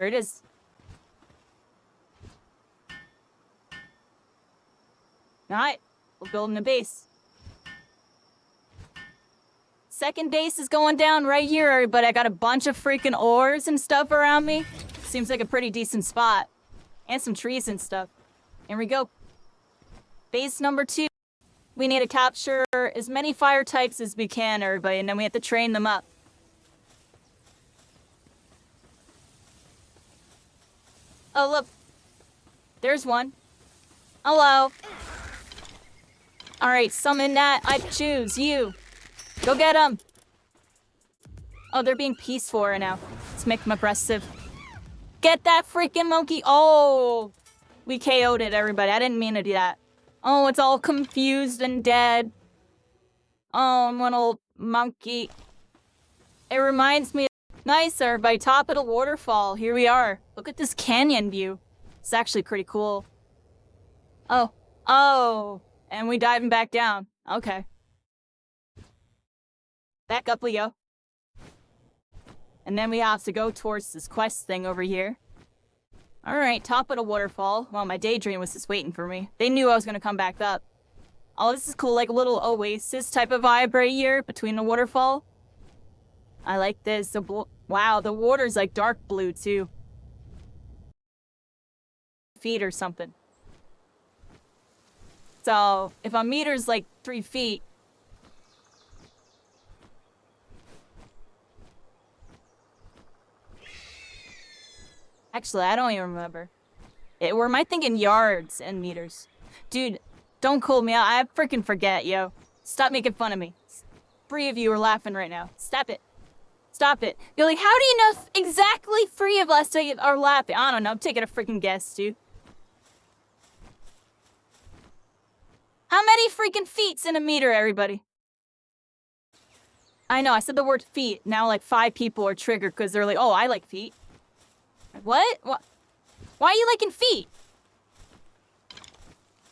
There it is. Alright, we're building a base. Second base is going down right here, but I got a bunch of freaking ores and stuff around me. Seems like a pretty decent spot. And some trees and stuff. Here we go. Base number 2. We need to capture as many fire types as we can, everybody, and then we have to train them up. Oh, look. There's one. Hello. Alright, summon that. I choose you. Go get them. Oh, they're being peaceful right now. Let's make them aggressive. Get that freaking monkey. Oh, we KO'd it, everybody. I didn't mean to do that. Oh, it's all confused and dead. Oh, one old monkey. It reminds me of... Nice, everybody. Top of the waterfall. Here we are. Look at this canyon view. It's actually pretty cool. Oh. Oh. And we diving back down. Okay. Back up, Leo. And then we have to go towards this quest thing over here. Alright, top of the waterfall. Well, my daydream was just waiting for me. They knew I was gonna come back up. Oh, this is cool, like a little oasis type of vibe right here between the waterfall. I like this. Wow, the water's like dark blue too. Feet or something. So, if a meter's like 3 feet, actually, I don't even remember. Or am I thinking yards and meters? Dude, don't call me out. I freaking forget, yo. Stop making fun of me. 3 of you are laughing right now. Stop it. Stop it. You're like, how do you know exactly 3 of us are laughing? I don't know. I'm taking a freaking guess, dude. How many freaking feet's in a meter, everybody? I know, I said the word feet. Now, like, 5 people are triggered because they're like, oh, I like feet. What? What? Why are you liking feet?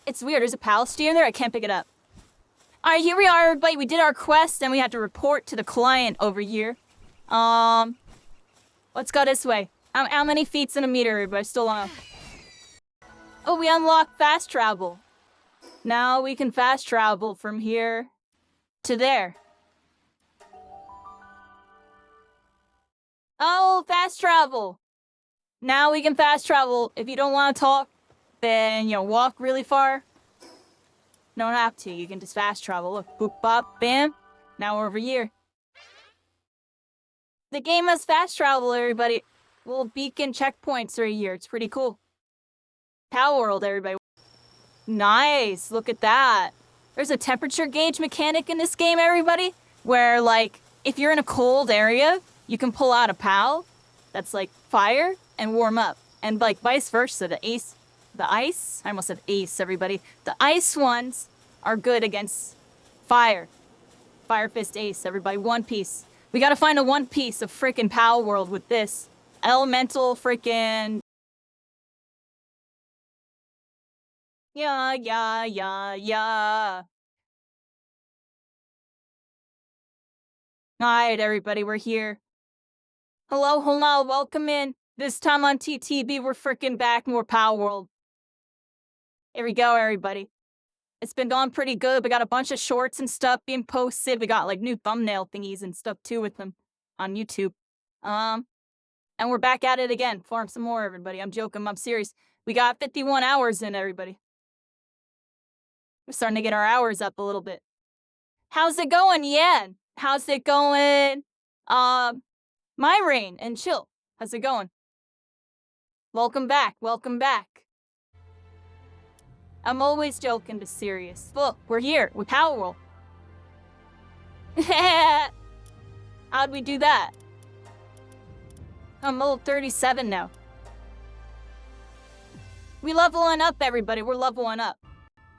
It's weird. There's a Palestine there. I can't pick it up. Alright, here we are, everybody. We did our quest, and we had to report to the client over here. Let's go this way. How many feet's in a meter, everybody? Still on. Oh, we unlocked fast travel. Now we can fast travel from here to there. Oh, fast travel. Now we can fast travel. If you don't want to talk, then, you know, walk really far. You don't have to. You can just fast travel. Look, boop, bop, bam. Now we're over here. The game has fast travel, everybody. Little beacon checkpoints right here. It's pretty cool. Palworld, everybody. Nice. Look at that. There's a temperature gauge mechanic in this game, everybody. Where, like, if you're in a cold area, you can pull out a PAL that's like fire and warm up. And like vice versa, the ice, I almost said ace, everybody. The ice ones are good against fire. Fire Fist Ace, everybody. One Piece. We gotta find a One Piece of frickin' Palworld with this. Elemental frickin'... Yeah. Alright, everybody, we're here. Hello, welcome in. This time on TTB, we're frickin' back, more Palworld. Here we go, everybody. It's been going pretty good. We got a bunch of shorts and stuff being posted. We got, like, new thumbnail thingies and stuff, too, with them on YouTube. And we're back at it again. Farm some more, everybody. I'm joking. I'm serious. We got 51 hours in, everybody. We're starting to get our hours up a little bit. How's it going? Yeah. How's it going? My Rain and Chill. How's it going? Welcome back. I'm always joking but serious. Look, we're here with Palworld. How'd we do that? I'm level 37 now. We leveling up, everybody. We're leveling up.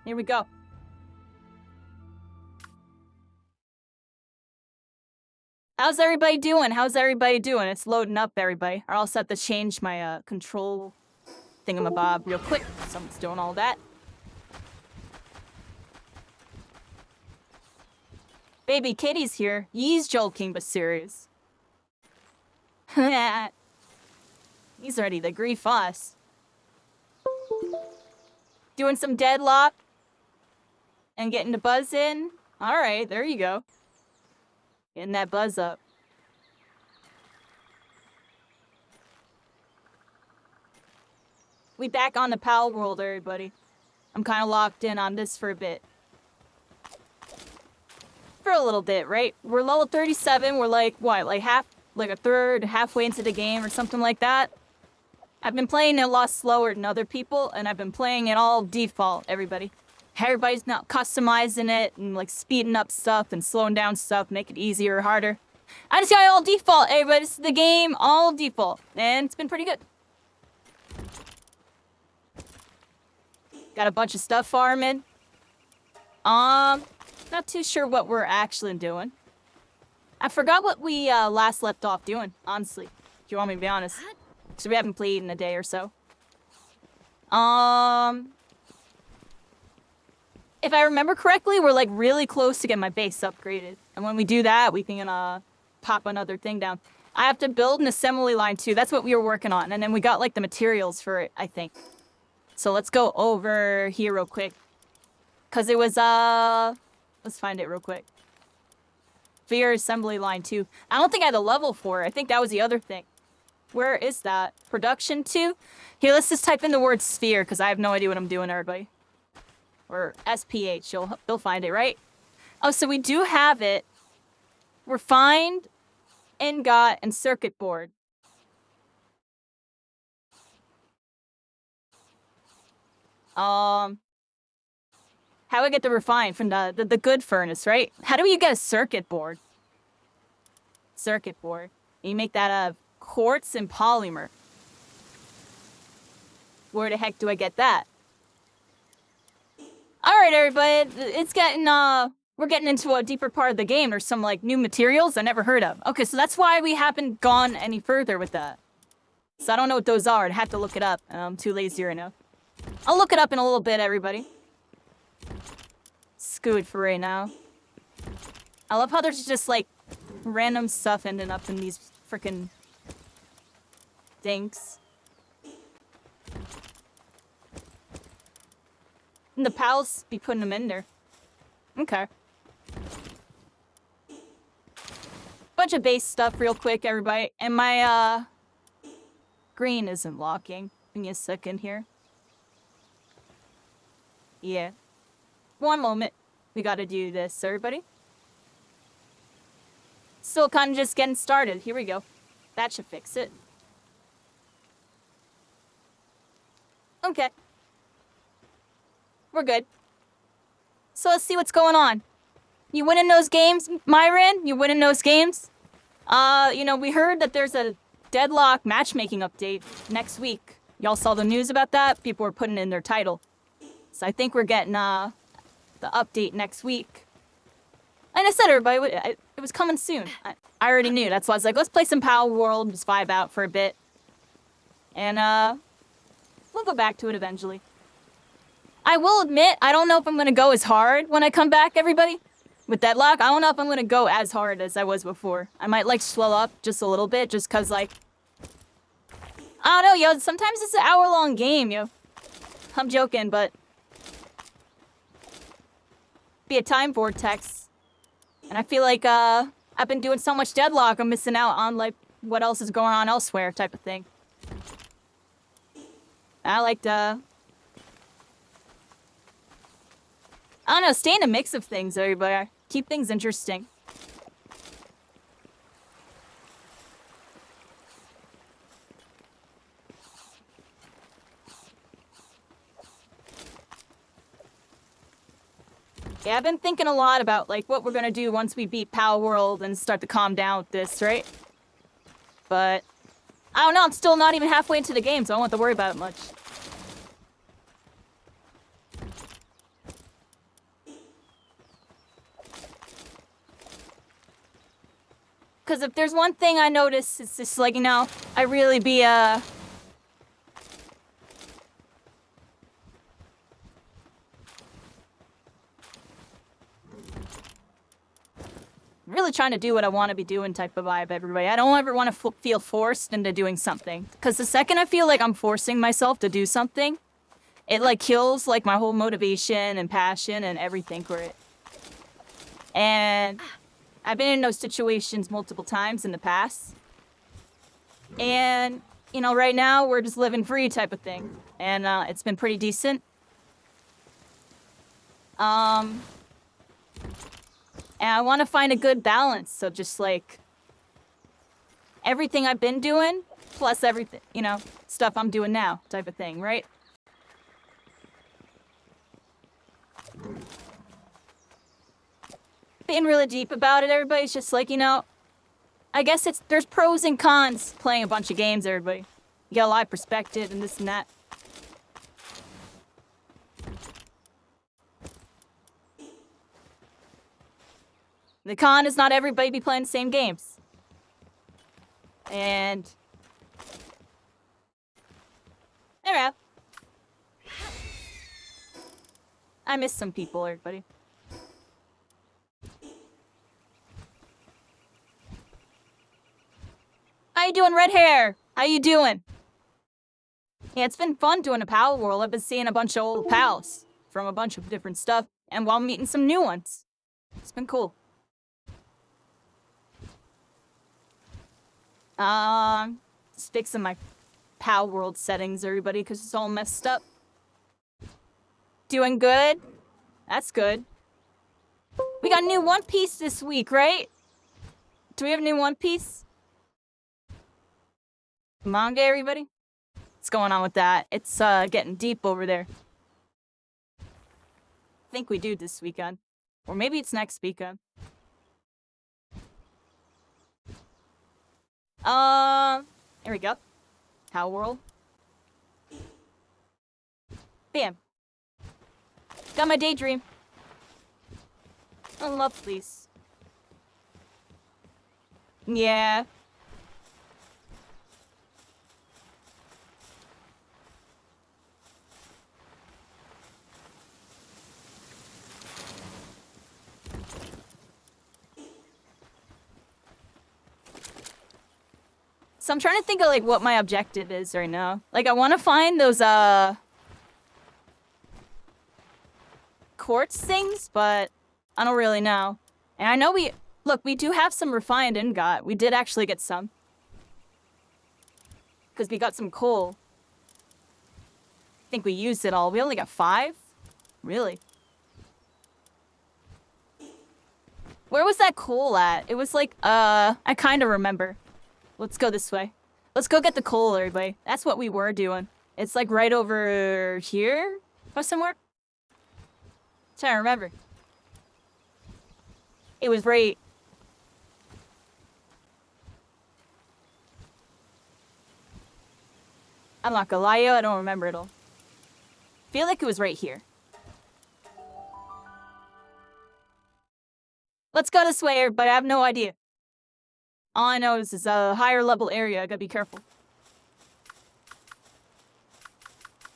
Here we go. How's everybody doing? It's loading up, everybody. I'll also have to change my control thingamabob real quick. Someone's doing all that. Baby Kitty's here. He's joking but serious. He's ready to grief us. Doing some deadlock. And getting the buzz in. Alright, there you go. Getting that buzz up. We back on the Palworld, everybody. I'm kind of locked in on this for a bit. For a little bit, right? We're level 37. We're like, what? Like a third, halfway into the game or something like that. I've been playing it a lot slower than other people, and I've been playing it all default, everybody. Everybody's not customizing it and like speeding up stuff and slowing down stuff, make it easier or harder. I just got it all default, everybody. This is the game, all default. And it's been pretty good. Got a bunch of stuff farming. Not too sure what we're actually doing. I forgot what we last left off doing, honestly. If you want me to be honest. So we haven't played in a day or so. If I remember correctly, we're like really close to getting my base upgraded. And when we do that, we can pop another thing down. I have to build an assembly line too. That's what we were working on. And then we got like the materials for it, I think. So let's go over here real quick. Cause it was let's find it real quick. Sphere assembly line 2. I don't think I had a level for it. I think that was the other thing. Where is that? Production 2? Here, let's just type in the word sphere, because I have no idea what I'm doing, everybody. Or SPH. You'll find it, right? Oh, so we do have it. Refined, ingot, and circuit board. How do I get the refined from the good furnace, right? How do you get a circuit board? Circuit board. You make that out of quartz and polymer. Where the heck do I get that? Alright, everybody. It's getting, we're getting into a deeper part of the game. There's some, like, new materials I never heard of. Okay, so that's why we haven't gone any further with that. So I don't know what those are. I'd have to look it up. I'm too lazy right now. I'll look it up in a little bit, everybody. Screw it for right now. I love how there's just, like, random stuff ending up in these frickin' things. And the pals be putting them in there. Okay. Bunch of base stuff real quick, everybody. And my, green isn't locking. Give me a second here. Yeah. One moment. We gotta do this, everybody. Still kind of just getting started. Here we go. That should fix it. Okay. We're good. So let's see what's going on. You winning those games, Myron? You winning those games? You know, we heard that there's a deadlock matchmaking update next week. Y'all saw the news about that? People were putting it in their title. So I think we're getting, the update next week. And I said, everybody, it was coming soon. I already knew. That's why I was like, let's play some Palworld, just vibe out for a bit. And, we'll go back to it eventually. I will admit, I don't know if I'm gonna go as hard when I come back, everybody. With Deadlock, I don't know if I'm gonna go as hard as I was before. I might, like, slow up just a little bit, just cause, like... I don't know, yo, sometimes it's an hour-long game, yo. I'm joking, but... Be a time vortex. And I feel like, I've been doing so much Deadlock, I'm missing out on, like, what else is going on elsewhere type of thing. I like to... I don't know, stay in a mix of things, everybody. Keep things interesting. Yeah, I've been thinking a lot about, like, what we're gonna do once we beat Palworld and start to calm down with this, right? But, I don't know, I'm still not even halfway into the game, so I don't have to worry about it much. Because if there's one thing I notice, it's just like, you know, I really be, really trying to do what I want to be doing type of vibe, everybody. I don't ever want to feel forced into doing something. Because the second I feel like I'm forcing myself to do something, it, like, kills, like, my whole motivation and passion and everything for it. And I've been in those situations multiple times in the past. And, you know, right now, we're just living free type of thing. And it's been pretty decent. And I want to find a good balance of just, like, everything I've been doing, plus everything, you know, stuff I'm doing now type of thing, right? Being really deep about it, everybody's just like, you know, I guess there's pros and cons playing a bunch of games, everybody. You got a lot of perspective and this and that. The con is not everybody be playing the same games. And there we go. I miss some people, everybody. How you doing, red hair? How you doing? Yeah, it's been fun doing a Palworld. I've been seeing a bunch of old pals from a bunch of different stuff, and while meeting some new ones. It's been cool. Just fixing my Palworld settings, everybody, because it's all messed up. Doing good? That's good. We got a new One Piece this week, right? Do we have a new One Piece? Manga, everybody? What's going on with that? It's getting deep over there. I think we do this weekend. Or maybe it's next weekend. There we go. Palworld. Bam. Got my daydream. Oh, love, please. Yeah. So I'm trying to think of, like, what my objective is right now. Like, I want to find those, quartz things, but I don't really know. And I know look, we do have some refined ingot. We did actually get some. Because we got some coal. I think we used it all. We only got 5? Really? Where was that coal at? It was like, I kind of remember. Let's go this way. Let's go get the coal, everybody. That's what we were doing. It's like right over here? Question mark? Trying to remember. It was right. I'm not gonna lie to you, I don't remember it all. Feel like it was right here. Let's go this way, everybody. I have no idea. All I know is it's a higher level area. I gotta be careful.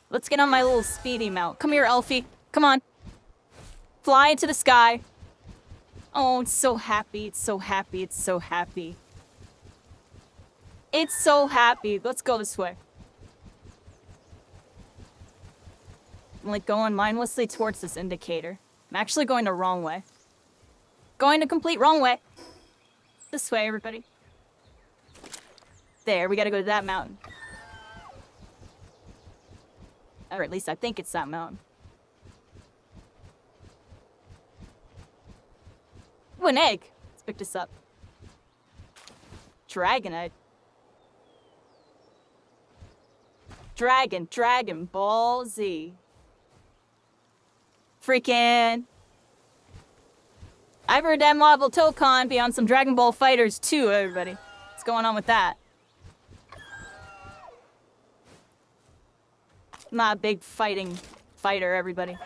Let's get on my little speedy mount. Come here, Elfie. Come on. Fly into the sky. Oh, it's so happy. It's so happy. It's so happy. It's so happy. Let's go this way. I'm like going mindlessly towards this indicator. I'm actually going the wrong way. Going the complete wrong way. This way, everybody. There, we gotta go to that mountain. Or at least I think it's that mountain. Ooh, an egg. Let's pick this up. Dragonite. Dragon Ball Z. Freaking. I've heard that Marvel Tokon be on some Dragon Ball Fighters too, everybody. What's going on with that? I'm not a big fighter, everybody.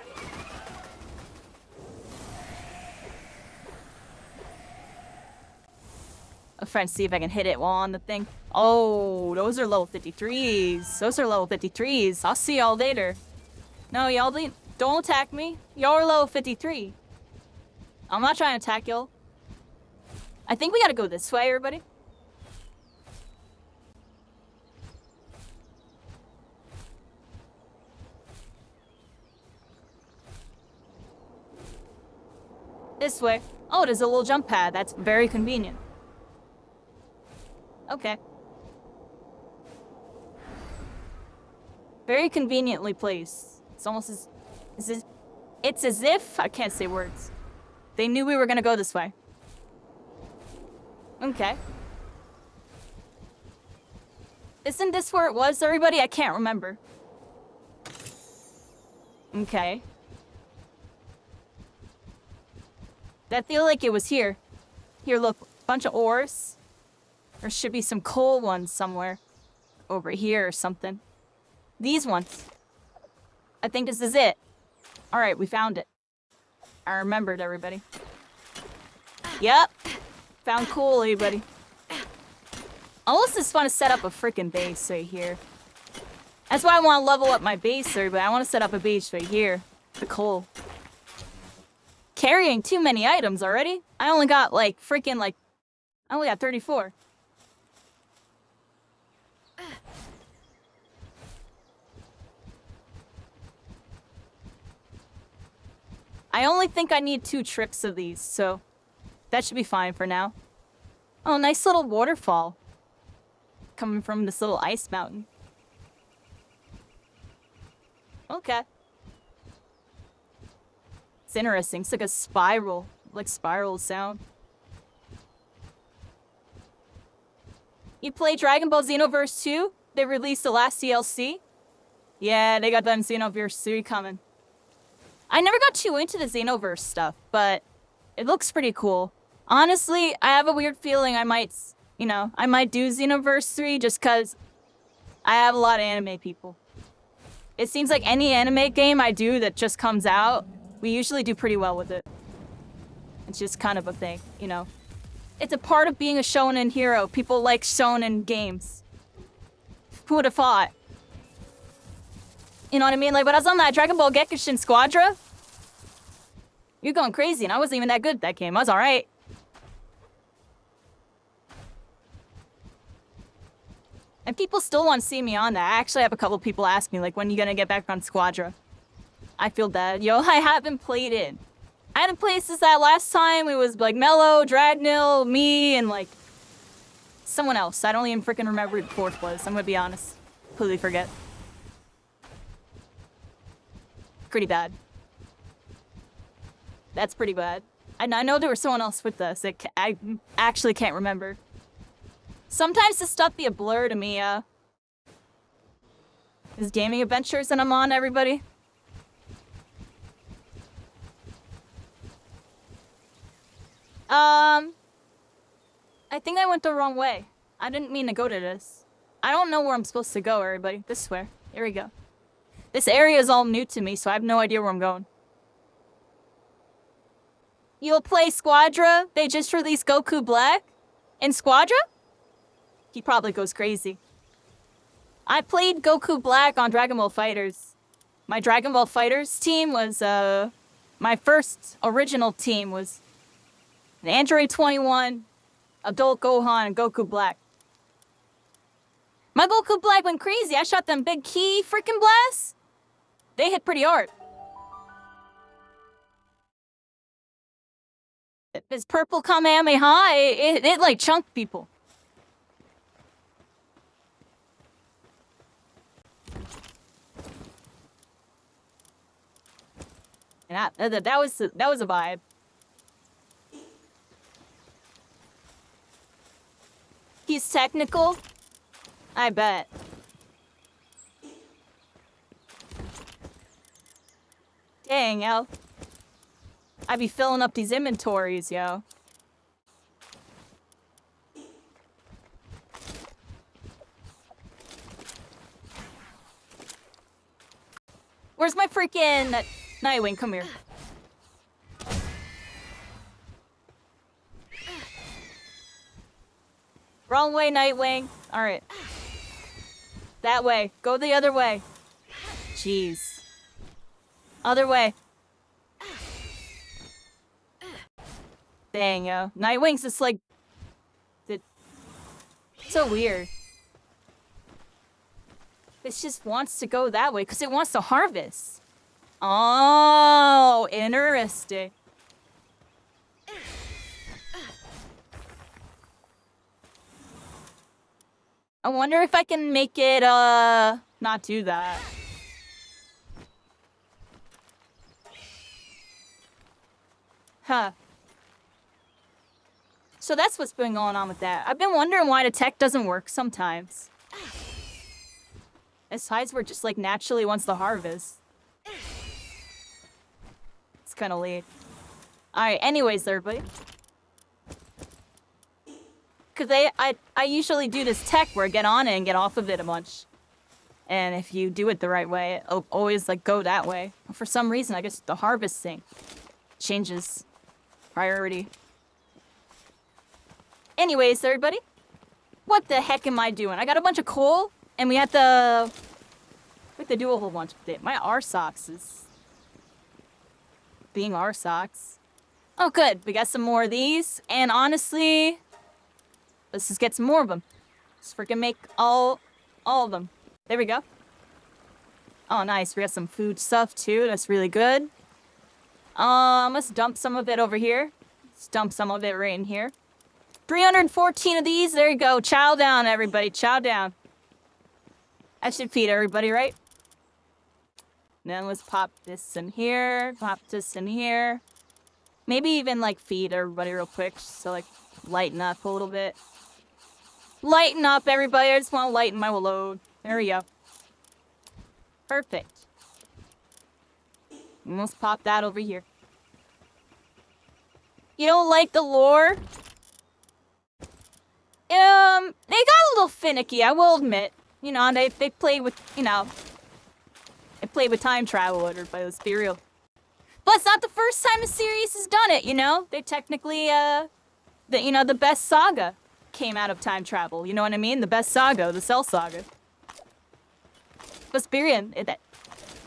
I'm trying to see if I can hit it while on the thing. Oh, those are level 53s. Those are level 53s. I'll see y'all later. No, y'all don't attack me. Y'all are level 53. I'm not trying to attack y'all. I think we gotta go this way, everybody. This way. Oh, there's a little jump pad. That's very convenient. Okay. Very conveniently placed. It's almost as... It's as if... I can't say words. They knew we were gonna go this way. Okay. Isn't this where it was, everybody? I can't remember. Okay. I feel like it was here. Here, look. Bunch of ores. There should be some coal ones somewhere. Over here or something. These ones. I think this is it. Alright, we found it. I remembered, everybody. Yep. Found coal, everybody. Almost just want to set up a freaking base right here. That's why I want to level up my base, everybody. I want to set up a base right here. The coal. Carrying too many items already? I only got like freaking like... I only got 34. I only think I need 2 trips of these, so that should be fine for now. Oh, nice little waterfall. Coming from this little ice mountain. Okay. It's interesting. It's like a spiral. Like spiral sound. You play Dragon Ball Xenoverse 2? They released the last DLC? Yeah, they got them Xenoverse 3 coming. I never got too into the Xenoverse stuff, but it looks pretty cool. Honestly, I have a weird feeling I might, you know, I might do Xenoverse 3 just because I have a lot of anime people. It seems like any anime game I do that just comes out, we usually do pretty well with it. It's just kind of a thing, you know. It's a part of being a shonen hero. People like shonen games. Who would have thought? You know what I mean? Like, when I was on that Dragon Ball Gekishin Squadra, you're going crazy, and I wasn't even that good at that game. I was alright. And people still want to see me on that. I actually have a couple people ask me, like, when are you gonna get back on Squadra? I feel bad. Yo, I haven't played it. I hadn't played since that last time. It was, like, Mello, Dragnil, me, and, like, someone else. I don't even freaking remember who the 4th was. I'm gonna be honest. Completely forget. Pretty bad. That's pretty bad. I know there was someone else with us. I actually can't remember. Sometimes this stuff be a blur to me, This gaming adventures that I'm on, everybody. I think I went the wrong way. I didn't mean to go to this. I don't know where I'm supposed to go, everybody. This way. Here we go. This area is all new to me, so I have no idea where I'm going. You'll play Squadra? They just released Goku Black? In Squadra? He probably goes crazy. I played Goku Black on Dragon Ball FighterZ. My Dragon Ball FighterZ team was, my first original team was an Android 21, Adult Gohan, and Goku Black. My Goku Black went crazy. I shot them big key freaking blasts. They hit pretty hard. His purple Kamehameha, it like chunked people. And that was a vibe. He's technical? I bet. Dang, yo. I be filling up these inventories, yo. Where's my freaking... Nightwing, come here. Wrong way, Nightwing. Alright. That way. Go the other way. Jeez. Other way. Dang, yo. Nightwing's just like So weird. This just wants to go that way because it wants to harvest. Oh, interesting. I wonder if I can make it, not do that. Huh. So that's what's been going on with that. I've been wondering why the tech doesn't work sometimes. Aside, we're just like naturally wants to harvest. It's kind of late. Alright, anyways, everybody. Because I usually do this tech where I get on it and get off of it a bunch. And if you do it the right way, it'll always like go that way. For some reason, I guess the harvest thing changes priority. Anyways, everybody. What the heck am I doing? I got a bunch of coal, and we have to do a whole bunch of it. My R-socks is being R-socks. Oh, good. We got some more of these, and honestly, let's just get some more of them. Just freaking make all of them. There we go. Oh, nice. We got some food stuff, too. That's really good. Let's dump some of it over here. Let's dump some of it right in here. 314 of these. There you go. Chow down, everybody. Chow down. I should feed everybody, right? And then let's pop this in here. Pop this in here. Maybe even, like, feed everybody real quick. Just to, like, lighten up a little bit. Lighten up, everybody. I just want to lighten my load. There we go. Perfect. And let's pop that over here. You don't like the lore? They got a little finicky, I will admit. You know, they play with, you know, they play with time travel, everybody, let's be real. But it's not the first time a series has done it, you know? They technically, the best saga came out of time travel, you know what I mean? The best saga, the Cell Saga. Vesperian,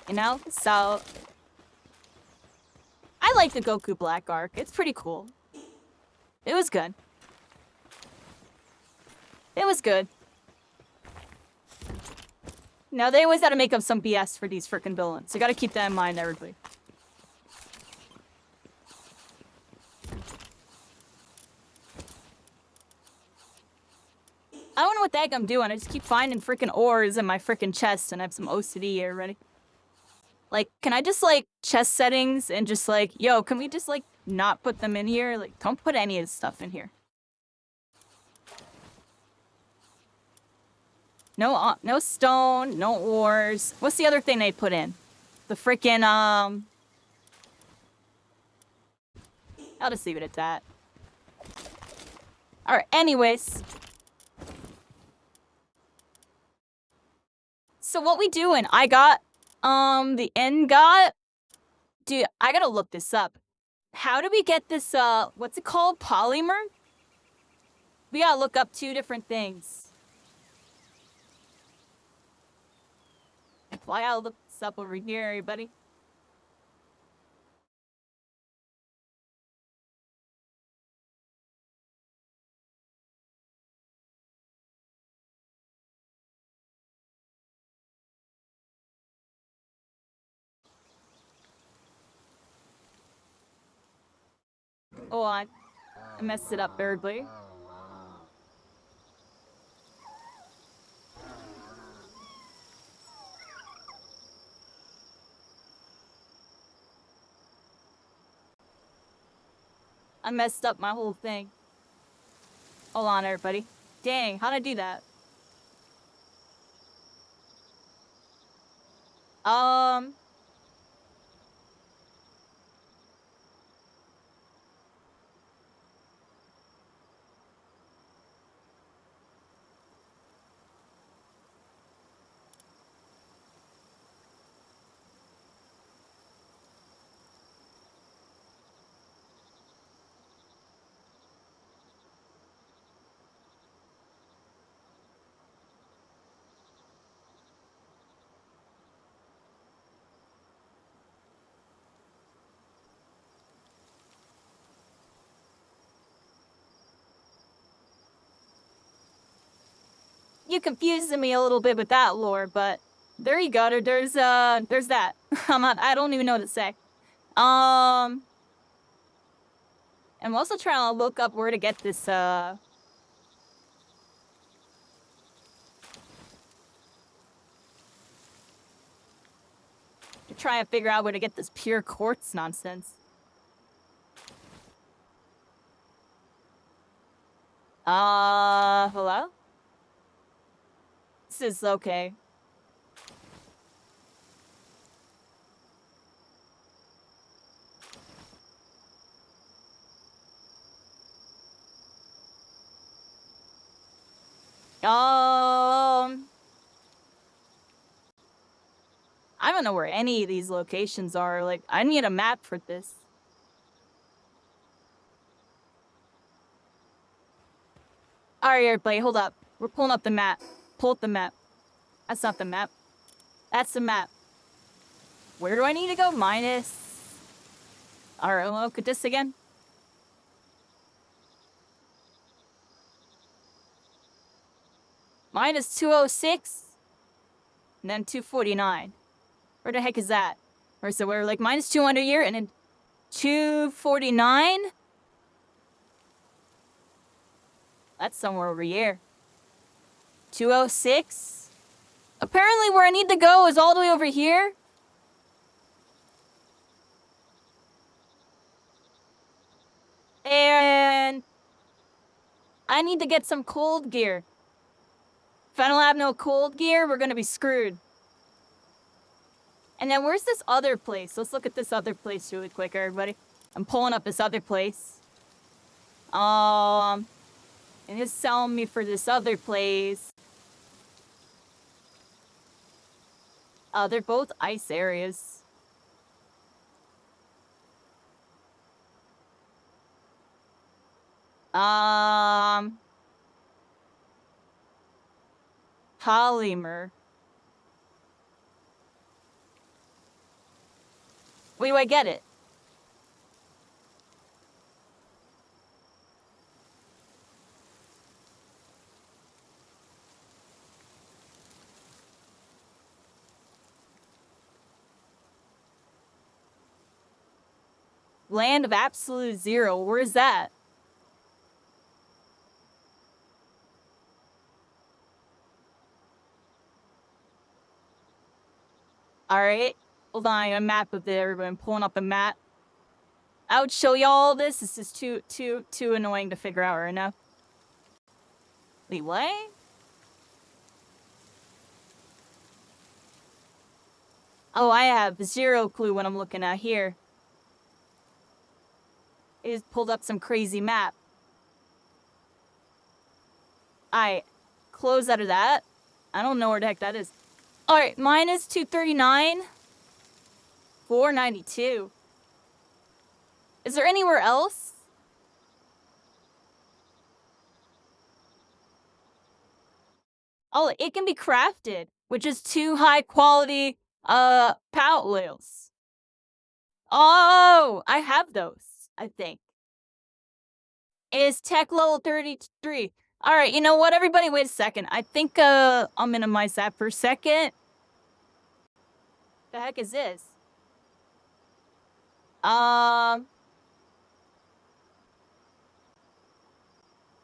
you know? So, I like the Goku Black arc. It's pretty cool. It was good. It was good. Now, they always gotta make up some BS for these frickin' villains. You gotta keep that in mind, everybody. I don't know what the heck I'm doing. I just keep finding frickin' ores in my frickin' chest, and I have some OCD here ready. Like, can I just, like, chest settings and just, like, yo, can we just, like, not put them in here? Like, don't put any of this stuff in here. No stone, no ores. What's the other thing they put in? The frickin', I'll just leave it at that. Alright, anyways. So what we doing? I got, the end got... Dude, I gotta look this up. How do we get this, what's it called? Polymer? We gotta look up 2 different things. Well, I gotta look this up over here, everybody. Hold on. I messed it up, everybody. I messed up my whole thing. Hold on, everybody. Dang, how'd I do that? you confused me a little bit with that lore, but there you go. There's that. I don't even know what to say. I'm also trying to look up where to get this, to try and figure out where to get this pure quartz nonsense. Hello? This is okay. I don't know where any of these locations are. Like, I need a map for this. Alright, everybody, hold up. We're pulling up the map. Pull up the map. That's not the map. That's the map. Where do I need to go? Minus... Alright, look at this again. Minus 206. And then 249. Where the heck is that? Or so we're like minus 200 here and then 249? That's somewhere over here. 206? Apparently where I need to go is all the way over here. And I need to get some cold gear. If I don't have no cold gear, we're gonna be screwed. And then where's this other place? Let's look at this other place really quick, everybody. I'm pulling up this other place. And it's selling me for this other place. They're both ice areas. Polymer. Where do I get it? Land of Absolute Zero. Where is that? Alright. Hold on, I got a map of it, everybody. I'm pulling up a map. I would show y'all this. This is too annoying to figure out right now. Wait, what? Oh, I have zero clue what I'm looking at here. It just pulled up some crazy map. I close out of that. I don't know where the heck that is. Alright, minus 239. 492. Is there anywhere else? Oh, it can be crafted, which is 2 high quality pallet wheels. Oh, I have those, I think. Is tech level 33. Alright, you know what, everybody? Wait a second. I think I'll minimize that for a second. The heck is this? I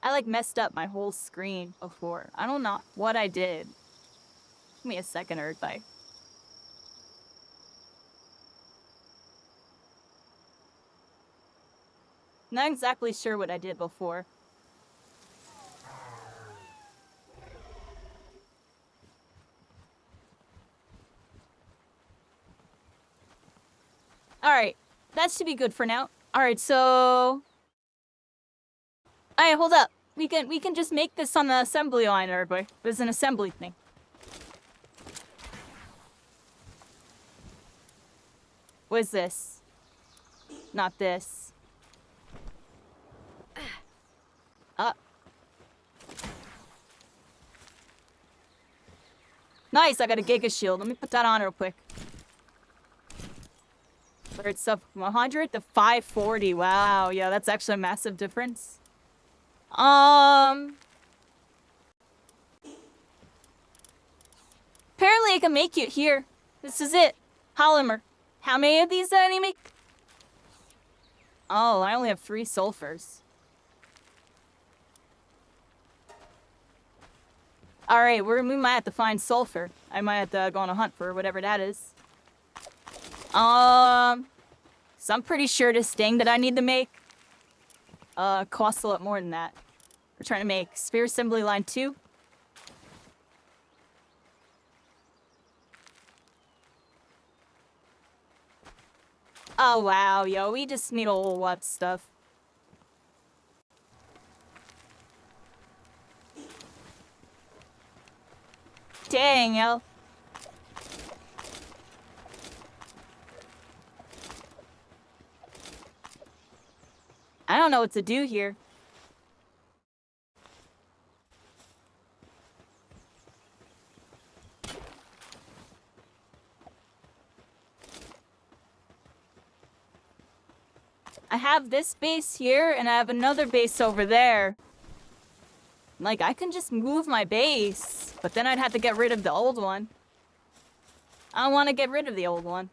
like messed up my whole screen before. I don't know what I did. Give me a second, everybody. Not exactly sure what I did before. Alright, that should be good for now. Alright, so... Alright, hold up. We can just make this on the assembly line, everybody. There's an assembly thing. What is this? Not this. Nice, I got a Giga Shield. Let me put that on real quick. Where it's up from 100 to 540. Wow, yeah, that's actually a massive difference. make a make it here. This is it. Polymer. How many of these did I make? Oh, I only have 3 sulfurs. Alright, we might have to find sulfur. I might have to go on a hunt for whatever that is. So I'm pretty sure this thing that I need to make costs a lot more than that. We're trying to make sphere assembly line 2. Oh wow, yo, we just need a whole lot of stuff. Dang, yo. I don't know what to do here. I have this base here, and I have another base over there. Like, I can just move my base, but then I'd have to get rid of the old one. I don't want to get rid of the old one.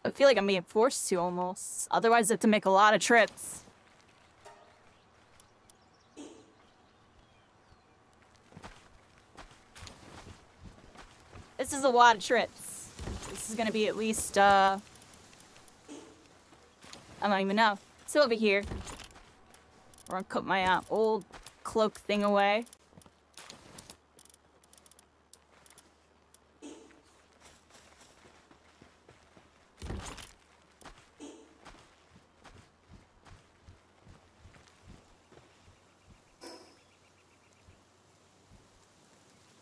I feel like I'm being forced to, almost. Otherwise, I have to make a lot of trips. This is a lot of trips. This is gonna be at least, I don't even know. It's over here. We're gonna put my old cloak thing away.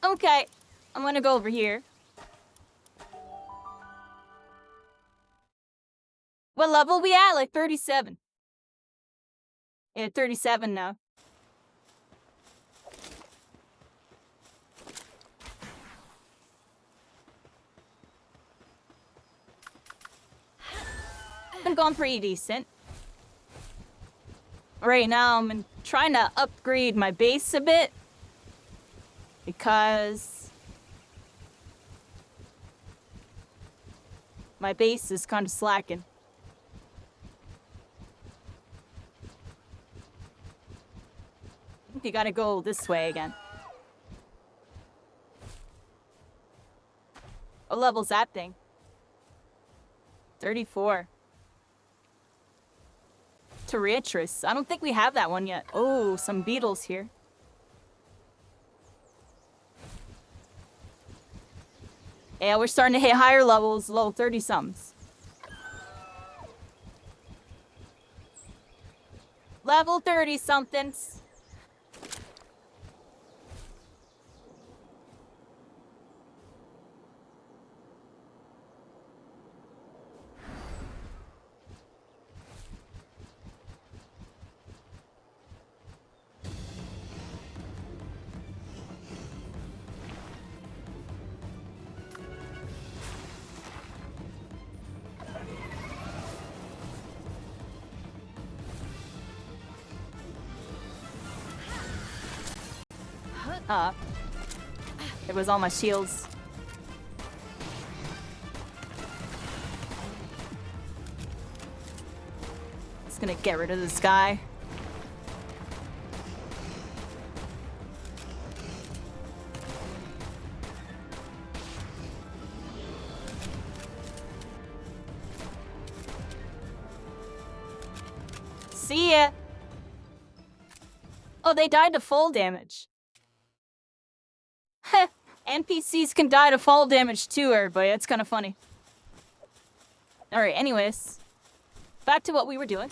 Okay, I'm gonna go over here. What level we at? Like 37. Yeah, 37 now. Been going pretty decent. Right now, I'm trying to upgrade my base a bit. Because my base is kind of slacking. I think you gotta go this way again. What level's that thing? 34. Terrestrius. I don't think we have that one yet. Oh, some beetles here. Yeah, we're starting to hit higher levels, level 30-somethings. Level 30-somethings. It was all my shields. Just gonna get rid of this guy. See ya. Oh, they died to full damage. Heh. NPCs can die to fall damage too, everybody. That's kind of funny. Alright, anyways. Back to what we were doing.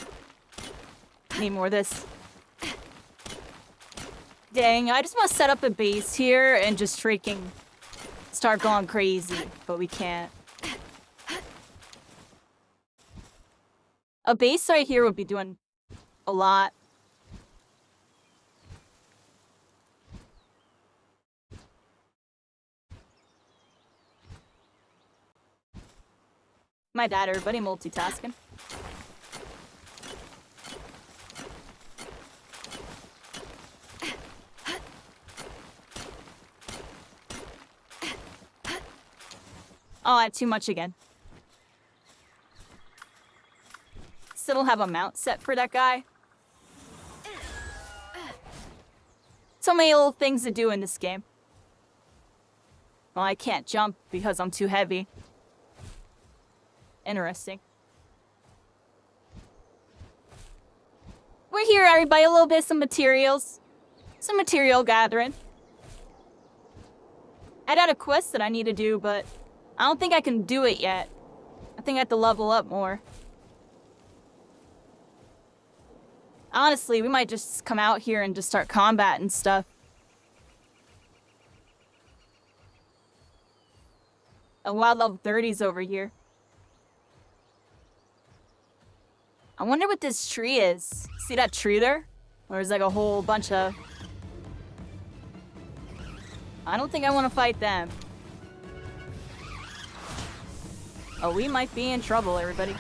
Need more of this. Dang, I just want to set up a base here and just freaking start going crazy, but we can't. A base right here would be doing a lot. My dad, everybody multitasking. Oh, I had too much again. Still don't have a mount set for that guy. So many little things to do in this game. Well, I can't jump because I'm too heavy. Interesting. We're here, everybody. A little bit of some materials. Some material gathering. I'd had a quest that I need to do, but I don't think I can do it yet. I think I have to level up more. Honestly, we might just come out here and just start combat and stuff. A wild level 30's over here. I wonder what this tree is. See that tree there? Or is like a whole bunch of... I don't think I want to fight them. Oh, we might be in trouble, everybody.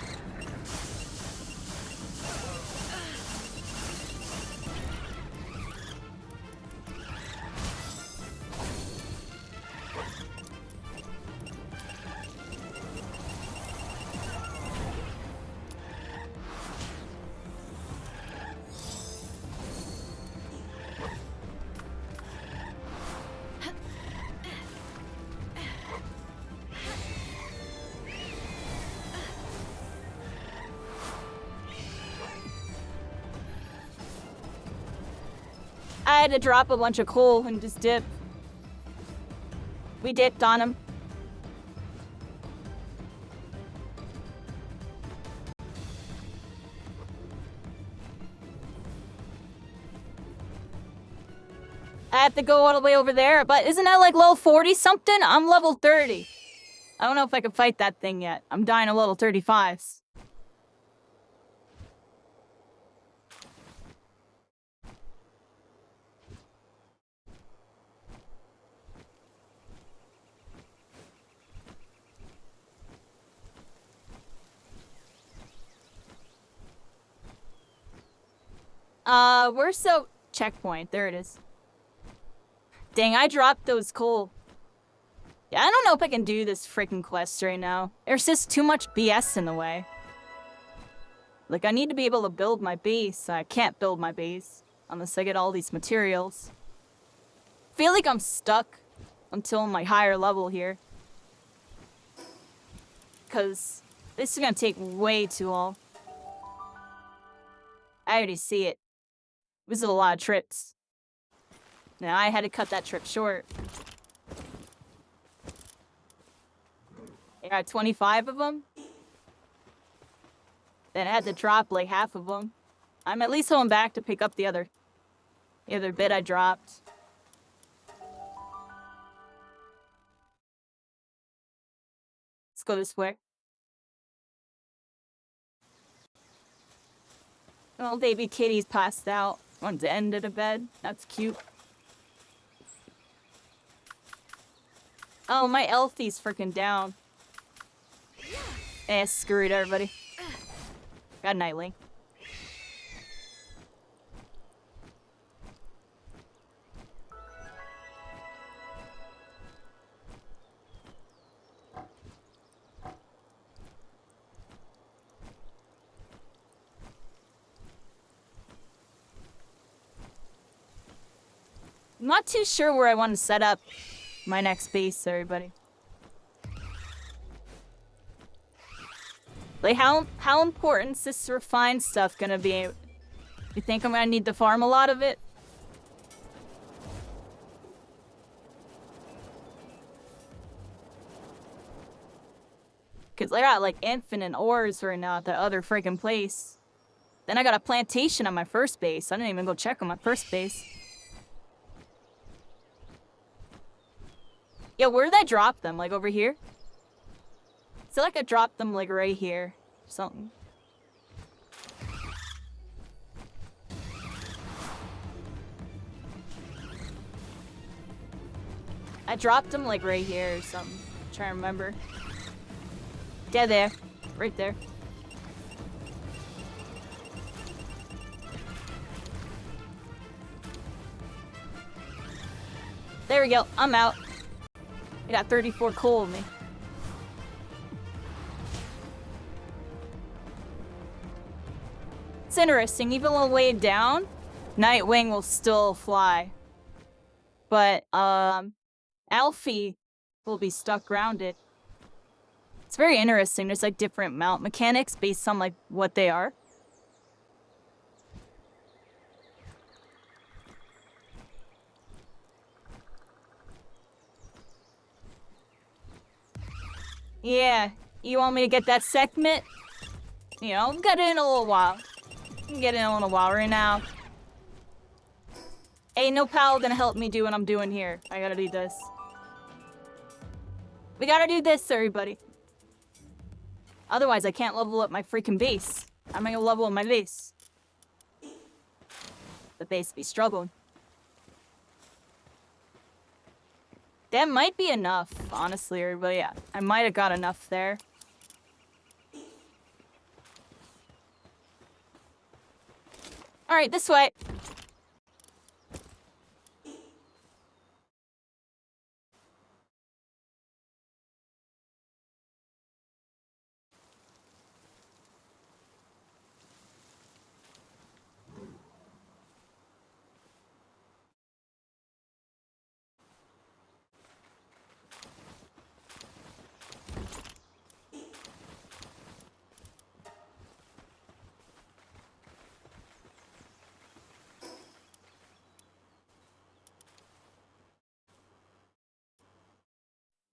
I had to drop a bunch of coal and just dip. We dipped on him. I have to go all the way over there, but isn't that like level 40 something? I'm level 30. I don't know if I can fight that thing yet. I'm dying a level 35s. Where's the checkpoint? There it is. Dang, I dropped those coal. Yeah, I don't know if I can do this freaking quest right now. There's just too much BS in the way. Like, I need to be able to build my base. I can't build my base unless I get all these materials. I feel like I'm stuck until my higher level here. Because this is gonna take way too long. I already see it. This is a lot of trips. Now I had to cut that trip short. I got 25 of them. Then I had to drop like half of them. I'm at least going back to pick up the other bit I dropped. Let's go this way. Oh, baby kitty's passed out. On the end of the bed. That's cute. Oh, my Elfie's freaking down. Eh, screwed everybody. Got a Nightling. I'm not too sure where I want to set up my next base, everybody. Like, how important is this refined stuff gonna be? You think I'm gonna need to farm a lot of it? Cause I got like infinite ores right now at the other freaking place. Then I got a plantation on my first base. I didn't even go check on my first base. Yeah, where did I drop them? Like over here? I feel like I dropped them like right here. Something. I dropped them like right here or something. I'm trying to remember. Yeah, there. Right there. There we go. I'm out. I got 34 coal in me. It's interesting. Even when weighed down, Nightwing will still fly. But, Alfie will be stuck grounded. It's very interesting. There's, like, different mount mechanics based on, like, what they are. Yeah, you want me to get that segment? You know, get it in a little while. Get it in a little while right now. Ain't no pal gonna help me do what I'm doing here. I gotta do this. We gotta do this, everybody. Otherwise, I can't level up my freaking base. I'm gonna level up my base. The base be struggling. That might be enough, honestly, everybody. Yeah, I might have got enough there. Alright, this way.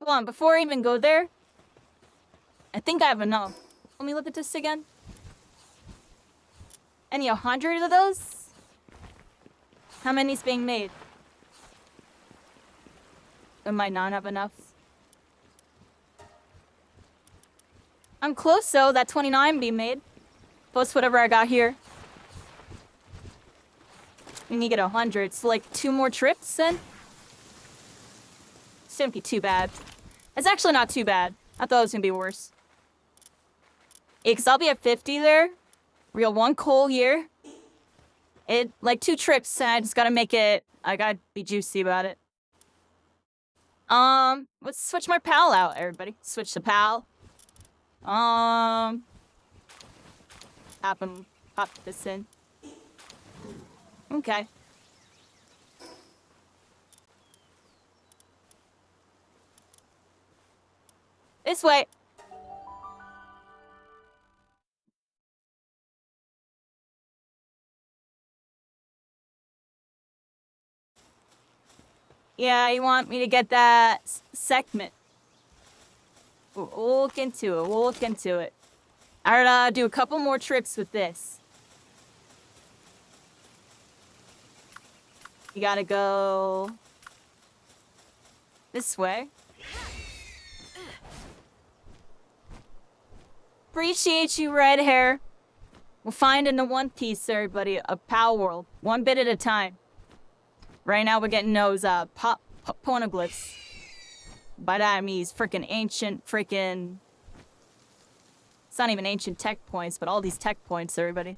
Hold on, before I even go there, I think I have enough. Let me look at this again. Any 100 of those? How many's being made? I might not have enough. I'm close, though. That 29 being made. Plus whatever I got here. We need to get 100. So, like, 2 more trips, then? Shouldn't be too bad. It's actually not too bad. I thought it was gonna be worse. Yeah, because I'll be at 50 there. Real 1 coal here. Like 2 trips, and I just gotta make it. I gotta be juicy about it. Let's switch my pal out, everybody. Switch to pal. Pop this in. Okay. This way. Yeah, you want me to get that segment. We'll look into it. We'll look into it. Alright, do a couple more trips with this. You gotta go this way. Appreciate you, red hair. We'll find in the One Piece, everybody, a Palworld. 1 bit at a time. Right now, we're getting those poneglyphs. By that I mean freaking ancient, freaking. It's not even ancient tech points, but all these tech points, everybody.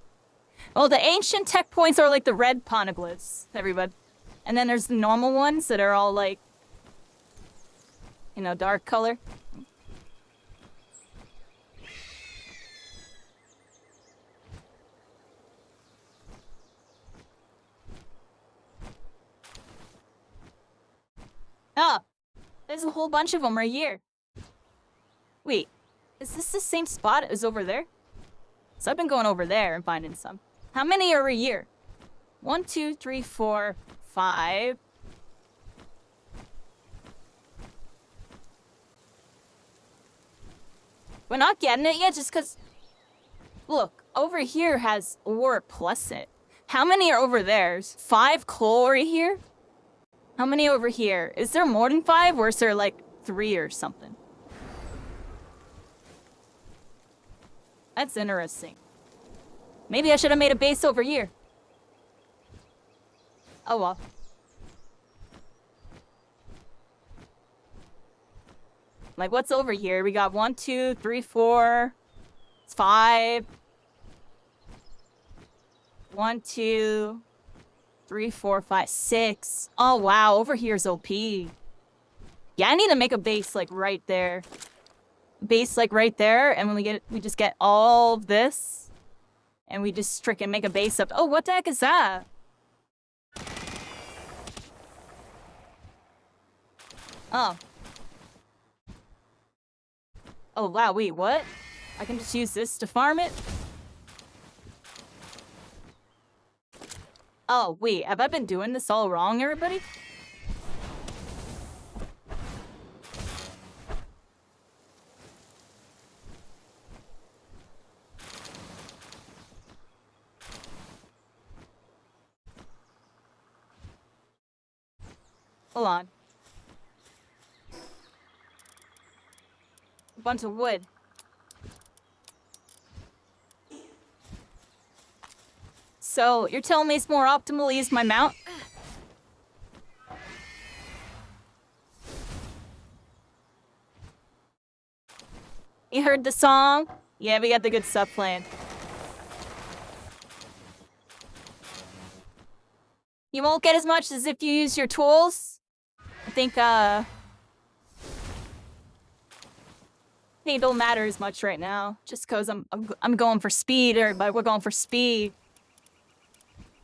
Well, the ancient tech points are like the red poneglyphs, everybody. And then there's the normal ones that are all like, you know, dark color. Oh, there's a whole bunch of them right here. Wait, is this the same spot as over there? So I've been going over there and finding some. How many are a year? 1, 2, 3, 4, 5. We're not getting it yet just because... Look, over here has ore plus it. How many are over there? 5 coal right here? How many over here? Is there more than 5 or is there like 3 or something? That's interesting. Maybe I should have made a base over here. Oh well. Like, what's over here? We got 1, 2, 3, 4, 5. 1, 2, 3, 4, 5, 6. Oh wow, over here's OP. Yeah, I need to make a base like right there. Base like right there, and when we just get all of this. And we just freaking make a base up. Oh, what the heck is that? Oh. Oh, wow, wait, what? I can just use this to farm it? Oh, wait, have I been doing this all wrong, everybody? Hold on. A bunch of wood. So, you're telling me it's more optimal to use my mount? You heard the song? Yeah, we got the good stuff playing. You won't get as much as if you use your tools. I think it don't matter as much right now, just cause I'm going for speed, everybody. We're going for speed.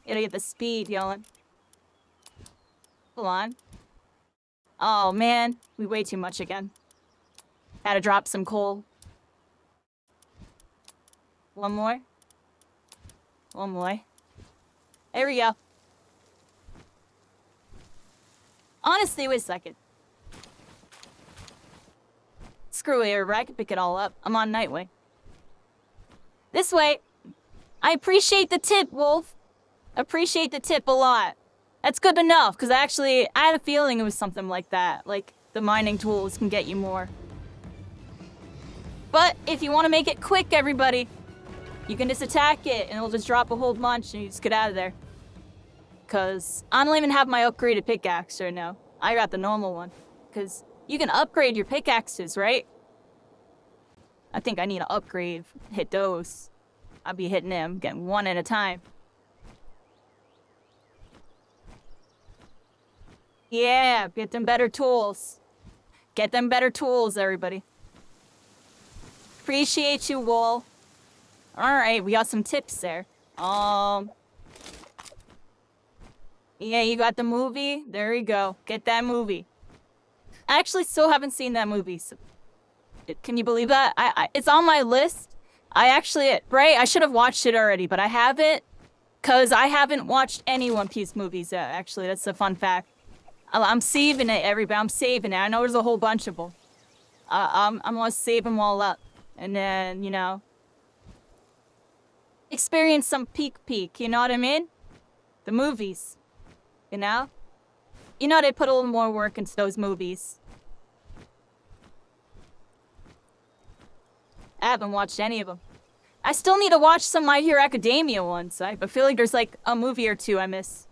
Gotta get the speed going. Hold on. Oh man, we way too much again. Had to drop some coal. One more. One more. There we go. Honestly, wait a second. Screw it, I can pick it all up. I'm on Nightwing. This way. I appreciate the tip, Wolf. Appreciate the tip a lot. That's good enough, because I had a feeling it was something like that. Like, the mining tools can get you more. But, if you want to make it quick, everybody, you can just attack it, and it'll just drop a whole bunch, and you just get out of there. Because I don't even have my upgraded pickaxe right now. I got the normal one. Because you can upgrade your pickaxes, right? I think I need to upgrade, hit those. I'll be hitting them, getting one at a time. Yeah, get them better tools. Get them better tools, everybody. Appreciate you, Wool. Alright, we got some tips there. Yeah, you got the movie? There you go. Get that movie. I actually still haven't seen that movie. So can you believe that? It's on my list. I should have watched it already, but I haven't. Because I haven't watched any One Piece movies yet, actually. That's a fun fact. I'm saving it, everybody. I'm saving it. I know there's a whole bunch of them. I'm gonna save them all up. And then, you know, experience some peek, you know what I mean? The movies, you know? You know, they put a little more work into those movies. I haven't watched any of them. I still need to watch some My Hero Academia ones. I feel like there's like a movie or two I miss.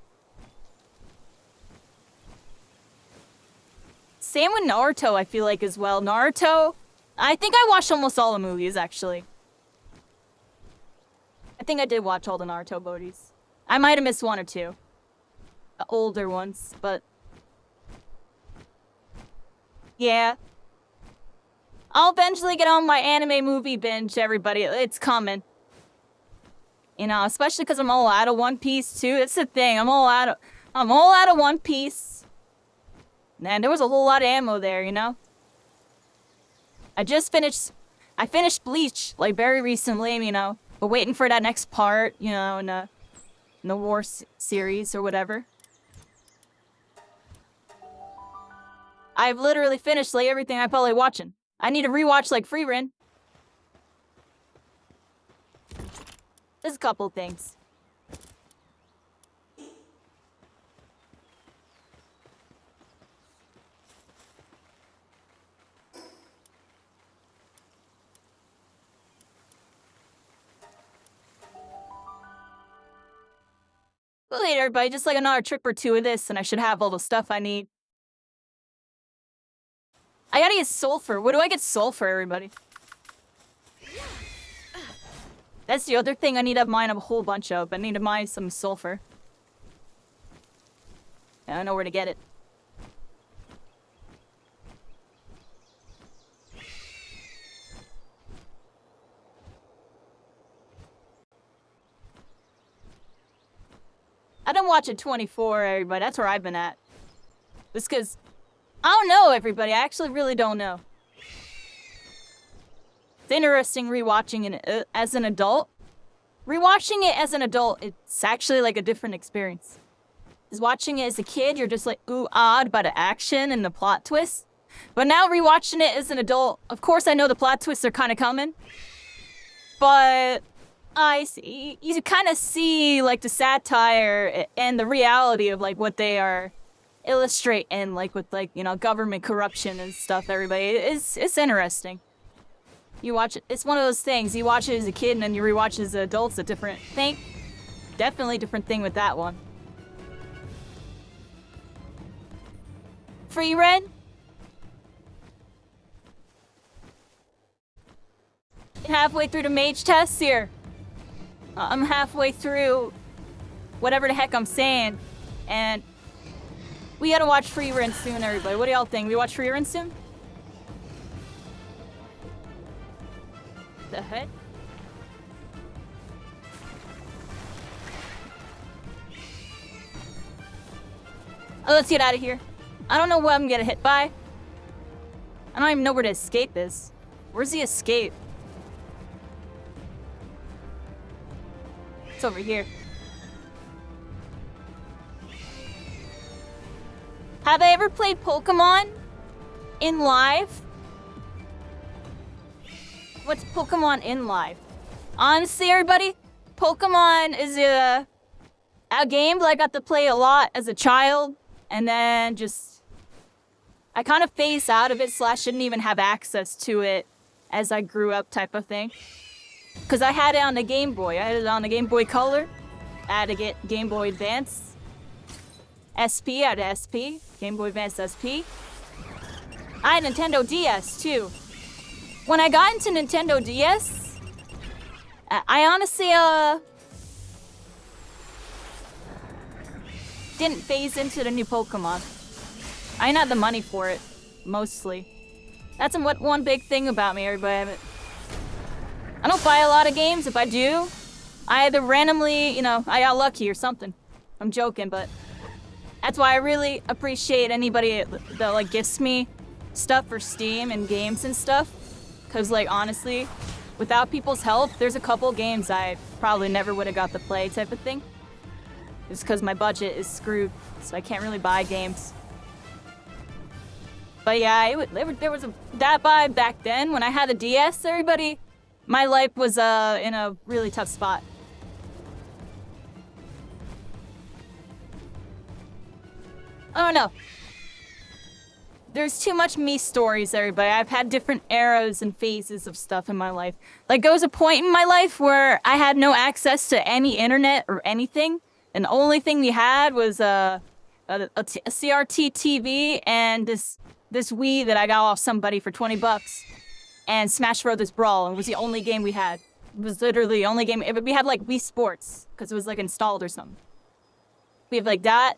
Same with Naruto, I feel like, as well. Naruto, I think I watched almost all the movies, actually. I think I did watch all the Naruto movies. I might have missed one or two. The older ones, but... yeah. I'll eventually get on my anime movie binge, everybody. It's coming. You know, especially because I'm all out of One Piece, too. That's the thing. I'm all out of One Piece. And there was a whole lot of ammo there, you know? I finished Bleach, like, very recently, you know? But waiting for that next part, you know, in the War series or whatever. I've literally finished, like, everything I'm probably watching. I need to rewatch, like, Freerin. There's a couple things. Well, later, everybody, just like another trip or two of this, and I should have all the stuff I need. I gotta get sulfur. Where do I get sulfur, everybody? That's the other thing I need to mine a whole bunch of. I need to mine some sulfur. I don't know where to get it. I don't watch at 24, everybody. That's where I've been at. Just because I don't know, everybody. I actually really don't know. It's interesting rewatching it as an adult. Rewatching it as an adult, it's actually like a different experience. Because watching it as a kid, you're just like, ooh, odd by the action and the plot twists. But now rewatching it as an adult, of course I know the plot twists are kind of coming. But I see, you kind of see like the satire and the reality of like what they are illustrating, like with like, you know, government corruption and stuff, everybody. It's interesting. You watch it, it's one of those things, you watch it as a kid and then you rewatch it as an adult, it's a different thing. Definitely different thing with that one. Free Red? Halfway through the mage test here. I'm halfway through whatever the heck I'm saying, and we gotta watch Free Run soon, everybody. What do y'all think? We watch Free Run soon? The heck? Oh, let's get out of here. I don't know what I'm gonna hit by. I don't even know where the escape is. Where's the escape? It's over here. Have I ever played Pokemon in live? What's Pokemon in live? Honestly, everybody, Pokemon is a game that I got to play a lot as a child, and then just I kind of phased out of it, / didn't even have access to it as I grew up, type of thing. Because I had it on the Game Boy. I had it on the Game Boy Color. I had to get Game Boy Advance. SP, I had SP. Game Boy Advance SP. I had Nintendo DS, too. When I got into Nintendo DS, I honestly, didn't phase into the new Pokemon. I didn't have the money for it, mostly. That's one big thing about me, everybody. I don't buy a lot of games. If I do, I either randomly, you know, I got lucky or something. I'm joking, but that's why I really appreciate anybody that like gifts me stuff for Steam and games and stuff. Cause like honestly, without people's help, there's a couple games I probably never would have got to play, type of thing. Just cause my budget is screwed, so I can't really buy games. But yeah, there was that vibe back then when I had a DS. Everybody. My life was in a really tough spot. I don't know. There's too much me stories, everybody. I've had different eras and phases of stuff in my life. Like, there was a point in my life where I had no access to any internet or anything. And the only thing we had was a CRT TV and this Wii that I got off somebody for 20 bucks. And Smash Brothers Brawl, and it was the only game we had. It was literally the only game. We had like Wii Sports, because it was like installed or something. We have like that,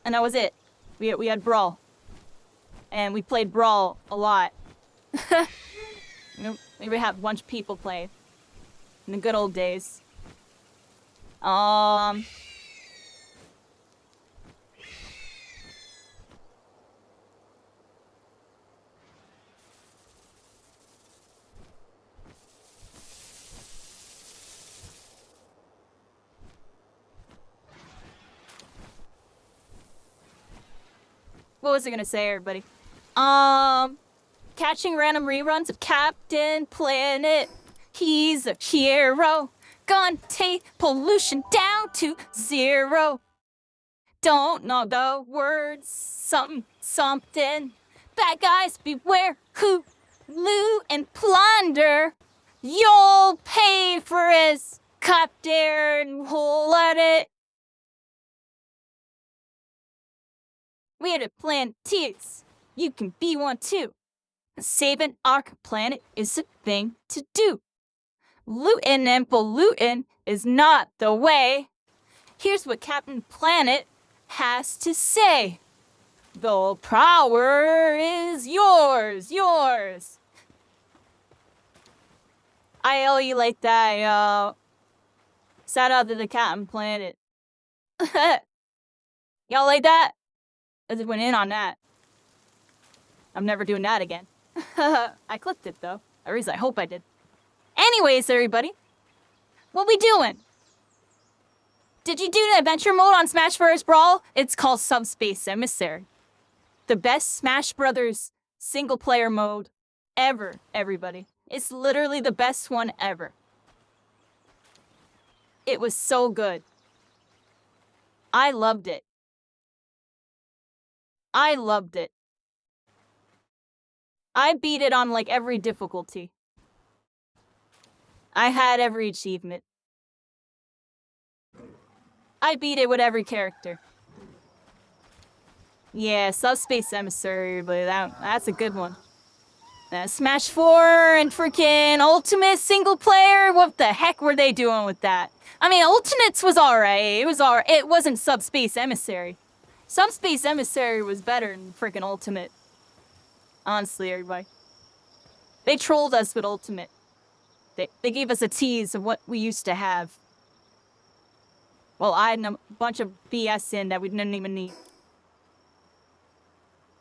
and that was it. We had Brawl. And we played Brawl a lot. You know, we would have a bunch of people play. In the good old days. What was I gonna say, everybody? Catching random reruns of Captain Planet. He's a hero. Gonna take pollution down to 0. Don't know the words. Something. Bad guys beware who loot and plunder. You'll pay for his Captain Planet. We had a plan T's. You can be one too. Saving our planet is a thing to do. Lootin' and pollutin' is not the way. Here's what Captain Planet has to say. The power is yours. I owe you like that, yo. Shout out to the Captain Planet. Y'all like that? I just went in on that. I'm never doing that again. I clicked it though. Or at least I hope I did. Anyways, everybody. What we doing? Did you do the adventure mode on Smash Bros. Brawl? It's called Subspace Emissary. The best Smash Brothers single player mode ever, everybody. It's literally the best one ever. It was so good. I loved it. I loved it. I beat it on like every difficulty. I had every achievement. I beat it with every character. Yeah, Subspace Emissary, but that's a good one. Smash 4 and freaking Ultimate single player? What the heck were they doing with that? I mean, Ultimates was alright. It wasn't Subspace Emissary. Subspace Emissary was better than freaking Ultimate. Honestly, everybody. They trolled us with Ultimate. They gave us a tease of what we used to have. Well, I had a bunch of BS in that we didn't even need.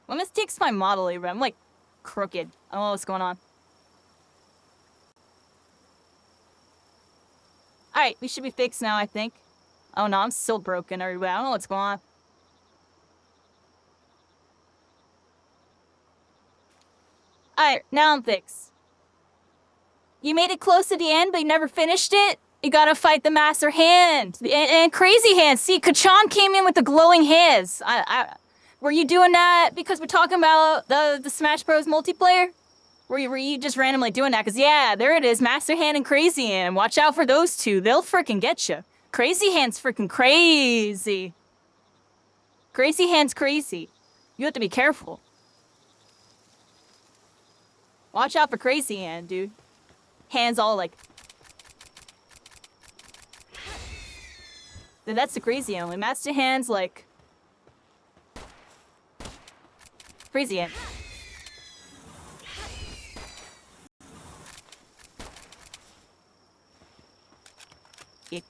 What mistakes my model, I'm like crooked. I don't know what's going on. Alright, we should be fixed now, I think. Oh no, I'm still broken, everybody. I don't know what's going on. Alright, now I'm fixed. You made it close to the end, but you never finished it? You gotta fight the Master Hand. And Crazy Hand. See, Kachan came in with the glowing hands. Were you doing that because we're talking about the Smash Bros. Multiplayer? Were you just randomly doing that? Because, yeah, there it is. Master Hand and Crazy Hand. Watch out for those two. They'll freaking get you. Crazy Hand's freaking crazy. Crazy Hand's crazy. You have to be careful. Watch out for Crazy Hand, dude. Hands all like... That's the Crazy Hand. Like, Master Hand's like... Crazy Hand.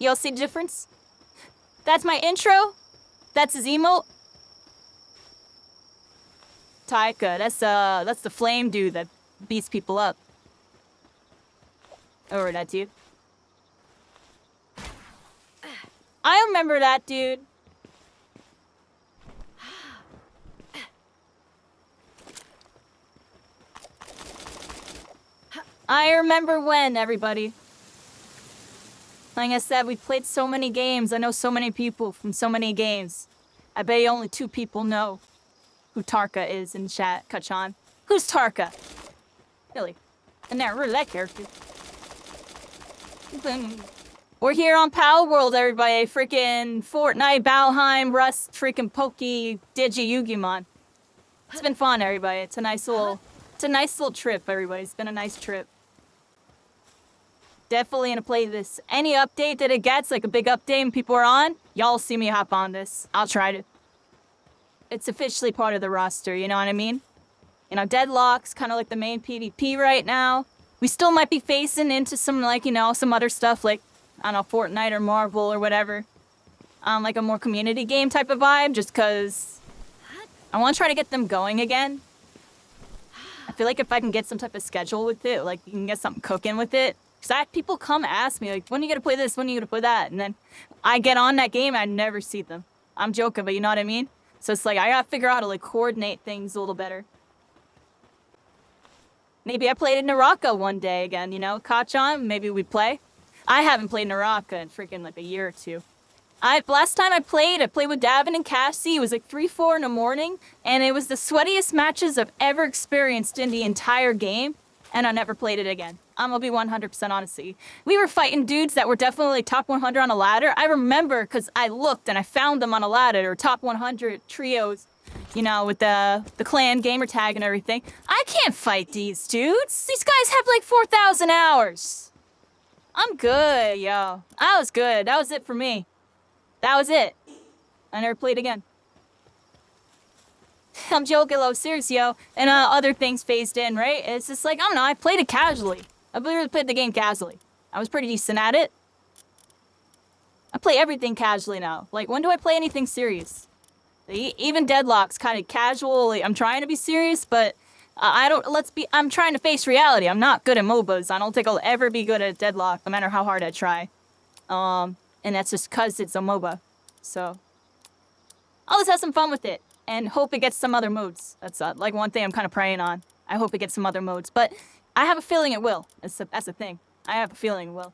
Y'all see the difference? That's my intro. That's his emote. Taika, that's the flame dude that beats people up. Or that dude. I remember that dude. I remember when, everybody. Like I said, we played so many games. I know so many people from so many games. I bet you only 2 people know who Tarka is in chat. Kachan. Who's Tarka? Really? I never heard of that character. We're here on Palworld, everybody. Freaking Fortnite, Valheim, Rust, freaking Pokey, Digi, Yugimon. It's been fun, everybody. It's a nice little trip, everybody. It's been a nice trip. Definitely gonna play this. Any update that it gets, like a big update and people are on, y'all see me hop on this. I'll try to. It's officially part of the roster, you know what I mean? You know, Deadlock's kind of like the main PvP right now. We still might be facing into some, like, you know, some other stuff like, I don't know, Fortnite or Marvel or whatever. Like a more community game type of vibe, just because I want to try to get them going again. I feel like if I can get some type of schedule with it, like you can get something cooking with it. Because people come ask me, like, when are you going to play this? When are you going to play that? And then I get on that game and I never see them. I'm joking, but you know what I mean? So it's like, I got to figure out how to, like, coordinate things a little better. Maybe I played in Naraka one day again, you know? Kachan, maybe we play. I haven't played Naraka in freaking, like, a year or 2. Last time I played with Davin and Cassie. It was like 3-4 in the morning. And it was the sweatiest matches I've ever experienced in the entire game. And I never played it again. I'm gonna be 100% honest. We were fighting dudes that were definitely top 100 on a ladder. I remember because I looked and I found them on a ladder, or top 100 trios, you know, with the clan gamer tag and everything. I can't fight these dudes. These guys have like 4,000 hours. I'm good, yo. That was good. That was it for me. That was it. I never played again. I'm joking, low, serious, yo. And other things phased in, right? It's just like, I don't know, I played it casually. I literally played the game casually. I was pretty decent at it. I play everything casually now. Like, when do I play anything serious? Even Deadlock's kind of casually. I'm trying to be serious, but I'm trying to face reality. I'm not good at MOBAs. I don't think I'll ever be good at Deadlock, no matter how hard I try. And that's just because it's a MOBA. So I'll just have some fun with it and hope it gets some other modes. That's like one thing I'm kind of praying on. I hope it gets some other modes, but I have a feeling it will. That's the thing. I have a feeling it will.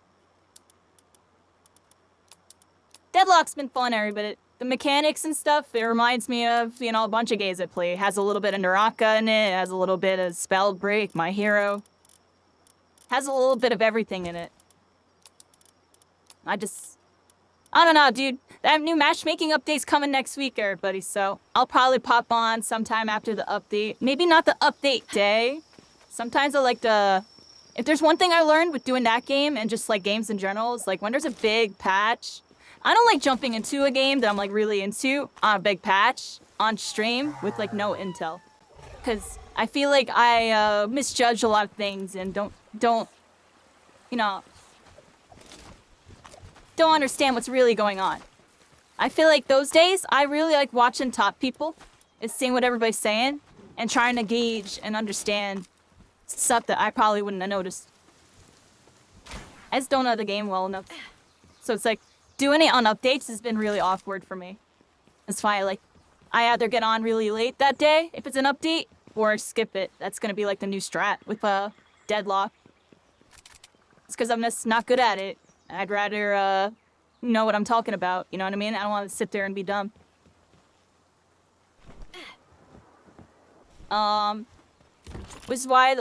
Deadlock's been fun, but the mechanics and stuff, it reminds me of, you know, a bunch of games I play. It has a little bit of Naraka in it. It has a little bit of Spellbreak, My Hero. It has a little bit of everything in it. I don't know, dude. That new matchmaking update's coming next week, everybody, so I'll probably pop on sometime after the update. Maybe not the update day. Sometimes I like to... If there's one thing I learned with doing that game and just, like, games in general, is, like, when there's a big patch... I don't like jumping into a game that I'm, like, really into on a big patch on stream with, like, no intel. Because I feel like I misjudge a lot of things and don't, you know... don't understand what's really going on. I feel like those days, I really like watching top people and seeing what everybody's saying and trying to gauge and understand stuff that I probably wouldn't have noticed. I just don't know the game well enough. So it's like, doing it on updates has been really awkward for me. That's why I either get on really late that day, if it's an update, or skip it. That's gonna be like the new strat with Deadlock. It's because I'm just not good at it. I'd rather know what I'm talking about, you know what I mean? I don't want to sit there and be dumb. Which is why,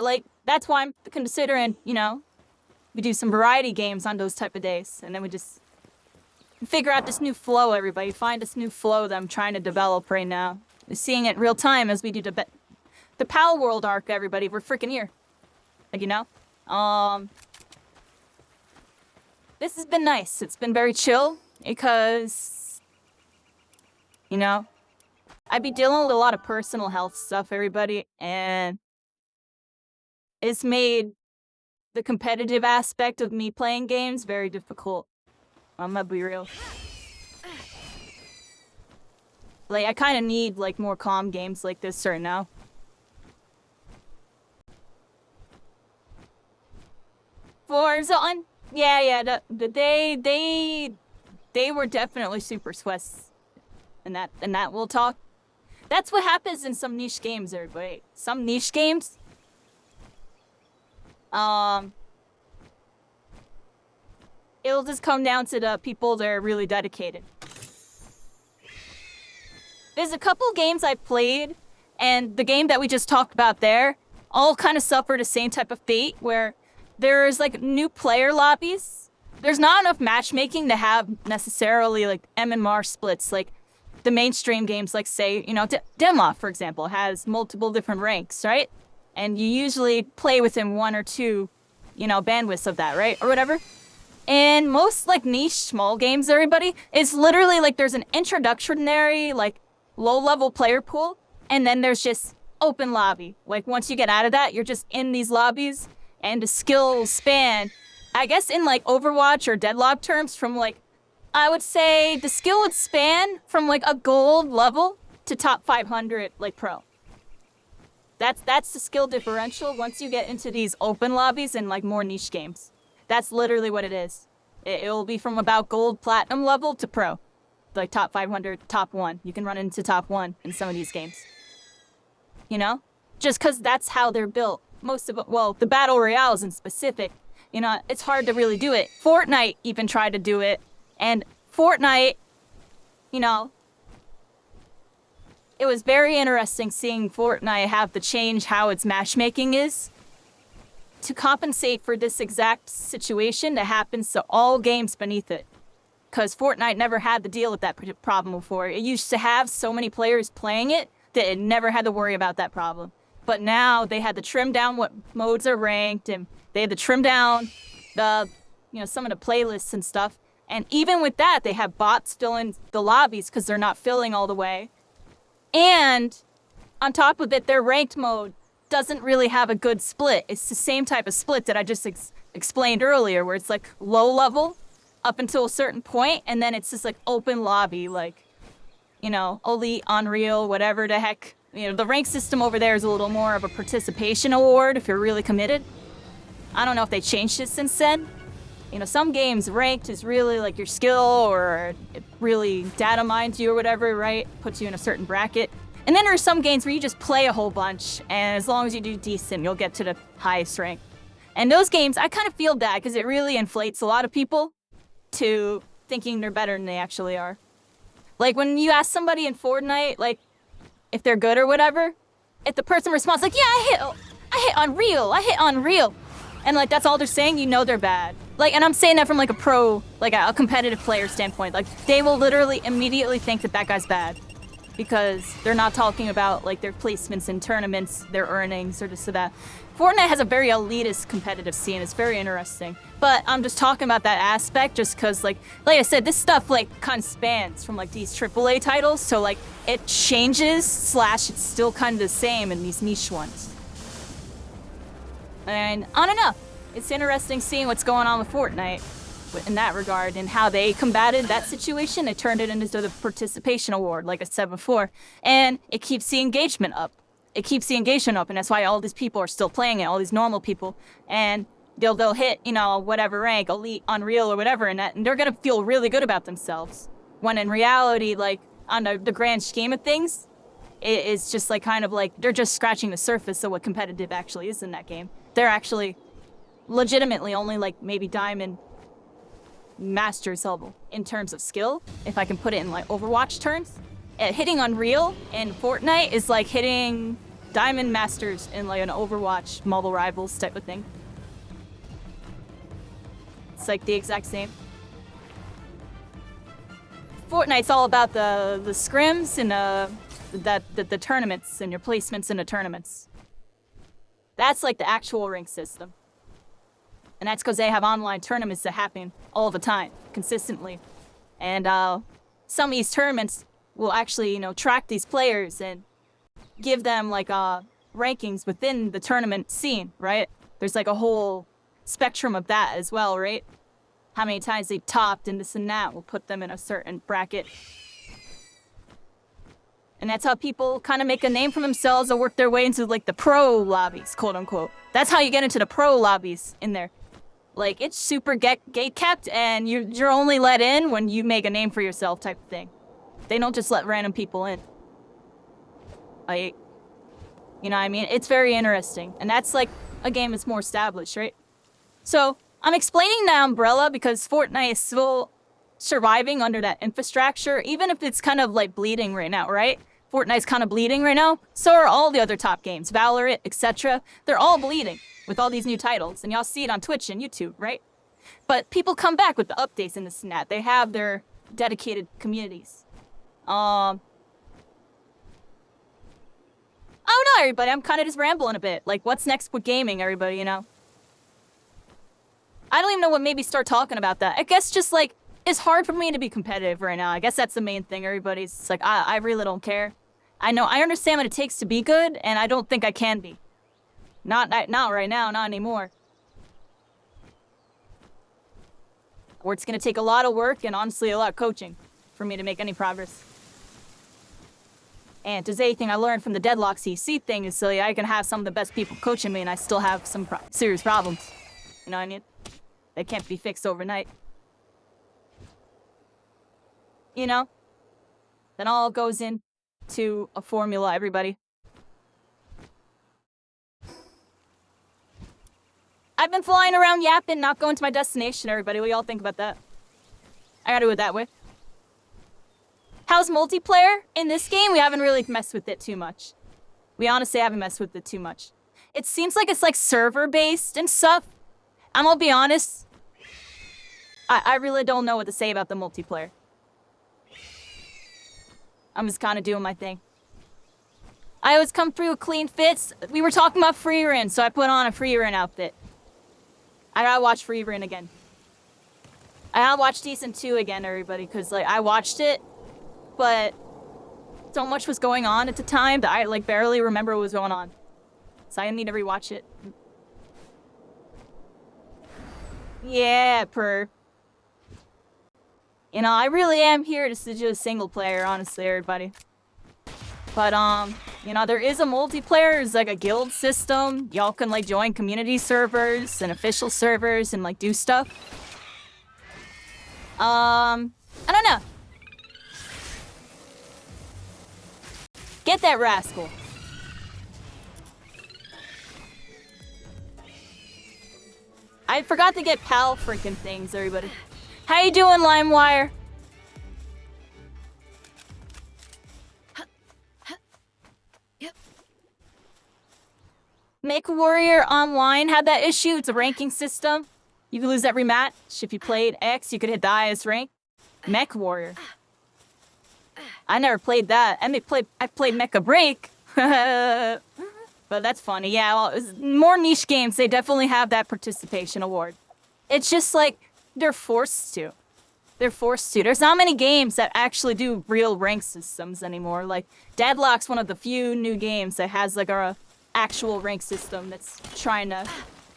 that's why I'm considering, you know, we do some variety games on those type of days, and then we just figure out this new flow, everybody. Find this new flow that I'm trying to develop right now. We're seeing it real time as we do the Palworld arc, everybody. We're freaking here. Like, you know? This has been nice. It's been very chill because, you know, I'd be dealing with a lot of personal health stuff, everybody, and it's made the competitive aspect of me playing games very difficult. I'm gonna be real. Like, I kind of need, like, more calm games like this right now. Warzone? Yeah, they were definitely super swiss. And that we'll talk. That's what happens in some niche games, everybody. Some niche games, it'll just come down to the people that are really dedicated. There's a couple games I played, and the game that we just talked about there, all kind of suffer the same type of fate, where there's, like, new player lobbies. There's not enough matchmaking to have necessarily, like, MMR splits, like the mainstream games, like, say, you know, Demo, for example, has multiple different ranks, right? And you usually play within one or two, you know, bandwidths of that, right? Or whatever. And most, like, niche small games, everybody, it's literally, like, there's an introductory, like, low-level player pool, and then there's just open lobby. Like, once you get out of that, you're just in these lobbies, and the skills span, I guess in, like, Overwatch or Deadlock terms, from, like, I would say the skill would span from, like, a gold level to top 500, like, pro. That's the skill differential once you get into these open lobbies and, like, more niche games. That's literally what it is. It'll be from about gold, platinum level to pro. Like, top 500, top 1. You can run into top 1 in some of these games. You know? Just because that's how they're built. Most of it, well, the battle royales in specific, you know, it's hard to really do it. Fortnite even tried to do it, and Fortnite, you know, it was very interesting seeing Fortnite have to change how its matchmaking is to compensate for this exact situation that happens to all games beneath it. Because Fortnite never had to deal with that problem before. It used to have so many players playing it that it never had to worry about that problem. But now they had to trim down what modes are ranked, and they had to trim down the, you know, some of the playlists and stuff. And even with that, they have bots filling the lobbies because they're not filling all the way. And on top of it, their ranked mode doesn't really have a good split. It's the same type of split that I just explained earlier, where it's like low level up until a certain point, and then it's just like open lobby, like you know, Elite, Unreal, whatever the heck. You know, the rank system over there is a little more of a participation award if you're really committed. I don't know if they changed it since then. You know, some games ranked is really like your skill or it really data mines you or whatever, right? Puts you in a certain bracket. And then there are some games where you just play a whole bunch, and as long as you do decent, you'll get to the highest rank. And those games, I kind of feel bad because it really inflates a lot of people to thinking they're better than they actually are. Like when you ask somebody in Fortnite, like if they're good or whatever, if the person responds like, yeah, I hit Unreal. And like that's all they're saying, you know they're bad. Like, and I'm saying that from like a pro, like a competitive player standpoint. Like they will literally immediately think that that guy's bad because they're not talking about like their placements in tournaments, their earnings, or this or that. Fortnite has a very elitist competitive scene. It's very interesting. But I'm just talking about that aspect just because, like I said, this stuff, like, kind of spans from, like, these AAA titles. So, like, it changes / it's still kind of the same in these niche ones. And I don't know. It's interesting seeing what's going on with Fortnite in that regard and how they combated that situation. They turned it into the participation award, like I said before. And it keeps the engagement up. It keeps the engagement up, and that's why all these people are still playing it, all these normal people. And they'll hit, you know, whatever rank, Elite, Unreal, or whatever, and they're gonna feel really good about themselves. When in reality, like, on the grand scheme of things, it's just like kind of like they're just scratching the surface of what competitive actually is in that game. They're actually legitimately only like maybe Diamond Masters level in terms of skill, if I can put it in like Overwatch terms. Hitting Unreal in Fortnite is like hitting Diamond Masters in like an Overwatch Mobile Rivals type of thing. It's like the exact same. Fortnite's all about the scrims and the tournaments and your placements in the tournaments. That's like the actual rank system. And that's because they have online tournaments that happen all the time, consistently. And some of these tournaments will actually, you know, track these players and give them like rankings within the tournament scene, right? There's like a whole spectrum of that as well, right? How many times they've topped and this and that will put them in a certain bracket. And that's how people kind of make a name for themselves or work their way into like the pro lobbies, quote unquote. That's how you get into the pro lobbies in there. Like it's super gate kept and you're only let in when you make a name for yourself type of thing. They don't just let random people in. Like, you know what I mean? It's very interesting. And that's like a game that's more established, right? So I'm explaining the umbrella because Fortnite is still surviving under that infrastructure, even if it's kind of like bleeding right now, right? Fortnite's kind of bleeding right now. So are all the other top games, Valorant, etc. They're all bleeding with all these new titles. And y'all see it on Twitch and YouTube, right? But people come back with the updates and this and that. They have their dedicated communities. I don't know, everybody. I'm kind of just rambling a bit. Like, what's next with gaming, everybody, you know? I don't even know what made me start talking about that. I guess just, like, it's hard for me to be competitive right now. I guess that's the main thing, everybody. It's like, I really don't care. I understand what it takes to be good, and I don't think I can be. Not right now, not anymore. Or it's gonna take a lot of work and, honestly, a lot of coaching for me to make any progress. And if there's anything I learned from the Deadlock CC thing is silly. I can have some of the best people coaching me and I still have some serious problems. You know what I mean? They can't be fixed overnight. You know? That all goes into a formula, everybody. I've been flying around yapping, not going to my destination, everybody. What y'all think about that? I gotta do it that way. How's multiplayer in this game? We haven't really messed with it too much. We honestly haven't messed with it too much. It seems like it's like server-based and stuff. I'm gonna be honest. I really don't know what to say about the multiplayer. I'm just kind of doing my thing. I always come through with clean fits. We were talking about free run, so I put on a free run outfit. I gotta watch free run again. I gotta watch Decent 2 again, everybody, because like I watched it, but so much was going on at the time that I like barely remember what was going on. So I need to rewatch it. Yeah, You know, I really am here just to do a single player, honestly, everybody. But, you know, there is a multiplayer. It's like a guild system. Y'all can, like, join community servers and official servers and, like, do stuff. I don't know. Get that rascal. I forgot to get pal freaking things, everybody. How you doing, LimeWire? Make Warrior Online had that issue. It's a ranking system. You can lose every match. If you played X, you could hit the highest rank. Mech Warrior. I never played that. I played Mecha Break. But that's funny. Yeah, well, more niche games, they definitely have that participation award. It's just like, they're forced to. They're forced to. There's not many games that actually do real rank systems anymore. Like, Deadlock's one of the few new games that has like a actual rank system that's trying to,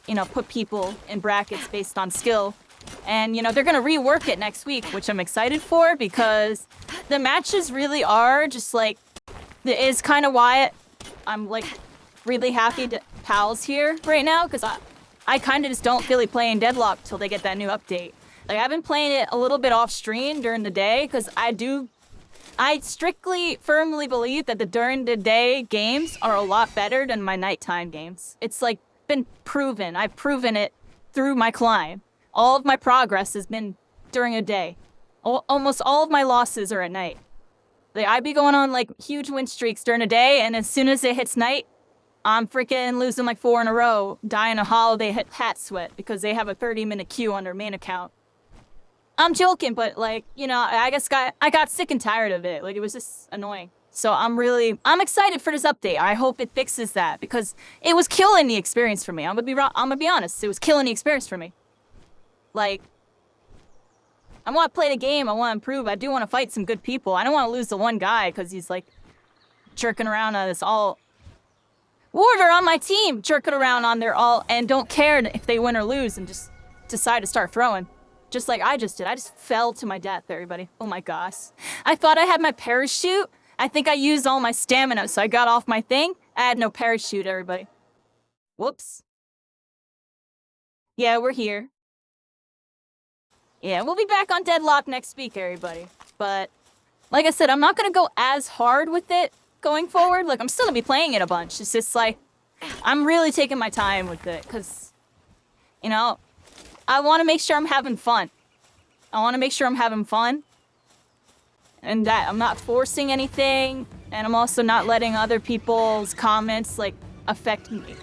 you know, put people in brackets based on skill. And, you know, they're gonna rework it next week, which I'm excited for because the matches really are just like, it is kind of why I'm like really happy to Pal's here right now because I kind of just don't feel like playing Deadlock till they get that new update. Like, I've been playing it a little bit off stream during the day because I strictly, firmly believe that the during the day games are a lot better than my nighttime games. It's like been proven. I've proven it through my climb. All of my progress has been during a day. Almost all of my losses are at night. Like, I'd be going on like huge win streaks during the day, and as soon as it hits night, I'm freaking losing like 4 in a row, dying a holiday hat sweat because they have a 30-minute queue on their main account. I'm joking, but like, you know, I got sick and tired of it. Like, it was just annoying. So I'm excited for this update. I hope it fixes that because it was killing the experience for me. I'm gonna be honest. It was killing the experience for me. Like, I want to play the game. I want to improve. I do want to fight some good people. I don't want to lose the one guy because he's like jerking around on this all. Warder on my team jerking around on their all and don't care if they win or lose and just decide to start throwing. Just like I just did. I just fell to my death, everybody. Oh my gosh. I thought I had my parachute. I think I used all my stamina, so I got off my thing. I had no parachute, everybody. Whoops. Yeah, we're here. Yeah, we'll be back on Deadlock next week, everybody. But, like I said, I'm not gonna go as hard with it going forward. Like, I'm still gonna be playing it a bunch. It's just like, I'm really taking my time with it, because, you know, I want to make sure I'm having fun. I want to make sure I'm having fun. And that I'm not forcing anything. And I'm also not letting other people's comments, like, affect me.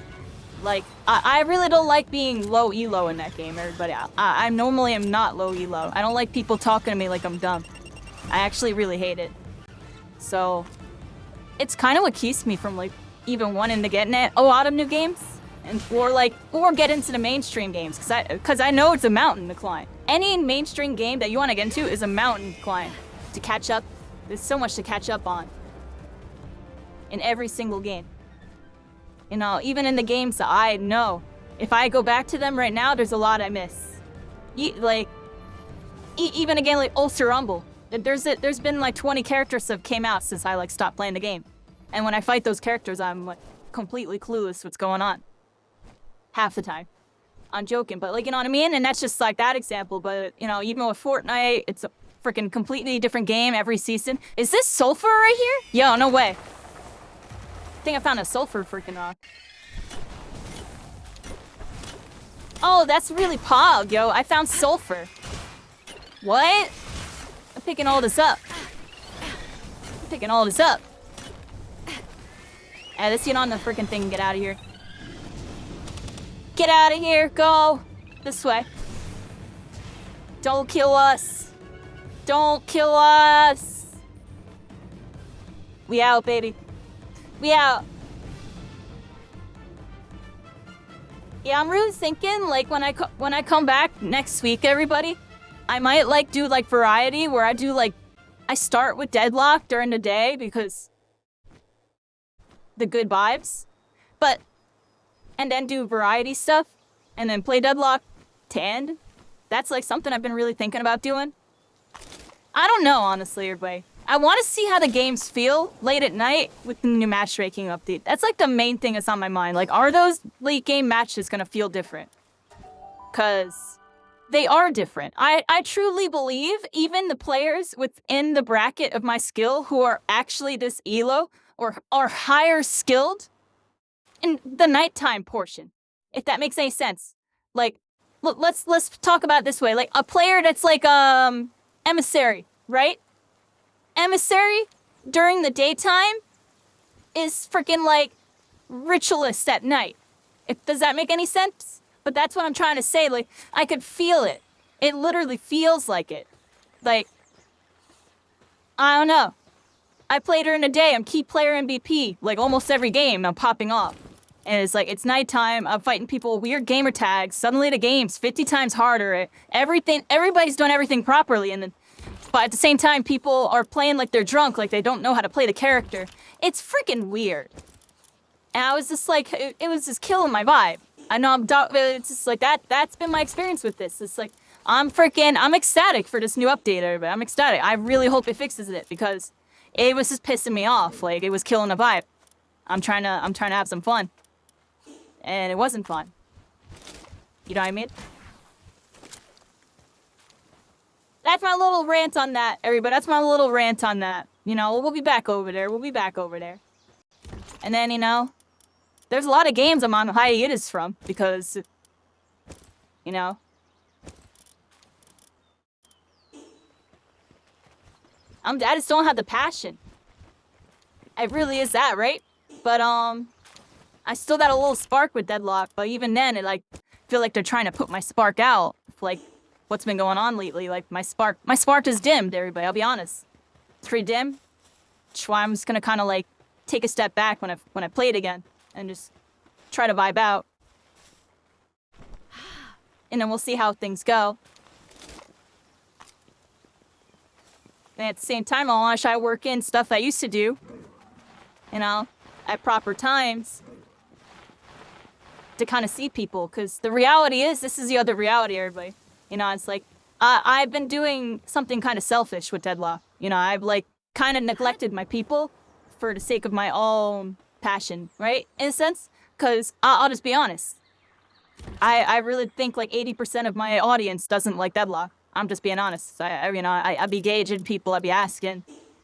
Like, I really don't like being low elo in that game, everybody. I normally am not low elo. I don't like people talking to me like I'm dumb. I actually really hate it. So, it's kind of what keeps me from, like, even wanting to get in a lot of new games. Or get into the mainstream games, because I know it's a mountain to climb. Any mainstream game that you want to get into is a mountain to climb. To catch up, there's so much to catch up on. In every single game. You know, even in the games that I know, if I go back to them right now, there's a lot I miss. Even a game like Ulcer Rumble, there's been like 20 characters that have came out since I like stopped playing the game. And when I fight those characters, I'm like completely clueless what's going on. Half the time. I'm joking, but like, you know what I mean? And that's just like that example, but you know, even with Fortnite, it's a freaking completely different game every season. Is this sulfur right here? Yo, no way. I think I found a sulfur freaking rock. Oh, that's really pog, yo. I found sulfur. What? I'm picking all this up. I'm picking all this up. Hey, let's get on the freaking thing and get out of here. Get out of here, go! This way. Don't kill us. Don't kill us. We out, baby. We out. Yeah, I'm really thinking, like, when I come back next week, everybody, I might, like, do, like, variety, where I do, like, I start with Deadlock during the day, because the good vibes, but, and then do variety stuff, and then play Deadlock to end. That's, like, something I've been really thinking about doing. I don't know, honestly, everybody. I want to see how the games feel late at night with the new matchmaking update. That's like the main thing that's on my mind. Like, are those late game matches gonna feel different? Because they are different. I truly believe even the players within the bracket of my skill who are actually this elo or are higher skilled in the nighttime portion, if that makes any sense. Like, let's talk about it this way. Like a player that's like emissary, right? Emissary during the daytime is freaking like ritualist at night. Does that make any sense? But that's what I'm trying to say. Like, I could feel it. It literally feels like it. Like, I don't know. I played her in a day. I'm key player MVP. Like, almost every game, I'm popping off. And it's like, it's nighttime. I'm fighting people with weird gamer tags. Suddenly the game's 50 times harder. Everybody's doing everything properly. And then, but at the same time, people are playing like they're drunk, like they don't know how to play the character. It's freaking weird. And I was just like, it was just killing my vibe. I know it's just like that's been my experience with this. It's like, I'm ecstatic for this new update, everybody. I'm ecstatic. I really hope it fixes it because it was just pissing me off. Like, it was killing the vibe. I'm trying to have some fun. And it wasn't fun. You know what I mean? That's my little rant on that, everybody. That's my little rant on that. You know, we'll be back over there. We'll be back over there. And then, you know, there's a lot of games I'm on hiatus from because, you know, I just don't have the passion. It really is that, right? But, I still got a little spark with Deadlock, but even then, it, like, feel like they're trying to put my spark out. Like, what's been going on lately. Like, my spark is dimmed, everybody, I'll be honest. It's pretty dim. That's why I'm just gonna kind of, like, take a step back when I play it again and just try to vibe out. And then we'll see how things go. And at the same time, I want to try to work in stuff I used to do, you know, at proper times to kind of see people. Because the reality is, this is the other reality, everybody. You know, it's like, I've been doing something kind of selfish with Deadlock. You know, I've, like, kind of neglected my people for the sake of my own passion, right? In a sense. Because I'll just be honest. I really think, like, 80% of my audience doesn't like Deadlock. I'm just being honest. I be gauging people, I be asking,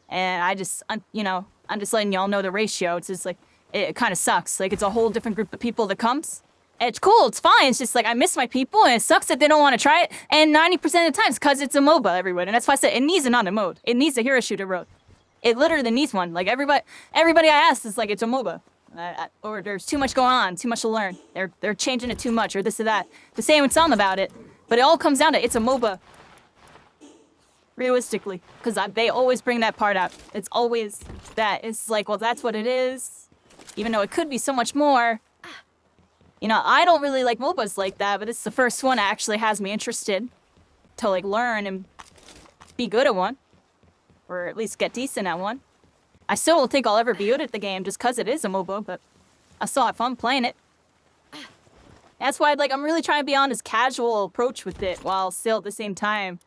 and I'm just letting y'all know the ratio. It's just like, it kind of sucks. Like, it's a whole different group of people that comes. It's cool, it's fine. It's just like, I miss my people, and it sucks that they don't want to try it. And 90% of the time, it's because it's a MOBA, everyone. And that's why I said it needs another mode. It needs a hero shooter mode. It literally needs one. Like, everybody I asked is like, it's a MOBA. Or there's too much going on, too much to learn. They're changing it too much, or this or that. To say and some about it, but it all comes down to it's a MOBA. Realistically, because they always bring that part out. It's always that. It's like, well, that's what it is. Even though it could be so much more. You know, I don't really like MOBAs like that, but it's the first one that actually has me interested to, like, learn and be good at one. Or at least get decent at one. I still don't think I'll ever be good at the game just because it is a MOBA, but I still have fun playing it. That's why, like, I'm really trying to be on this casual approach with it while still at the same time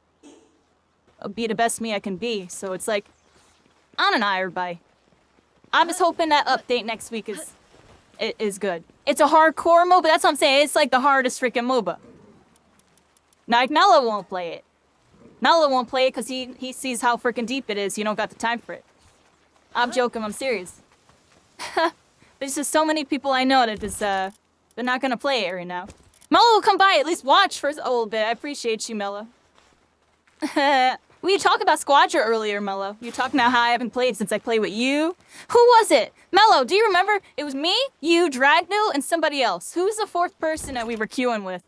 be the best me I can be. So it's like, I don't know, everybody. I'm just hoping that update next week is good. It's a hardcore MOBA, that's what I'm saying. It's like the hardest freaking MOBA. Now, like, Mello won't play it. Mello won't play it because he sees how freaking deep it is. You don't got the time for it. I'm joking, I'm serious. There's just so many people I know that just, they're not gonna play it right now. Mello will come by, at least watch for a little bit. I appreciate you, Mello. We talked about Squadra earlier, Mello. You talking about how I haven't played since I played with you. Who was it? Mello, do you remember? It was me, you, Dragno, and somebody else. Who's the fourth person that we were queuing with?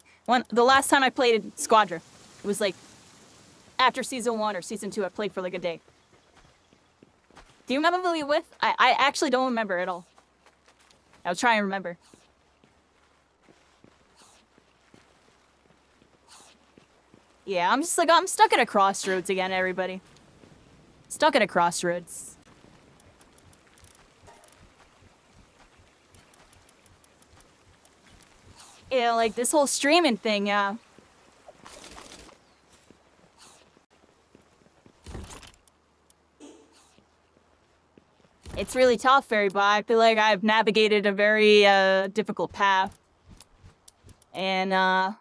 The last time I played Squadra. It was like after season 1 or season 2, I played for like a day. Do you remember who you were with? I actually don't remember at all. I was trying to remember. Yeah, I'm just like, I'm stuck at a crossroads again, everybody. Stuck at a crossroads. Yeah, like this whole streaming thing, yeah. It's really tough, everybody. I feel like I've navigated a very difficult path. And I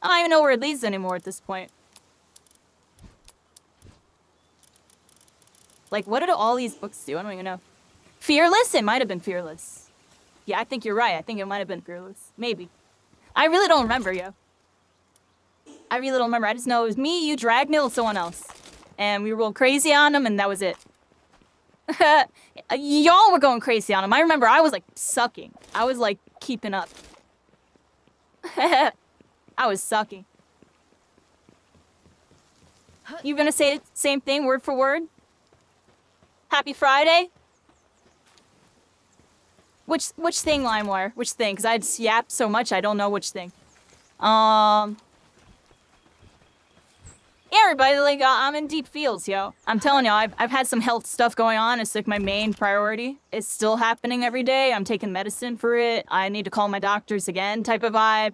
don't even know where it leads anymore at this point. Like, what did all these books do? I don't even know. Fearless? It might have been Fearless. Yeah, I think you're right. I think it might have been Fearless. Maybe. I really don't remember, yo. I really don't remember. I just know it was me, you, Dragnil, and someone else. And we were going crazy on them, and that was it. Y'all were going crazy on them. I remember I was, like, sucking. I was, like, keeping up. I was sucking. You gonna say the same thing, word for word? Happy Friday? Which thing, LimeWire? Which thing? Because I just yapped so much, I don't know which thing. Yeah, everybody, like, I'm in deep feels, yo. I'm telling you, I've had some health stuff going on. It's, like, my main priority. It's still happening every day. I'm taking medicine for it. I need to call my doctors again type of vibe.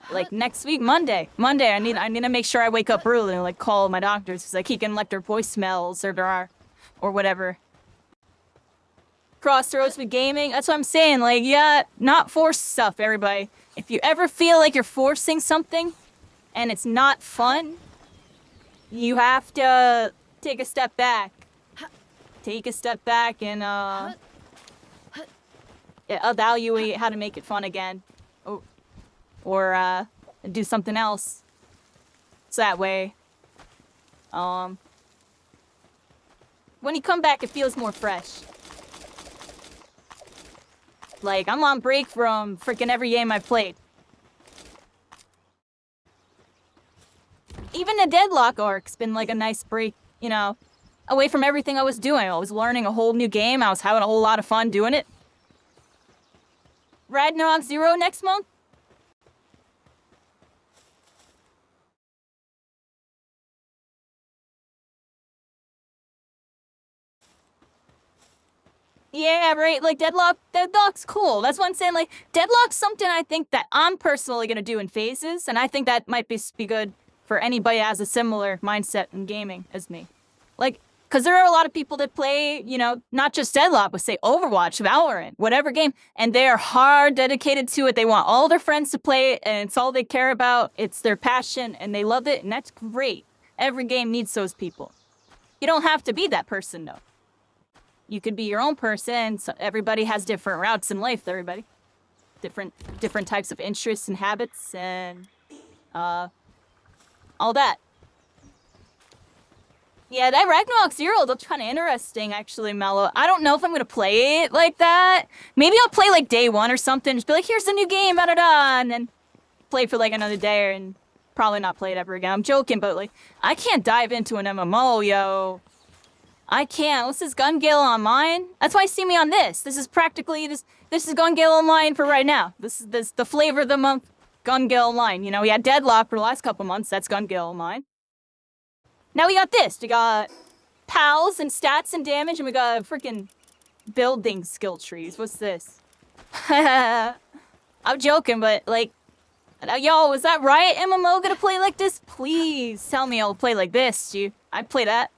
Like, next week, Monday, I need to make sure I wake up early and, like, call my doctors, because I keep getting, like, their voicemails or whatever. Crossroads with gaming. That's what I'm saying. Like, yeah, not forced stuff, everybody. If you ever feel like you're forcing something and it's not fun, you have to take a step back. Take a step back and, evaluate how to make it fun again. Or do something else. So that way, when you come back, it feels more fresh. Like, I'm on break from freaking every game I've played. Even the Deadlock arc's been like a nice break, you know, away from everything I was doing. I was learning a whole new game. I was having a whole lot of fun doing it. Ragnarok 0 next month? Yeah, right, like, Deadlock's cool. That's what I'm saying, like, Deadlock's something I think that I'm personally gonna do in phases, and I think that might be good for anybody who has a similar mindset in gaming as me. Like, because there are a lot of people that play, you know, not just Deadlock, but say Overwatch, Valorant, whatever game, and they are hard dedicated to it. They want all their friends to play it, and it's all they care about. It's their passion, and they love it, and that's great. Every game needs those people. You don't have to be that person, though. You could be your own person. So everybody has different routes in life, everybody. Different types of interests and habits and all that. Yeah, that Ragnarok 0 looks kind of interesting, actually, Mello. I don't know if I'm going to play it like that. Maybe I'll play, like, day one or something. Just be like, here's the new game, da-da-da, and then play for, like, another day and probably not play it ever again. I'm joking, but, like, I can't dive into an MMO, yo. I can't. This is Gun Gale Online. That's why you see me on this. This is practically, this is Gun Gale Online for right now. This is the flavor of the month, Gun Gale Online. You know, we had Deadlock for the last couple months. That's Gun Gale Online. Now we got this. We got pals and stats and damage, and we got freaking building skill trees. What's this? I'm joking, but, like, yo, is that Riot MMO gonna play like this? Please tell me I'll play like this, dude. I'd play that.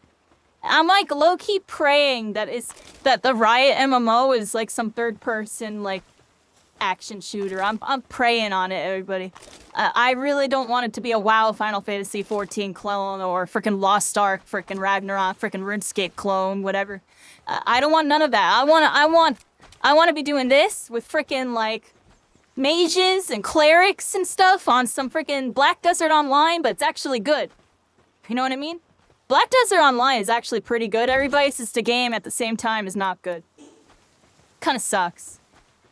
I'm, like, low-key praying that the Riot MMO is, like, some third-person, like, action shooter. I'm praying on it, everybody. I really don't want it to be a WoW Final Fantasy 14 clone or freaking Lost Ark, freaking Ragnarok, freaking RuneScape clone, whatever. I don't want none of that. I want to be doing this with freaking, like, mages and clerics and stuff on some freaking Black Desert Online, but it's actually good. You know what I mean? Black Desert Online is actually pretty good. Everybody says the game at the same time is not good. Kind of sucks.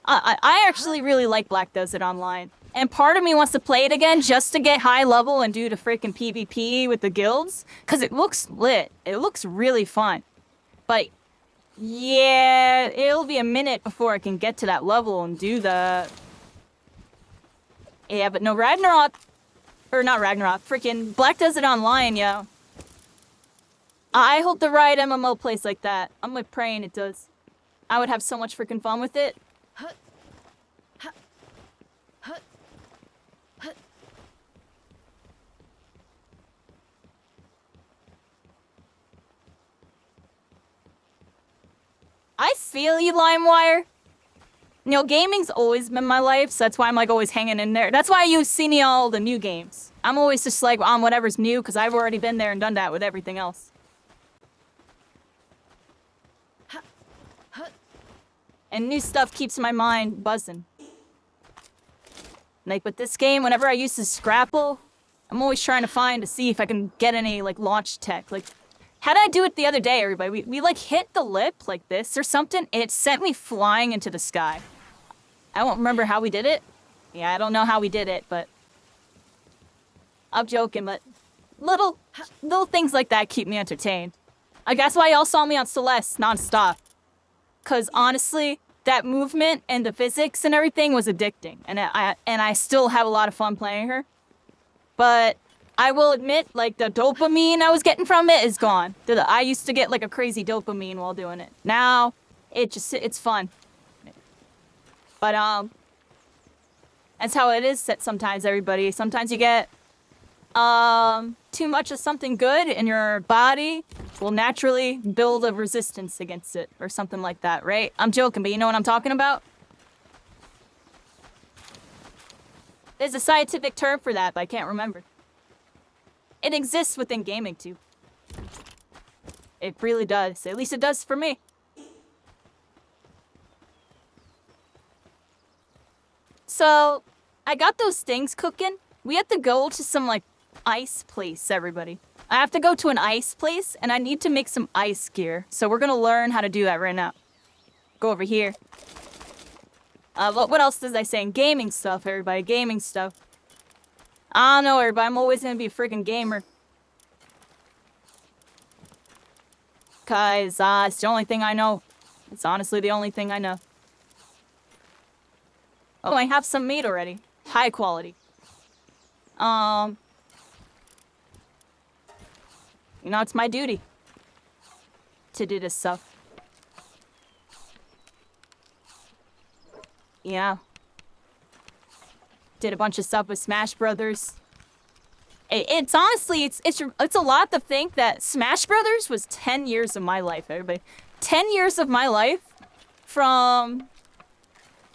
I actually really like Black Desert Online. And part of me wants to play it again just to get high level and do the freaking PvP with the guilds. Because it looks lit. It looks really fun. But, yeah, it'll be a minute before I can get to that level and do the... Yeah, but no, Ragnarok... Or not Ragnarok, freaking Black Desert Online, yo. I hope the Riot MMO plays like that. I'm, like, praying it does. I would have so much freaking fun with it. I feel you, LimeWire. You know, gaming's always been my life, so that's why I'm like always hanging in there. That's why you see me all the new games. I'm always just like on whatever's new, because I've already been there and done that with everything else. And new stuff keeps my mind buzzing. Like with this game, whenever I used to scrapple, I'm always trying to see if I can get any like launch tech. Like, how did I do it the other day, everybody? We like hit the lip like this or something, and it sent me flying into the sky. I won't remember how we did it. Yeah, I don't know how we did it, but I'm joking, but little things like that keep me entertained. I guess why y'all saw me on Celeste nonstop. Cause honestly, that movement and the physics and everything was addicting, and I still have a lot of fun playing her. But I will admit, like, the dopamine I was getting from it is gone. I used to get like a crazy dopamine while doing it. Now, it's fun. But that's how it is sometimes, everybody. Sometimes you get too much of something good, and your body will naturally build a resistance against it, or something like that, right? I'm joking, but you know what I'm talking about? There's a scientific term for that, but I can't remember. It exists within gaming, too. It really does. At least it does for me. So, I got those things cooking. We have to go to some, like, ice place, everybody. I have to go to an ice place, and I need to make some ice gear. So we're gonna learn how to do that right now. Go over here. What else does I say? Gaming stuff, everybody. Gaming stuff. I don't know, everybody. I'm always gonna be a freaking gamer. Cause, it's the only thing I know. It's honestly the only thing I know. Oh, I have some meat already. High quality. You know, it's my duty to do this stuff. Yeah. Did a bunch of stuff with Smash Brothers. It's honestly, it's a lot to think that Smash Brothers was 10 years of my life, everybody. 10 years of my life from,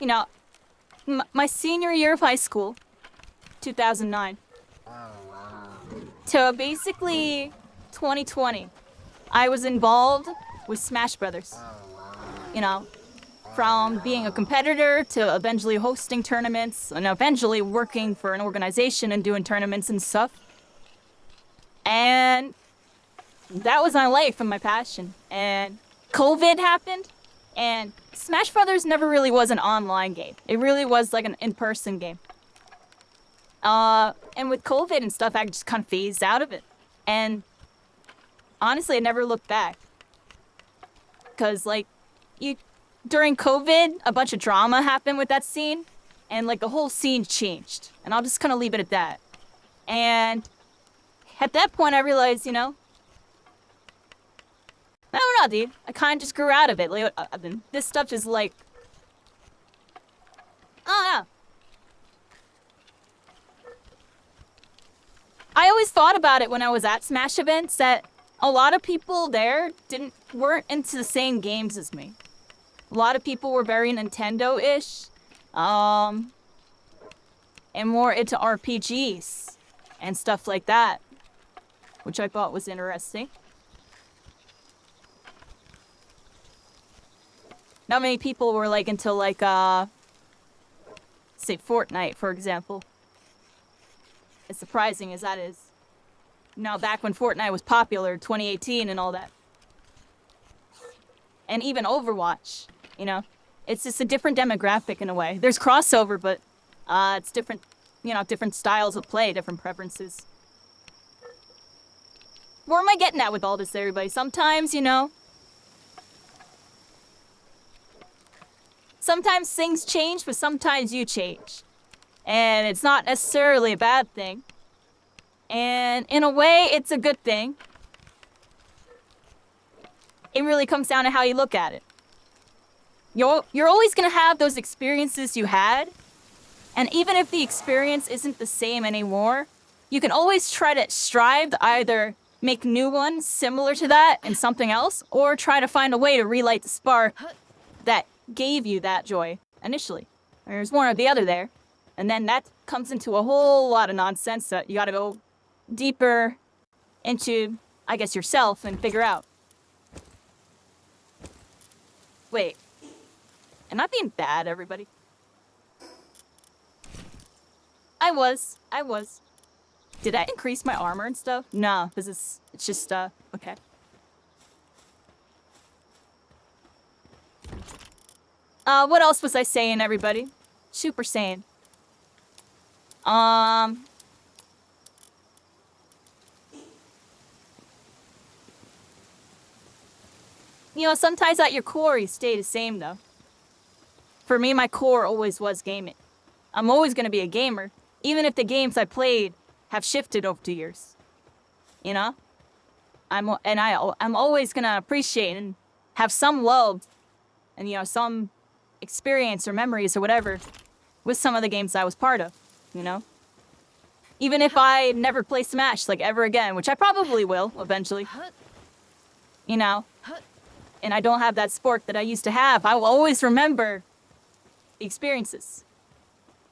you know, my senior year of high school, 2009, to basically 2020. I was involved with Smash Brothers. You know, from being a competitor to eventually hosting tournaments and eventually working for an organization and doing tournaments and stuff. And that was my life and my passion. And COVID happened, and Smash Brothers never really was an online game. It really was like an in-person game. And with COVID and stuff, I just kind of phased out of it. And honestly, I never looked back. Because, like, during COVID, a bunch of drama happened with that scene, and, like, the whole scene changed. And I'll just kind of leave it at that. And at that point, I realized, you know, I don't know, dude. I kind of just grew out of it. Like, this stuff is like, I don't know. I always thought about it when I was at Smash events that a lot of people there weren't into the same games as me. A lot of people were very Nintendo-ish, and more into RPGs and stuff like that, which I thought was interesting. Not many people were like into like, say Fortnite, for example. As surprising as that is. Now, back when Fortnite was popular, 2018 and all that. And even Overwatch, you know. It's just a different demographic in a way. There's crossover, but it's different, you know, different styles of play, different preferences. Where am I getting at with all this, everybody? Sometimes, you know, sometimes things change, but sometimes you change. And it's not necessarily a bad thing. And in a way, it's a good thing. It really comes down to how you look at it. You're always going to have those experiences you had. And even if the experience isn't the same anymore, you can always try to strive to either make new ones similar to that and something else, or try to find a way to relight the spark that gave you that joy initially. There's one or the other there. And then that comes into a whole lot of nonsense that you gotta go deeper into, I guess, yourself and figure out. Wait. Am I being bad, everybody? I was. Did I increase my armor and stuff? No, because it's just, okay. What else was I saying, everybody? Super Saiyan. You know, sometimes at your core, you stay the same, though. For me, my core always was gaming. I'm always going to be a gamer, even if the games I played have shifted over the years. You know? I'm always going to appreciate and have some love and, you know, some experience or memories or whatever with some of the games I was part of, you know? Even if I never play Smash, like, ever again, which I probably will eventually. You know? And I don't have that sport that I used to have. I will always remember the experiences.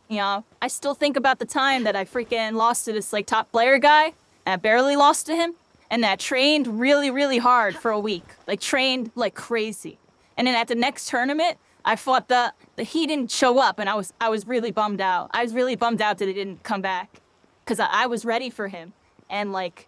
You know, I still think about the time that I freaking lost to this, like, top player guy, and I barely lost to him, and that trained really, really hard for a week. Like, trained like crazy. And then at the next tournament, I fought he didn't show up, and I was really bummed out. I was really bummed out that he didn't come back. Because I was ready for him. And, like,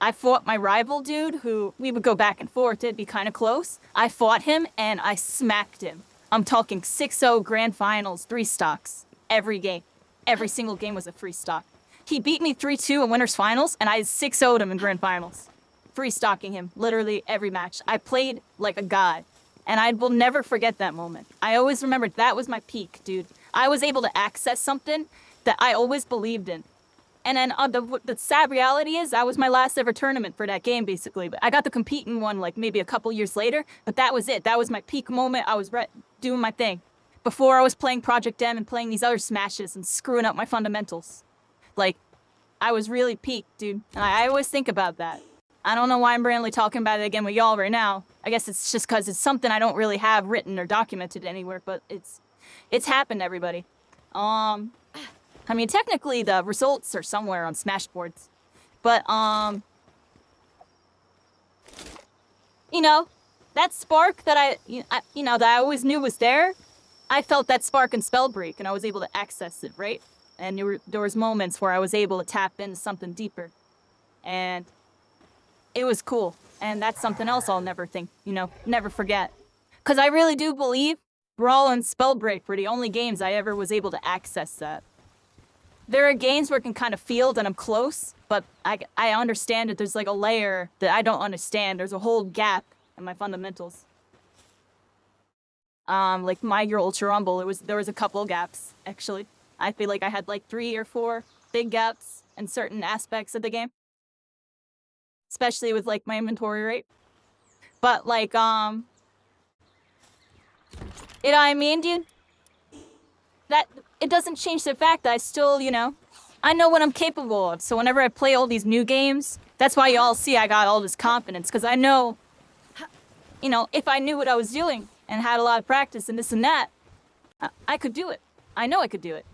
I fought my rival dude, who we would go back and forth. It'd be kind of close. I fought him, and I smacked him. I'm talking 6-0 grand finals, 3 stocks. Every game. Every single game was a 3 stock. He beat me 3-2 in winners finals, and I 6-0'd him in grand finals. 3 stocking him, literally every match. I played like a god. And I will never forget that moment. I always remembered that was my peak, dude. I was able to access something that I always believed in. And then the sad reality is that was my last ever tournament for that game, basically. But I got to compete in one, like, maybe a couple years later. But that was it. That was my peak moment. I was doing my thing. Before I was playing Project M and playing these other smashes and screwing up my fundamentals. Like, I was really peaked, dude. And I always think about that. I don't know why I'm randomly talking about it again with y'all right now. I guess it's just because it's something I don't really have written or documented anywhere. But it's happened, everybody. I mean, technically, the results are somewhere on Smashboards. But, you know, that spark that that I always knew was there, I felt that spark in Spellbreak, and I was able to access it, right? And there was moments where I was able to tap into something deeper. And it was cool. And that's something else I'll never never forget. Because I really do believe Brawl and Spellbreak were the only games I ever was able to access that. There are games where I can kind of feel that I'm close, but I understand that there's like a layer that I don't understand. There's a whole gap in my fundamentals. Like My Year Ultra Rumble, there was a couple gaps, actually. I feel like I had like 3 or 4 big gaps in certain aspects of the game. Especially with like my inventory rate. But like, you know what I mean, dude? That it doesn't change the fact that I still, I know what I'm capable of. So whenever I play all these new games, that's why y'all see I got all this confidence. Because I know, if I knew what I was doing and had a lot of practice and this and that, I could do it. I know I could do it.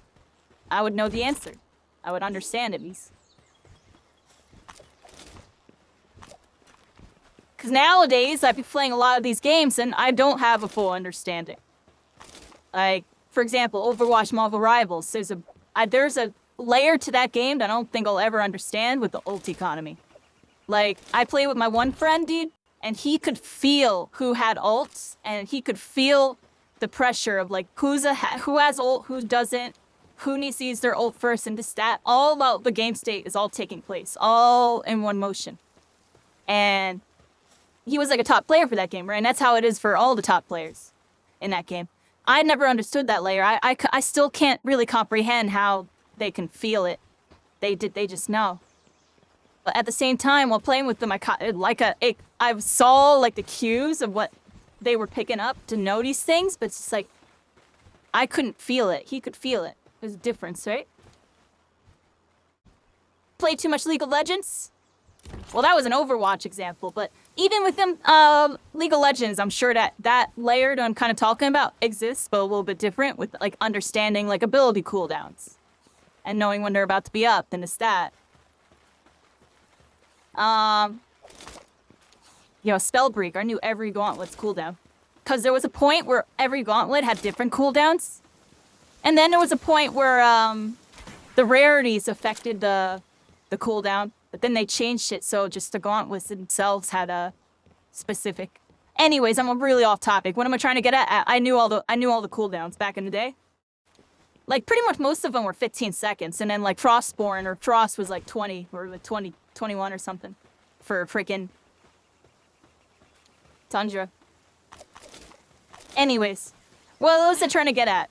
I would know the answer. I would understand at least. Because nowadays, I've been playing a lot of these games and I don't have a full understanding. Like, for example, Overwatch Marvel Rivals. There's a layer to that game that I don't think I'll ever understand with the ult economy. Like, I play with my one friend, dude, and he could feel who had ults, and he could feel the pressure of, like, who has ult, who doesn't, who needs to use their ult first, and this, that. All about the game state is all taking place, all in one motion. And he was, like, a top player for that game, right? And that's how it is for all the top players in that game. I never understood that layer. I still can't really comprehend how they can feel it. They just know. But at the same time, while playing with them, I saw like the cues of what they were picking up to know these things, but it's just like I couldn't feel it. He could feel it. There's a difference, right? Play too much League of Legends? Well, that was an Overwatch example, but even within League of Legends, I'm sure that layer that I'm kind of talking about exists, but a little bit different with like understanding like ability cooldowns and knowing when they're about to be up in the stat. Spellbreak, I knew every gauntlet's cooldown. Because there was a point where every gauntlet had different cooldowns. And then there was a point where the rarities affected the cooldown. But then they changed it, so just the gauntlets themselves had a specific... Anyways, I'm really off topic. What am I trying to get at? I knew all the cooldowns back in the day. Like, pretty much most of them were 15 seconds. And then, like, Frostborn or Frost was, like, 20 or, like, 20, 21 or something. For freaking... Tundra. Anyways, what was I trying to get at?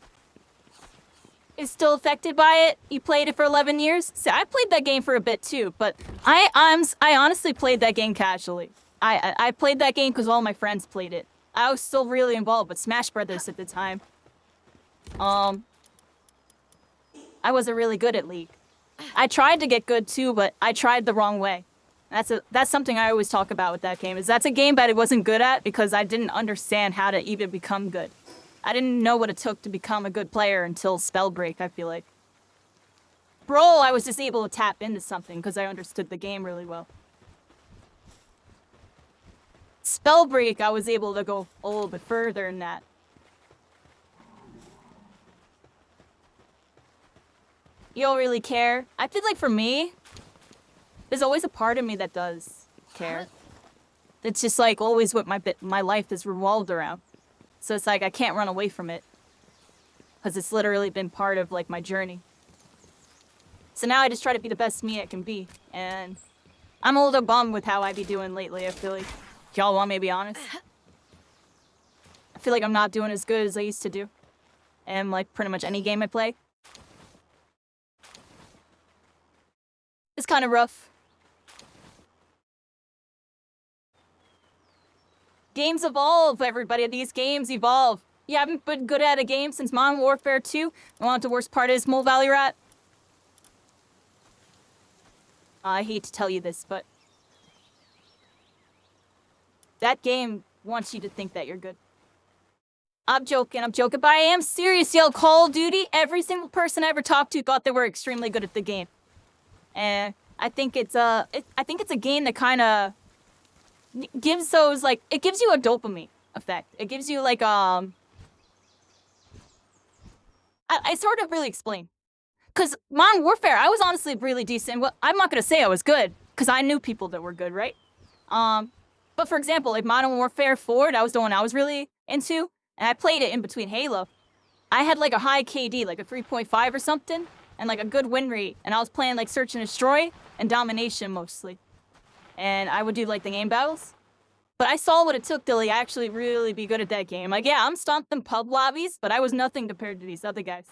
Is still affected by it? You played it for 11 years? See, I played that game for a bit too, but I honestly played that game casually. I played that game because all my friends played it. I was still really involved with Smash Brothers at the time. I wasn't really good at League. I tried to get good too, but I tried the wrong way. That's something I always talk about with that game, is that's a game that I wasn't good at because I didn't understand how to even become good. I didn't know what it took to become a good player until Spellbreak, I feel like. Brawl, I was just able to tap into something because I understood the game really well. Spellbreak, I was able to go a little bit further than that. You don't really care. I feel like for me, there's always a part of me that does care. It's just like always what my life is revolved around. So it's like I can't run away from it. Because it's literally been part of like my journey. So now I just try to be the best me I can be. And I'm a little bummed with how I be doing lately, I feel like. Y'all want me to be honest? I feel like I'm not doing as good as I used to do. And like pretty much any game I play. It's kind of rough. Games evolve, everybody. These games evolve. You haven't been good at a game since Modern Warfare 2. You want the worst part is Mole Valley Rat? I hate to tell you this, but that game wants you to think that you're good. I'm joking, but I am serious, yo. Call of Duty, every single person I ever talked to thought they were extremely good at the game. And I think it's a game that kind of gives those, like, it gives you a dopamine effect. It gives you, like, I sort of really explain. Because Modern Warfare, I was honestly really decent. Well, I'm not going to say I was good, because I knew people that were good, right? But for example, like Modern Warfare 4, that was the one I was really into, and I played it in between Halo. I had, like, a high KD, like a 3.5 or something, and, like, a good win rate, and I was playing, like, Search and Destroy and Domination, mostly. And I would do, like, the game battles. But I saw what it took to, like, actually really be good at that game. Like, yeah, I'm stomping pub lobbies, but I was nothing compared to these other guys.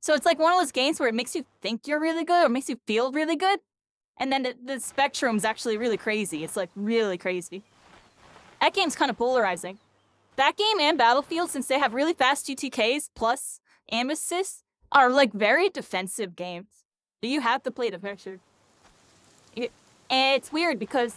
So it's like one of those games where it makes you think you're really good or makes you feel really good. And then the spectrum's actually really crazy. It's, like, really crazy. That game's kind of polarizing. That game and Battlefield, since they have really fast UTKs plus aim assists, are, like, very defensive games. You have to play defensive. And it's weird because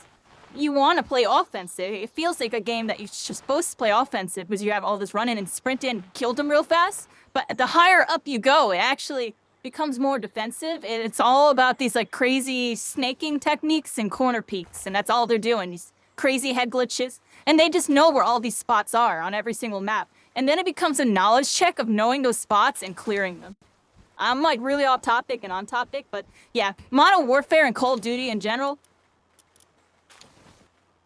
you want to play offensive. It feels like a game that you're supposed to play offensive because you have all this running and sprinting and kill them real fast. But the higher up you go, it actually becomes more defensive. And it's all about these, like, crazy snaking techniques and corner peeks. And that's all they're doing, these crazy head glitches. And they just know where all these spots are on every single map. And then it becomes a knowledge check of knowing those spots and clearing them. I'm, like, really off topic and on topic, but yeah, Modern Warfare and Call of Duty in general.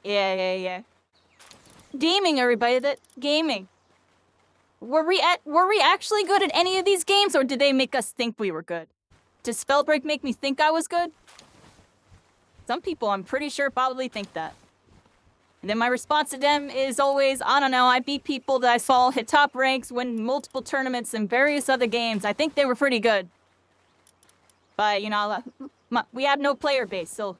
Yeah. Gaming, everybody, gaming. Were we actually good at any of these games, or did they make us think we were good? Did Spellbreak make me think I was good? Some people, I'm pretty sure, probably think that. And then my response to them is always, I don't know, I beat people that I saw hit top ranks, win multiple tournaments and various other games. I think they were pretty good. But, you know, we had no player base, so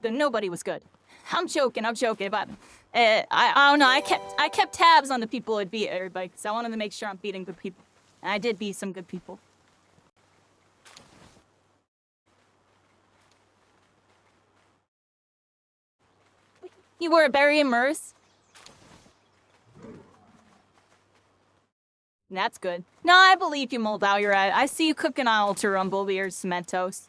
nobody was good. I'm joking, but I don't know, I kept tabs on the people I'd beat, everybody, because I wanted to make sure I'm beating good people. And I did beat some good people. You were very immersed. That's good. No, I believe you, Moldau. You're right. I see you cooking on Ultra Rumble with your Cementos.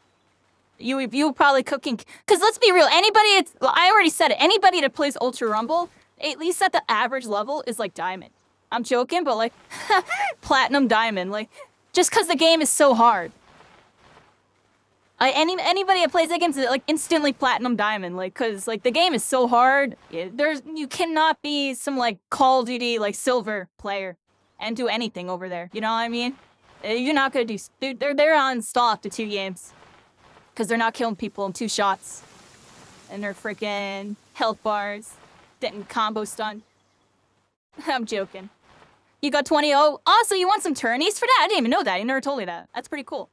You probably cooking. Because let's be real. I already said it. Anybody that plays Ultra Rumble, at least at the average level, is like Diamond. I'm joking, but like, Platinum Diamond. Like, just because the game is so hard. Anybody that plays that game is like instantly Platinum Diamond. Like, because like the game is so hard. You cannot be some like Call of Duty like silver player and do anything over there. You know what I mean? You're not gonna do. They're on stock to 2 games because they're not killing people in 2 shots, and they're freaking health bars, getting combo stun. I'm joking. You got 20. Oh, so you want some tourneys for that? I didn't even know that. You never told me that. That's pretty cool.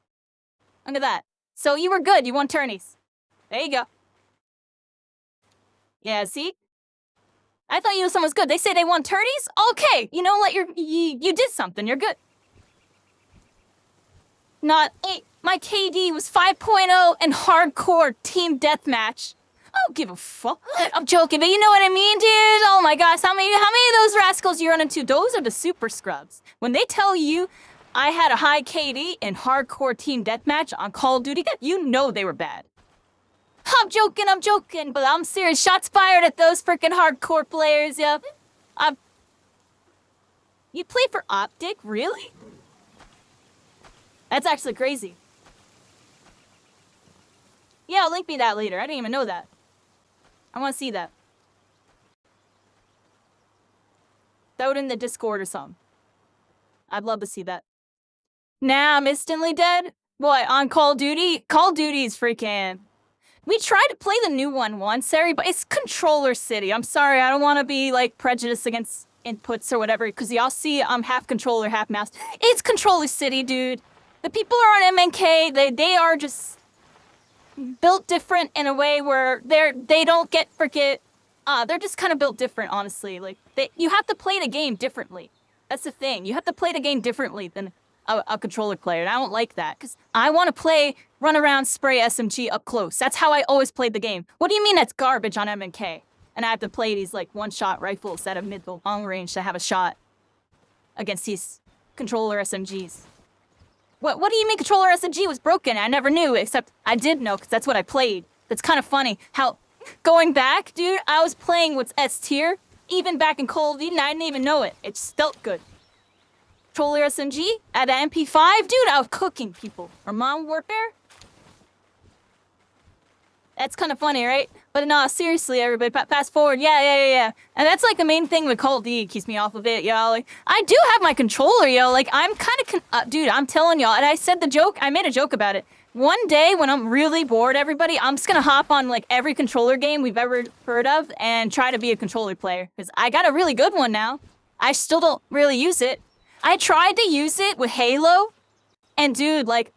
Look at that. So you were good. You won tourneys. There you go. Yeah, see? I thought you knew someone was good. They say they won tourneys? Okay, you know what? You did something. You're good. Not 8. My KD was 5.0 and hardcore team deathmatch. I don't give a fuck. I'm joking, but you know what I mean, dude? Oh my gosh, how many of those rascals you run into? Those are the super scrubs. When they tell you I had a high KD and hardcore team deathmatch on Call of Duty, you know they were bad. I'm joking, but I'm serious. Shots fired at those freaking hardcore players, yeah. You play for Optic? Really? That's actually crazy. Yeah, link me that later. I didn't even know that. I want to see that. Throw it in the Discord or something. I'd love to see that. Nah, I'm instantly dead? What, on Call of Duty? Call of Duty is freaking... We tried to play the new one once, Sari, but it's Controller City. I'm sorry, I don't want to be, like, prejudiced against inputs or whatever, because y'all see I'm half controller, half mouse. It's Controller City, dude. The people are on MNK, they are just built different in a way where they don't get they're just kind of built different, honestly. Like, you have to play the game differently. That's the thing. You have to play the game differently than a controller player, and I don't like that, because I want to run around, spray SMG up close. That's how I always played the game. What do you mean that's garbage on MNK? And I have to play these, like, one-shot rifles that have mid-long range to have a shot against these controller SMGs. What do you mean controller SMG was broken? I never knew, except I did know, because that's what I played. That's kind of funny. How, going back, dude, I was playing what's S tier, even back in Call of Duty, and I didn't even know it. It just felt good. Controller SMG at an MP5? Dude, I was cooking people. Or Modern Warfare? That's kind of funny, right? But no, seriously, everybody, fast forward. Yeah. And that's like the main thing with Call of Duty, keeps me off of it, yo. Like, I do have my controller, yo. Like, I'm kind of, dude, I'm telling y'all, and I made a joke about it. One day when I'm really bored, everybody, I'm just gonna hop on like every controller game we've ever heard of and try to be a controller player. Because I got a really good one now. I still don't really use it. I tried to use it with Halo, and dude, like,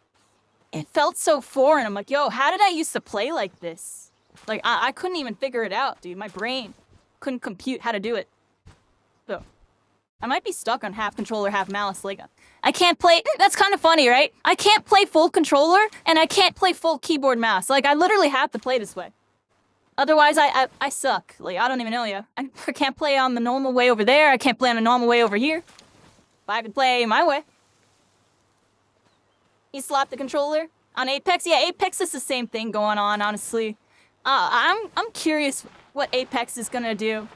it felt so foreign. I'm like, yo, how did I used to play like this? Like, I couldn't even figure it out, dude. My brain couldn't compute how to do it. So, I might be stuck on half controller, half mouse. Like, I can't play... That's kind of funny, right? I can't play full controller, and I can't play full keyboard mouse. Like, I literally have to play this way. Otherwise, I suck. Like, I don't even know you. I can't play on the normal way over there. I can't play on the normal way over here. But I can play my way. You slap the controller on Apex? Yeah, Apex is the same thing going on, honestly. I'm curious what Apex is gonna do.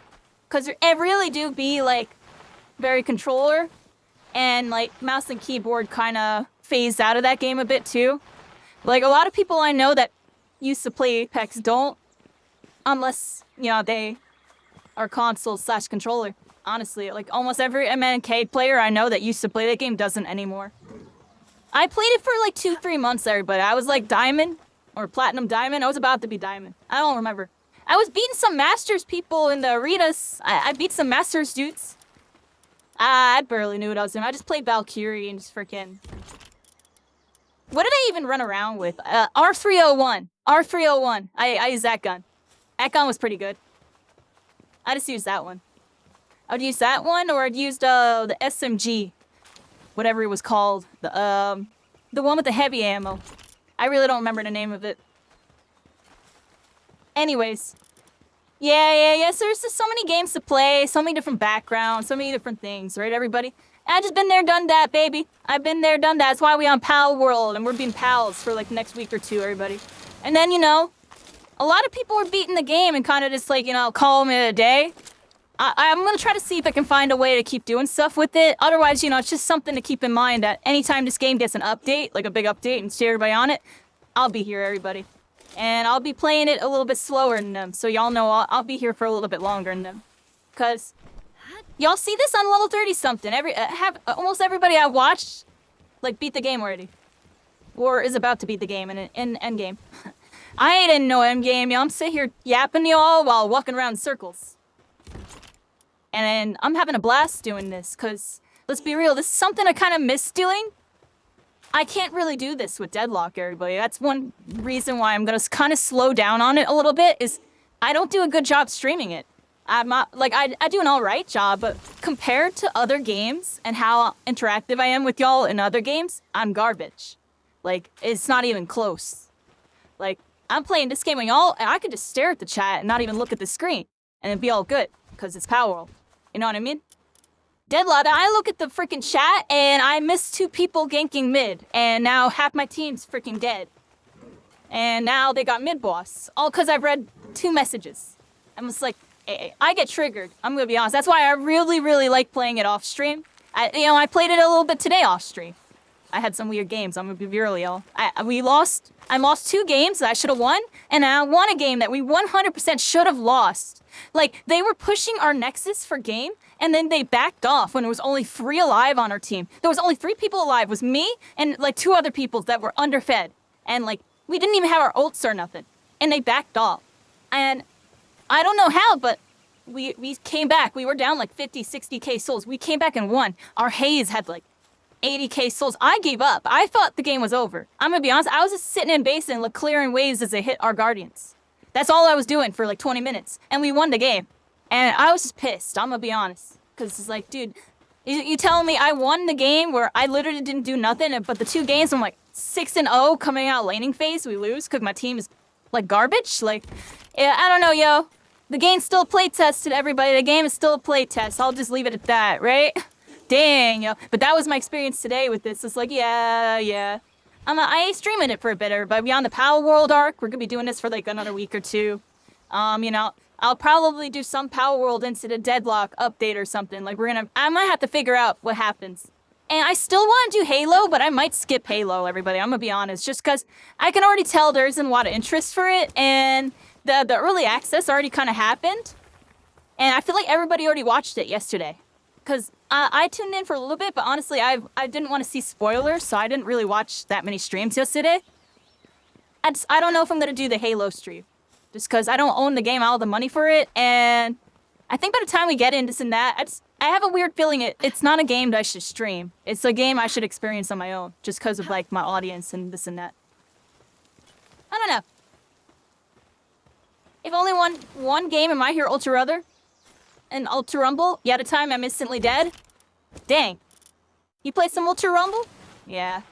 Because it really do be, like, very controller. And, like, mouse and keyboard kind of phased out of that game a bit, too. Like, a lot of people I know that used to play Apex don't. Unless, you know, they are console/controller. Honestly, like, almost every MNK player I know that used to play that game doesn't anymore. I played it for, like, 2-3 months, everybody. I was, like, Diamond. Or Platinum Diamond. I was about to be Diamond. I don't remember. I was beating some Masters people in the arenas. I beat some Masters dudes. I barely knew what I was doing. I just played Valkyrie and just freaking... What did I even run around with? R301. R301. I used that gun. That gun was pretty good. I just used that one. I would use that one, or I'd use the SMG. Whatever it was called. The one with the heavy ammo. I really don't remember the name of it. Anyways. Yeah. So there's just so many games to play, so many different backgrounds, so many different things, right, everybody? I just been there, done that, baby. I've been there, done that. That's why we on Palworld, and we're being pals for like the next week or two, everybody. And then, a lot of people were beating the game and kind of just like, calling it a day. I'm gonna try to see if I can find a way to keep doing stuff with it. Otherwise, it's just something to keep in mind that anytime this game gets an update, like a big update, and see everybody on it, I'll be here, everybody. And I'll be playing it a little bit slower than them, so y'all know I'll be here for a little bit longer than them. Cause y'all see this on level 30-something. Almost everybody I watched, like, beat the game already. Or is about to beat the game in endgame. I didn't know endgame, I'm sitting here yapping y'all while walking around in circles. And I'm having a blast doing this, cause, let's be real, this is something I kind of miss doing. I can't really do this with Deadlock, everybody. That's one reason why I'm gonna kind of slow down on it a little bit, is I don't do a good job streaming it. I'm not, like, I do an alright job, but compared to other games and how interactive I am with y'all in other games, I'm garbage. Like, it's not even close. Like, I'm playing this game and I could just stare at the chat and not even look at the screen, and it'd be all good, because it's Palworld. You know what I mean? Deadlock, I look at the freaking chat and I missed 2 people ganking mid, and now half my team's freaking dead. And now they got mid boss, all because I've read 2 messages. I'm just like, I get triggered. I'm gonna be honest. That's why I really, really like playing it off stream. I played it a little bit today off stream. I had some weird games. I'm gonna be real, y'all. I lost 2 games that I should have won, and I won a game that we 100% should have lost. Like, they were pushing our Nexus for game, and then they backed off when there was only 3 alive on our team. There was only 3 people alive. It was me and, like, 2 other people that were underfed. And, like, we didn't even have our ults or nothing. And they backed off. And I don't know how, but we came back. We were down, like, 50, 60k souls. We came back and won. Our Haze had, like, 80k souls. I gave up. I thought the game was over. I'm gonna be honest. I was just sitting in base and, like, clearing waves as they hit our Guardians. That's all I was doing for, like, 20 minutes. And we won the game. And I was just pissed, I'm gonna be honest. Because it's like, dude, you telling me I won the game where I literally didn't do nothing, but the 2 games I'm like 6-0 coming out laning phase, we lose because my team is like garbage? Like, yeah, I don't know, yo. The game's still play tested, everybody. The game is still a play test. I'll just leave it at that, right? Dang, yo. But that was my experience today with this. It's like, yeah. I ain't streaming it for a bit, everybody. Beyond the Palworld arc, we're gonna be doing this for like another week or 2. I'll probably do some Palworld Incident Deadlock update or something. Like, I might have to figure out what happens. And I still want to do Halo, but I might skip Halo, everybody. I'm gonna be honest, just because I can already tell there isn't a lot of interest for it, and the early access already kind of happened. And I feel like everybody already watched it yesterday. Because I tuned in for a little bit, but honestly, I didn't want to see spoilers, so I didn't really watch that many streams yesterday. I don't know if I'm gonna do the Halo stream. Just because I don't own the game, all the money for it, and I think by the time we get into this and that, I have a weird feeling it's not a game that I should stream. It's a game I should experience on my own, just because of, like, my audience and this and that. I don't know. If only one game in My Hero Ultra Runner, and Ultra Rumble, yet a time I'm instantly dead. Dang. You play some Ultra Rumble? Yeah.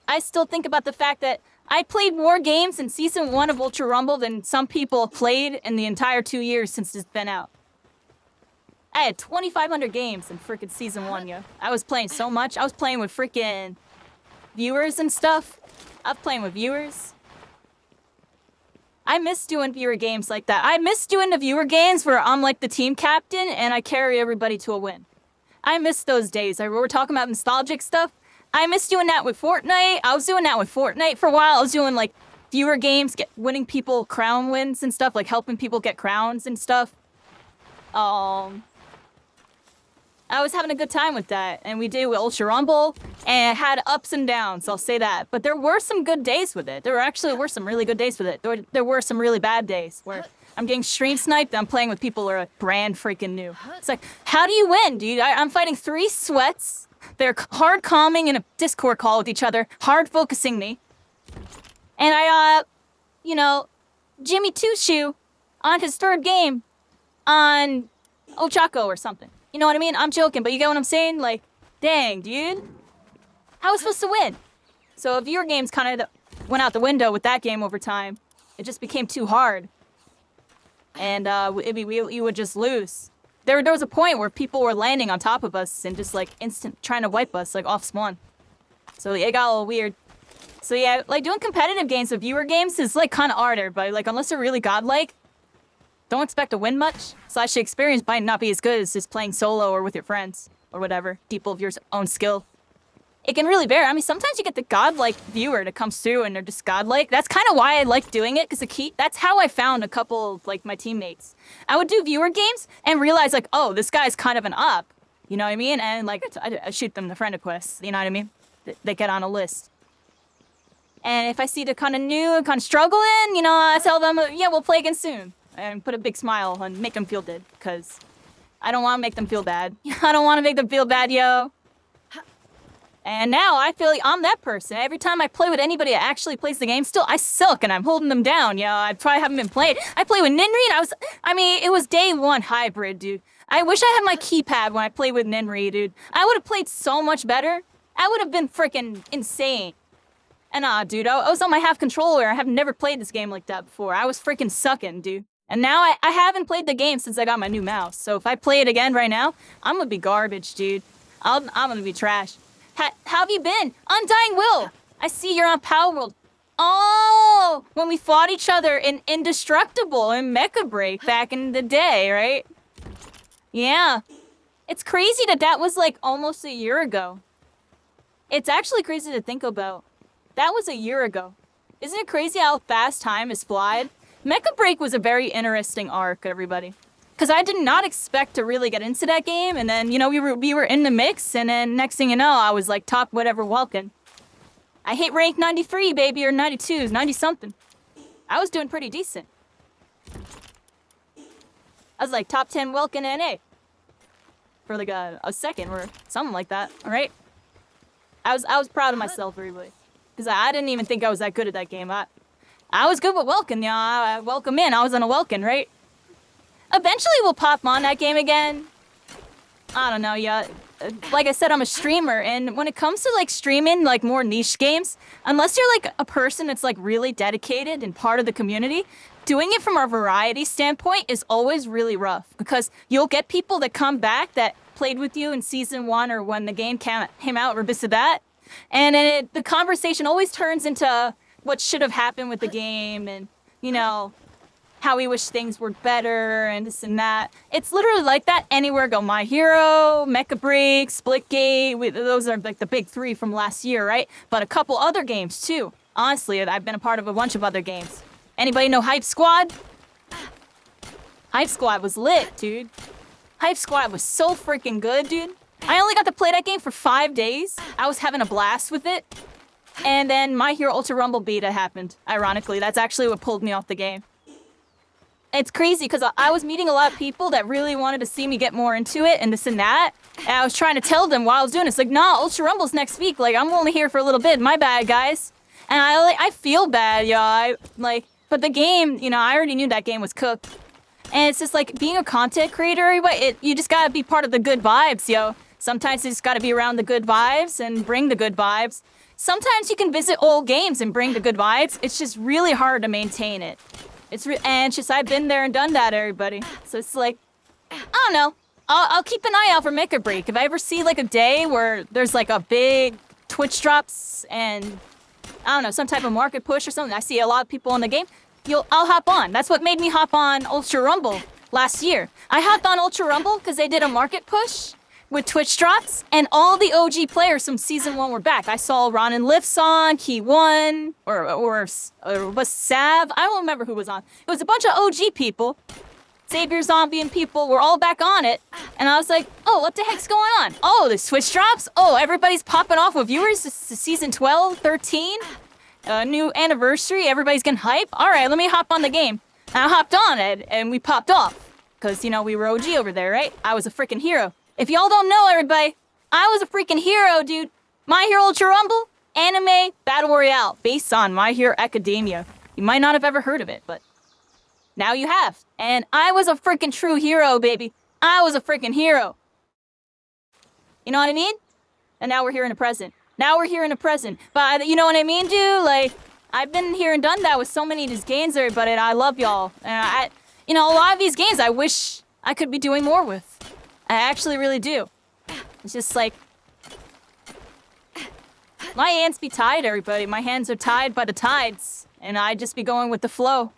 I still think about the fact that I played more games in Season 1 of Ultra Rumble than some people played in the entire 2 years since it's been out. I had 2,500 games in frickin' Season 1, yo. I was playing so much. I was playing with frickin' viewers and stuff. I was playing with viewers. I miss doing viewer games like that. I miss doing the viewer games where I'm like the team captain and I carry everybody to a win. I miss those days. We're talking about nostalgic stuff. I miss doing that with Fortnite. I was doing that with Fortnite for a while. I was doing, like, viewer games, winning people crown wins and stuff, like helping people get crowns and stuff. I was having a good time with that, and we did with Ultra Rumble, and it had ups and downs, I'll say that. But there were some good days with it. There actually were some really good days with it. There were some really bad days where I'm getting stream sniped, and I'm playing with people who are brand freaking new. It's like, how do you win, dude? I'm fighting 3 sweats. They're hard calming in a Discord call with each other, hard focusing me. And Jimmy Two-Shoe on his 3rd game on Ochako or something. You know what I mean? I'm joking, but you get what I'm saying? Like, dang, dude. How was I supposed to win? So a viewer game's kind of went out the window with that game over time. It just became too hard. And you would just lose. There was a point where people were landing on top of us and just like trying to wipe us like off spawn. So it got a little weird. So yeah, like doing competitive games with viewer games is like kind of harder, but like unless they're really godlike, don't expect to win much. Slash the experience might not be as good as just playing solo or with your friends or whatever. People of your own skill. It can really vary. I mean, sometimes you get the godlike viewer that comes through and they're just godlike. That's kind of why I like doing it, because that's how I found a couple of, like, my teammates. I would do viewer games and realize, like, oh, this guy's kind of an up. You know what I mean? And, like, I shoot them the friend requests. You know what I mean? They get on a list. And if I see they're kind of new and kind of struggling, you know, I tell them, yeah, we'll play again soon. And put a big smile and make them feel good, because I don't want to make them feel bad. I don't want to make them feel bad, yo. And now I feel like I'm that person. Every time I play with anybody that actually plays the game, still, I suck and I'm holding them down, yo. I probably haven't been played. I played with Ninri and it was day one hybrid, dude. I wish I had my keypad when I played with Ninri, dude. I would have played so much better. I would have been freaking insane. And dude, I was on my half controller. I have never played this game like that before. I was freaking sucking, dude. And now I haven't played the game since I got my new mouse. So if I play it again right now, I'm gonna be garbage, dude. I'm gonna be trash. How have you been? Undying Will! I see you're on Palworld. Oh, when we fought each other in Indestructible and Mecha Break back in the day, right? Yeah. It's crazy that was like almost a year ago. It's actually crazy to think about. That was a year ago. Isn't it crazy how fast time has flied? Mecha Break was a very interesting arc, everybody. Because I did not expect to really get into that game, and then, you know, we were in the mix, and then next thing you know, I was like top whatever Welkin. I hit rank 93, baby, or 92s, 90-something. I was doing pretty decent. I was like top 10 Welkin NA. For like a second, or something like that, alright? I was proud of myself, everybody. Because I didn't even think I was that good at that game. I was good with Welkin, you know, I welcome in, I was on a Welkin, right? Eventually we'll pop on that game again. I don't know, yeah. Like I said, I'm a streamer, and when it comes to like streaming like more niche games, unless you're like a person that's like really dedicated and part of the community, doing it from a variety standpoint is always really rough, because you'll get people that come back that played with you in season 1 or when the game came out or this or that, and then the conversation always turns into what should have happened with the game, and you know, how we wish things were better and this and that. It's literally like that anywhere go. My Hero, Mecha Break, Splitgate, those are like the big 3 from last year, right? But a couple other games too. Honestly, I've been a part of a bunch of other games. Anybody know Hype Squad? Hype Squad was lit, dude. Hype Squad was so freaking good, dude. I only got to play that game for 5 days. I was having a blast with it. And then My Hero Ultra Rumble beta happened, ironically. That's actually what pulled me off the game. It's crazy, because I was meeting a lot of people that really wanted to see me get more into it and this and that. And I was trying to tell them while I was doing it. It's like, nah, Ultra Rumble's next week. Like, I'm only here for a little bit. My bad, guys. And I feel bad, y'all. But the game, you know, I already knew that game was cooked. And it's just like, being a content creator, you just gotta be part of the good vibes, yo. Sometimes you just gotta be around the good vibes and bring the good vibes. Sometimes you can visit old games and bring the good vibes. It's just really hard to maintain it. And just, I've been there and done that, everybody. So it's like, I don't know. I'll keep an eye out for Mecha Break. If I ever see like a day where there's like a big Twitch drops and, I don't know, some type of market push or something, I see a lot of people in the game, I'll hop on. That's what made me hop on Ultra Rumble last year. I hopped on Ultra Rumble because they did a market push with Twitch drops, and all the OG players from Season 1 were back. I saw Ron and Lifts on, Key One, or was Sav? I don't remember who was on. It was a bunch of OG people. Savior Zombie and people were all back on it. And I was like, oh, what the heck's going on? Oh, there's Twitch drops? Oh, everybody's popping off with viewers? This is Season 12, 13? New anniversary, everybody's getting hype? Alright, let me hop on the game. And I hopped on it, and we popped off. Because, you know, we were OG over there, right? I was a freaking hero. If y'all don't know, everybody, I was a freaking hero, dude. My Hero Ultra Rumble, anime, Battle Royale, based on My Hero Academia. You might not have ever heard of it, but now you have. And I was a freaking true hero, baby. I was a freaking hero. You know what I mean? And now we're here in the present. Now we're here in the present. But you know what I mean, dude? Like, I've been here and done that with so many of these games, everybody, and I love y'all. And a lot of these games I wish I could be doing more with. I actually really do. It's just like, my hands be tied, everybody. My hands are tied by the tides, and I just be going with the flow.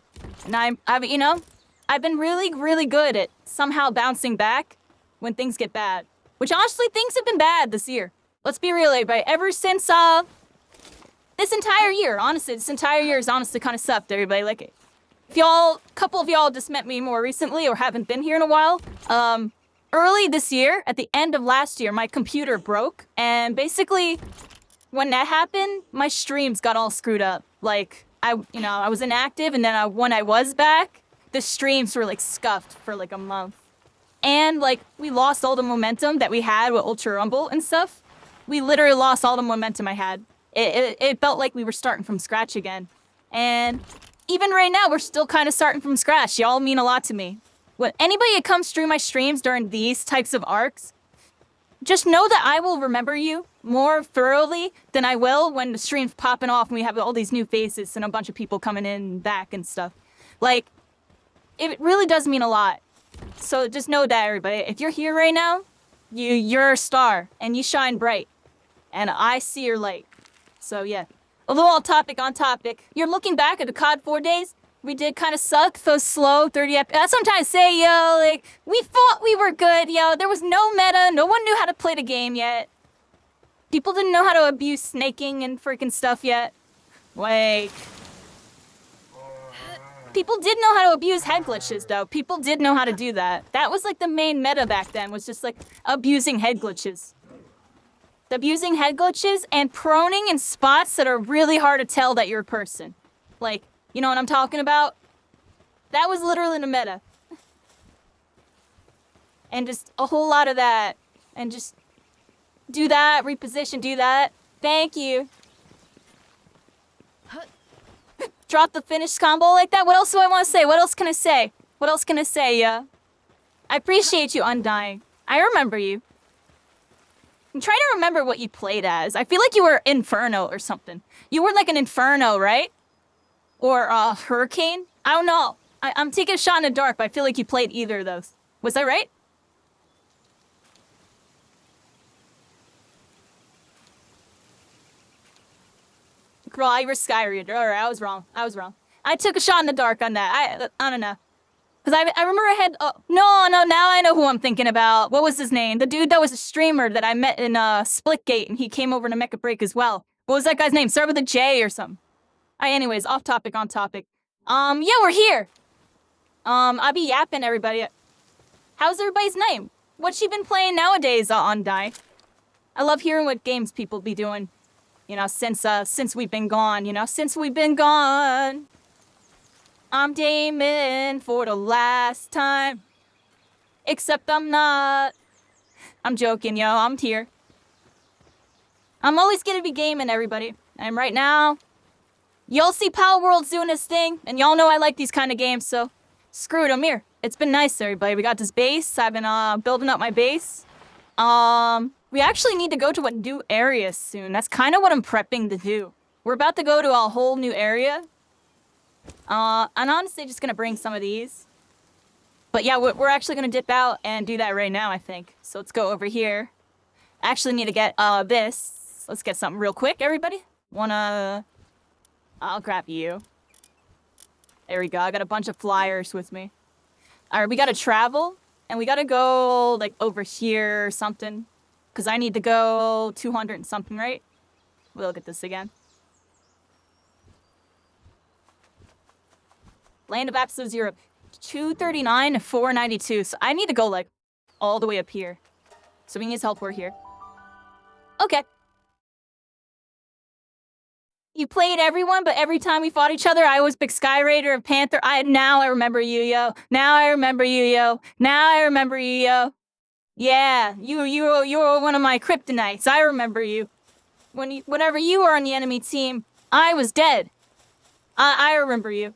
And I've been really, really good at somehow bouncing back when things get bad. Which honestly, things have been bad this year. Let's be real, everybody. Ever since this entire year, honestly, has honestly kind of sucked, everybody. Like, if a couple of y'all just met me more recently or haven't been here in a while, early this year, at the end of last year, my computer broke, and basically, when that happened, my streams got all screwed up. Like, I was inactive, and then when I was back, the streams were like scuffed for like a month. And like, we lost all the momentum that we had with Ultra Rumble and stuff. We literally lost all the momentum I had. It felt like we were starting from scratch again. And even right now, we're still kind of starting from scratch. Y'all mean a lot to me. When anybody that comes through my streams during these types of arcs, just know that I will remember you more thoroughly than I will when the stream's popping off and we have all these new faces and a bunch of people coming in and back and stuff. Like, it really does mean a lot. So just know that, everybody. If you're here right now, you're a star and you shine bright. And I see your light. So yeah. A little on topic. You're looking back at the COD 4 days. We did kind of suck, so slow, 30 That's what I'm trying to say, yo. Like, we thought we were good, yo. There was no meta. No one knew how to play the game yet. People didn't know how to abuse snaking and freaking stuff yet. Like, people did know how to abuse head glitches, though. People did know how to do that. That was, like, the main meta back then, was just, like, abusing head glitches. Abusing head glitches and proning in spots that are really hard to tell that you're a person. Like, you know what I'm talking about? That was literally the meta. And just a whole lot of that. And just do that, reposition, do that. Thank you. Drop the finish combo like that? What else do I want to say? What else can I say? What else can I say, yeah? I appreciate you, Undying. I remember you. I'm trying to remember what you played as. I feel like you were Inferno or something. You were like an Inferno, right? Or Hurricane? I don't know. I'm taking a shot in the dark, but I feel like you played either of those. Was I right? Girl, you were Skyreader. Alright, I was wrong. I took a shot in the dark on that. I don't know. Because I remember I had... no, now I know who I'm thinking about. What was his name? The dude that was a streamer that I met in Splitgate, and he came over to Mecha Break as well. What was that guy's name? Start with a J or something. Anyways, off topic, on topic. Yeah, we're here. I'll be yapping, everybody. How's everybody's name? What's she been playing nowadays, on Die? I love hearing what games people be doing. You know, since we've been gone, since we've been gone. I'm Damon for the last time. Except I'm not. I'm joking, yo, I'm here. I'm always gonna be gaming, everybody. And right now, y'all see Palworld's doing his thing, and y'all know I like these kind of games, so screw it, I'm here. It's been nice, everybody. We got this base. I've been building up my base. We actually need to go to a new area soon. That's kind of what I'm prepping to do. We're about to go to a whole new area. I'm honestly just gonna bring some of these. But yeah, we're actually gonna dip out and do that right now, I think. So let's go over here. Actually need to get this. Let's get something real quick, everybody. I'll grab you. There we go. I got a bunch of flyers with me. Alright, we gotta travel. And we gotta go, like, over here or something. Because I need to go 200 and something, right? We'll look at this again. Land of Absolute Zero. 239 to 492. So I need to go, like, all the way up here. So we need teleport here. Okay. You played everyone, but every time we fought each other, I always picked Skyraider or Panther. Now I remember you, yo. Now I remember you, yo. Now I remember you, yo. Yeah, you were one of my kryptonites. I remember you. Whenever you were on the enemy team, I was dead. I remember you.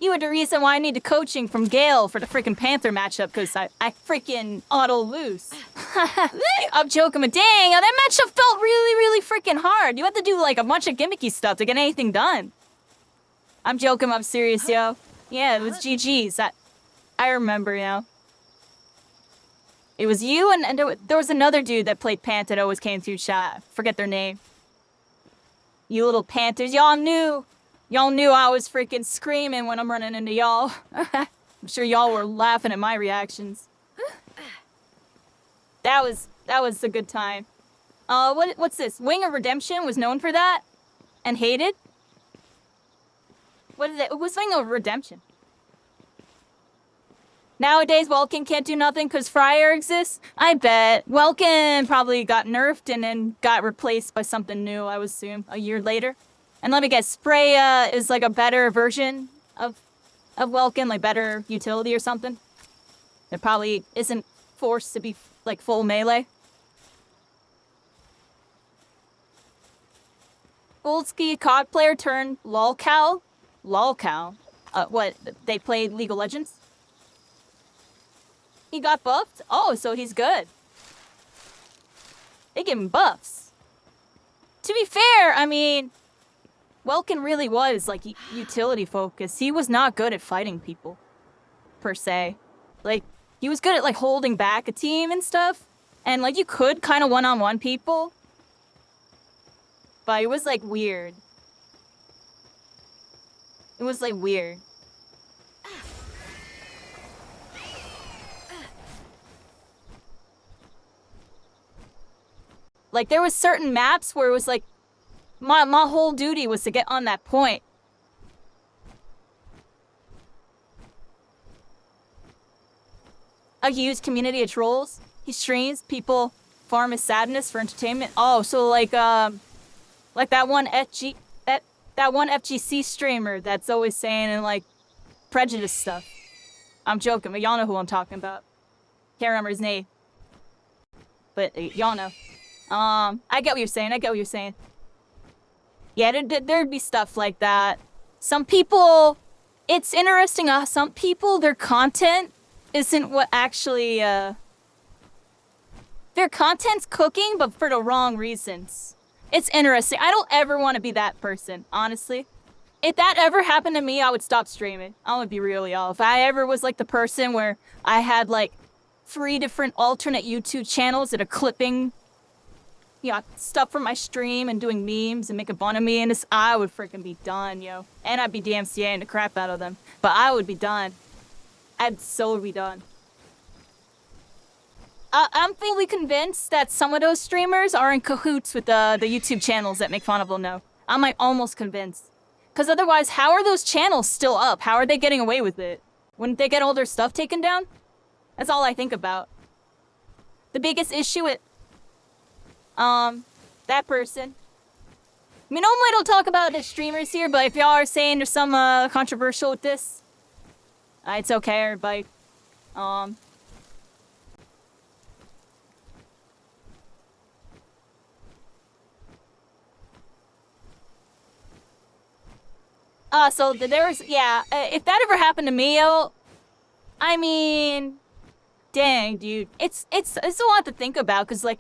You were the reason why I needed coaching from Gale for the freaking Panther matchup, because I freaking auto lose. I'm joking, but dang, that matchup felt really, really freaking hard. You had to do like a bunch of gimmicky stuff to get anything done. I'm joking, I'm serious, yo. Yeah, it was GG's. I remember, you know. It was you and there was another dude that played Panther that always came through chat. Forget their name. You little Panthers, y'all knew I was freaking screaming when I'm running into y'all. I'm sure y'all were laughing at my reactions. That was a good time. What's this? Wing of Redemption was known for that and hated. What is it? It was Wing of Redemption. Nowadays, Welkin can't do nothing because Fryer exists? I bet. Welkin probably got nerfed and then got replaced by something new, I would assume, a year later. And let me guess, Spray is like a better version of Welkin, like better utility or something? It probably isn't forced to be like full melee. Full-ski COD player turned lolcow? Lolcow? What, they played League of Legends? He got buffed? Oh, so he's good. They give him buffs. To be fair, I mean, Welkin really was, like, utility focused. He was not good at fighting people, per se. Like, he was good at, like, holding back a team and stuff. And, like, you could kind of one-on-one people. But it was, like, weird. It was, like, weird. Like, there was certain maps where it was like, my whole duty was to get on that point. He used community of trolls. He streams, people farm his sadness for entertainment. Oh, so like that one that one FGC streamer that's always saying and like prejudice stuff. I'm joking, but y'all know who I'm talking about. Can't remember his name. But y'all know. I get what you're saying. Yeah, there'd be stuff like that. Some people, it's interesting, some people, their content isn't what actually, their content's cooking, but for the wrong reasons. It's interesting. I don't ever want to be that person, honestly. If that ever happened to me, I would stop streaming. I'm gonna be real, y'all. If I ever was like the person where I had like 3 different alternate YouTube channels that are clipping stuff from my stream and doing memes and making fun of me, and this, I would freaking be done, yo. And I'd be DMCAing the crap out of them. But I would be done. I'd so be done. I'm fully convinced that some of those streamers are in cahoots with the YouTube channels that make fun of them now. I'm like almost convinced. Because otherwise, how are those channels still up? How are they getting away with it? Wouldn't they get all their stuff taken down? That's all I think about. The biggest issue with that person. I mean, normally I don't talk about the streamers here, but if y'all are saying there's some controversial with this, it's okay, everybody. So there was, yeah, if that ever happened to me, yo, I mean, dang, dude, it's a lot to think about, because, like,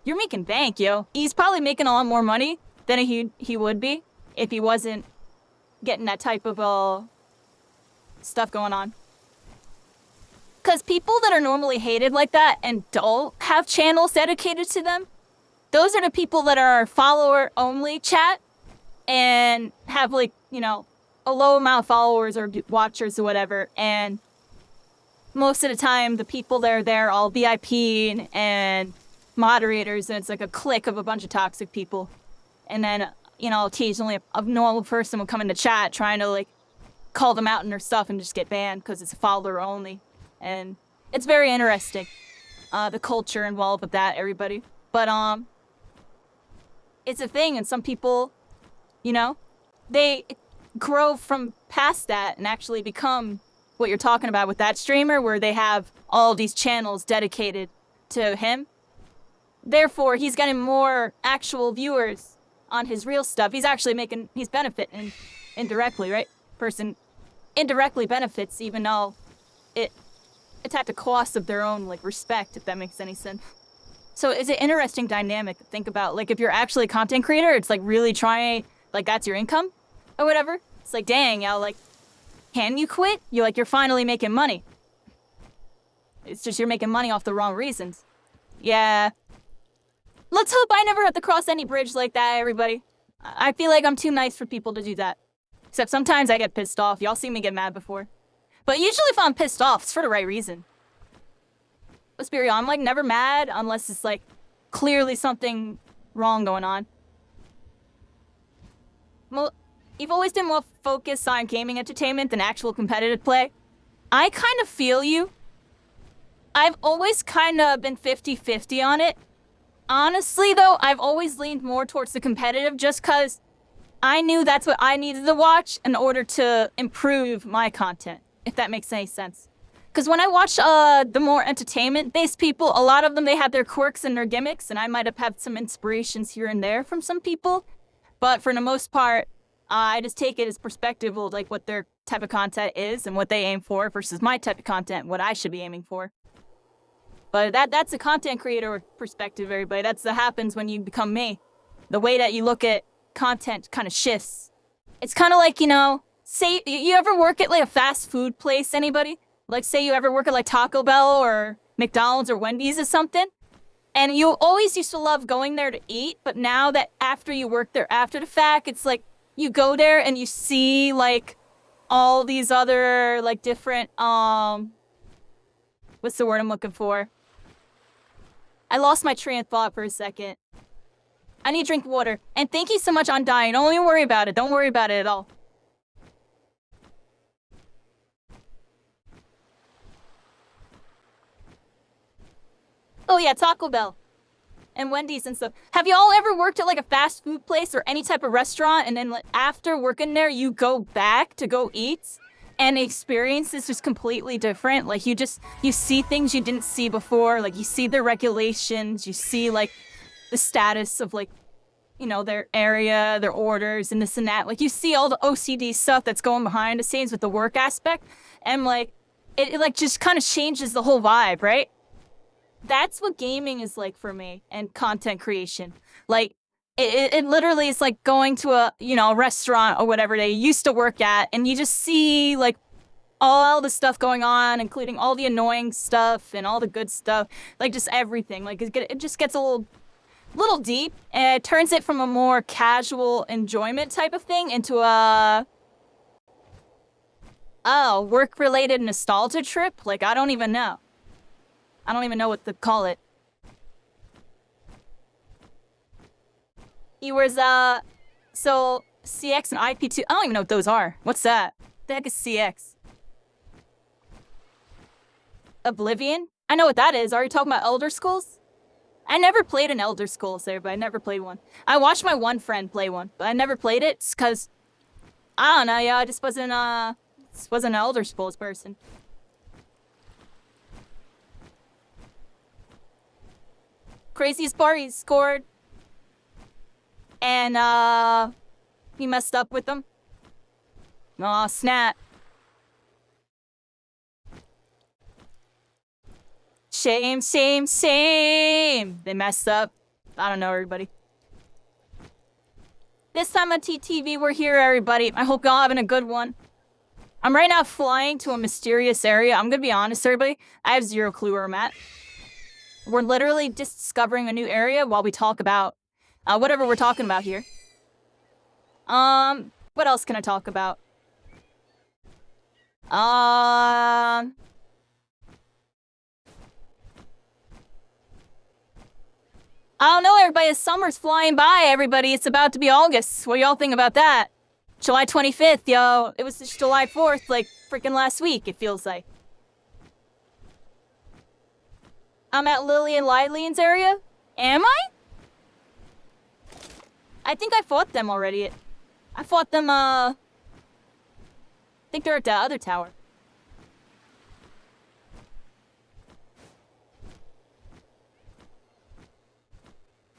you're making bank, yo. He's probably making a lot more money than he would be if he wasn't getting that type of stuff going on. Because people that are normally hated like that and don't have channels dedicated to them, those are the people that are follower-only chat and have, like, you know, a low amount of followers or watchers or whatever. And most of the time, the people that are there all VIP and moderators, and it's like a clique of a bunch of toxic people. And then, you know, occasionally a normal person will come into chat trying to, like, call them out in their stuff and just get banned because it's a follower only. And it's very interesting, the culture involved with that, everybody. But, it's a thing, and some people, you know, they grow from past that and actually become what you're talking about with that streamer, where they have all these channels dedicated to him. Therefore, he's getting more actual viewers on his real stuff. He's actually he's benefiting indirectly, right? Person indirectly benefits, even though it's at the cost of their own, like, respect, if that makes any sense. So it's an interesting dynamic to think about. Like, if you're actually a content creator, it's like really trying, like, that's your income or whatever. It's like, dang, like, can you quit? You're finally making money. It's just you're making money off the wrong reasons. Yeah. Let's hope I never have to cross any bridge like that, everybody. I feel like I'm too nice for people to do that. Except sometimes I get pissed off. Y'all seen me get mad before. But usually if I'm pissed off, it's for the right reason. Let's be real, I'm like never mad unless it's like clearly something wrong going on. Well, you've always been more focused on gaming entertainment than actual competitive play. I kind of feel you. I've always kind of been 50-50 on it. Honestly, though, I've always leaned more towards the competitive just because I knew that's what I needed to watch in order to improve my content, if that makes any sense. Because when I watch the more entertainment-based people, a lot of them, they have their quirks and their gimmicks, and I might have had some inspirations here and there from some people. But for the most part, I just take it as perspective of like what their type of content is and what they aim for versus my type of content, what I should be aiming for. But that's a content creator perspective, everybody. That's what happens when you become me. The way that you look at content kind of shifts. It's kind of like, say you ever work at like a fast food place, anybody? Like say you ever work at like Taco Bell or McDonald's or Wendy's or something? And you always used to love going there to eat, but now that after you work there after the fact, it's like you go there and you see like all these other like different, what's the word I'm looking for? I lost my train of thought for a second. I need to drink water. And thank you so much, Undying. Don't even worry about it. Don't worry about it at all. Oh yeah, Taco Bell. And Wendy's and stuff. Have y'all ever worked at like a fast food place or any type of restaurant and then like, after working there, you go back to go eat? And the experience is just completely different. Like you see things you didn't see before. Like you see the regulations, you see like the status of like, their area, their orders and this and that. Like you see all the OCD stuff that's going behind the scenes with the work aspect. And like, it like just kind of changes the whole vibe, right? That's what gaming is like for me and content creation. Like it literally is like going to a restaurant or whatever they used to work at, and you just see like all the stuff going on, including all the annoying stuff and all the good stuff, like just everything. Like it just gets a little deep, and it turns it from a more casual enjoyment type of thing into a work-related nostalgia trip. Like I don't even know what to call it. He was, so CX and IP2, I don't even know what those are. What's that? What the heck is CX? Oblivion? I know what that is. Are you talking about Elder Scrolls? I never played an Elder Scrolls there, but I never played one. I watched my one friend play one, but I never played it because, I don't know, yeah, I just wasn't an Elder Scrolls person. Craziest part, he scored. And, he messed up with them. Aw, snap. Shame, shame, shame. They messed up. I don't know, everybody. This time on TTV, we're here, everybody. I hope y'all having a good one. I'm right now flying to a mysterious area. I'm gonna be honest, everybody. I have zero clue where I'm at. We're literally just discovering a new area while we talk about whatever we're talking about here. What else can I talk about? I don't know, everybody. Summer's flying by, everybody. It's about to be August. What do y'all think about that? July 25th, yo. It was just July 4th, like, freaking last week, it feels like. I'm at Lily and Lilian's area. Am I? I think I fought them already. I fought them, I think they're at the other tower.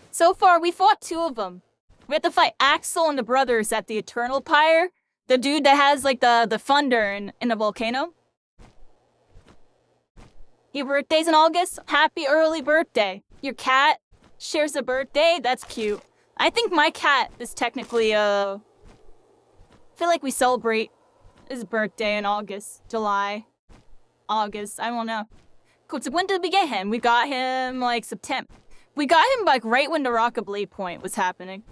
So far, we fought two of them. We had to fight Axel and the brothers at the Eternal Pyre, The dude that has like the thunder in the volcano. Your birthday's in August? Happy early birthday. Your cat shares a birthday? That's cute. I think my cat is technically, I feel like we celebrate his birthday in August, July, August, I don't know. Cool, so when did we get him? We got him, like, September. We got him, like, right when the Rockably point was happening.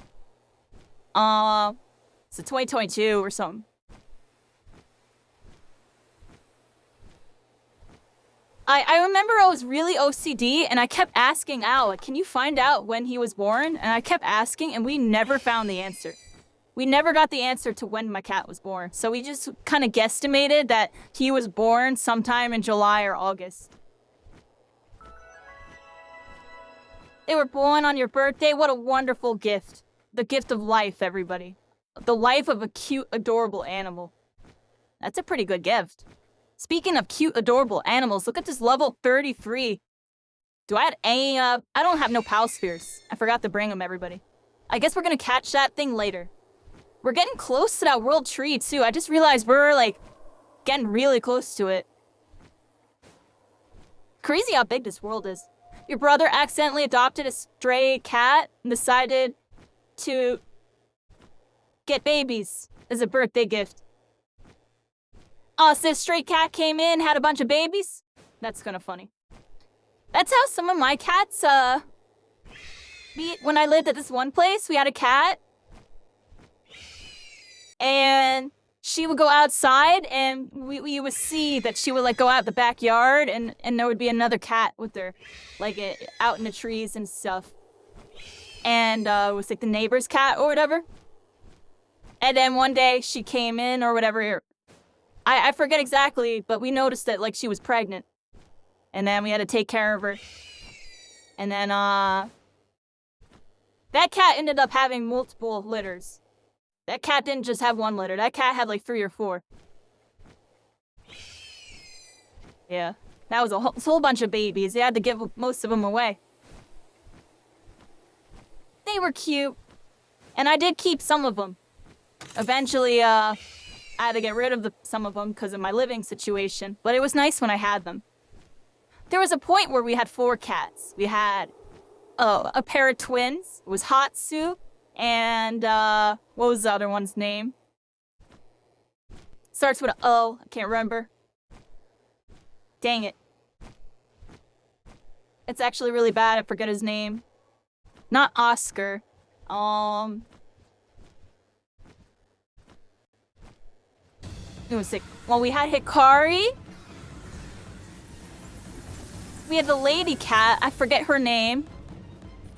So 2022 or something. I remember I was really OCD, and I kept asking Al, like, can you find out when he was born? And I kept asking, and we never found the answer. We never got the answer to when my cat was born. So we just kind of guesstimated that he was born sometime in July or August. They were born on your birthday? What a wonderful gift. The gift of life, everybody. The life of a cute, adorable animal. That's a pretty good gift. Speaking of cute, adorable animals, look at this level 33. Do I have any, I don't have no pal spheres. I forgot to bring them, everybody. I guess we're gonna catch that thing later. We're getting close to that world tree, too. I just realized we're, like, getting really close to it. Crazy how big this world is. Your brother accidentally adopted a stray cat and decided to get babies as a birthday gift. Oh, so this stray cat came in, had a bunch of babies? That's kind of funny. That's how some of my cats, when I lived at this one place, we had a cat. And she would go outside, and we would see that she would, like, go out the backyard, and there would be another cat with her, like, out in the trees and stuff. And, it was, like, the neighbor's cat or whatever. And then one day, she came in or whatever. I forget exactly, but we noticed that, like, she was pregnant. And then we had to take care of her. And then, that cat ended up having multiple litters. That cat didn't just have one litter. That cat had, like, 3 or 4. Yeah. That was a whole bunch of babies. They had to give most of them away. They were cute. And I did keep some of them. Eventually, I had to get rid of some of them because of my living situation, but it was nice when I had them. There was a point where we had 4 cats. We had a pair of twins. It was Hatsu and what was the other one's name? Starts with an O. I can't remember. Dang it. It's actually really bad. I forget his name. Not Oscar. It was sick. Well, we had Hikari. We had the lady cat. I forget her name.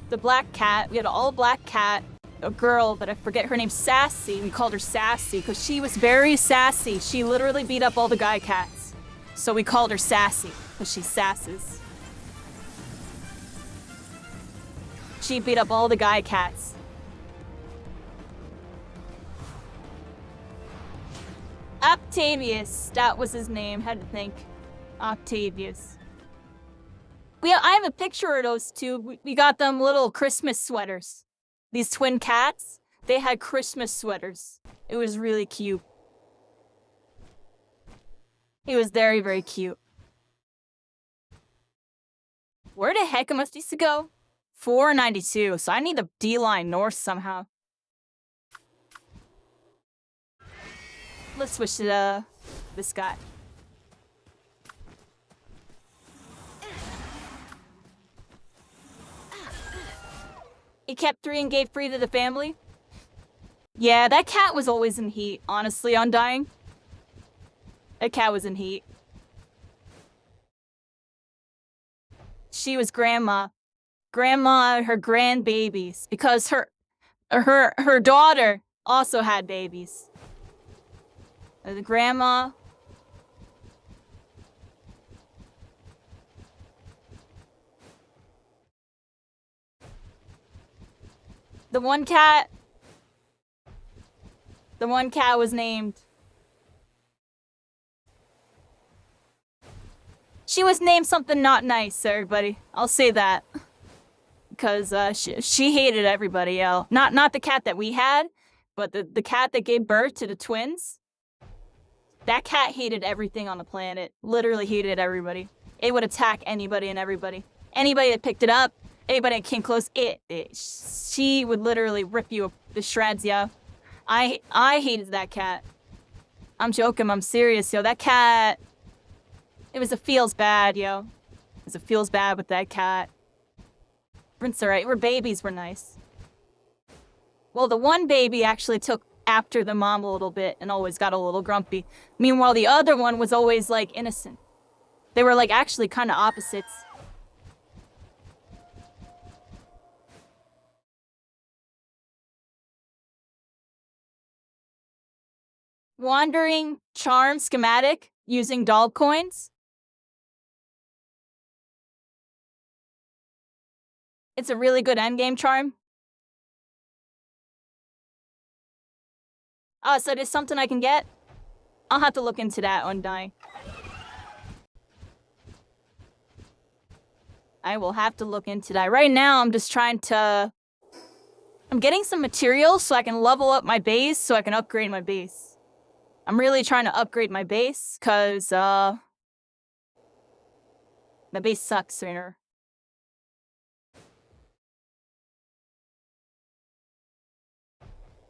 The black cat. We had an all-black cat. A girl, but I forget her name. Sassy. We called her Sassy because she was very sassy. She literally beat up all the guy cats. So we called her Sassy because she sasses. She beat up all the guy cats. Octavius, that was his name. Had to think. Octavius. I have a picture of those two. We got them little Christmas sweaters. These twin cats, they had Christmas sweaters. It was really cute. He was very, very cute. Where the heck am I supposed to go? 492, so I need the D-line north somehow. Let's switch to this guy. He kept 3 and gave 3 to the family. Yeah, that cat was always in heat, honestly, Undying. That cat was in heat. She was grandma. Grandma and her grandbabies, because her daughter also had babies. The grandma. The one cat was named. She was named something not nice, everybody. I'll say that. Because she hated everybody else. Not the cat that we had, But the cat that gave birth to the twins, that cat hated everything on the planet. Literally hated everybody. It would attack anybody and everybody. Anybody that picked it up, anybody that came close, she would literally rip you to shreds, yo. I hated that cat. I'm joking, I'm serious, yo. That cat, it was a feels bad, yo. It was a feels bad with that cat. It's alright, we're babies, we're nice. Well, the one baby actually took after the mom a little bit and always got a little grumpy. Meanwhile, the other one was always, like, innocent. They were, like, actually kind of opposites. Wandering charm schematic using doll coins. It's a really good endgame charm. Oh, so there's something I can get? I'll have to look into that one day. I will have to look into that. Right now, I'm just trying to... I'm getting some materials so I can level up my base, so I can upgrade my base. I'm really trying to upgrade my base, because, my base sucks, Rainer.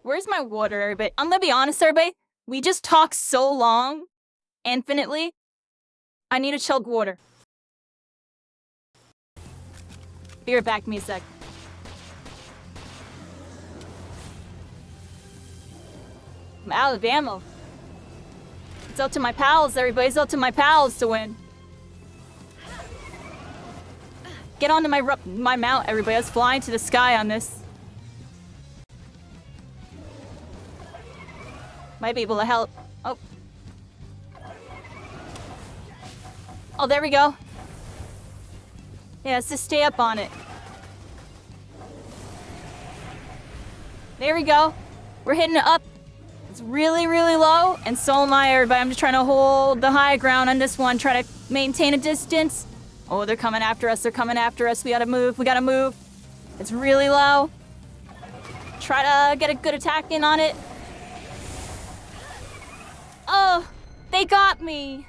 Where's my water, everybody? I'm gonna be honest, everybody. We just talked so long, infinitely. I need a chug water. Be right back, me a sec. I'm out of ammo. It's up to my pals, everybody. It's up to my pals to win. Get onto my mount, everybody. Let's fly into the sky on this. Might be able to help. Oh. Oh, there we go. Yeah, let's just stay up on it. There we go. We're hitting it up. It's really, really low, and so am I, everybody. I'm just trying to hold the high ground on this one, try to maintain a distance. Oh, they're coming after us. They're coming after us. We gotta move. We gotta move. It's really low. Try to get a good attack in on it. Oh, they got me.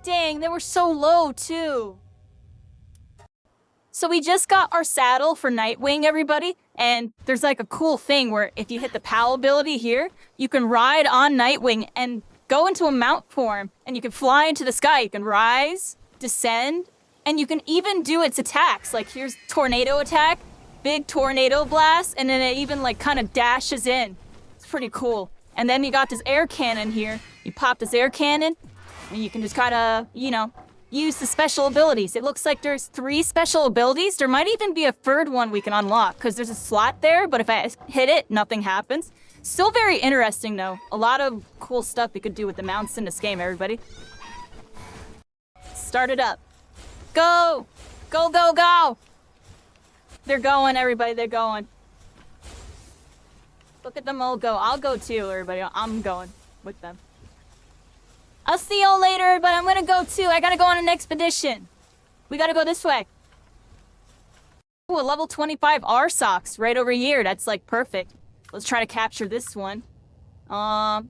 Dang, they were so low, too. So we just got our saddle for Nightwing, everybody. And there's like a cool thing where if you hit the PAL ability here, you can ride on Nightwing and go into a mount form. And you can fly into the sky. You can rise, descend, and you can even do its attacks. Like here's tornado attack, big tornado blast, and then it even like kind of dashes in. It's pretty cool. And then you got this air cannon here. You pop this air cannon, and you can just kind of, you know, use the special abilities. It looks like there's 3 special abilities. There might even be a 3rd one we can unlock, because there's a slot there, but if I hit it, nothing happens. Still very interesting, though. A lot of cool stuff we could do with the mounts in this game, everybody. Start it up. Go! Go, go, go! They're going, everybody, they're going. Look at them all go. I'll go too, everybody. I'm going with them. I'll see y'all later, but I'm gonna go too. I gotta go on an expedition. We gotta go this way. Ooh, a level 25 R-Socks right over here. That's like perfect. Let's try to capture this one. I'll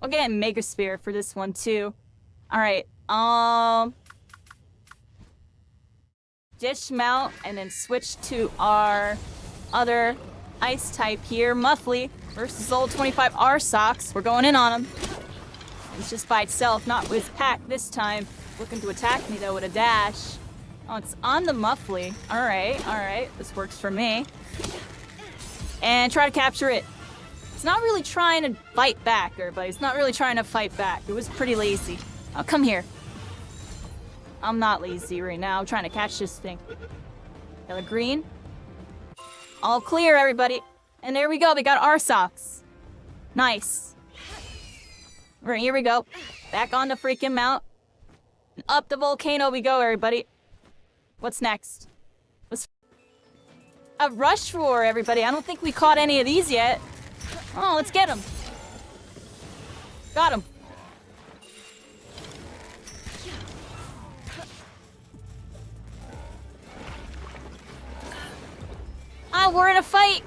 get a Mega Spear for this one too. Alright, dismount and then switch to our other ice type here, Muffly versus old 25 R-Socks. We're going in on him. It's just by itself, not with pack this time. Looking to attack me though with a dash. Oh, it's on the Muffly. Alright, this works for me. And try to capture it. It's not really trying to fight back, everybody. It's not really trying to fight back. It was pretty lazy. Oh, come here. I'm not lazy right now. I'm trying to catch this thing. Got a green. All clear, everybody. And there we go. We got our socks. Nice. Right, here we go. Back on the freaking mount. And up the volcano we go, everybody. What's next? A rush roar, everybody. I don't think we caught any of these yet. Oh, let's get them. Got him. Ah, we're in a fight.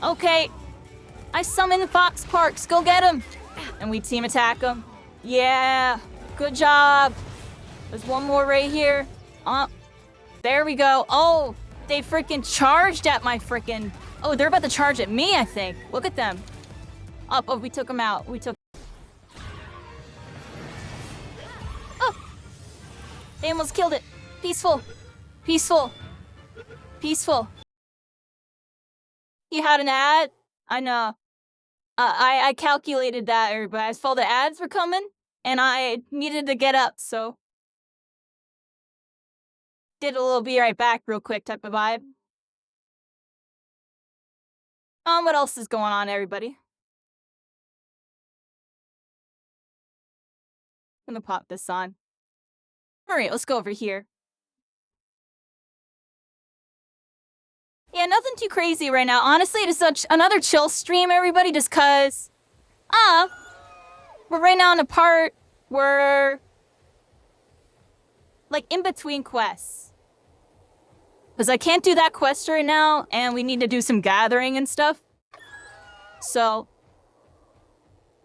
Okay. I summoned Fox Parks. Go get him. And we team attack him. Yeah. Good job. There's one more right here. There we go. Oh, they freaking charged at my freaking... Oh, they're about to charge at me, I think. Look at them. Oh, we took them out. Oh! They almost killed it. Peaceful. Peaceful. Peaceful. He had an ad? I know. I calculated that, everybody. I saw the ads were coming, and I needed to get up, so... Did a little be right back real quick type of vibe. What else is going on, everybody? I'm gonna pop this on. Alright, let's go over here. Yeah, nothing too crazy right now. Honestly, it is such another chill stream, everybody, just cause... we're right now in a part where... Like, in between quests. Because I can't do that quest right now, and we need to do some gathering and stuff. So...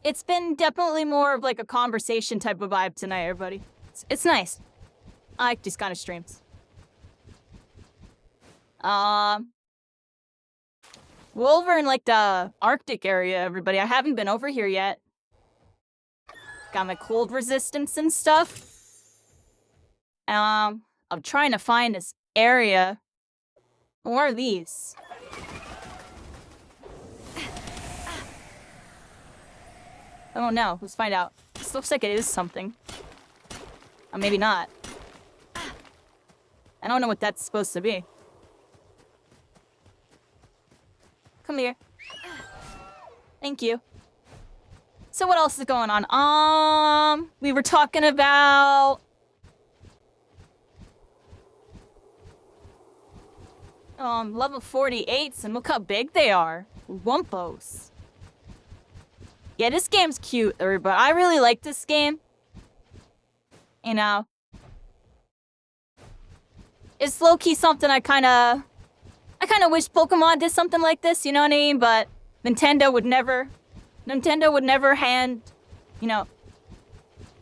It's been definitely more of like a conversation type of vibe tonight, everybody. It's nice. I like these kind of streams. We're over in like the Arctic area, everybody. I haven't been over here yet. Got my cold resistance and stuff. I'm trying to find this area. What are these? I don't know. Let's find out. This looks like it is something. Or maybe not. I don't know what that's supposed to be. Come here. Thank you. So what else is going on? We were talking about... level 48s, and look how big they are. Wumpos. Yeah, this game's cute, everybody. I really like this game. You know. It's low-key something I kinda wish Pokemon did something like this, you know what I mean? But Nintendo would never hand, you know,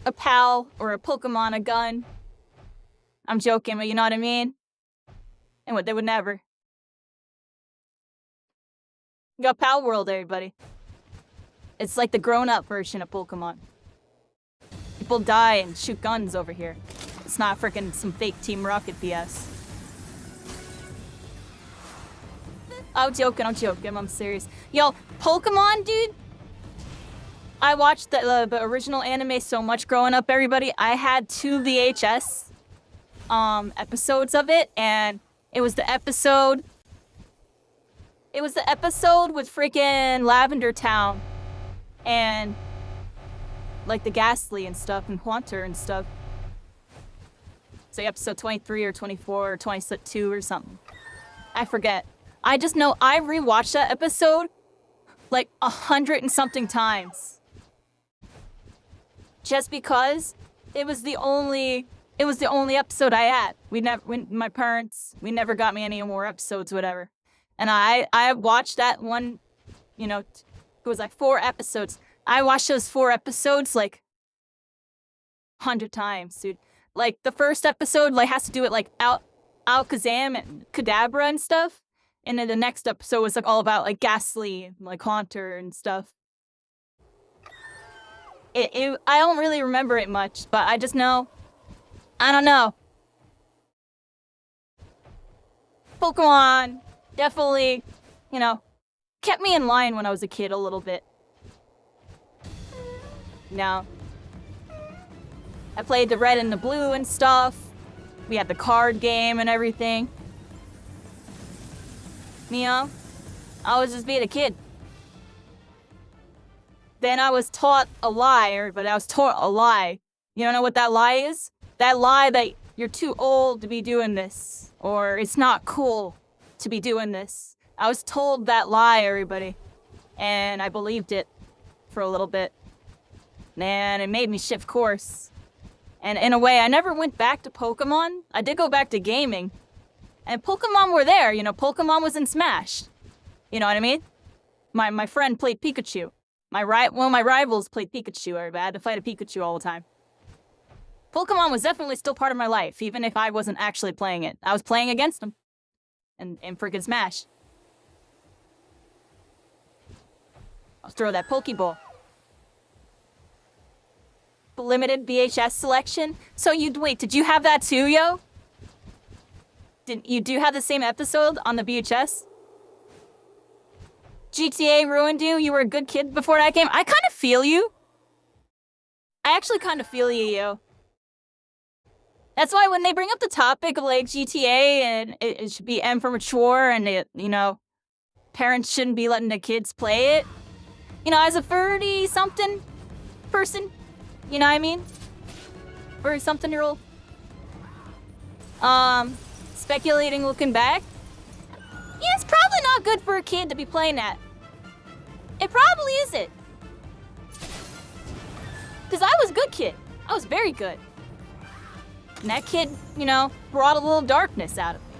a pal or a Pokemon a gun. I'm joking, but you know what I mean? And what they would never. You got Palworld, everybody. It's like the grown-up version of Pokemon. People die and shoot guns over here. It's not freaking some fake Team Rocket BS. I'm joking, I'm serious. Yo, Pokemon, dude? I watched the original anime so much growing up, everybody. I had 2 VHS episodes of it, and it was the episode with freaking Lavender Town. And like the Ghastly and stuff, and Haunter and stuff. So episode 23 or 24 or 22 or something. I forget. I just know I rewatched that episode like 100 and something times. Just because it was the only episode I had. My parents, we never got me any more episodes, whatever. And I watched that one, you know, it was like 4 episodes. I watched those 4 episodes like 100 times, dude. Like the first episode like has to do with like Alakazam and Kadabra and stuff. And then the next episode was like all about like Ghastly and like Haunter and stuff. I don't really remember it much, but I just know, I don't know. Pokemon definitely, you know, kept me in line when I was a kid a little bit. Now, I played the red and the blue and stuff. We had the card game and everything. You know, I was just being a kid. Then I was taught a lie, but I was taught a lie. You don't know what that lie is? That lie that you're too old to be doing this, or it's not cool to be doing this. I was told that lie, everybody, and I believed it for a little bit. And it made me shift course. And in a way, I never went back to Pokemon. I did go back to gaming. And Pokemon were there, you know, Pokemon was in Smash. You know what I mean? My friend played Pikachu. One of my rivals played Pikachu. I had to fight a Pikachu all the time. Pokemon was definitely still part of my life, even if I wasn't actually playing it. I was playing against him. And freaking Smash. I'll throw that Pokeball. Limited VHS selection? So wait, did you have that too, yo? Do you have the same episode on the VHS? GTA ruined you? You were a good kid before that game? I kind of feel you. I actually kind of feel you, yo. That's why when they bring up the topic of, like, GTA and it should be M for mature and parents shouldn't be letting the kids play it. As a 30-something person, you know what I mean? 30-something-year-old. Speculating looking back. Yeah, it's probably not good for a kid to be playing that. It probably isn't. Because I was a good kid. I was very good. And that kid, brought a little darkness out of me.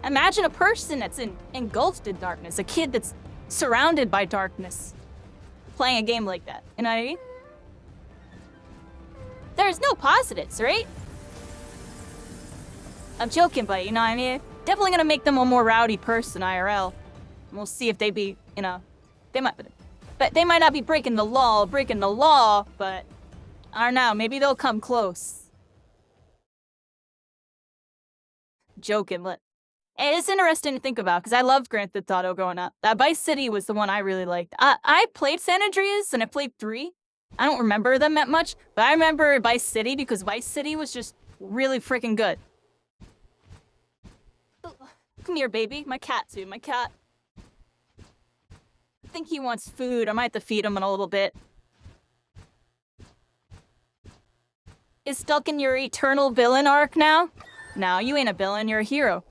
Imagine a person that's engulfed in darkness, a kid that's surrounded by darkness, playing a game like that. You know what I mean? There's no positives, right? I'm joking, but you know what I mean? Definitely gonna make them a more rowdy person, IRL. And we'll see if they be, they might not be breaking the law, but I don't know, maybe they'll come close. Joking, but it's interesting to think about because I loved Grand Theft Auto growing up. That Vice City was the one I really liked. I played San Andreas and I played 3. I don't remember them that much, but I remember Vice City because Vice City was just really freaking good. Come here, baby. My cat, too. My cat. I think he wants food. I might have to feed him in a little bit. Is stuck in your eternal villain arc now? No, you ain't a villain. You're a hero.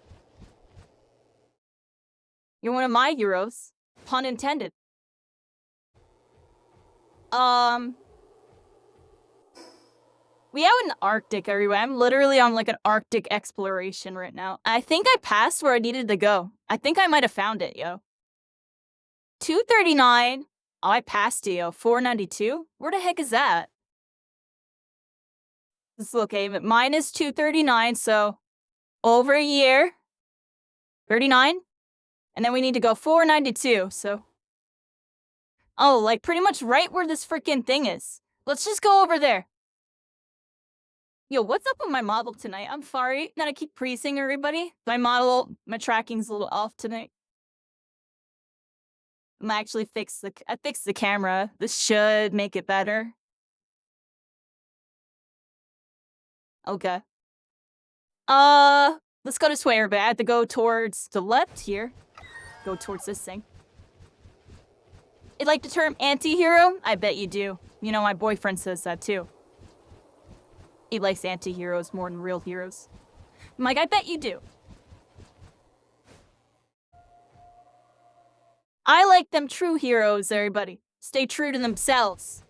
You're one of my heroes. Pun intended. We out in the Arctic everywhere. I'm literally on like an Arctic exploration right now. I think I passed where I needed to go. I think I might have found it, yo. 239. Oh, I passed it, yo. 492? Where the heck is that? This is okay, but mine is 239, so over a year. 39? And then we need to go 492, so. Oh, like pretty much right where this freaking thing is. Let's just go over there. Yo, what's up with my model tonight? I'm sorry that I keep praising everybody. My tracking's a little off tonight. I fixed the camera. This should make it better. Okay. Let's go this way, everybody. I have to go towards the left here. Go towards this thing. You like the term anti-hero? I bet you do. My boyfriend says that too. He likes anti-heroes more than real heroes. I'm like, I bet you do. I like them true heroes, everybody. Stay true to themselves.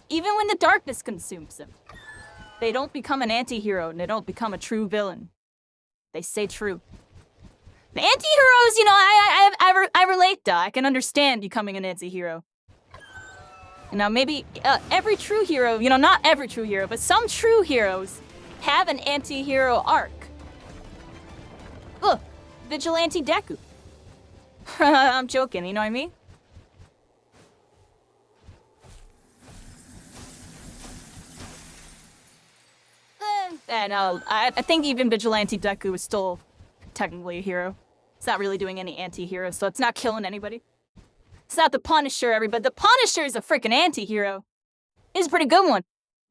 Even when the darkness consumes them. They don't become an anti-hero and they don't become a true villain. They stay true. The anti-heroes, I relate to. I can understand becoming an anti-hero. Maybe every true hero, not every true hero, but some true heroes have an anti-hero arc. Look, Vigilante Deku. I'm joking, you know what I mean? No, I think even Vigilante Deku is still technically a hero. It's not really doing any anti-hero, so it's not killing anybody. It's not the Punisher, everybody. The Punisher is a freaking anti-hero. He's a pretty good one.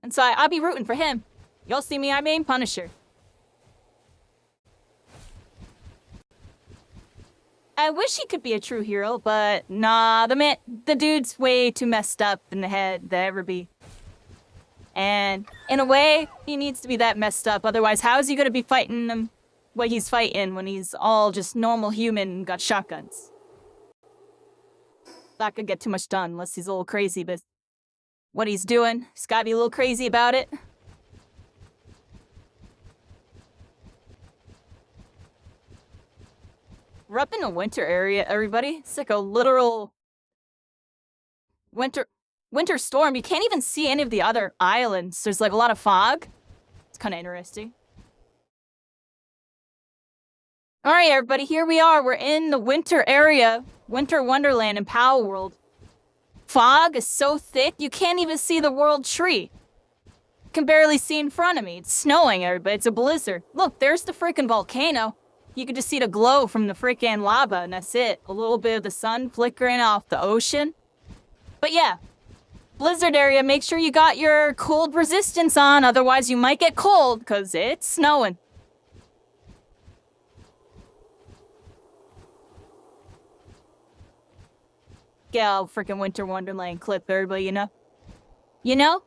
And so I'll be rooting for him. Y'all see me, I mean Punisher. I wish he could be a true hero, but nah, the dude's way too messed up in the head to ever be. And in a way, he needs to be that messed up. Otherwise, how is he gonna be fighting them what he's fighting when he's all just normal human and got shotguns? Not gonna get too much done unless he's a little crazy, but what he's doing, he's gotta be a little crazy about it. We're up in a winter area, everybody. It's like a literal winter storm. You can't even see any of the other islands. There's like a lot of fog. It's kind of interesting. All right, everybody, here we are. We're in the winter area, Winter Wonderland in Palworld. Fog is so thick, you can't even see the world tree. You can barely see in front of me. It's snowing, everybody. It's a blizzard. Look, there's the freaking volcano. You can just see the glow from the freaking lava, and that's it. A little bit of the sun flickering off the ocean. But yeah, blizzard area, make sure you got your cold resistance on, otherwise you might get cold, because it's snowing. Yeah, freaking Winter Wonderland clip, everybody, you know? You know?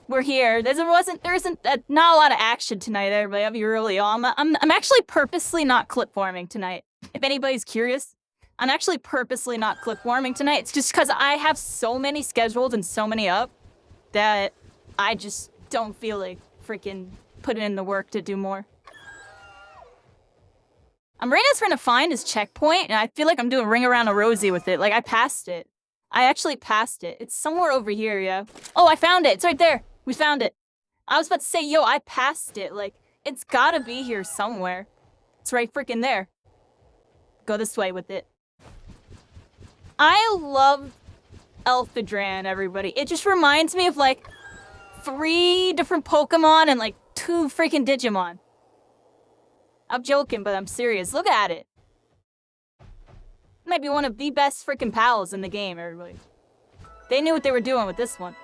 We're here. There isn't not a lot of action tonight, everybody. I'll be really on. I'm actually purposely not clip farming tonight. If anybody's curious, I'm actually purposely not clip farming tonight. It's just because I have so many scheduled and so many up that I just don't feel like freaking putting in the work to do more. I'm right as trying to find his checkpoint, and I feel like I'm doing Ring Around a Rosie with it. Like, I passed it. I actually passed it. It's somewhere over here, yeah. Oh, I found it. It's right there. We found it. I was about to say, yo, I passed it. Like, it's gotta be here somewhere. It's right freaking there. Go this way with it. I love Elphidran, everybody. It just reminds me of, like, 3 different Pokemon and, like, 2 freaking Digimon. I'm joking, but I'm serious. Look at it. Might be one of the best freaking pals in the game, everybody. They knew what they were doing with this one.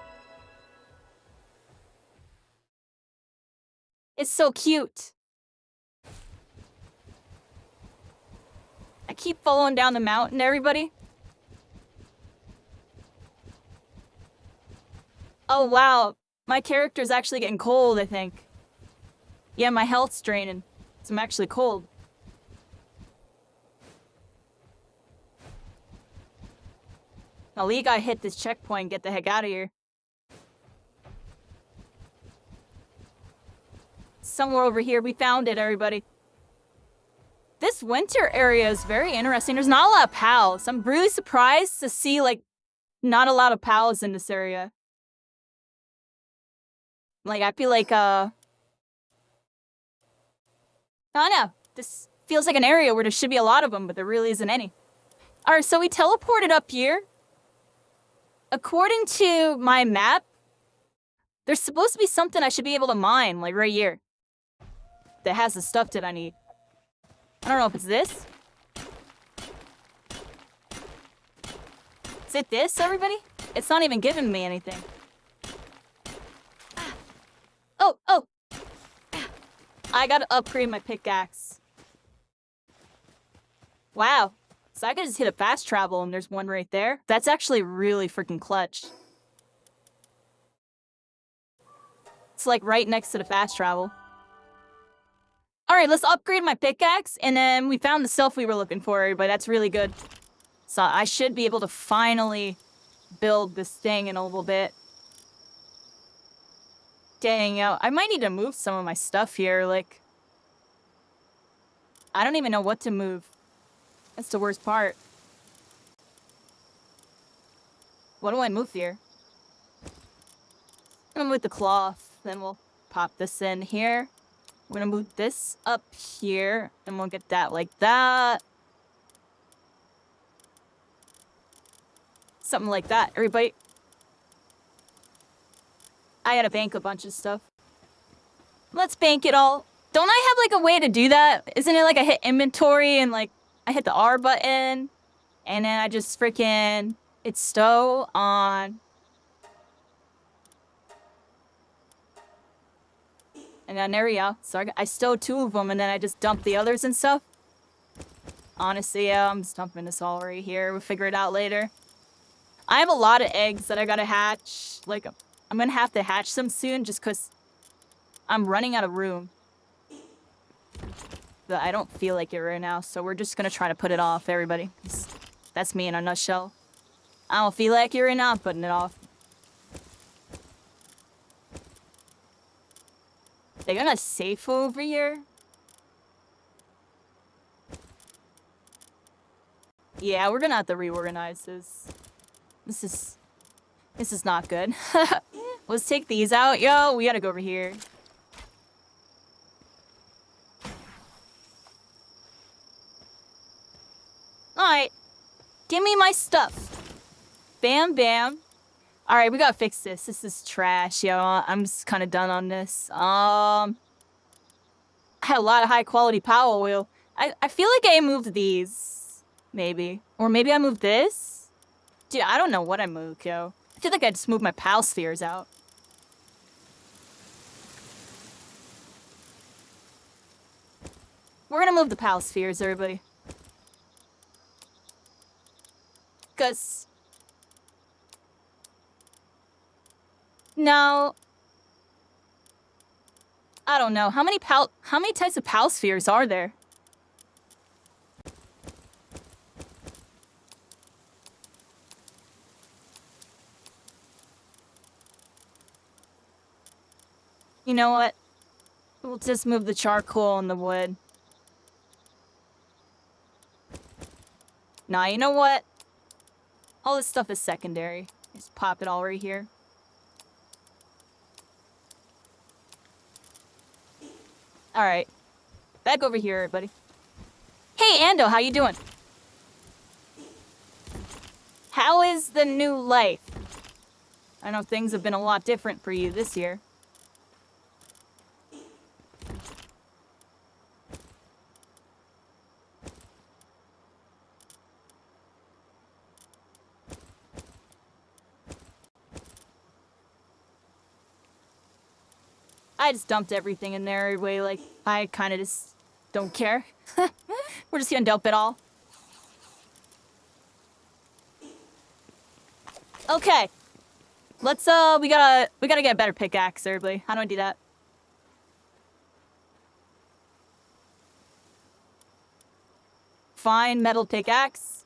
It's so cute. I keep following down the mountain, everybody. Oh, wow. My character's actually getting cold, I think. Yeah, my health's draining. So I'm actually cold. Now, Lee gotta hit this checkpoint and get the heck out of here. Somewhere over here. We found it, everybody. This winter area is very interesting. There's not a lot of pals. I'm really surprised to see, like, not a lot of pals in this area. Like, I feel like, I don't know. This feels like an area where there should be a lot of them, but there really isn't any. Alright, so we teleported up here. According to my map, there's supposed to be something I should be able to mine, like right here, that has the stuff that I need. I don't know if it's this. Is it this, everybody? It's not even giving me anything. Oh! I gotta upgrade my pickaxe. Wow. So I could just hit a fast travel and there's one right there. That's actually really freaking clutch. It's like right next to the fast travel. Alright, let's upgrade my pickaxe, and then we found the stuff we were looking for, but that's really good. So I should be able to finally build this thing in a little bit. Dang, I might need to move some of my stuff here, like... I don't even know what to move. That's the worst part. What do I move here? I'm gonna move the cloth, then we'll pop this in here. We're gonna move this up here, and we'll get that like that. Something like that, everybody. I gotta bank a bunch of stuff. Let's bank it all. Don't I have like a way to do that? Isn't it like I hit inventory and like I hit the R button and then I just freaking it's stow on. And then there we go. So I stowed 2 of them and then I just dumped the others and stuff. Honestly, yeah, I'm just dumping this all right here. We'll figure it out later. I have a lot of eggs that I gotta hatch. Like, I'm gonna have to hatch them soon just because I'm running out of room. But I don't feel like it right now, so we're just gonna try to put it off, everybody. That's me in a nutshell. I don't feel like it right now, I'm putting it off. They got a safe over here? Yeah, we're gonna have to reorganize this. This is not good. Let's take these out. Yo, we gotta go over here. Alright. Give me my stuff. Bam, bam. Alright, we gotta fix this. This is trash, yo. I'm just kind of done on this. I had a lot of high quality power oil. I feel like I moved these. Maybe. Or maybe I moved this? Dude, I don't know what I moved, yo. I feel like I just moved my pal spheres out. We're gonna move the pal spheres, everybody. Cause... No... I don't know. How many types of pal spheres are there? You know what? We'll just move the charcoal and the wood. Nah, you know what? All this stuff is secondary. Just pop it all right here. Alright. Back over here, everybody. Hey, Ando, how you doing? How is the new life? I know things have been a lot different for you this year. I just dumped everything in there anyway, like, I kind of just don't care. We're just gonna dump it all. Okay. Let's, we gotta get a better pickaxe, everybody. How do I do that? Fine metal pickaxe.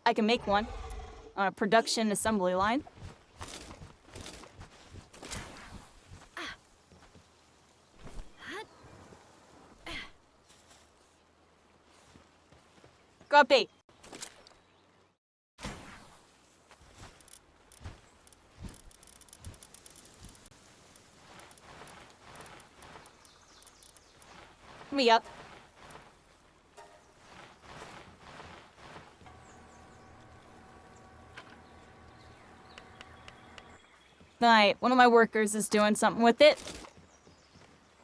I can make one. On a production assembly line. Grab bait. Me up. Alright, one of my workers is doing something with it.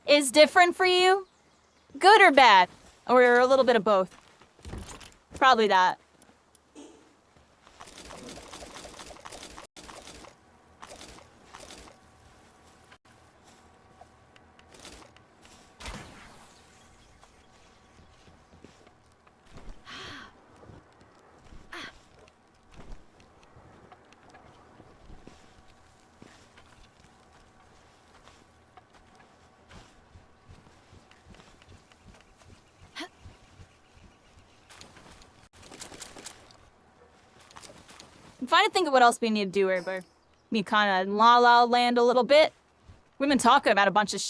Is different for you? Good or bad? Or a little bit of both? Probably that. I'm trying to think of what else we need to do here, but me kind of la la land a little bit. We've been talking about a bunch of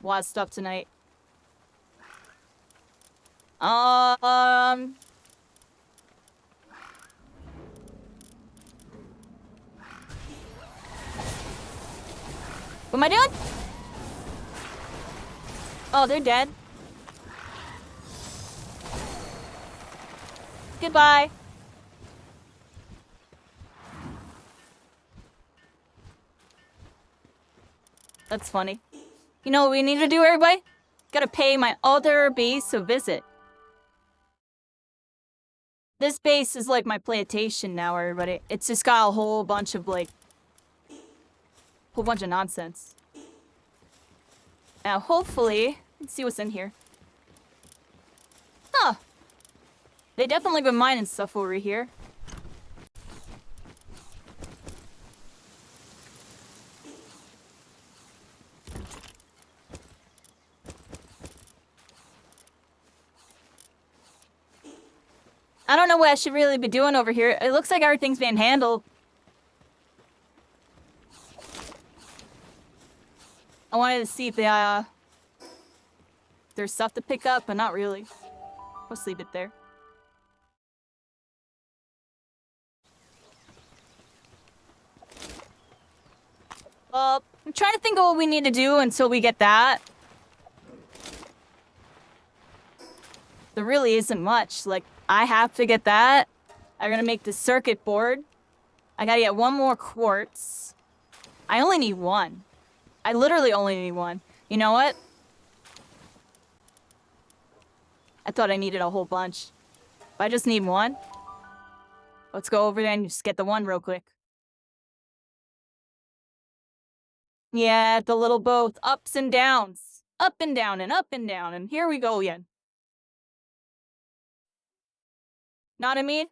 wild stuff tonight. What am I doing? Oh, they're dead. Goodbye. That's funny. You know what we need to do, everybody? Gotta pay my other base a visit. This base is like my plantation now, everybody. It's just got a whole bunch of, like... whole bunch of nonsense. Now, hopefully... let's see what's in here. Huh. They definitely been mining stuff over here. I don't know what I should really be doing over here. It looks like everything's being handled. I wanted to see if there's stuff to pick up, but not really. Let's leave it there. I'm trying to think of what we need to do until we get that. There really isn't much. Like, I have to get that. I'm gonna make the circuit board. I gotta get one more quartz. I only need one. I literally only need one. You know what? I thought I needed a whole bunch. But I just need one. Let's go over there and just get the one real quick. Yeah, the little both ups and downs. Up and down and up and down. And here we go again. Know what I mean?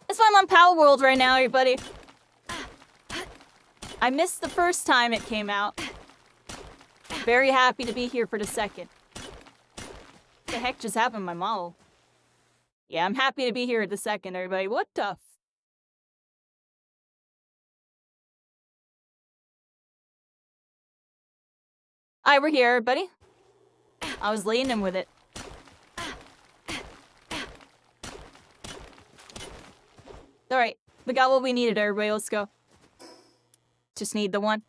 That's why I'm on Palworld right now, everybody. I missed the first time it came out. Very happy to be here for the second. What the heck just happened to my model? Yeah, I'm happy to be here at the second, everybody. What the Alright, we're here, everybody. I was leading him with it. Alright, we got what we needed, everybody. Let's go. Just need the one.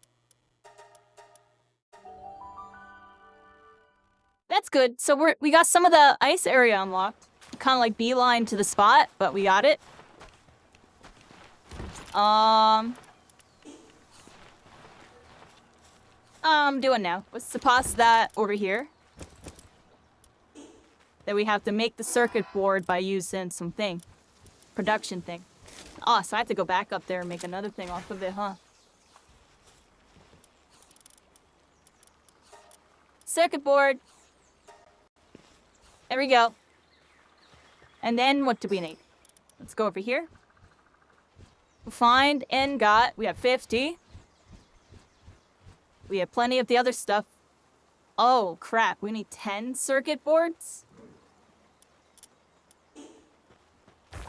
That's good. So we got some of the ice area unlocked. Kind of like beeline to the spot, but we got it. I'm doing now. Let's deposit that over here. Then we have to make the circuit board by using something. Production thing. Oh, so I have to go back up there and make another thing off of it, huh? Circuit board. There we go. And then what do we need? Let's go over here. Find and got. We have 50. We have plenty of the other stuff. Oh, crap. We need 10 circuit boards?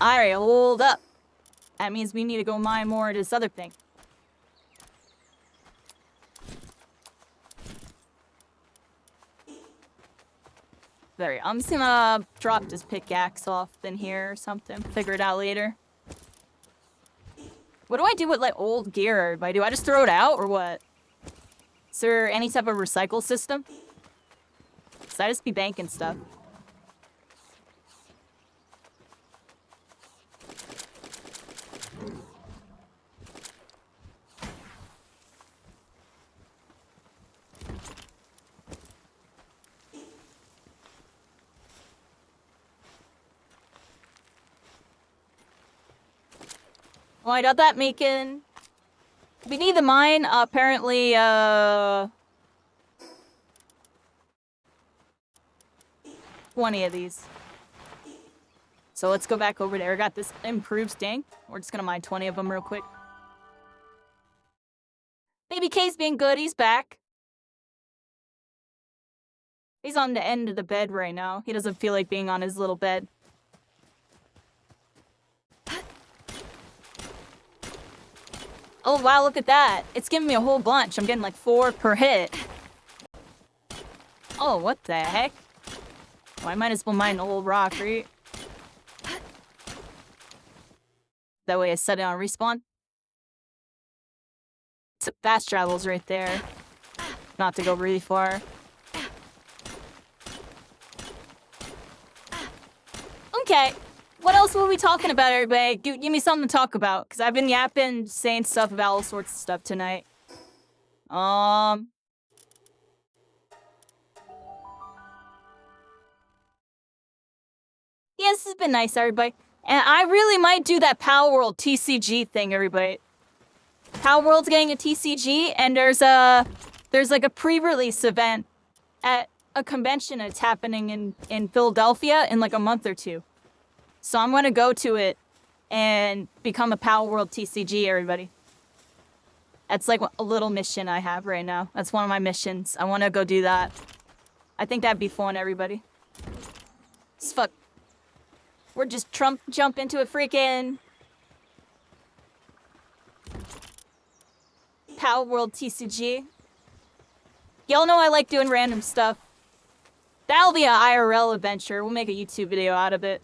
Alright, hold up. That means we need to go mine more of this other thing. There, I'm just gonna drop this pickaxe off in here or something. Figure it out later. What do I do with, like, old gear? Do I just throw it out, or what? Is there any type of recycle system? Should I just be banking stuff? Well, I got that making. We need the mine, apparently, 20 of these. So let's go back over there. I got this improved sting. We're just gonna mine 20 of them real quick. Baby K's being good. He's back. He's on the end of the bed right now. He doesn't feel like being on his little bed. Oh, wow, look at that. It's giving me a whole bunch. I'm getting like 4 per hit. Oh, what the heck? Well, I might as well mine the whole rock, right? That way I set it on respawn. It's fast travels right there. Not to go really far. Okay. What else were we talking about, everybody? Give me something to talk about, because I've been yapping, saying stuff about all sorts of stuff tonight. Yeah, this has been nice, everybody. And I really might do that Palworld TCG thing, everybody. Palworld's getting a TCG, and there's like a pre-release event at a convention that's happening in Philadelphia in like a month or two. So I'm gonna go to it and become a Palworld TCG, everybody. That's like a little mission I have right now. That's one of my missions. I wanna go do that. I think that'd be fun, everybody. Fuck. We're just jump into a freaking... Palworld TCG. Y'all know I like doing random stuff. That'll be an IRL adventure. We'll make a YouTube video out of it.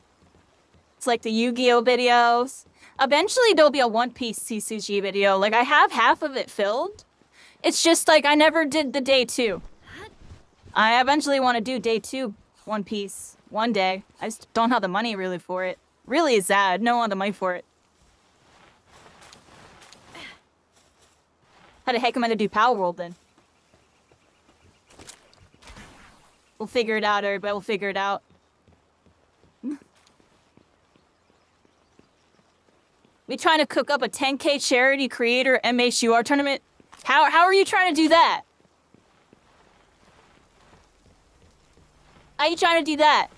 It's like the Yu-Gi-Oh videos. Eventually, there'll be a One Piece TCG video. Like, I have half of it filled. It's just like I never did the day 2. I eventually want to do day 2 One Piece one day. I just don't have the money really for it. Really is sad. No one the money for it. How the heck am I gonna do Palworld then? We'll figure it out, everybody. We'll figure it out. We trying to cook up a 10K charity creator MHUR tournament? How are you trying to do that? How are you trying to do that?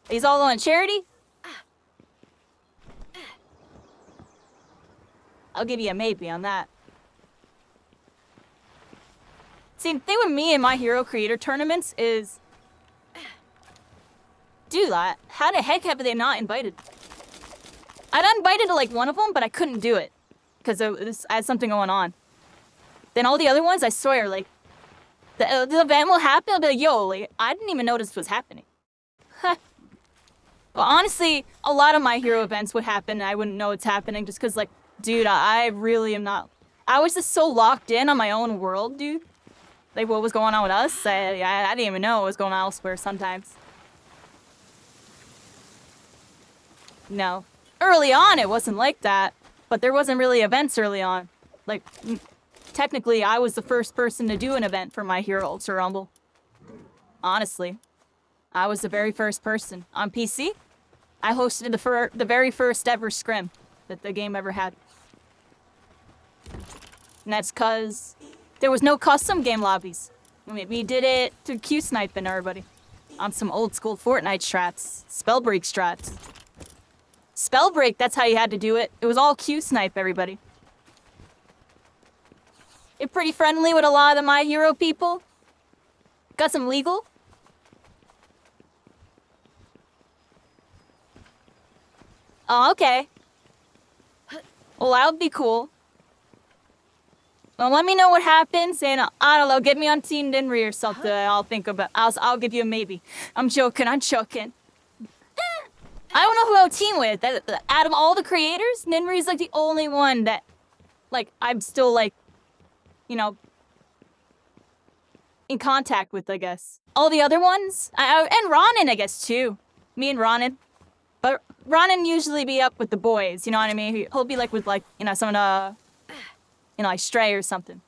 He's all on charity? I'll give you a maybe on that. See, the thing with me and my hero creator tournaments is... Dude, how the heck have they not invited? I got invited to like one of them, but I couldn't do it. Because I had something going on. Then all the other ones, I swear, like... The event will happen, I'll be like, yo, like, I didn't even notice this was happening. But honestly, a lot of my hero events would happen and I wouldn't know it's happening just because, like, dude, I really am not... I was just so locked in on my own world, dude. Like, what was going on with us? I didn't even know what was going on elsewhere sometimes. No. Early on, it wasn't like that. But there wasn't really events early on. Like, technically, I was the first person to do an event for My Hero Ultra Rumble. Honestly. I was the very first person. On PC, I hosted the very first ever scrim that the game ever had. And that's because there was no custom game lobbies. I mean, we did it through Q-sniping everybody. On some old school Fortnite strats. Spellbreak strats. Spellbreak, that's how you had to do it. It was all Q-snipe, everybody. You're pretty friendly with a lot of the My Hero people. Got some legal. Oh, okay. Well, that would be cool. Well, let me know what happens, and I don't know, get me on Team Ninri or something. I'll think about. I'll give you a maybe. I'm joking. I'm joking. I don't know who I'll team with. Out of all the creators, Ninri's like the only one that, like, I'm still like, you know, in contact with. I guess all the other ones, and Ronin, I guess too. Me and Ronin. But Ronin usually be up with the boys, you know what I mean? He'll be like with like, you know, some you know, like Stray or something.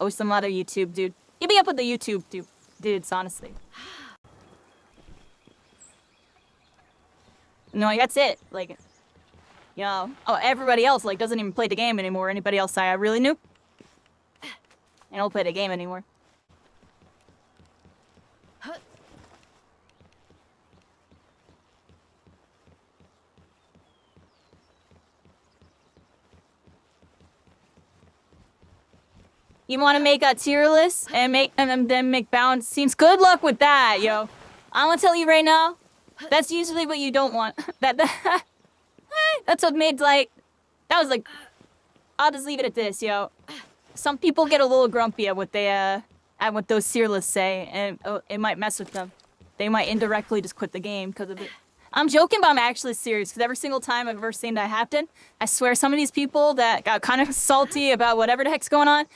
Oh, some other YouTube dude. He'll be up with the YouTube dudes, honestly. No, that's it. Like, you know, oh, everybody else like doesn't even play the game anymore. Anybody else I really knew? They don't play the game anymore. You want to make a tier list and then make balance seems. Good luck with that, yo. I'm gonna tell you right now, that's usually what you don't want. That's what made like, that was like, I'll just leave it at this, yo. Some people get a little grumpy at what they at what those tier lists say, and it might mess with them. They might indirectly just quit the game because of it. I'm joking, but I'm actually serious, because every single time I've ever seen that happen, I swear some of these people that got kind of salty about whatever the heck's going on,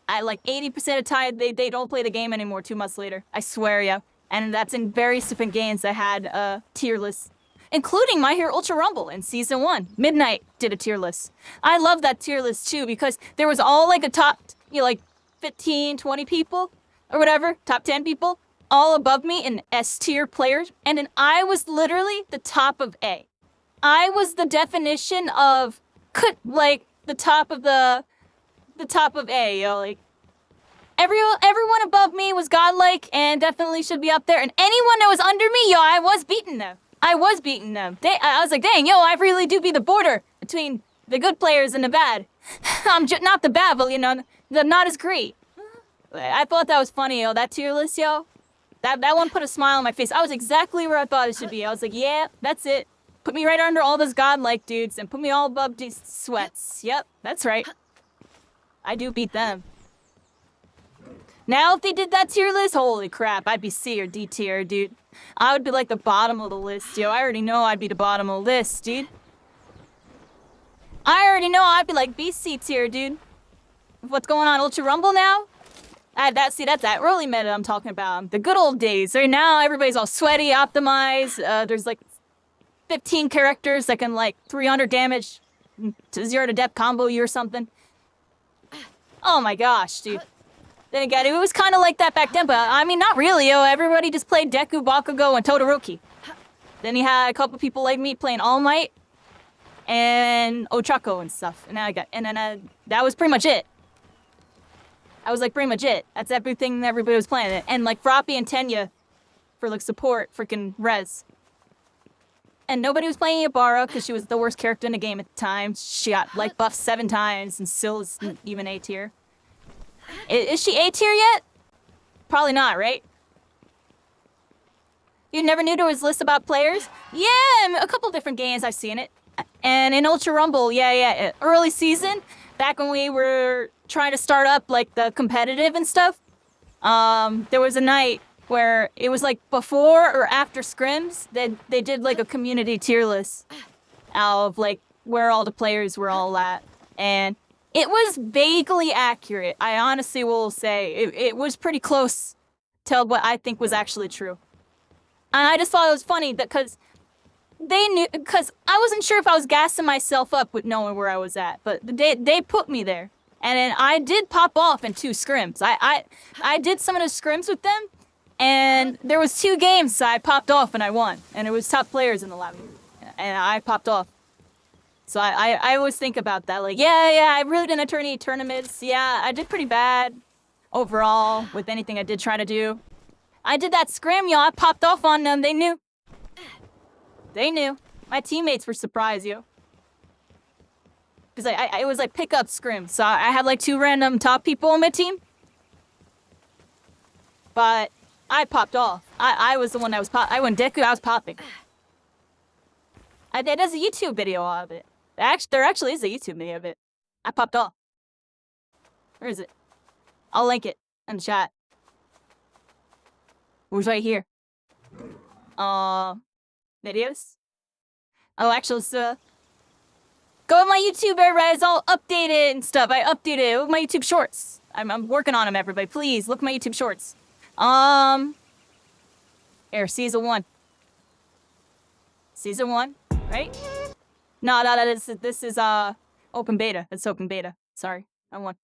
I like 80% of the time they don't play the game anymore 2 months later. I swear, yeah. And that's in various different games that had tier lists, including My Hero Ultra Rumble in Season 1. Midnight did a tier list. I love that tier list too, because there was all like a top, you know, like 15, 20 people or whatever, top 10 people, all above me in S tier players. And then I was literally the top of A. I was the definition of, like, the top of A, yo, like, everyone above me was godlike and definitely should be up there, and anyone that was under me, yo, I was beating them. I was like, dang, yo, I really do be the border between the good players and the bad. I'm not the bad, but, you know, the not as great. I thought that was funny, yo, that tier list, yo. That one put a smile on my face. I was exactly where I thought it should be. I was like, yeah, that's it. Put me right under all those godlike dudes and put me all above these sweats. Yep, that's right. I do beat them. Now, if they did that tier list, holy crap, I'd be C or D tier, dude. I would be like the bottom of the list, yo. I already know I'd be the bottom of the list, dude. I already know I'd be like BC tier, dude. What's going on, Ultra Rumble now? That's that early meta I'm talking about. The good old days. Right now, everybody's all sweaty, optimized. There's like 15 characters that can like 300 damage to 0 to depth combo you or something. Oh my gosh, dude. Then again, it was kind of like that back then, but I mean, not really, yo. Everybody just played Deku, Bakugo, and Todoroki. Then you had a couple people like me playing All Might and Ochako and stuff. And then that was pretty much it. I was like pretty much it. That's everything everybody was playing. And like Froppy and Tenya for like support, freaking res. And nobody was playing Ibarra because she was the worst character in the game at the time. She got like buffed 7 times and still is even A tier. Is she A tier yet? Probably not, right? You never knew there was lists about players? Yeah, a couple different games I've seen it. And in Ultra Rumble, yeah, early season, back when we were trying to start up like the competitive and stuff, there was a night where it was like before or after scrims, they did like a community tier list of like where all the players were all at. And it was vaguely accurate. I honestly will say it was pretty close to what I think was actually true. And I just thought it was funny that because they knew, because I wasn't sure if I was gassing myself up with knowing where I was at, but they put me there. And then I did pop off in 2 scrims. I did some of the scrims with them, and there was 2 games I popped off and I won. And it was top players in the lobby, and I popped off. So I always think about that, like, yeah, I really didn't enter any tournaments. Yeah, I did pretty bad overall with anything I did try to do. I did that scrim, yo. I popped off on them. They knew. They knew. My teammates were surprised, yo. Because it was like pick-up scrim. So I had like 2 random top people on my team. But I popped off. I was the one that was I went Deku, I was popping. There's a YouTube video of it. There actually is a YouTube video of it. I popped off. Where is it? I'll link it in the chat. It was right here. Videos? Oh, actually, so go on my YouTube, everybody. It's all updated and stuff. I updated it with my YouTube shorts. I'm working on them, everybody. Please look at my YouTube shorts. Here, season 1. Season 1, right? No, this is open beta. It's open beta. Sorry, I won.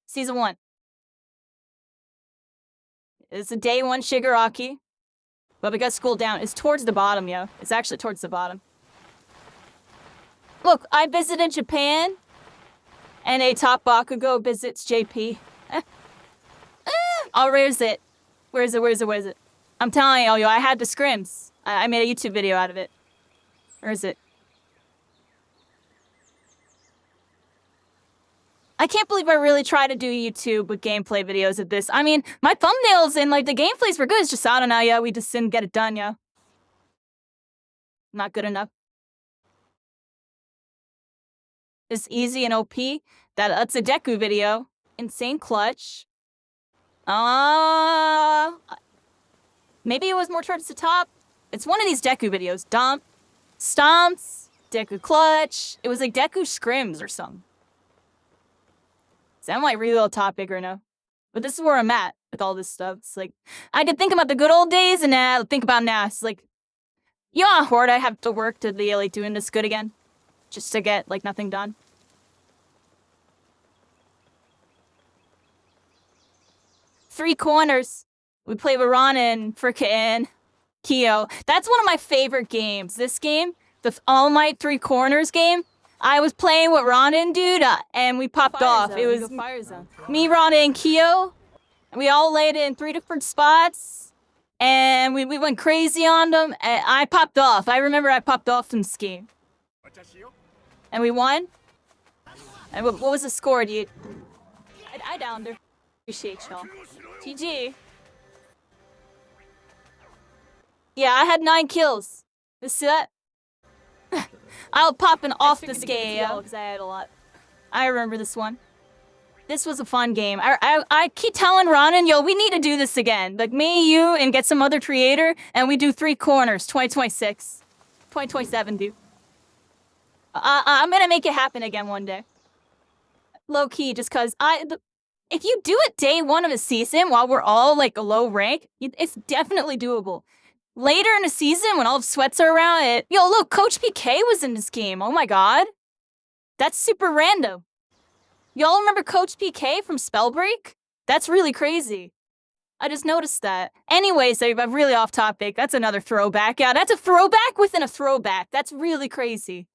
Season 1. It's a day 1 Shigaraki. But we got schooled down. It's towards the bottom, yo. It's actually towards the bottom. Look, I visited Japan. And a top Bakugo visits JP. Oh, where is it? Where is it? I'm telling you, yo, I had the scrims. I made a YouTube video out of it. Where is it? I can't believe I really tried to do YouTube with gameplay videos of this. I mean, my thumbnails and like the gameplays were good. It's just, I don't know, yeah, we just didn't get it done, yeah. Not good enough. It's easy and OP. That's a Deku video. Insane clutch. Maybe it was more towards the top. It's one of these Deku videos. Dump, stomps, Deku clutch. It was like Deku scrims or something. So I'm like really little topic right now. But this is where I'm at with all this stuff. It's like, I could think about the good old days and now think about now. It's like, you know how hard I have to work to be like doing this good again? Just to get like nothing done. Three corners. We play with Ron and frickin' Kyo. That's one of my favorite games. This game, the All Might 3 Corners game, I was playing with Ronin, dude, and we popped off. It was me, Ronin, and Kyo. And we all laid in 3 different spots, and we went crazy on them, and I popped off. I remember I popped off in this game. And we won? And what was the score, dude? I downed her. Appreciate y'all. GG. Yeah, I had 9 kills. This set. I'll popping off the scale because I had a lot. I remember this one. This was a fun game. I keep telling Ronan, yo, we need to do this again. Like me, you, and get some other creator, and we do 3 corners, 2026. 2027, dude. I'm gonna make it happen again one day. Low key, just cause if you do it day 1 of a season while we're all like a low rank, it's definitely doable. Later in the season, when all of sweats are around, yo, look, Coach PK was in this game. Oh my god. That's super random. Y'all remember Coach PK from Spellbreak? That's really crazy. I just noticed that. Anyways, I'm really off topic. That's another throwback. Yeah, that's a throwback within a throwback. That's really crazy.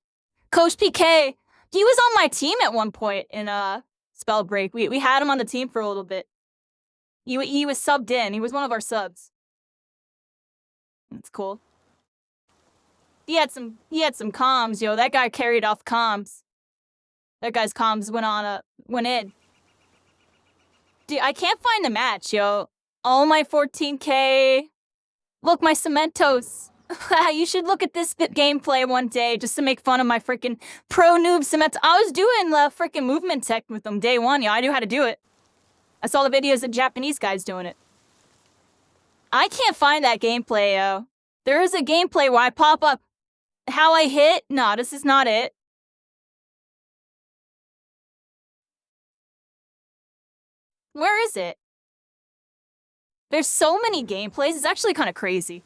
Coach PK, he was on my team at one point in Spellbreak. We had him on the team for a little bit. He was subbed in. He was one of our subs. That's cool. He had some comms, yo. That guy carried off comms. That guy's comms went in. Dude, I can't find the match, yo. All my 14K. Look, my Cementos. You should look at this gameplay one day just to make fun of my freaking pro noob Cementos. I was doing the freaking movement tech with them day 1, yo. I knew how to do it. I saw the videos of Japanese guys doing it. I can't find that gameplay, yo. There is a gameplay where I pop up how I hit. Nah, this is not it. Where is it? There's so many gameplays. It's actually kind of crazy.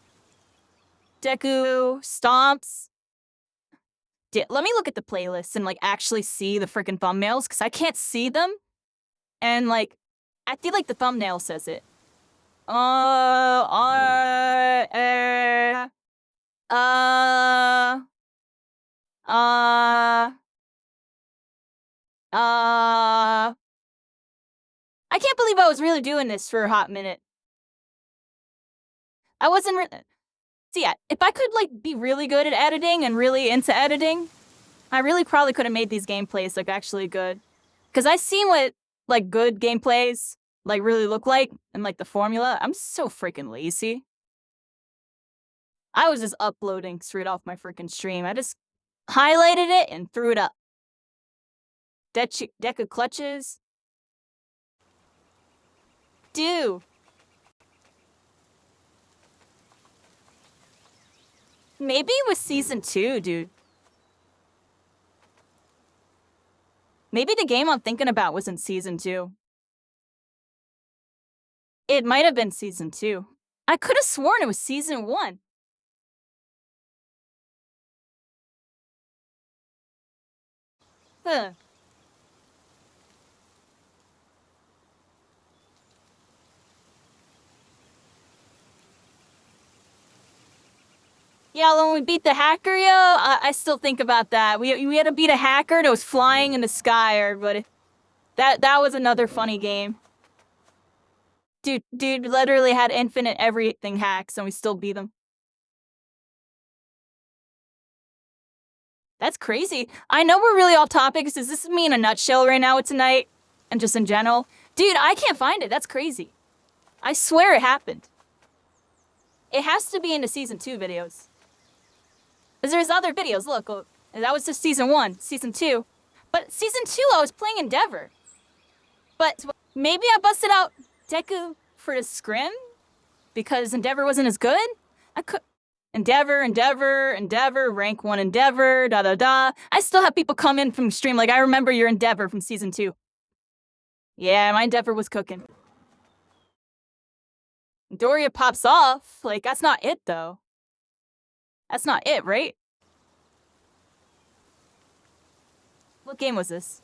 Deku, Stomps. Let me look at the playlist and like actually see the freaking thumbnails because I can't see them. And like, I feel like the thumbnail says it. I can't believe I was really doing this for a hot minute. I wasn't so yeah, if I could like be really good at editing and really into editing, I really probably could have made these gameplays like actually good. Cause I seen what like good gameplays like really look like and like the formula. I'm so freaking lazy. I was just uploading straight off my freaking stream. I just highlighted it and threw it up. Deku clutches. Dude. Maybe it was season 2, dude. Maybe the game I'm thinking about was in season 2. It might have been season 2. I could have sworn it was season 1. Huh. Yeah, when we beat the hacker, yo, I still think about that. We had to beat a hacker that was flying in the sky, everybody. That was another funny game. Dude literally had infinite everything hacks and we still beat them. That's crazy. I know we're really off topic. Does this me in a nutshell right now tonight? And just in general? Dude, I can't find it. That's crazy. I swear it happened. It has to be in the season 2 videos. Because there's other videos. Look, that was just season 1, season 2. But season 2, I was playing Endeavor. But maybe I busted out Deku for the scrim? Because Endeavor wasn't as good? I could... Endeavor, rank 1 Endeavor, da-da-da. I still have people come in from stream like, I remember your Endeavor from season 2. Yeah, my Endeavor was cooking. Doria pops off. Like, that's not it, though. That's not it, right? What game was this?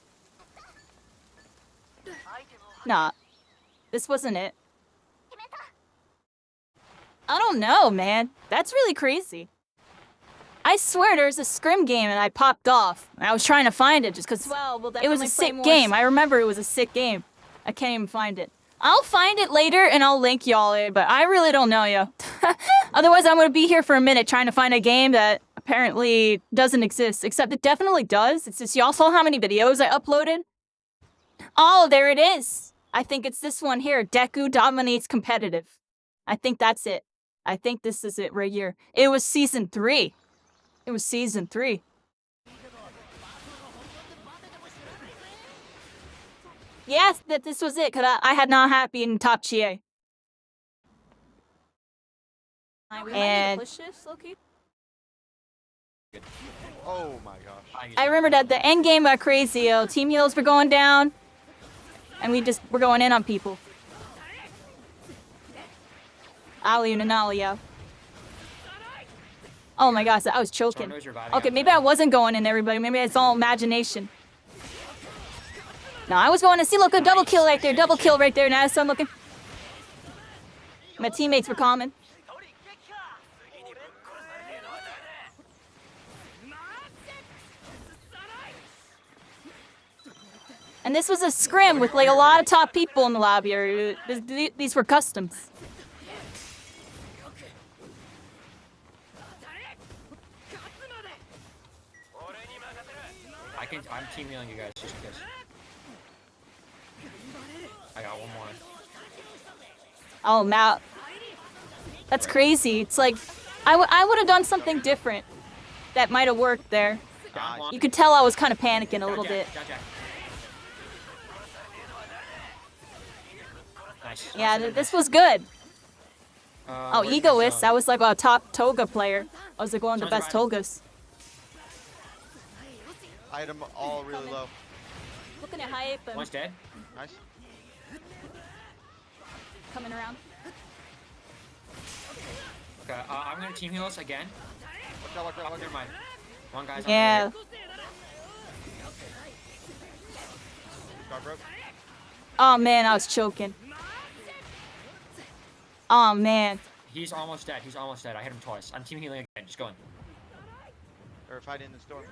Nah. This wasn't it. I don't know, man. That's really crazy. I swear there's a scrim game and I popped off. I was trying to find it just because it was a sick game. I remember it was a sick game. I can't even find it. I'll find it later and I'll link y'all, but I really don't know, yo. Otherwise, I'm going to be here for a minute trying to find a game that apparently doesn't exist. Except it definitely does. It's just y'all saw how many videos I uploaded? Oh, there it is. I think it's this one here. Deku dominates competitive. I think that's it. I think this is it right here. It was season 3. It was season 3. Yes, that this was it, because I had not happy in top Chie. And push this, Loki? Oh my gosh. I remember that the end game got crazy, yo. Team heals were going down. And we just were going in on people. Ali and Anali, yo. Oh my gosh, I was choking. Okay, maybe I wasn't going in everybody. Maybe it's all imagination. No, I was going to see, look, a double kill right there. Double kill right there. Now I'm looking. My teammates were calming. And this was a scrim with like a lot of top people in the lobby. These were customs. I'm team healing you guys just because. I got one more. Oh, Matt. That's crazy. It's like, I would have done something different that might have worked there. You could tell I was kind of panicking a little bit. Nice. Yeah, this was good. Oh, Egoist. I was like a top Toga player. I was like one of the best Togas. I had them all really low. Looking at hype. One's dead. Nice. Coming around. Okay, I'm gonna team heal us again. Watch out. Never mind. One guy's Yeah. on Guard broke. Oh man, I was choking. Oh man. He's almost dead. I hit him twice. I'm team healing again. Just going. They're fighting in the storm.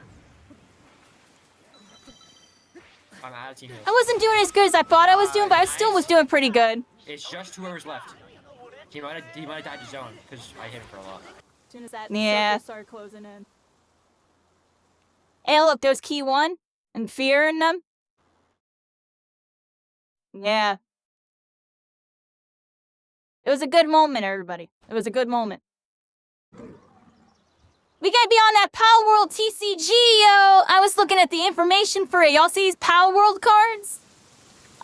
I'm out of team heals. I wasn't doing as good as I thought I was doing, but I still was doing pretty good. It's just whoever's left. He might have died to zone because I hit him for a lot. As soon as that circle started closing in. Hey, look, there's key 1 and fear in them. Yeah. It was a good moment, everybody. It was a good moment. We gotta be on that Palworld TCG, yo! I was looking at the information for it. Y'all see these Palworld cards?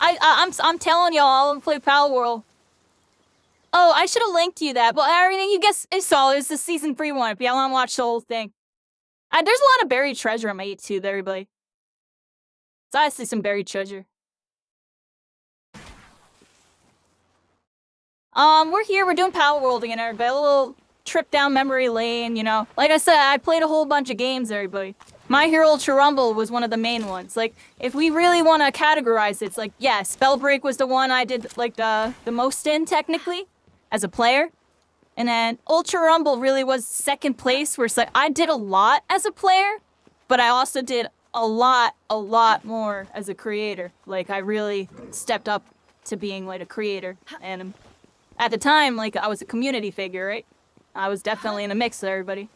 I'm telling y'all, I'll play Palworld. Oh, I should have linked you that, but everything you guess is all. It's the season 3 one. If y'all want to watch the whole thing. There's a lot of buried treasure on my YouTube, everybody. It's honestly some buried treasure. We're here. We're doing Palworld again, everybody. A little trip down memory lane, you know. Like I said, I played a whole bunch of games, everybody. My Hero Ultra Rumble was one of the main ones. Like, if we really want to categorize it, it's like, yeah, Spellbreak was the one I did, like, the most in, technically, as a player. And then Ultra Rumble really was second place, where it's like, I did a lot as a player, but I also did a lot more as a creator. Like, I really stepped up to being, like, a creator. And at the time, like, I was a community figure, right? I was definitely in the mix with everybody.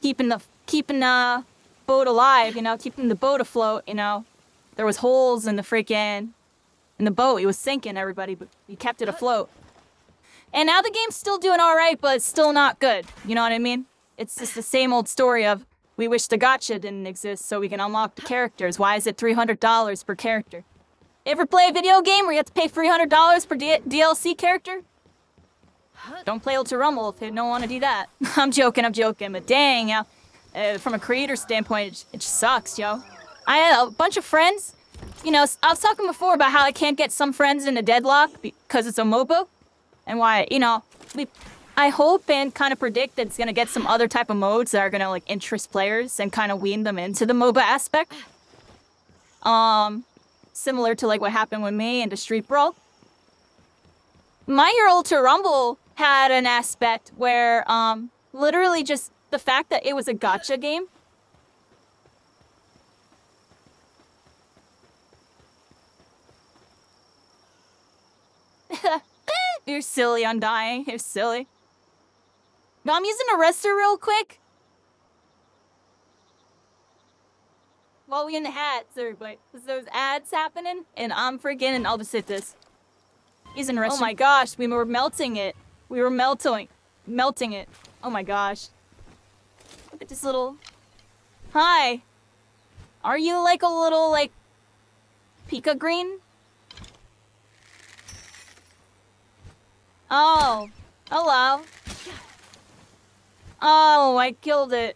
Keeping the boat alive, you know, keeping the boat afloat, you know. There was holes in the boat. It was sinking, everybody, but we kept it afloat. And now the game's still doing all right, but it's still not good. You know what I mean? It's just the same old story of, we wish the gacha didn't exist so we can unlock the characters. Why is it $300 per character? Ever play a video game where you have to pay $300 per DLC character? Don't play Ultra Rumble if you don't want to do that. I'm joking, but dang, yeah. From a creator standpoint, it just sucks, yo. I had a bunch of friends. You know, I was talking before about how I can't get some friends into deadlock because it's a MOBA. And why, you know, I hope and kind of predict that it's going to get some other type of modes that are going to, like, interest players and kind of wean them into the MOBA aspect. Similar to, like, what happened with me into Street Brawl. My Hero Ultra Rumble had an aspect where, literally just the fact that it was a gacha game. You're silly, Undying. You're silly. No, I'm using a Arrestor real quick. while we in the hats, everybody. There's those ads happening, and I'm freaking, and I'll just hit this. He's in restaurant. Oh my gosh, we were melting it. We were melting it. Oh my gosh. Look at this little... Hi. Are you like a little, like, Pika green? Oh. Hello. Oh, I killed it.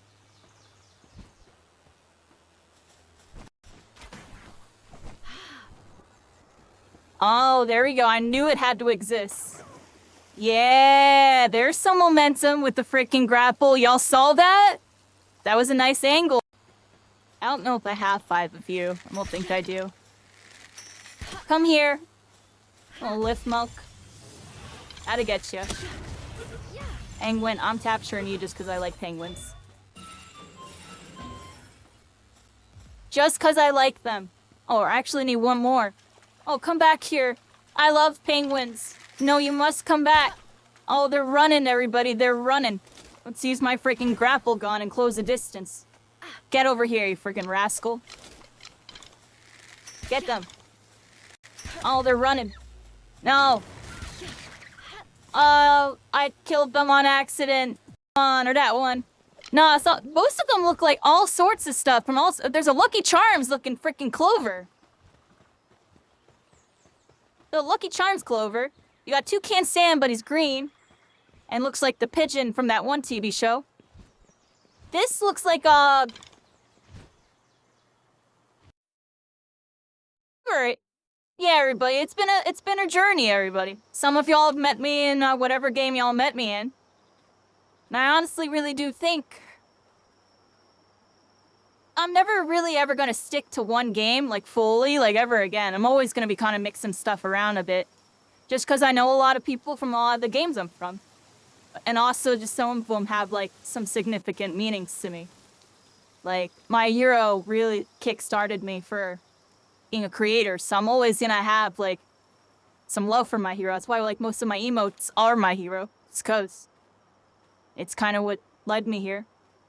Oh, there we go. I knew it had to exist. Yeah, there's some momentum with the freaking grapple. Y'all saw that? That was a nice angle. I don't know if I have 5 of you. I don't think I do. Come here. Little lift milk. How'd get you? Penguin, I'm capturing you just because I like penguins. Just because I like them. Oh, I actually need one more. Oh, come back here. I love penguins. No, you must come back. Oh, they're running, everybody. They're running. Let's use my freaking grapple gun and close the distance. Get over here, you freaking rascal. Get them. Oh, they're running. No. I killed them on accident. One or that one. No, I saw most of them look like all sorts of stuff from all. There's a Lucky Charms looking freaking clover. The Lucky Charms clover. You got Toucan Sam, but he's green. And looks like the pigeon from that one TV show. This looks like a... Alright. Yeah, everybody, it's been a journey, everybody. Some of y'all have met me in whatever game y'all met me in. And I honestly really do think I'm never really ever gonna stick to one game, like, fully, like, ever again. I'm always gonna be kind of mixing stuff around a bit. Just because I know a lot of people from a lot of the games I'm from. And also, just some of them have, like, some significant meanings to me. Like, my hero really kick-started me for being a creator, so I'm always gonna have, like, some love for my hero. That's why, like, most of my emotes are my hero. It's because it's kind of what led me here.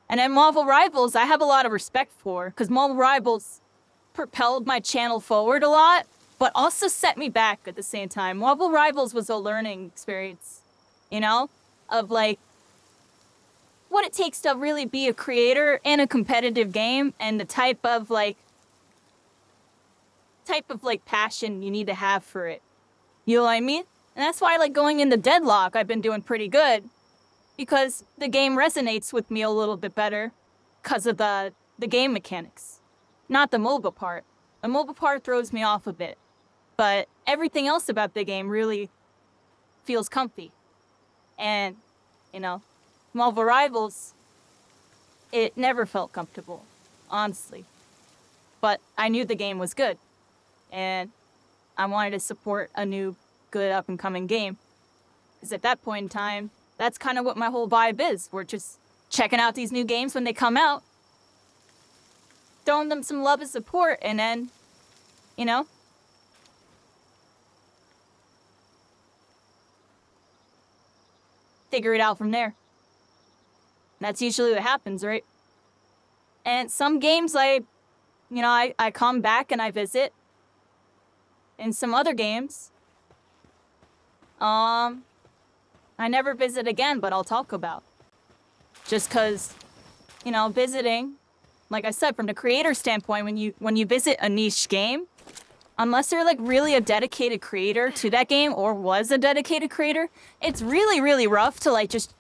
And then Marvel Rivals, I have a lot of respect for, because Marvel Rivals propelled my channel forward a lot, but also set me back at the same time. Marvel Rivals was a learning experience, you know? Of, like, what it takes to really be a creator in a competitive game, and the type of passion you need to have for it. You know what I mean? And that's why, like, going into Deadlock, I've been doing pretty good. Because the game resonates with me a little bit better because of the game mechanics. Not the mobile part. The mobile part throws me off a bit. But everything else about the game really feels comfy. And, you know, Marvel Rivals, it never felt comfortable, honestly. But I knew the game was good. And I wanted to support a new, good, up-and-coming game. Because at that point in time, that's kind of what my whole vibe is. We're just checking out these new games when they come out, throwing them some love and support, and then, you know, figure it out from there. That's usually what happens, right? And some games I come back and I visit. In some other games, I never visit again, but I'll talk about. Just because, you know, visiting, like I said, from the creator standpoint, when you visit a niche game, unless you're, like, really a dedicated creator to that game, or was a dedicated creator, it's really, really rough to, like, just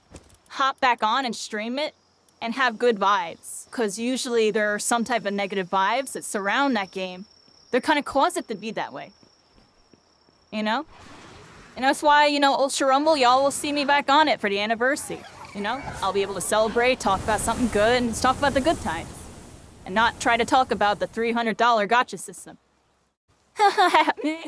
hop back on and stream it and have good vibes. Because usually there are some type of negative vibes that surround that game. They're kind of cause it to be that way. You know? And that's why, you know, Ultra Rumble, y'all will see me back on it for the anniversary. You know? I'll be able to celebrate, talk about something good, and just talk about the good times. And not try to talk about the $300 gacha system.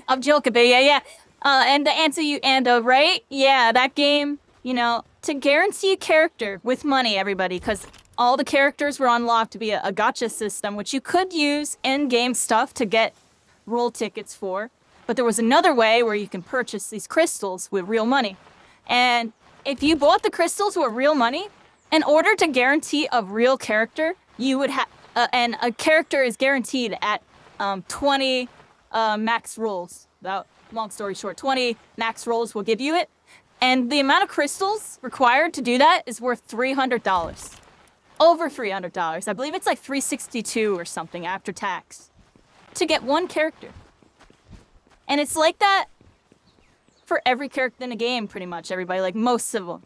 I'm joking, but yeah. And to answer you, Ando, right? Yeah, that game, you know, to guarantee a character with money, everybody, because all the characters were unlocked via a gacha system, which you could use in-game stuff to get roll tickets for. But there was another way where you can purchase these crystals with real money. And if you bought the crystals with real money, in order to guarantee a real character, you would have... and a character is guaranteed at 20 max rolls. Without long story short, 20 max rolls will give you it. And the amount of crystals required to do that is worth $300. Over $300. I believe it's like 362 or something after tax to get one character. And it's like that for every character in the game, pretty much. Everybody, like most of them.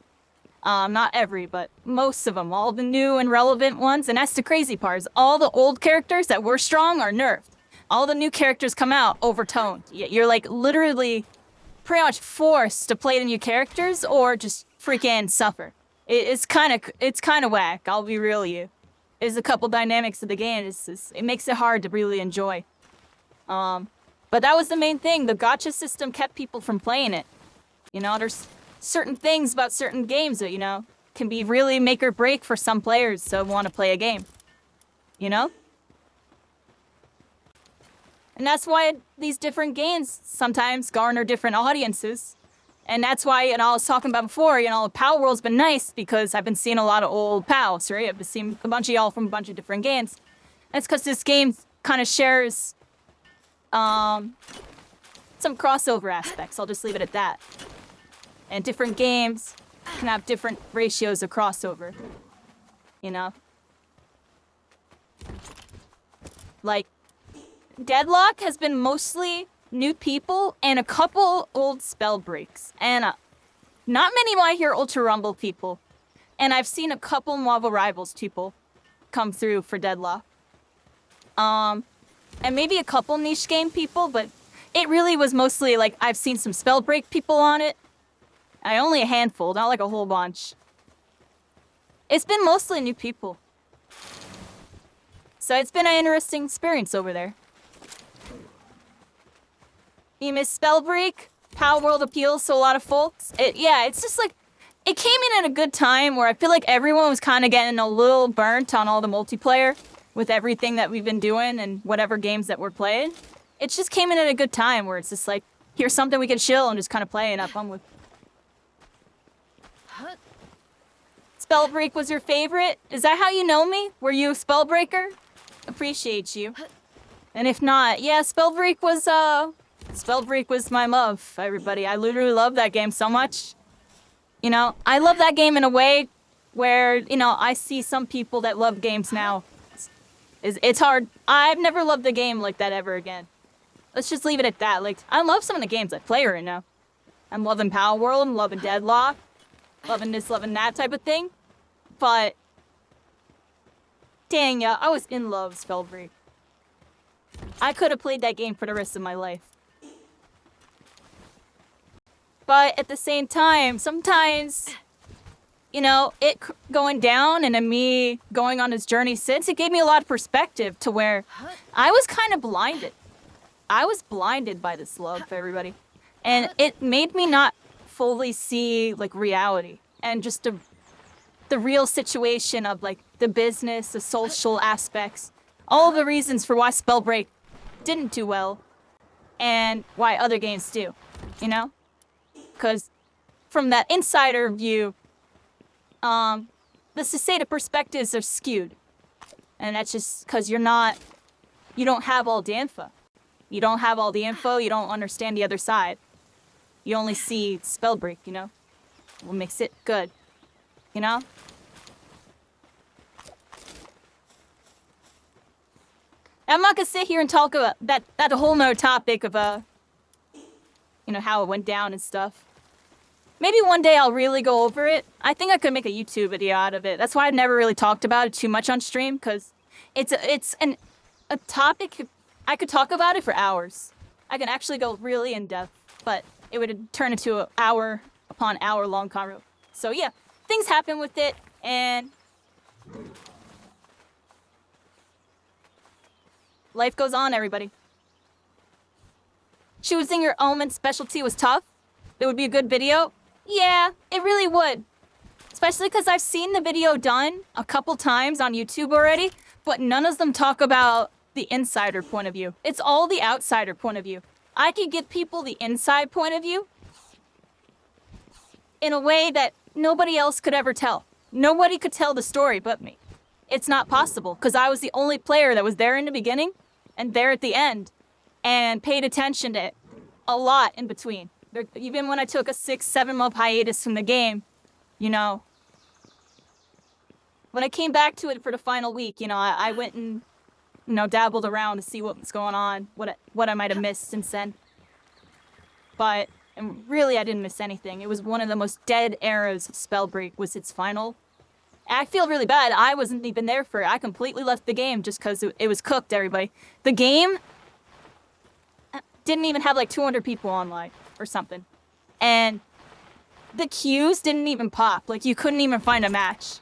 Not every, but most of them. All the new and relevant ones. And that's the crazy part, is all the old characters that were strong are nerfed. All the new characters come out overtoned. You're like literally pretty much forced to play the new characters or just freaking suffer. It's kind of whack. I'll be real with you. There's a couple dynamics of the game. It makes it hard to really enjoy. But that was the main thing. The gacha system kept people from playing it. You know, there's certain things about certain games that, you know, can be really make or break for some players that want to play a game. You know? And that's why these different games sometimes garner different audiences. And that's why, you know, I was talking about before, you know, Palworld's been nice because I've been seeing a lot of old pals, right? I've been seeing a bunch of y'all from a bunch of different games. That's because this game kind of shares some crossover aspects. I'll just leave it at that. And different games can have different ratios of crossover. You know? Like, Deadlock has been mostly new people and a couple old spell breaks. And not many My Hero Ultra Rumble people. And I've seen a couple Marvel Rivals people come through for Deadlock. And maybe a couple niche game people, but it really was mostly like I've seen some spell break people on it. Only a handful, not like a whole bunch. It's been mostly new people. So it's been an interesting experience over there. You miss Spellbreak? Palworld appeals to a lot of folks. It's just like, it came in at a good time where I feel like everyone was kind of getting a little burnt on all the multiplayer with everything that we've been doing and whatever games that we're playing. It just came in at a good time where it's just like, here's something we can chill and just kind of play and have fun with. Spellbreak was your favorite? Is that how you know me? Were you a Spellbreaker? Appreciate you. And if not, yeah, Spellbreak was my love, everybody. I literally love that game so much. You know, I love that game in a way where, you know, I see some people that love games now. It's hard. I've never loved a game like that ever again. Let's just leave it at that. Like, I love some of the games I play right now. I'm loving Palworld, I'm loving Deadlock, loving this, loving that type of thing. But, dang ya, I was in love with Spellbreak. I could have played that game for the rest of my life. But at the same time, sometimes, you know, it going down and then me going on this journey since, it gave me a lot of perspective to where I was kind of blinded. I was blinded by this love for everybody. And it made me not fully see, like, reality and just the real situation of, like, the business, the social aspects, all the reasons for why Spellbreak didn't do well and why other games do, you know? Because from that insider view, the Seseda perspectives are skewed. And that's just because you don't have all the info. You don't have all the info, you don't understand the other side. You only see Spellbreak, you know? What makes it good, you know? I'm not gonna sit here and talk about that whole nother topic of, you know, how it went down and stuff. Maybe one day I'll really go over it. I think I could make a YouTube video out of it. That's why I've never really talked about it too much on stream, because it's a topic, I could talk about it for hours. I can actually go really in depth, but it would turn into an hour upon hour long convo. So yeah, things happen with it, and life goes on, everybody. Choosing your element specialty was tough. It would be a good video. Yeah, it really would. Especially because I've seen the video done a couple times on YouTube already, but none of them talk about the insider point of view. It's all the outsider point of view. I could give people the inside point of view in a way that nobody else could ever tell. Nobody could tell the story but me. it's not possible because I was the only player that was there in the beginning and there at the end and paid attention to it a lot in between. Even when I took a 6-7 month hiatus from the game, you know, when I came back to it for the final week, you know, I went and, you know, dabbled around to see what was going on, what I might have missed since then. But and really, I didn't miss anything. It was one of the most dead eras of Spellbreak was its final. I feel really bad. I wasn't even there for it. I completely left the game just because it was cooked, everybody. The game didn't even have like 200 people online or something. And the queues didn't even pop. Like, you couldn't even find a match.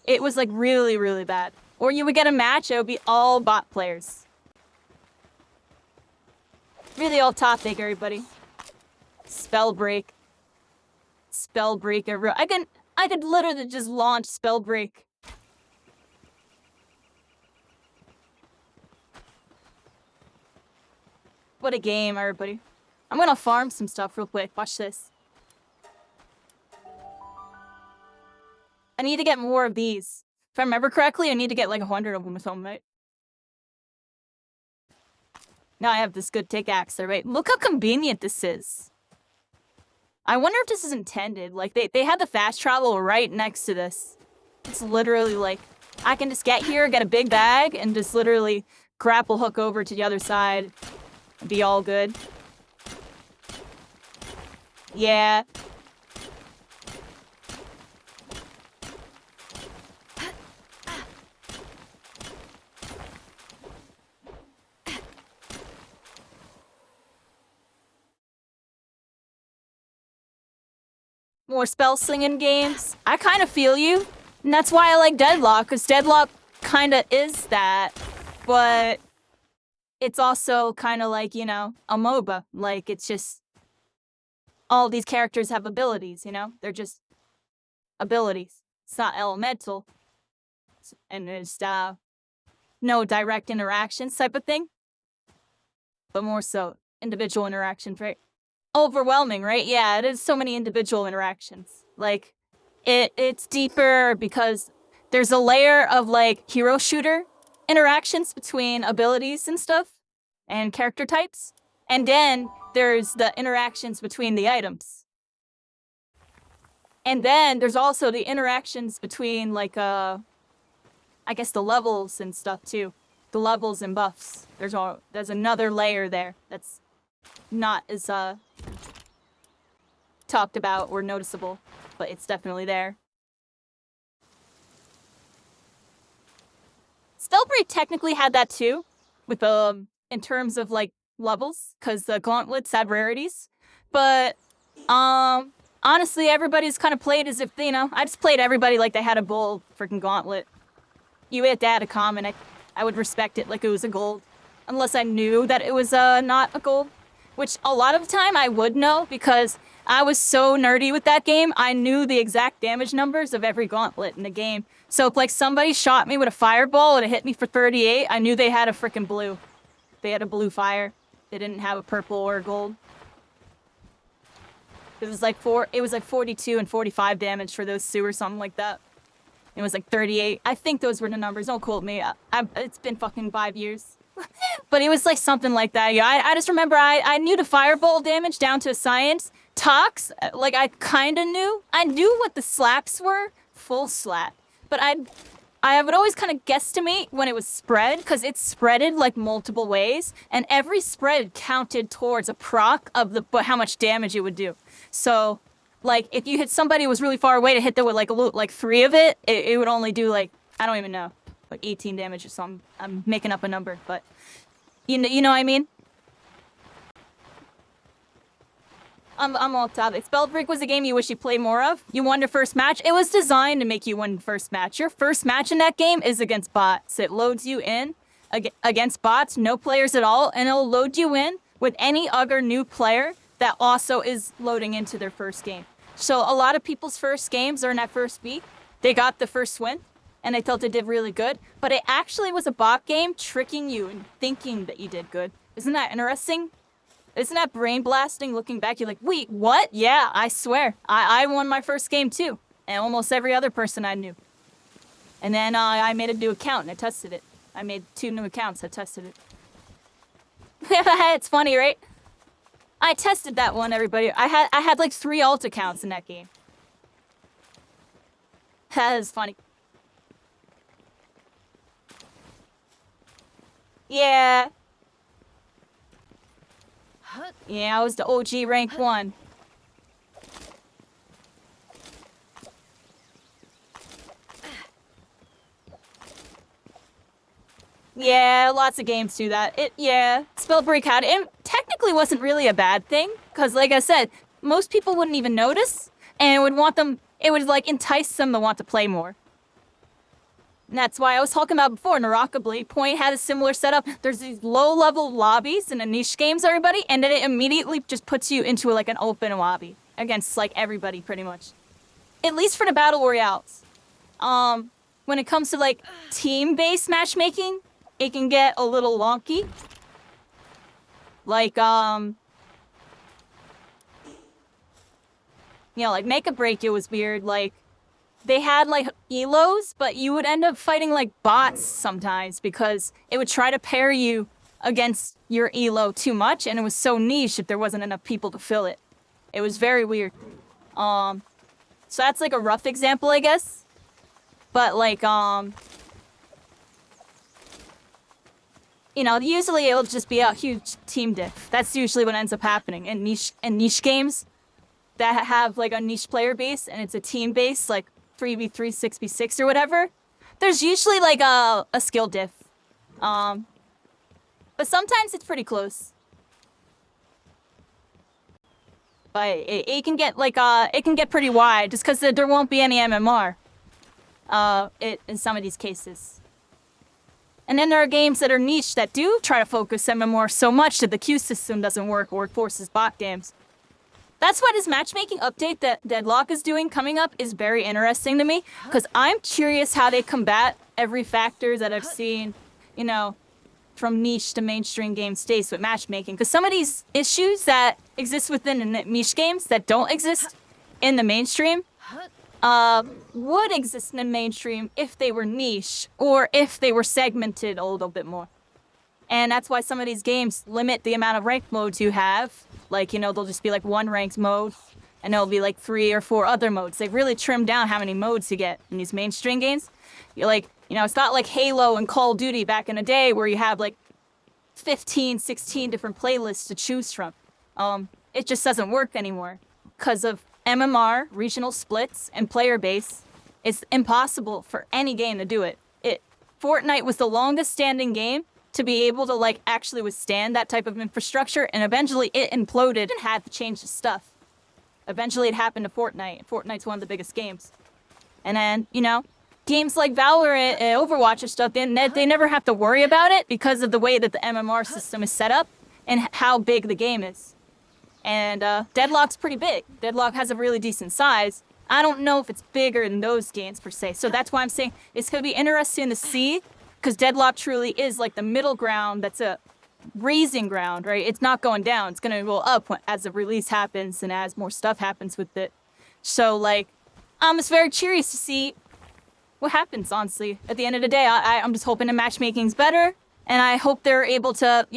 It was like really, really bad. Or you would get a match, it would be all bot players. Really off topic, everybody. Spellbreak. Spellbreak. I could literally just launch Spellbreak. What a game, everybody. I'm gonna farm some stuff real quick. Watch this. I need to get more of these. If I remember correctly, I need to get like 100 of them or something, right? Now I have this good pickaxe there, right? Look how convenient this is. I wonder if this is intended. Like, they had the fast travel right next to this. It's literally like, I can just get here, get a big bag, and just literally grapple hook over to the other side. And be all good. Yeah. More spell slinging games. I kind of feel you. And that's why I like Deadlock, because Deadlock kind of is that. But it's also kind of like, you know, a MOBA. Like, it's just all these characters have abilities, you know? They're just abilities. It's not elemental. And there's no direct interactions type of thing. But more so individual interactions, right? Overwhelming, right? Yeah, it is so many individual interactions. Like, it's deeper because there's a layer of, like, hero shooter interactions between abilities and stuff and character types. And then there's the interactions between the items. And then there's also the interactions between, like, I guess the levels and stuff, too. The levels and buffs. There's another layer there that's not as, talked about or noticeable, but it's definitely there. Spellbreak technically had that too, with in terms of like levels, because the gauntlets had rarities. But honestly, everybody's kind of played as if, you know, I just played everybody like they had a gold freaking gauntlet. You had to add a common. I would respect it like it was a gold, unless I knew that it was not a gold, which a lot of the time I would know because I was so nerdy with that game, I knew the exact damage numbers of every gauntlet in the game. So if, like, somebody shot me with a fireball and it hit me for 38, I knew they had a frickin' blue. They had a blue fire. They didn't have a purple or a gold. It was like 42 and 45 damage for those two or something like that. It was like 38. I think those were the numbers. Don't quote me. It's been fucking 5 years. But it was like something like that. Yeah, I just remember I knew the fireball damage down to a science. Tox, like, I kind of knew. I knew what the slaps were, full slap. But I would always kind of guesstimate when it was spread, because it spreaded, like, multiple ways. And every spread counted towards a proc of how much damage it would do. So, like, if you hit somebody who was really far away to hit them with, like 3 of it, it would only do, like, I don't even know, like 18 damage or something. I'm making up a number, but you know what I mean? I'm all topic. Spellbreak was a game you wish you played more of. You won your first match. It was designed to make you win first match. Your first match in that game is against bots. It loads you in against bots, no players at all, and it'll load you in with any other new player that also is loading into their first game. So a lot of people's first games are in that first week. They got the first win, and they felt they did really good. But it actually was a bot game tricking you and thinking that you did good. Isn't that interesting? Isn't that brain blasting looking back? You're like, wait, what? Yeah, I swear. I won my first game too. And almost every other person I knew. And then I made a new account and I tested it. I made 2 new accounts. I tested it. It's funny, right? I tested that one, everybody. I had like 3 alt accounts in that game. That is funny. Yeah. Yeah, I was the OG rank 1. Yeah, lots of games do that. Spellbreak had it. It technically wasn't really a bad thing, because like I said, most people wouldn't even notice, and it would like entice them to want to play more. And that's why I was talking about before, Narocably, Point had a similar setup. There's these low-level lobbies in the niche games, everybody, and then it immediately just puts you into like an open lobby against like everybody, pretty much. At least for the battle royales. When it comes to like team-based matchmaking, it can get a little wonky. Like, like Make a Break, it was weird. Like, they had like elos, but you would end up fighting like bots sometimes because it would try to pair you against your elo too much, and it was so niche if there wasn't enough people to fill it. It was very weird. So that's like a rough example, I guess. But like, usually it'll just be a huge team diff. That's usually what ends up happening in niche games that have like a niche player base and it's a team base, like 3v3, 6v6 or whatever. There's usually like a skill diff. But sometimes it's pretty close. But it can get like it can get pretty wide just because there won't be any MMR. In some of these cases. And then there are games that are niche that do try to focus MMR so much that the queue system doesn't work or it forces bot games. That's why this matchmaking update that Deadlock is doing coming up is very interesting to me, because I'm curious how they combat every factor that I've seen, from niche to mainstream game states with matchmaking. Because some of these issues that exist within the niche games that don't exist in the mainstream would exist in the mainstream if they were niche or if they were segmented a little bit more. And that's why some of these games limit the amount of ranked modes you have. Like, they'll just be like 1 ranked mode and there'll be like 3 or 4 other modes. They really trim down how many modes you get in these mainstream games. You're like, it's not like Halo and Call of Duty back in the day where you have like 15, 16 different playlists to choose from. It just doesn't work anymore because of MMR, regional splits, and player base. It's impossible for any game to do it. Fortnite was the longest standing game to be able to like actually withstand that type of infrastructure, and eventually it imploded and had to change the stuff. Eventually it happened to Fortnite. Fortnite's one of the biggest games. And then, games like Valorant and Overwatch and stuff, they never have to worry about it because of the way that the MMR system is set up and how big the game is. And Deadlock's pretty big. Deadlock has a really decent size. I don't know if it's bigger than those games per se. So that's why I'm saying it's going to be interesting to see, because Deadlock truly is like the middle ground that's a raising ground, right? It's not going down. It's going to go up as the release happens and as more stuff happens with it. So like, I'm just very curious to see what happens, honestly. At the end of the day, I'm just hoping the matchmaking's better, and I hope they're able to,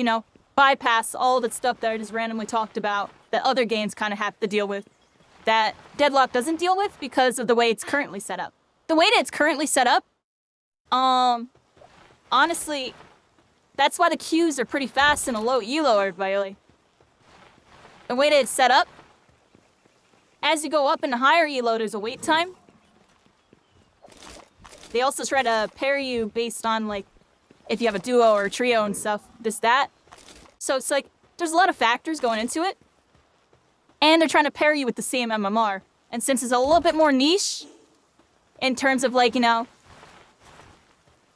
bypass all the stuff that I just randomly talked about that other games kind of have to deal with, that Deadlock doesn't deal with because of the way it's currently set up. The way that it's currently set up, honestly, that's why the queues are pretty fast and a low elo, everybody. The way that it's set up, as you go up in the higher elo, there's a wait time. They also try to pair you based on, like, if you have a duo or a trio and stuff, that. So it's like, there's a lot of factors going into it. And they're trying to pair you with the same MMR. And since it's a little bit more niche, in terms of, like,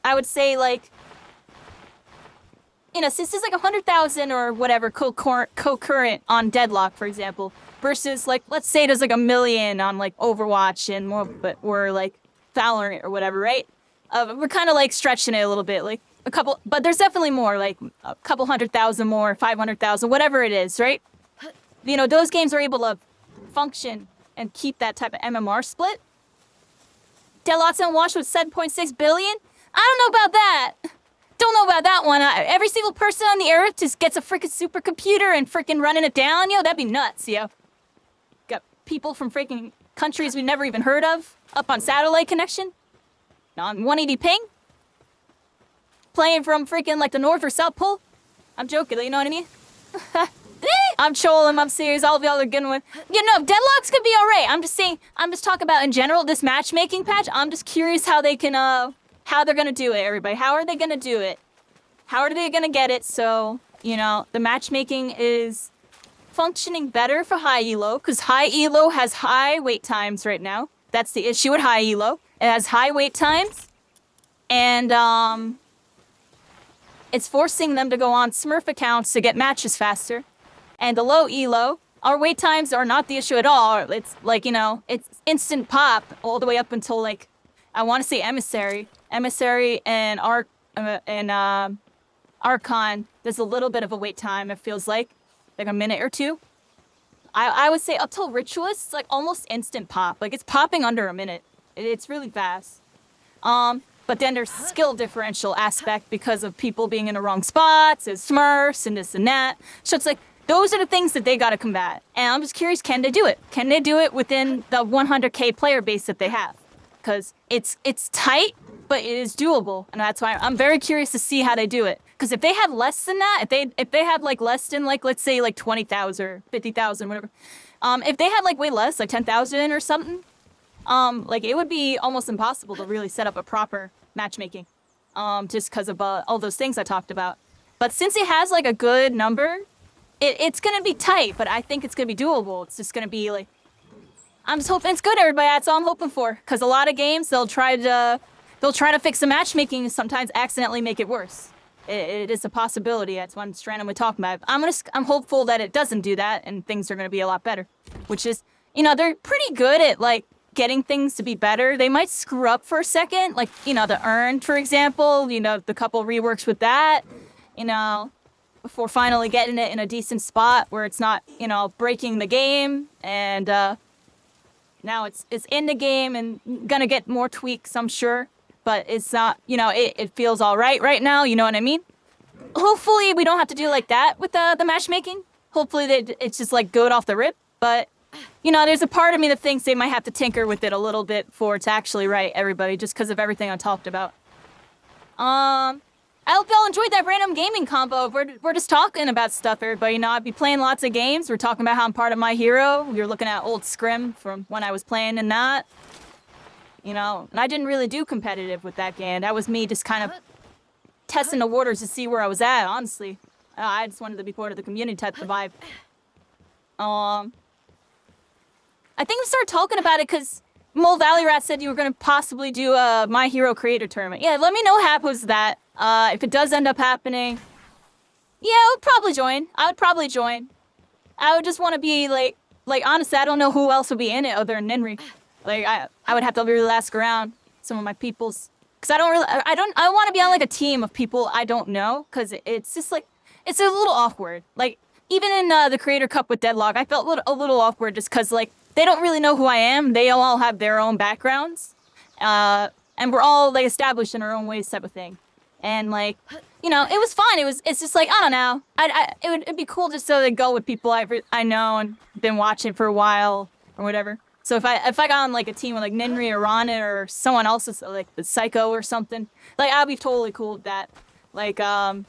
I would say, like, since there's like 100,000 or whatever concurrent on Deadlock, for example, versus, like, let's say there's like 1 million on, like, Overwatch and more, or like Valorant or whatever, right? We're kind of like stretching it a little bit, like a couple, but there's definitely more, like a couple 100,000 more, 500,000, whatever it is, right? Those games are able to function and keep that type of MMR split. Deadlock's unwashed with 7.6 billion? I don't know about that. Don't know about that one. Every single person on the earth just gets a freaking supercomputer and freaking running it down. Yo, that'd be nuts, yo. Got people from freaking countries we've never even heard of up on satellite connection. On 180 ping. Playing from freaking like the North or South Pole. I'm joking, you know what I mean? I'm trolling, I'm serious, all of y'all are good one. You know, deadlocks could be alright. I'm just talking about in general, this matchmaking patch. I'm just curious how they can, how they're gonna do it, everybody. How are they gonna do it? How are they gonna get it so, you know, the matchmaking is functioning better for high elo, because high elo has high wait times right now. That's the issue with high elo. It has high wait times, and, it's forcing them to go on Smurf accounts to get matches faster. And the low elo, our wait times are not the issue at all. It's like, you know, it's instant pop all the way up until like, I want to say Emissary. Emissary and Archon, there's a little bit of a wait time, it feels like a minute or two. I would say up till Ritualist, it's like almost instant pop. Like it's popping under a minute. It's really fast. But then there's skill differential aspect because of people being in the wrong spots, there's Smurfs and this and that. So it's like, those are the things that they gotta combat. And I'm just curious, can they do it? Can they do it within the 100k player base that they have? Because it's tight, but it is doable. And that's why I'm very curious to see how they do it. Because if they have less than that, if they have like less than like, let's say like 20,000 or 50,000, whatever. If they had like way less, like 10,000 or something, like it would be almost impossible to really set up a proper matchmaking, just because of all those things I talked about. But since it has like a good number, it's gonna be tight, but I think it's gonna be doable. It's just gonna be like, I'm just hoping it's good, everybody. That's all I'm hoping for. Because a lot of games they'll try to fix the matchmaking and sometimes accidentally make it worse. It is a possibility. That's one strand we're talking about. I'm hopeful that it doesn't do that and things are gonna be a lot better. Which is, you know, they're pretty good at like getting things to be better. They might screw up for a second, like, you know, the Earned, for example, you know, the couple reworks with that, you know, before finally getting it in a decent spot where it's not, you know, breaking the game, and now it's in the game and gonna get more tweaks, I'm sure, but it's not, you know, it feels all right now, you know what I mean? Hopefully we don't have to do like that with the matchmaking. Hopefully it's just like good off the rip, but you know, there's a part of me that thinks they might have to tinker with it a little bit before it's actually right, everybody, just because of everything I talked about. I hope y'all enjoyed that random gaming combo. We're just talking about stuff, everybody. You know, I'd be playing lots of games. We're talking about how I'm part of My Hero. We were looking at old scrim from when I was playing in that. You know, and I didn't really do competitive with that game. That was me just kind of testing the waters to see where I was at, honestly. I just wanted to be part of the community type of vibe. I think we started talking about it because Mole Valley Rat said you were going to possibly do a My Hero Creator Tournament. Yeah, let me know what happens with that. If it does end up happening, yeah, I would probably join. I would probably join. I would just want to be like honestly, I don't know who else would be in it other than Ninri. Like I would have to really ask around some of my peoples, because I want to be on like a team of people I don't know, because it's just like, it's a little awkward. Like even in the Creator Cup with Deadlock, I felt a little awkward just because like they don't really know who I am. They all have their own backgrounds, and we're all like established in our own ways type of thing. And like, you know, it was fun. It's just like, I don't know. It'd be cool just to go with people I know and been watching for a while or whatever. So if I got on like a team with like Ninri or Rana or someone else, like the Psycho or something, like I'd be totally cool with that. Like, you know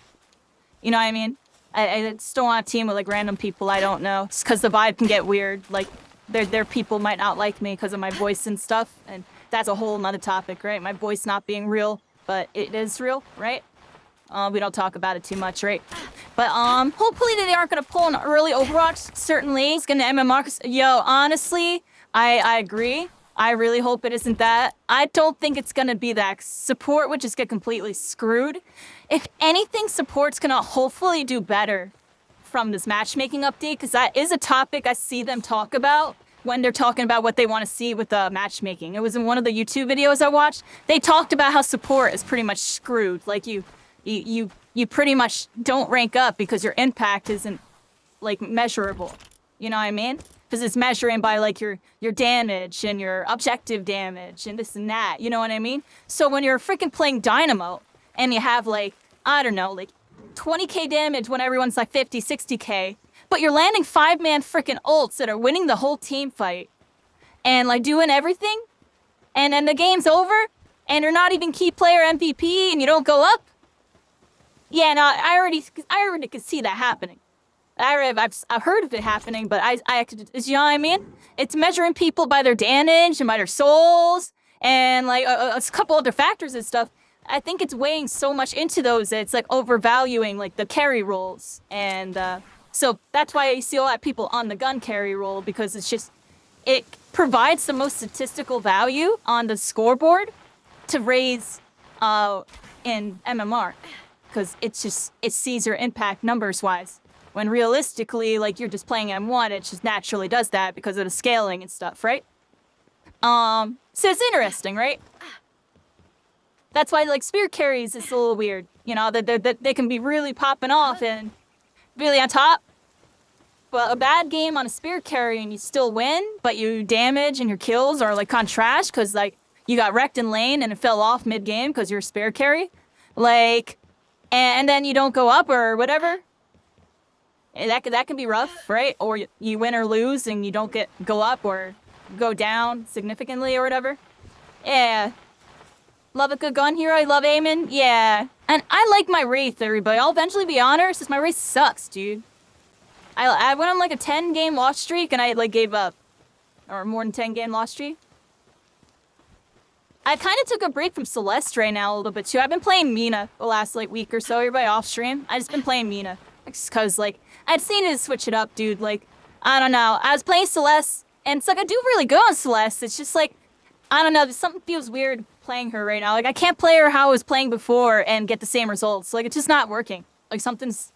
what I mean? I just don't want a team with like random people I don't know, just because the vibe can get weird. Like their people might not like me because of my voice and stuff, and that's a whole nother topic, right? My voice not being real. But it is real, right? We don't talk about it too much, right? But hopefully they aren't gonna pull an early Overwatch. Certainly, it's gonna MMR. Yo, honestly, I agree. I really hope it isn't that. I don't think it's gonna be that. Support would just get completely screwed. If anything, support's gonna hopefully do better from this matchmaking update, because that is a topic I see them talk about when they're talking about what they want to see with the matchmaking. It was in one of the YouTube videos I watched. They talked about how support is pretty much screwed. Like you pretty much don't rank up because your impact isn't like measurable. You know what I mean? because it's measuring by like your damage and your objective damage and this and that. You know what I mean? So when you're freaking playing Dynamo and you have like, I don't know, like 20k damage when everyone's like 50, 60k, but you're landing 5-man freaking ults that are winning the whole team fight and like doing everything, and then the game's over and you're not even key player MVP and you don't go up. Yeah, no, I already could see that happening. I've heard of it happening, but I could, you know what I mean? It's measuring people by their damage and by their souls and like a couple other factors and stuff. I think it's weighing so much into those that it's like overvaluing like the carry roles, and so that's why you see a lot of people on the gun carry role, because it's just, it provides the most statistical value on the scoreboard to raise in MMR, because it sees your impact numbers wise. When realistically, like, you're just playing M1, it just naturally does that because of the scaling and stuff, right? So it's interesting, right? That's why, like, spear carries is a little weird. You know, that they can be really popping off and really on top. But a bad game on a spear carry and you still win, but you damage and your kills are, like, kind of trash because, like, you got wrecked in lane and it fell off mid-game because you're a spear carry. Like, and then you don't go up or whatever. That can be rough, right? Or you win or lose and you don't go up or go down significantly or whatever. Yeah. Love a good gun hero. I love aiming. Yeah. And I like my Wraith, everybody. I'll eventually be honest, because my Wraith sucks, dude. I went on like a 10-game loss streak and I like gave up. Or more than 10-game loss streak. I kind of took a break from Celeste right now a little bit too. I've been playing Mina the last like week or so, everybody off stream. I just been playing Mina. Because like, I'd seen it to switch it up, dude. Like, I don't know. I was playing Celeste and it's like I do really good on Celeste. It's just like, I don't know, something feels weird playing her right now. Like, I can't play her how I was playing before and get the same results. Like, it's just not working. Like, something's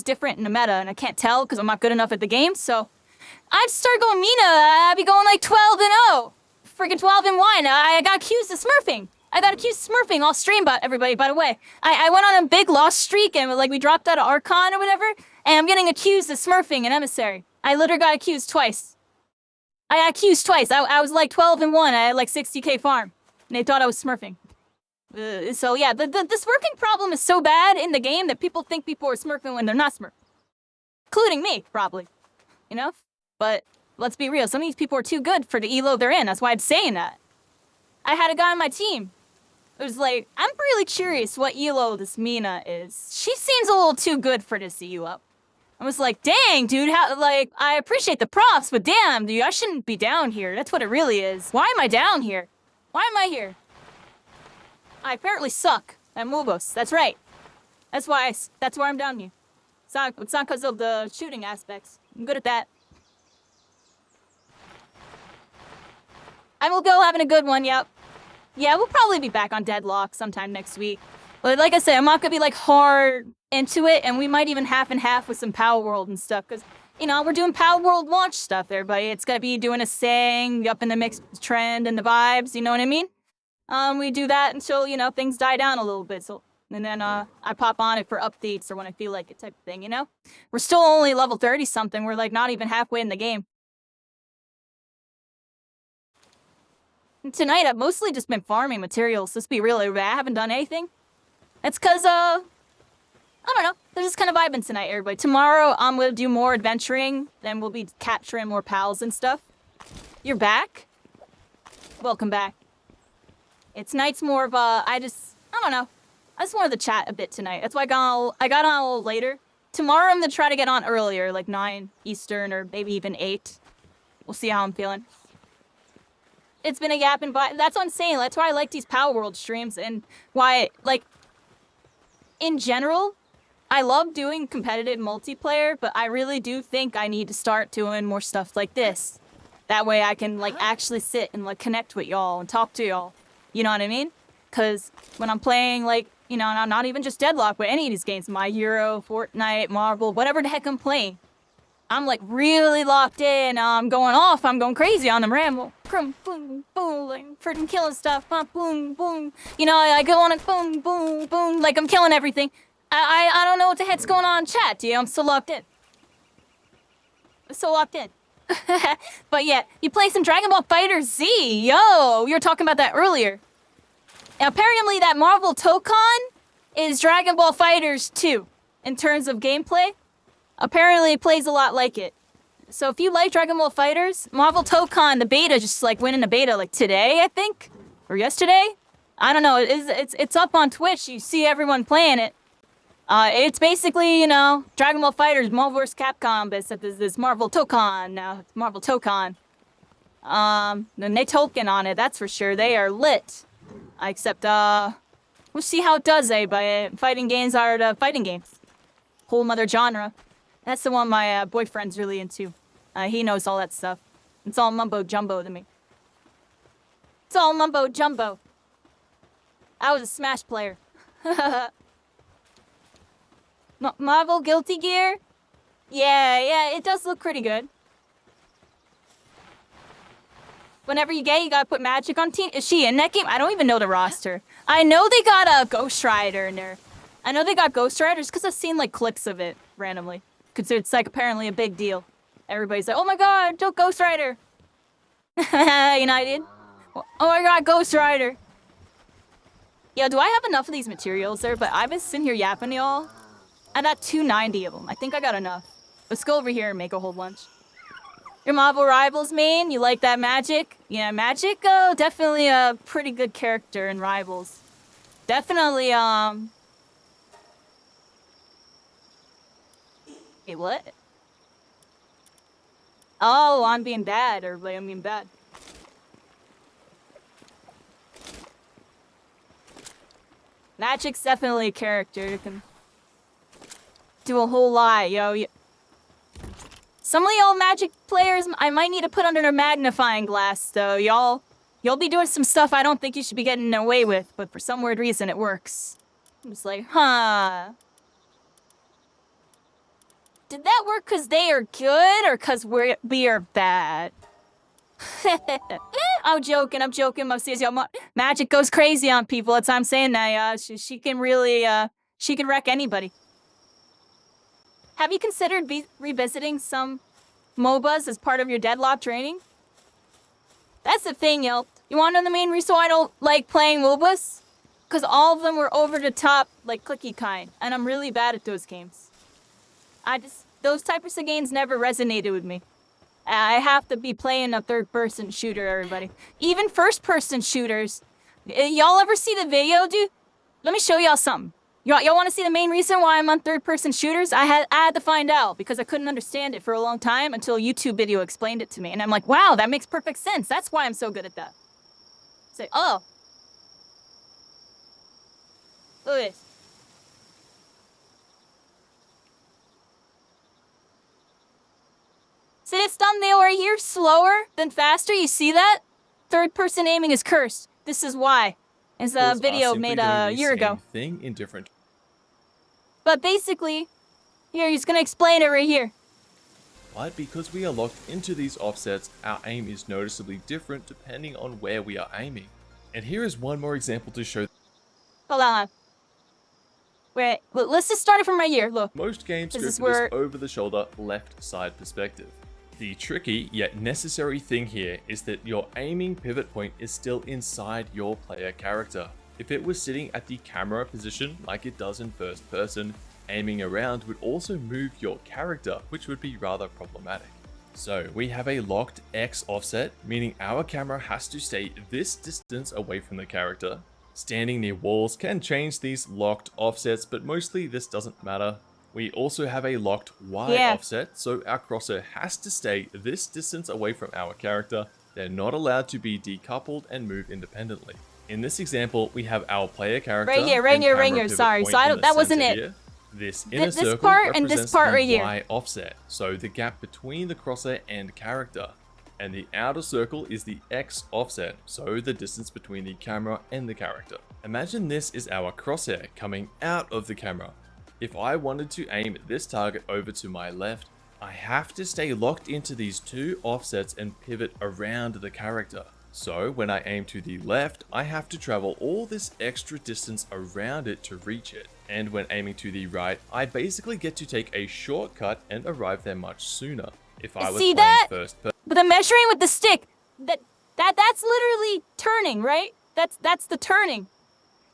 different in the meta, and I can't tell because I'm not good enough at the game, so I'd start going Mina. I'd be going like 12-0. Freaking 12-1. I got accused of smurfing. I got accused of smurfing all stream, but everybody, by the way. I went on a big loss streak, and like, we dropped out of Archon or whatever, and I'm getting accused of smurfing an emissary. I literally got accused twice. I got accused twice. I was like 12-1. I had like 60k farm. And they thought I was smurfing. So yeah, the smurfing problem is so bad in the game that people think people are smurfing when they're not smurfing. Including me, probably. You know? But let's be real. Some of these people are too good for the elo they're in. That's why I'm saying that. I had a guy on my team. It was like, I'm really curious what elo this Mina is. She seems a little too good for this elo. I was like, dang, dude, like, I appreciate the props, but damn, dude, I shouldn't be down here. That's what it really is. Why am I down here? Why am I here? I apparently suck at Mubos. That's right. That's why I'm down here. It's not because of the shooting aspects. I'm good at that. I will go having a good one, yep. Yeah, we'll probably be back on Deadlock sometime next week. But like I said, I'm not gonna be like hard into it, and we might even half and half with some Palworld and stuff, because, you know, we're doing Palworld launch stuff, everybody. It's gonna be doing a sang, up in the mixed trend and the vibes, you know what I mean? We do that until, you know, things die down a little bit, so, and then I pop on it for updates or when I feel like it type of thing, you know? We're still only level 30-something, we're like not even halfway in the game. And tonight, I've mostly just been farming materials, let's be real, everybody. I haven't done anything. That's because, I don't know. They're just kind of vibing tonight, everybody. Tomorrow, I'm going to do more adventuring. Then we'll be capturing more pals and stuff. You're back? Welcome back. Tonight's more of a, I don't know. I just wanted to chat a bit tonight. That's why I got on a little later. Tomorrow, I'm going to try to get on earlier, like 9 Eastern or maybe even 8. We'll see how I'm feeling. It's been a yapping vibe. That's what I'm saying. That's why I like these Palworld streams and why, like, in general, I love doing competitive multiplayer, but I really do think I need to start doing more stuff like this. That way I can, like, actually sit and, like, connect with y'all and talk to y'all. You know what I mean? Because when I'm playing, like, you know, not even just Deadlock, but any of these games, My Hero, Fortnite, Marvel, whatever the heck I'm playing, I'm, like, really locked in. I'm going off. I'm going crazy on them ramble. Boom, boom, boom, like, freaking killing stuff. Boom, boom. You know, I go on and boom, boom, boom, like I'm killing everything. I don't know what the heck's going on in chat, dude. I'm so locked in. I'm so locked in. But yeah, you play some Dragon Ball Fighter Z. Yo, we were talking about that earlier. And apparently that Marvel Tokon is Dragon Ball Fighters 2 in terms of gameplay. Apparently it plays a lot like it. So if you like Dragon Ball Fighters, Marvel Tokon, the beta just like went in the beta like today, I think, or yesterday. I don't know. It's up on Twitch. You see everyone playing it. It's basically, you know, Dragon Ball Fighters, Marvel vs. Capcom, but except there's this Marvel Tokon now. It's Marvel Tokon. Then they token on it, that's for sure. They are lit. Except, we'll see how it does, but fighting games are the fighting games. Whole mother genre. That's the one my boyfriend's really into. He knows all that stuff. It's all mumbo jumbo to me. It's all mumbo jumbo. I was a Smash player. Marvel Guilty Gear? Yeah, it does look pretty good. Whenever you get, you gotta put Magic on team. Is she in that game? I don't even know the roster. I know they got a Ghost Rider in there. I know they got Ghost Riders because I've seen like clips of it randomly. Because it's like apparently a big deal. Everybody's like, oh my god, Ghost Rider. United. Oh my god, Ghost Rider. Yo, do I have enough of these materials there? But I've been sitting here yapping y'all. I got 290 of them. I think I got enough. Let's go over here and make a whole bunch. Your Marvel Rivals main? You like that Magic? Yeah, Magic, definitely a pretty good character in Rivals. Definitely, Wait, what? Oh, I'm being bad. Everybody, I'm being bad. Magic's definitely a character that can do a whole lot, yo. Some of y'all Magic players, I might need to put under a magnifying glass, though. Y'all be doing some stuff I don't think you should be getting away with, but for some weird reason, it works. I'm just like, huh. Did that work because they are good, or because we are bad? I'm joking. Magic goes crazy on people. That's why I'm saying that. She can really, she can wreck anybody. Have you considered revisiting some MOBAs as part of your deadlock training? That's the thing, yo. You want to know the main reason why I don't like playing MOBAs? Because all of them were over the top, like clicky kind, and I'm really bad at those games. Those types of games never resonated with me. I have to be playing a third-person shooter, everybody. Even first-person shooters. Y'all ever see the video, dude? Let me show y'all something. Y'all want to see the main reason why I'm on third-person shooters? I had to find out because I couldn't understand it for a long time until a YouTube video explained it to me. And I'm like, wow, that makes perfect sense. That's why I'm so good at that. Say, oh. Look at this. See this thumbnail right here? Slower than faster. You see that? Third-person aiming is cursed. This is why. It's a video made a year ago. Thing in different. But basically, here, he's gonna explain it right here. But because we are locked into these offsets, our aim is noticeably different depending on where we are aiming. And here is one more example to show. Hold on. Wait, let's just start it from right here. Look. Most games This go is for where- this over-the-shoulder left side perspective. The tricky yet necessary thing here is that your aiming pivot point is still inside your player character. If it was sitting at the camera position like it does in first person, aiming around would also move your character, which would be rather problematic. So we have a locked X offset, meaning our camera has to stay this distance away from the character. Standing near walls can change these locked offsets, but mostly this doesn't matter. We also have a locked Y offset, so our crosshair has to stay this distance away from our character. They're not allowed to be decoupled and move independently. In this example, we have our player character. Right here. Sorry, so that wasn't it. Here. This inner circle part and represents this part the right here. Y offset, so the gap between the crosshair and character. And the outer circle is the X offset, so the distance between the camera and the character. Imagine this is our crosshair coming out of the camera. If I wanted to aim this target over to my left, I have to stay locked into these two offsets and pivot around the character. So when I aim to the left, I have to travel all this extra distance around it to reach it. And when aiming to the right, I basically get to take a shortcut and arrive there much sooner. if I was See playing that? first person. But the measuring with the stick, that's literally turning, right? That's the turning.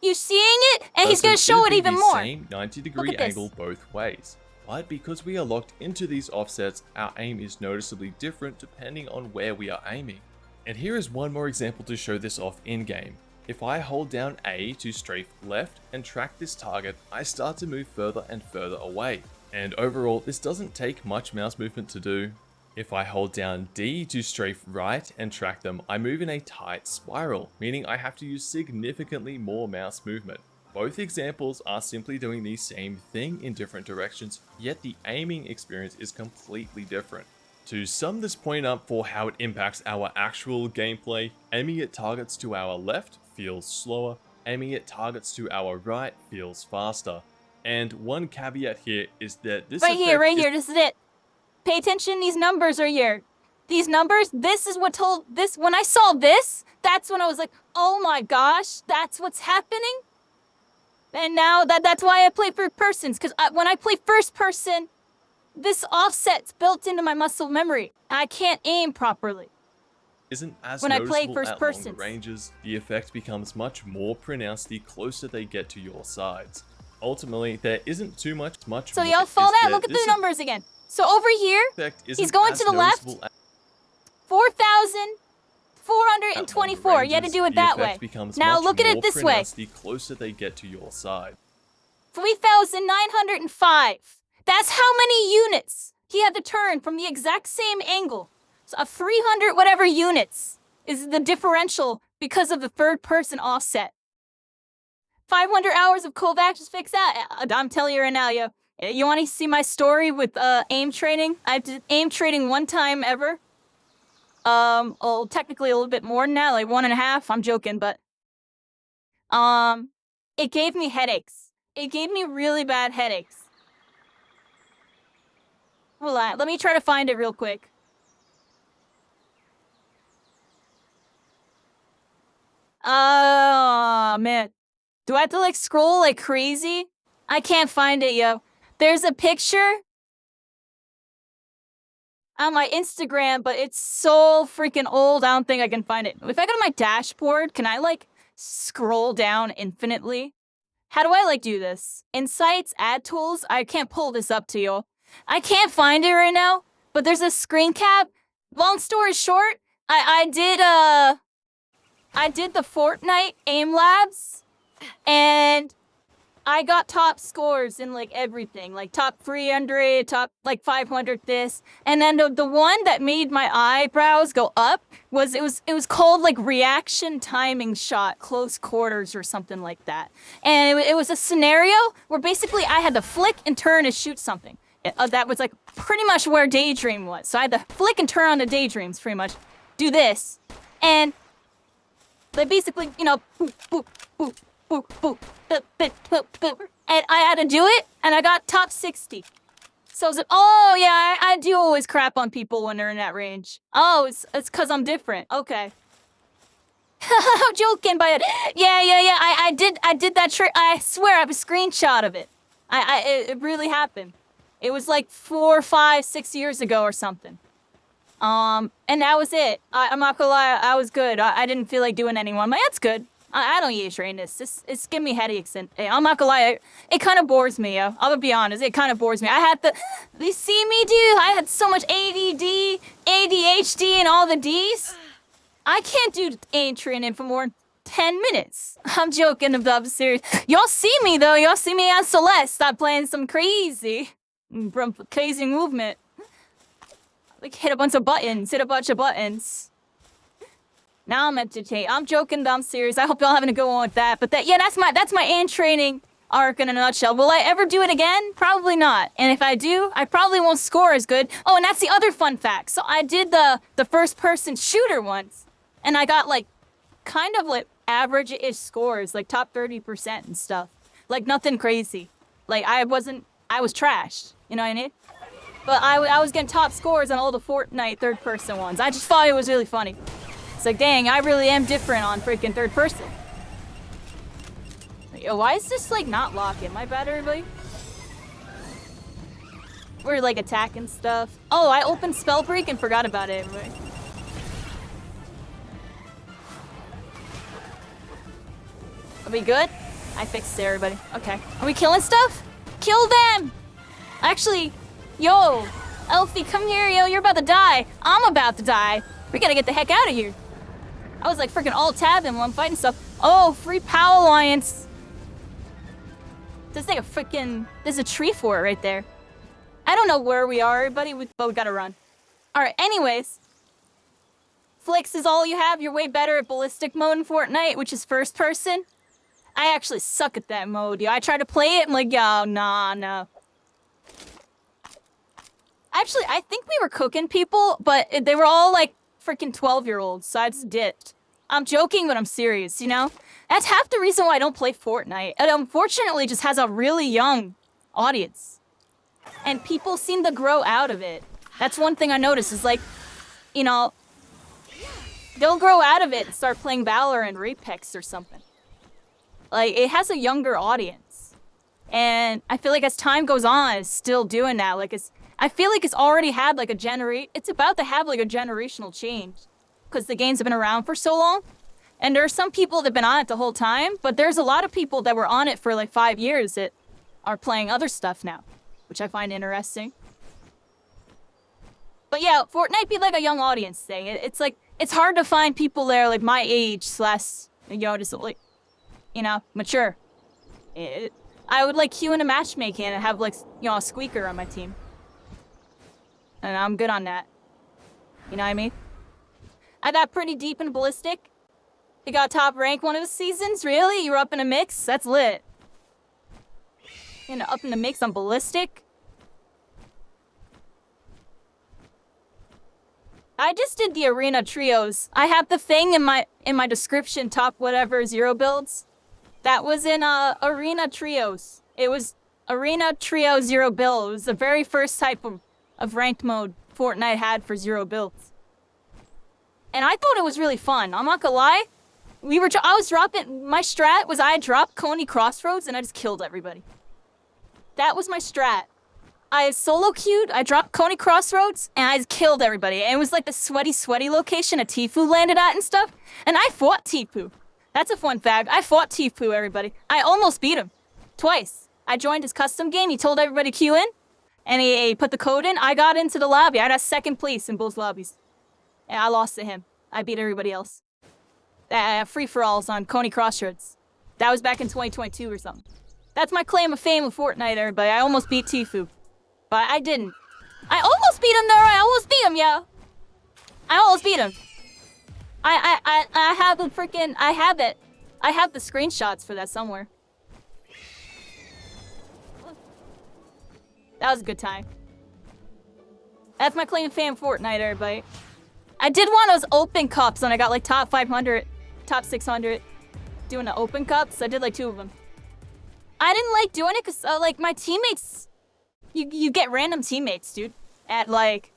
You seeing it, and he's gonna show it even more. Same 90-degree Look at this. angle both ways. But because we are locked into these offsets, our aim is noticeably different depending on where we are aiming. And here is one more example to show this off in-game. If I hold down A to strafe left and track this target, I start to move further and further away. And overall, this doesn't take much mouse movement to do. If I hold down D to strafe right and track them, I move in a tight spiral, meaning I have to use significantly more mouse movement. Both examples are simply doing the same thing in different directions, yet the aiming experience is completely different. To sum this point up for how it impacts our actual gameplay, aiming at targets to our left feels slower, aiming at targets to our right feels faster. And one caveat here is that this Right here, this is it. Pay attention, these numbers are here. These numbers, this is what told this, when I saw this, that's when I was like, oh my gosh, that's what's happening? And now that's why I play first persons, because when I play first person, this offset's built into my muscle memory. I can't aim properly. Isn't as when I play noticeable first at persons. longer ranges, the effect becomes much more pronounced the closer they get to your sides. Ultimately, there isn't too much So more. y'all follow that? Look at the numbers again. So over here, he's going to the left. 4,424. You had to do it that way. Now look at it this way. The closer they get to your side. 3,905. That's how many units he had to turn from the exact same angle. So 300 whatever units is the differential because of the third person offset. 500 hours of Kovac just fix that. I'm telling you right now, yo. You want to see my story with aim training? I did aim training one time ever. Well, technically a little bit more than that, like 1.5. I'm joking, but it gave me headaches. It gave me really bad headaches. Hold on, let me try to find it real quick. Oh man, do I have to like scroll like crazy? I can't find it, yo. There's a picture on my Instagram, but it's so freaking old, I don't think I can find it. If I go to my dashboard, can I, like, scroll down infinitely? How do I, like, do this? Insights, add tools? I can't pull this up to you. I can't find it right now, but there's a screen cap. Long story short, I did the Fortnite aim labs, and I got top scores in, like, everything. Like, top 300, top, like, 500 this. And then the one that made my eyebrows go up was, it was called, like, reaction timing shot, close quarters or something like that. And it was a scenario where basically I had to flick and turn and shoot something. That was, like, pretty much where Daydream was. So I had to flick and turn on the Daydreams, pretty much. Do this. And they basically, you know, boop, boop, boop. Boop, boop, boop, boop, boop, boop. And I had to do it, and I got top 60. So I was like, oh, yeah, I do always crap on people when they're in that range. Oh, it's because I'm different. Okay. I'm joking, but yeah. I did that trick. I swear I have a screenshot of it. It really happened. It was like 4, 5, 6 years ago or something. And that was it. I'm not gonna lie, I was good. I didn't feel like doing anyone. But that's good. I don't usually train this. It's giving me headaches, and I'm not gonna lie, it kind of bores me, yo. I'll be honest, it kind of bores me. I had you see me, dude? I had so much ADD, ADHD, and all the Ds. I can't do aim training for more than 10 minutes. I'm joking, I'm serious. Y'all see me, though. Y'all see me on Celeste. Stop playing some crazy movement. Like, hit a bunch of buttons. Now I'm entertained. I'm joking, but I'm serious. I hope y'all having a good one with that. But that's my aim training arc in a nutshell. Will I ever do it again? Probably not. And if I do, I probably won't score as good. Oh, and that's the other fun fact. So I did the first person shooter once, and I got like kind of like average-ish scores, like top 30% and stuff. Like nothing crazy. Like I was trashed. You know what I mean? But I was getting top scores on all the Fortnite third person ones. I just thought it was really funny. It's like, dang, I really am different on freaking third person. Yo, why is this like not locking? My bad, everybody? We're like attacking stuff. Oh, I opened Spellbreak and forgot about it. Are we good? I fixed everybody. Okay. Are we killing stuff? Kill them! Actually, yo, Elfie, come here, yo. You're about to die. I'm about to die. We gotta get the heck out of here. I was like freaking alt-tabbing while I'm fighting stuff. Oh, free POW Alliance. There's like a freaking... There's a tree fort right there. I don't know where we are, everybody, but we gotta run. Alright, anyways. Flicks is all you have. You're way better at ballistic mode in Fortnite, which is first person. I actually suck at that mode, yo. I try to play it, I'm like, yo, nah. Actually, I think we were cooking people, but they were all like freaking 12-year-olds, so I just dipped. I'm joking, but I'm serious, you know? That's half the reason why I don't play Fortnite. It unfortunately just has a really young audience. And people seem to grow out of it. That's one thing I noticed is like, you know, they'll grow out of it and start playing Valorant or Apex or something. Like, it has a younger audience. And I feel like as time goes on, it's still doing that. Like, I feel like it's already had like it's about to have like a generational change. Because the games have been around for so long. And there are some people that have been on it the whole time, but there's a lot of people that were on it for like 5 years that are playing other stuff now, which I find interesting. But yeah, Fortnite be like a young audience thing. It's like, it's hard to find people there like my age / you know, just like, you know, mature. I would like queue into matchmaking and have like, you know, a squeaker on my team. And I'm good on that. You know what I mean? I got pretty deep in ballistic. You got top rank one of the seasons? Really? You were up in a mix? That's lit. You know, up in the mix on ballistic? I just did the arena trios. I have the thing in my description, top whatever 0 builds. That was in arena trios. It was arena trio 0 build. It was the very first type of ranked mode Fortnite had for 0 builds. And I thought it was really fun. I'm not gonna lie. I was dropping, my strat was I dropped Coney Crossroads and I just killed everybody. That was my strat. I solo queued, I dropped Coney Crossroads, and I just killed everybody. And it was like the sweaty location a Tfue landed at and stuff. And I fought Tfue. That's a fun fact. I fought Tfue, everybody. I almost beat him. Twice. I joined his custom game, he told everybody to queue in. And he put the code in, I got into the lobby. I got second place in both lobbies. And I lost to him. I beat everybody else. Free-for-alls on Coney Crossroads. That was back in 2022 or something. That's my claim of fame with Fortnite, everybody. I almost beat Tfue. But I didn't. I almost beat him, though. I almost beat him, yeah. I almost beat him. I have the freaking... I have it. I have the screenshots for that somewhere. That was a good time. That's my claim to fame Fortnite, everybody. I did one of those open cups and I got like top 500, top 600 doing the open cups. I did like 2 of them. I didn't like doing it because like my teammates, you get random teammates, dude. At like,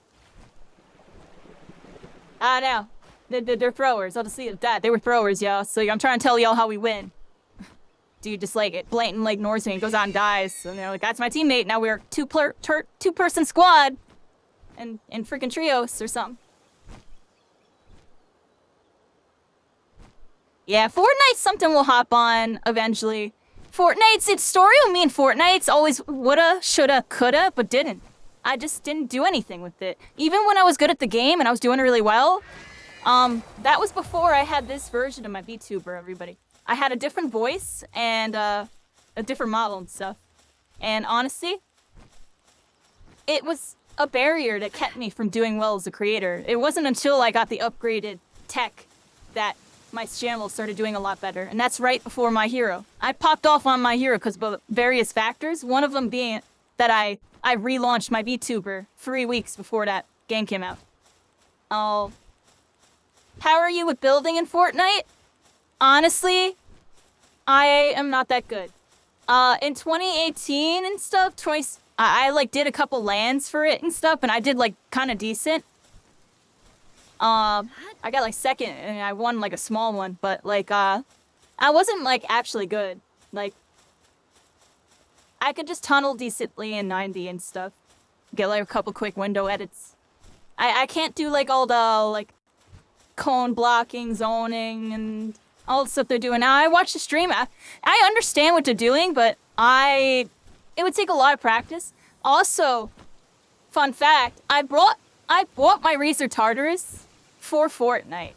I don't know. They're throwers. I'll just leave it at that. They were throwers, y'all. So I'm trying to tell y'all how we win. Dude just like it blatant like ignores me and goes on and dies. And they're like, that's my teammate. Now we're two-person squad and freaking trios or something. Yeah, Fortnite's something we'll hop on eventually. Its story with me in Fortnite's always woulda, shoulda, coulda, but didn't. I just didn't do anything with it. Even when I was good at the game and I was doing really well, that was before I had this version of my VTuber, everybody. I had a different voice and a different model and stuff. And honestly, it was a barrier that kept me from doing well as a creator. It wasn't until I got the upgraded tech that my channel started doing a lot better. And that's right before My Hero. I popped off on My Hero because of various factors. One of them being that I relaunched my VTuber 3 weeks before that game came out. Oh. How are you with building in Fortnite? Honestly, I am not that good. In 2018 and stuff, I like did a couple lands for it and stuff, and I did like kind of decent. I got like second, and I won like a small one, but like I wasn't like actually good. Like I could just tunnel decently in 90 and stuff. get like a couple quick window edits. I can't do like all the like cone blocking, zoning, and all the stuff they're doing now. I watch the stream. I understand what they're doing, but it would take a lot of practice. Also, fun fact, I bought my Razor Tartarus for Fortnite.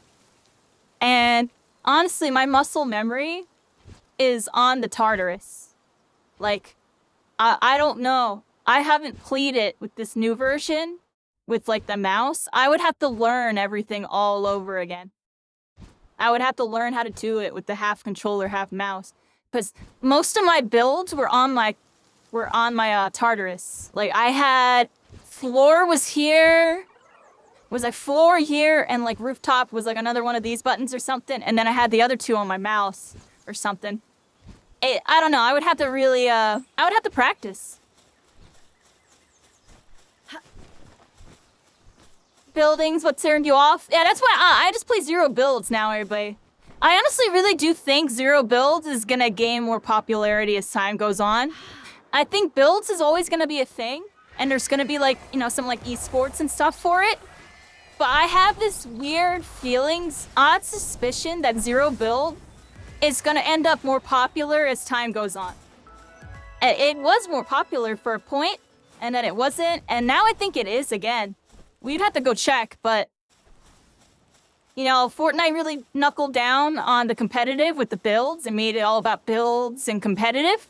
And honestly, my muscle memory is on the Tartarus. Like, I don't know. I haven't played it with this new version, with like the mouse. I would have to learn everything all over again. I would have to learn how to do it with the half controller, half mouse. Because most of my builds were on my Tartarus. Like, I had floor was here. Was like floor here, and like rooftop was like another one of these buttons or something, and then I had the other two on my mouse or something. I don't know. I would have to really I would have to practice. Buildings, what turned you off? Yeah, that's why I just play zero builds now, everybody. I honestly really do think zero builds is gonna gain more popularity as time goes on. I think builds is always gonna be a thing, and there's gonna be like, you know, some like esports and stuff for it. But I have this weird feelings, odd suspicion that zero build is gonna end up more popular as time goes on. It was more popular for a point, and then it wasn't, and now I think it is again. We'd have to go check, but you know, Fortnite really knuckled down on the competitive with the builds and made it all about builds and competitive.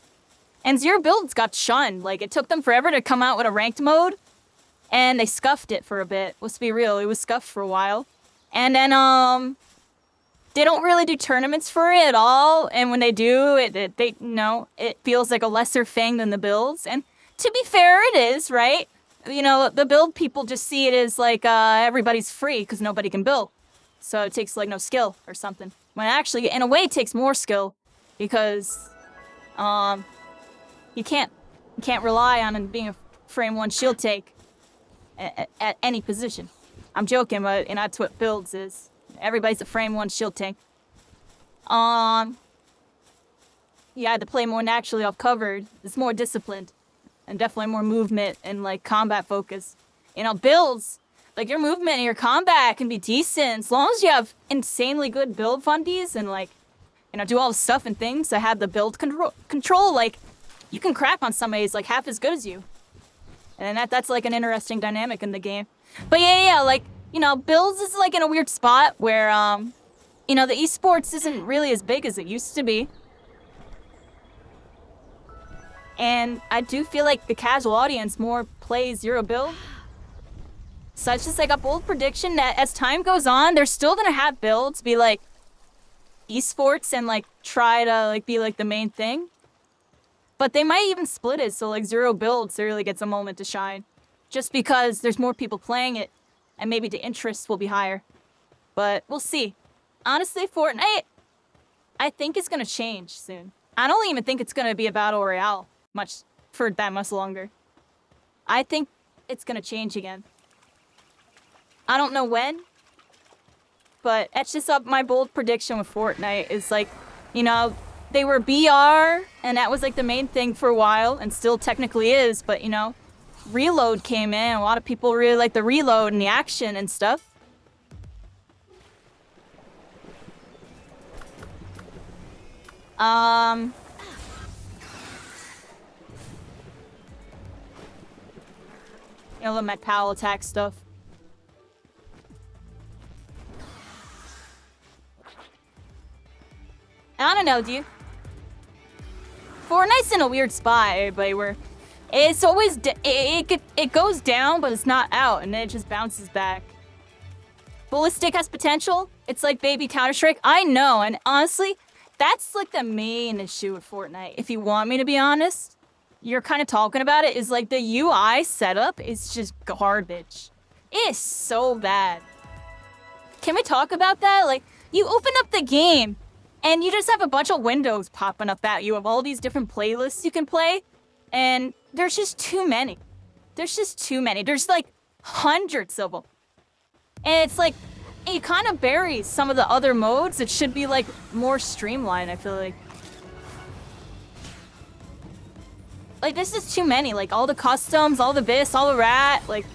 And zero builds got shunned. Like, it took them forever to come out with a ranked mode. And they scuffed it for a bit. Let's be real, it was scuffed for a while. And then, they don't really do tournaments for it at all. And when they do, it feels like a lesser thing than the builds. And to be fair, it is, right? You know, the build people just see it as like, everybody's free because nobody can build. So it takes like no skill or something. When actually, in a way, it takes more skill because, you can't rely on it being a frame one shield take. At any position. I'm joking, but and that's what builds is. Everybody's a frame one shield tank. You had to play more naturally off covered. It's more disciplined. And definitely more movement and like combat focus. You know, builds, like your movement and your combat can be decent as long as you have insanely good build fundies and like, you know, do all the stuff and things that have the build control, like you can crap on somebody's like half as good as you. And that's like an interesting dynamic in the game. But yeah, like, you know, builds is like in a weird spot where, you know, the esports isn't really as big as it used to be. And I do feel like the casual audience more plays zero build. So it's just like a bold prediction that as time goes on, they're still gonna have builds be like esports and like try to like be like the main thing. But they might even split it, so like zero builds really gets a moment to shine. Just because there's more people playing it, and maybe the interest will be higher. But we'll see. Honestly, Fortnite, I think it's gonna change soon. I don't even think it's gonna be a battle royale for that much longer. I think it's gonna change again. I don't know when, but that's just my bold prediction with Fortnite is like, you know, they were BR, and that was like the main thing for a while, and still technically is, but you know, Reload came in, a lot of people really like the reload and the action and stuff. You know, the Met Powell attack stuff. I don't know, do you? Fortnite's in a weird spot, everybody, where it's always, it goes down, but it's not out, and then it just bounces back. Ballistic has potential. It's like baby Counter-Strike. I know, and honestly, that's like the main issue with Fortnite. If you want me to be honest, you're kind of talking about it, is like the UI setup is just garbage. It is so bad. Can we talk about that? Like, you open up the game, and you just have a bunch of windows popping up at you of all these different playlists you can play, and there's just too many. There's just too many. There's like hundreds of them. And it's like, it kind of buries some of the other modes. It should be like more streamlined, I feel like. Like, this is too many. Like, all the customs, all the this, all the rat. Like,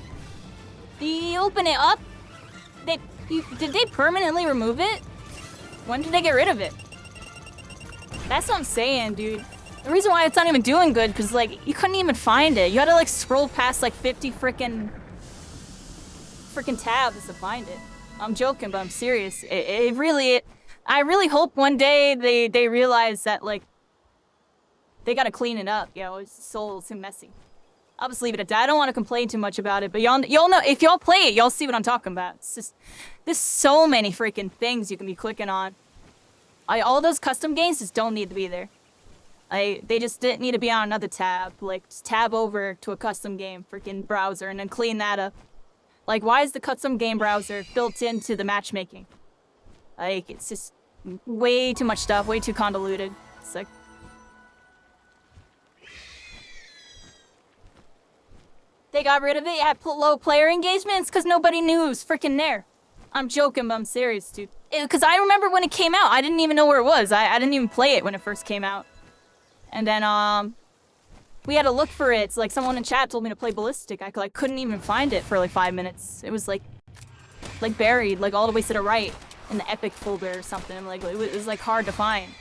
you open it up. Did they permanently remove it? When did they get rid of it? That's what I'm saying, dude. The reason why it's not even doing good, because, like, you couldn't even find it. You had to, like, scroll past, like, 50 freaking tabs to find it. I'm joking, but I'm serious. I really hope one day they realize that, like, they gotta clean it up. You know, it's so messy. I'll just leave it at that. I don't want to complain too much about it, but y'all know, if y'all play it, y'all see what I'm talking about. It's just, there's so many freaking things you can be clicking on. All those custom games just don't need to be there. They just didn't need to be on another tab. Like, just tab over to a custom game freaking browser and then clean that up. Like, why is the custom game browser built into the matchmaking? Like, it's just way too much stuff, way too convoluted. It's like, they got rid of it at low player engagements because nobody knew it was freaking there. I'm joking, but I'm serious, dude. Because I remember when it came out, I didn't even know where it was. I didn't even play it when it first came out. And then, we had to look for it. It's like someone in chat told me to play Ballistic. I couldn't even find it for like 5 minutes. It was like buried, like all the way to the right in the Epic folder or something. Like, it was like hard to find.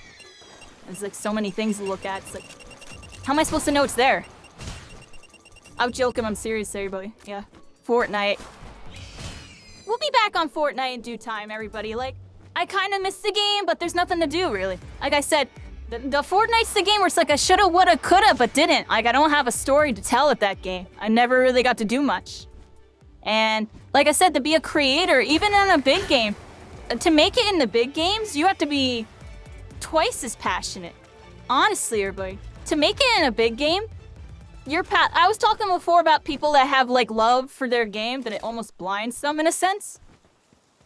There's like so many things to look at. It's like, how am I supposed to know it's there? I'm joking, I'm serious, everybody. Yeah. Fortnite. We'll be back on Fortnite in due time, everybody. Like, I kind of missed the game, but there's nothing to do, really. Like I said, the Fortnite's the game where it's like I shoulda, woulda, coulda, but didn't. Like, I don't have a story to tell at that game. I never really got to do much. And, like I said, to be a creator, even in a big game, to make it in the big games, you have to be twice as passionate. Honestly, everybody. To make it in a big game, I was talking before about people that have, like, love for their game, that it almost blinds them, in a sense.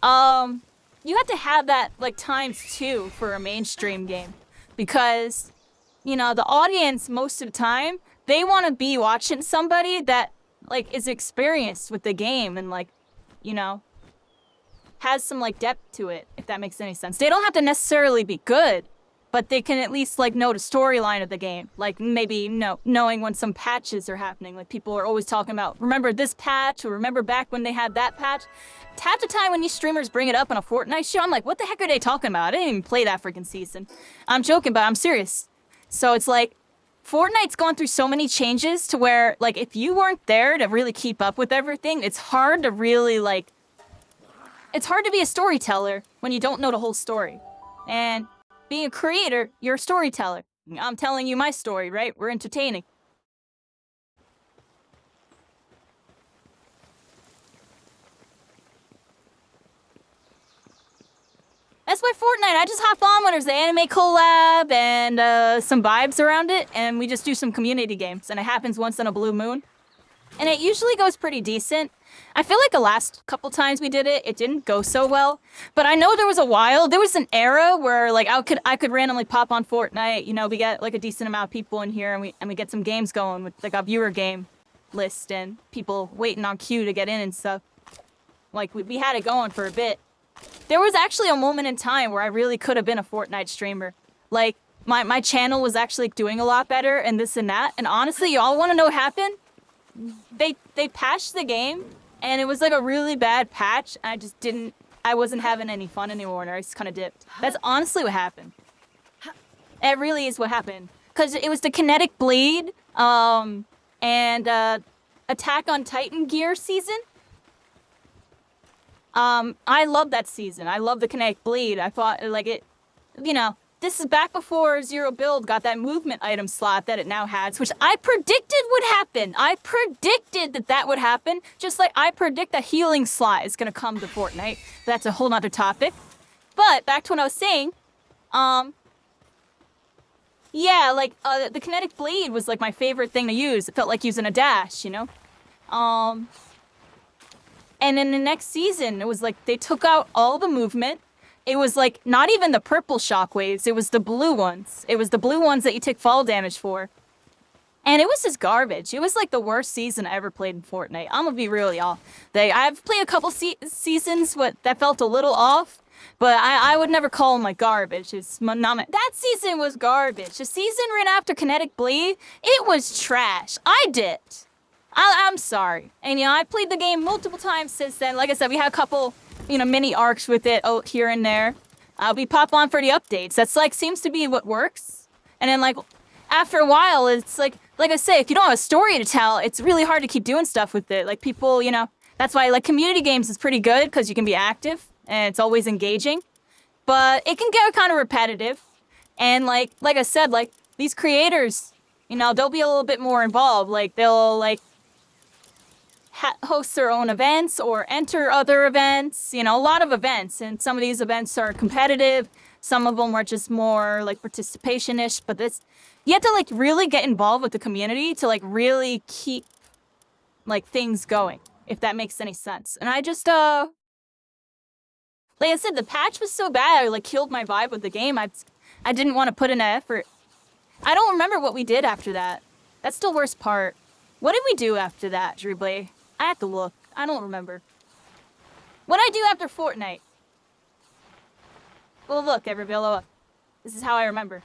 You have to have that, like, ×2 for a mainstream game. Because, you know, the audience, most of the time, they want to be watching somebody that, like, is experienced with the game and, like, you know, has some, like, depth to it, if that makes any sense. They don't have to necessarily be good, but they can at least, like, know the storyline of the game. Like, maybe knowing when some patches are happening. Like, people are always talking about, remember this patch, or remember back when they had that patch? Half the time when these streamers bring it up on a Fortnite show, I'm like, what the heck are they talking about? I didn't even play that freaking season. I'm joking, but I'm serious. So it's like, Fortnite's gone through so many changes to where, like, if you weren't there to really keep up with everything, it's hard to really, like, it's hard to be a storyteller when you don't know the whole story. And being a creator, you're a storyteller. I'm telling you my story, right? We're entertaining. That's why Fortnite, I just hop on when there's the anime collab and some vibes around it, and we just do some community games, and it happens once in a blue moon. And it usually goes pretty decent. I feel like the last couple times we did it, it didn't go so well. But I know there was an era where, like, I could randomly pop on Fortnite, you know, we get like a decent amount of people in here, and we get some games going with like a viewer game list and people waiting on queue to get in and stuff. Like, we had it going for a bit. There was actually a moment in time where I really could have been a Fortnite streamer. Like, my channel was actually doing a lot better and this and that. And honestly, y'all want to know what happened? They patched the game, and it was like a really bad patch. I wasn't having any fun anymore, and I just kind of dipped. That's honestly what happened. It really is what happened. Because it was the Kinetic Bleed, and Attack on Titan gear season. I love that season. I love the Kinetic Bleed. I thought, like, it, you know, this is back before Zero Build got that movement item slot that it now has, which I predicted would happen. I predicted that would happen, just like I predict that healing slot is gonna come to Fortnite. That's a whole nother topic. But back to what I was saying, yeah, like, the Kinetic Bleed was like my favorite thing to use. It felt like using a dash, you know? And in the next season, it was like they took out all the movement. It was like not even the purple shockwaves, it was the blue ones. It was the blue ones that you take fall damage for. And it was just garbage. It was like the worst season I ever played in Fortnite. I'm gonna be real, y'all. I've played a couple seasons that felt a little off, but I would never call them like garbage. That season was garbage. The season right after Kinetic Bleed, it was trash. I did. I'm sorry. And, I played the game multiple times since then. Like I said, we had a couple, mini arcs with it here and there. We pop on for the updates. That's, seems to be what works. And then, after a while, it's like I say, if you don't have a story to tell, it's really hard to keep doing stuff with it. Like, people, that's why, community games is pretty good, because you can be active, and it's always engaging. But it can get kind of repetitive. And, like I said, these creators, they'll be a little bit more involved. They'll, host their own events or enter other events, a lot of events. And some of these events are competitive. Some of them are just more participation-ish, but you have to really get involved with the community to really keep things going, if that makes any sense. And I just like I said, the patch was so bad, I killed my vibe with the game. I didn't want to put in an effort. I don't remember what we did after that. That's the worst part. What did we do after that, Drewblay? I have to look. I don't remember. What did I do after Fortnite? Well, look, everybody, look. This is how I remember.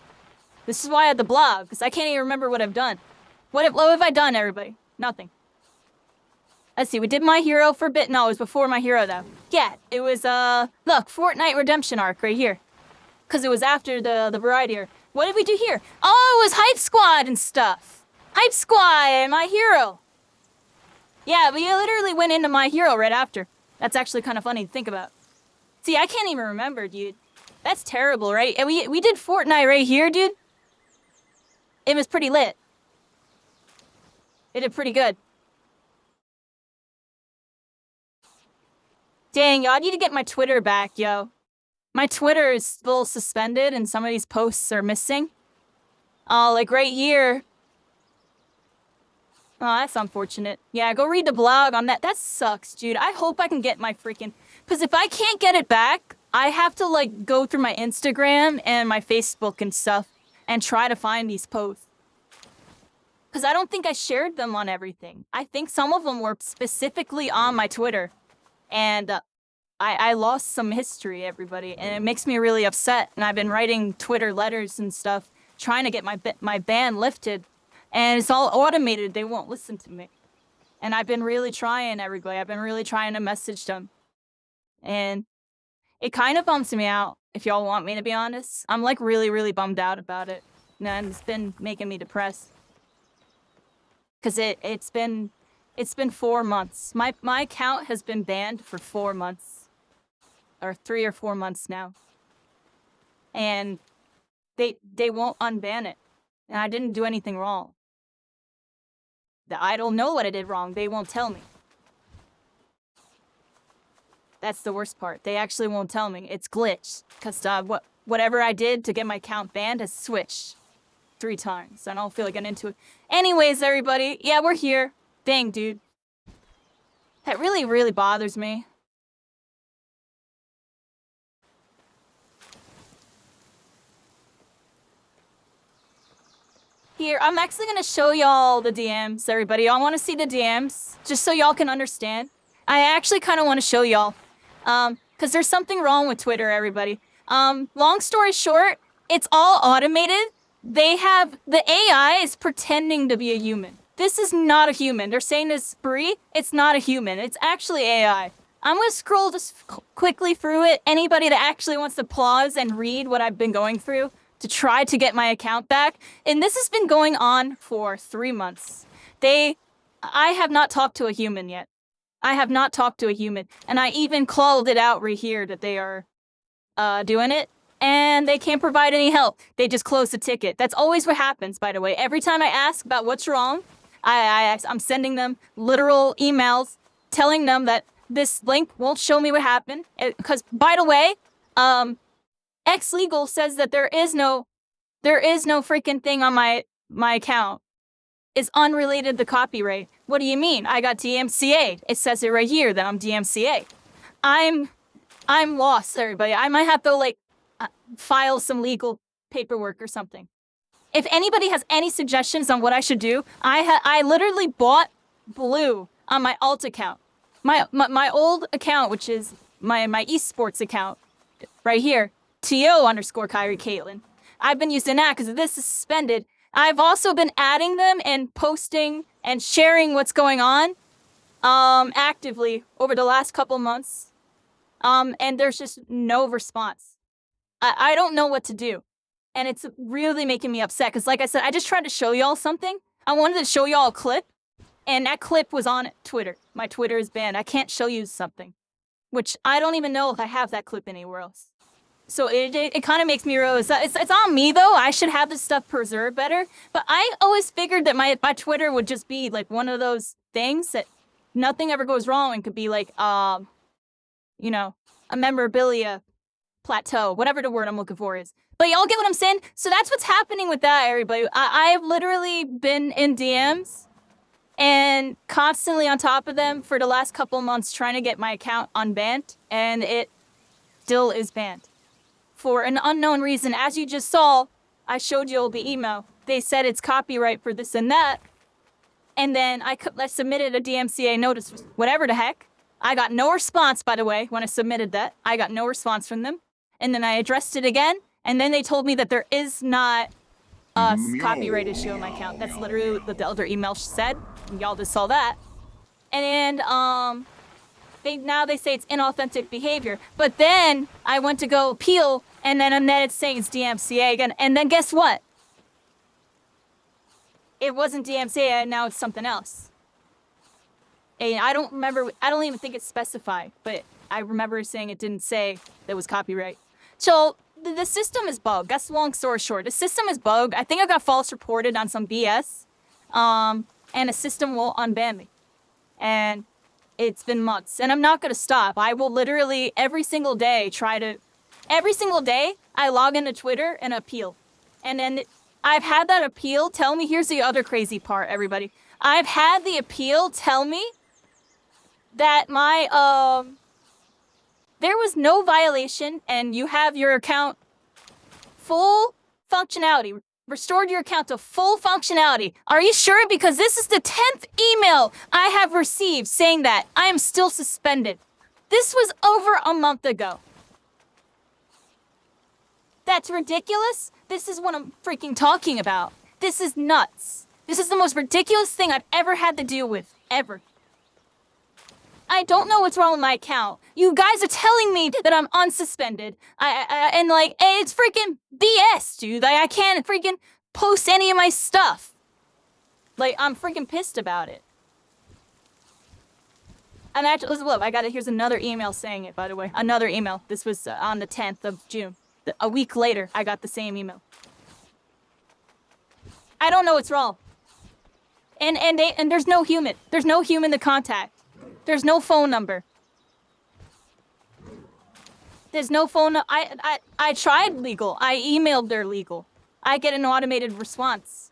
This is why I had the blog, because I can't even remember what I've done. What have I done, everybody? Nothing. Let's see, we did My Hero for a bit. No, it was before My Hero, though. Yeah, it was, look, Fortnite Redemption arc right here. Because it was after the variety arc. What did we do here? Oh, it was Hype Squad and stuff. Hype Squad and My Hero. Yeah, we literally went into My Hero right after. That's actually kind of funny to think about. See, I can't even remember, dude. That's terrible, right? And we did Fortnite right here, dude. It was pretty lit. It did pretty good. Dang, y'all, I need to get my Twitter back, yo. My Twitter is still suspended and some of these posts are missing. Right here. Oh, that's unfortunate. Yeah, go read the blog on that. That sucks, dude. I hope I can get my freaking... Because if I can't get it back, I have to, go through my Instagram and my Facebook and stuff and try to find these posts. Because I don't think I shared them on everything. I think some of them were specifically on my Twitter. And I lost some history, everybody. And it makes me really upset. And I've been writing Twitter letters and stuff, trying to get my ban lifted. And it's all automated. They won't listen to me. And I've been really trying, everybody. I've been really trying to message them. And it kind of bums me out, if y'all want me to be honest. I'm really, really bummed out about it. And it's been making me depressed. Because it's been 4 months. My account has been banned for 4 months. Or 3 or 4 months now. And they won't unban it. And I didn't do anything wrong. I don't know what I did wrong. They won't tell me. That's the worst part. They actually won't tell me. It's glitched. Because whatever I did to get my account banned has switched 3 times. I don't feel like getting into it. Anyways, everybody. Yeah, we're here. Dang, dude. That really, really bothers me. Here, I'm actually gonna show y'all the DMs, everybody. Y'all wanna see the DMs? Just so y'all can understand. I actually kind of want to show y'all. Because there's something wrong with Twitter, everybody. Long story short, it's all automated. The AI is pretending to be a human. This is not a human. They're saying this spree. It's not a human. It's actually AI. I'm gonna scroll just quickly through it. Anybody that actually wants to pause and read what I've been going through to try to get my account back. And this has been going on for 3 months. I have not talked to a human yet. I have not talked to a human. And I even called it out right here that they are doing it. And they can't provide any help. They just close the ticket. That's always what happens, by the way. Every time I ask about what's wrong, I'm sending them literal emails telling them that this link won't show me what happened. Because, by the way, X-Legal says that there is no freaking thing on my account. It's unrelated to copyright. What do you mean? I got DMCA'd. It says it right here that I'm DMCA'd. I'm lost, everybody. I might have to, file some legal paperwork or something. If anybody has any suggestions on what I should do, I literally bought blue on my alt account. My old account, which is my esports account, right here, TO_Kyrie Caitlin. I've been using that because this is suspended. I've also been adding them and posting and sharing what's going on actively over the last couple months. And there's just no response. I don't know what to do. And it's really making me upset because, like I said, I just tried to show y'all something. I wanted to show y'all a clip, and that clip was on Twitter. My Twitter is banned. I can't show you something, which I don't even know if I have that clip anywhere else. So it kind of makes me realize that it's on me, though. I should have this stuff preserved better. But I always figured that my Twitter would just be like one of those things that nothing ever goes wrong and could be like, you know, a memorabilia plateau, whatever the word I'm looking for is. But y'all get what I'm saying? So that's what's happening with that, everybody. I've literally been in DMs and constantly on top of them for the last couple months trying to get my account unbanned, and it still is banned. For an unknown reason. As you just saw, I showed you all the email. They said it's copyright for this and that. And then I submitted a DMCA notice, whatever the heck. I got no response, by the way, when I submitted that. I got no response from them. And then I addressed it again. And then they told me that there is not a copyright issue on my account. That's literally what the other email said. Y'all just saw that. And then, now they say it's inauthentic behavior. But then I went to go appeal, and then it's saying it's DMCA again. And then guess what? It wasn't DMCA, and now it's something else. And I don't even think it's specified, but I remember saying it didn't say there was copyright. So the system is bugged. That's the long story short. The system is bugged. I think I got false reported on some BS. And the system will unban me. And it's been months. And I'm not going to stop. I will literally every single day I log into Twitter and appeal. And then I've had that appeal tell me, here's the other crazy part, everybody. I've had the appeal tell me that my, there was no violation and you have your account full functionality. Restored your account to full functionality. Are you sure? Because this is the 10th email I have received saying that I am still suspended. This was over a month ago. That's ridiculous. This is what I'm freaking talking about. This is nuts. This is the most ridiculous thing I've ever had to deal with, ever. I don't know what's wrong with my account. You guys are telling me that I'm unsuspended. And like, it's freaking BS, dude. Like, I can't freaking post any of my stuff. Like, I'm freaking pissed about it. And actually, look, here's another email saying it, by the way. Another email. This was on the 10th of June. A week later, I got the same email. I don't know what's wrong. And there's no human. There's no human to contact. There's no phone number. There's no phone. I tried legal. I emailed their legal. I get an automated response.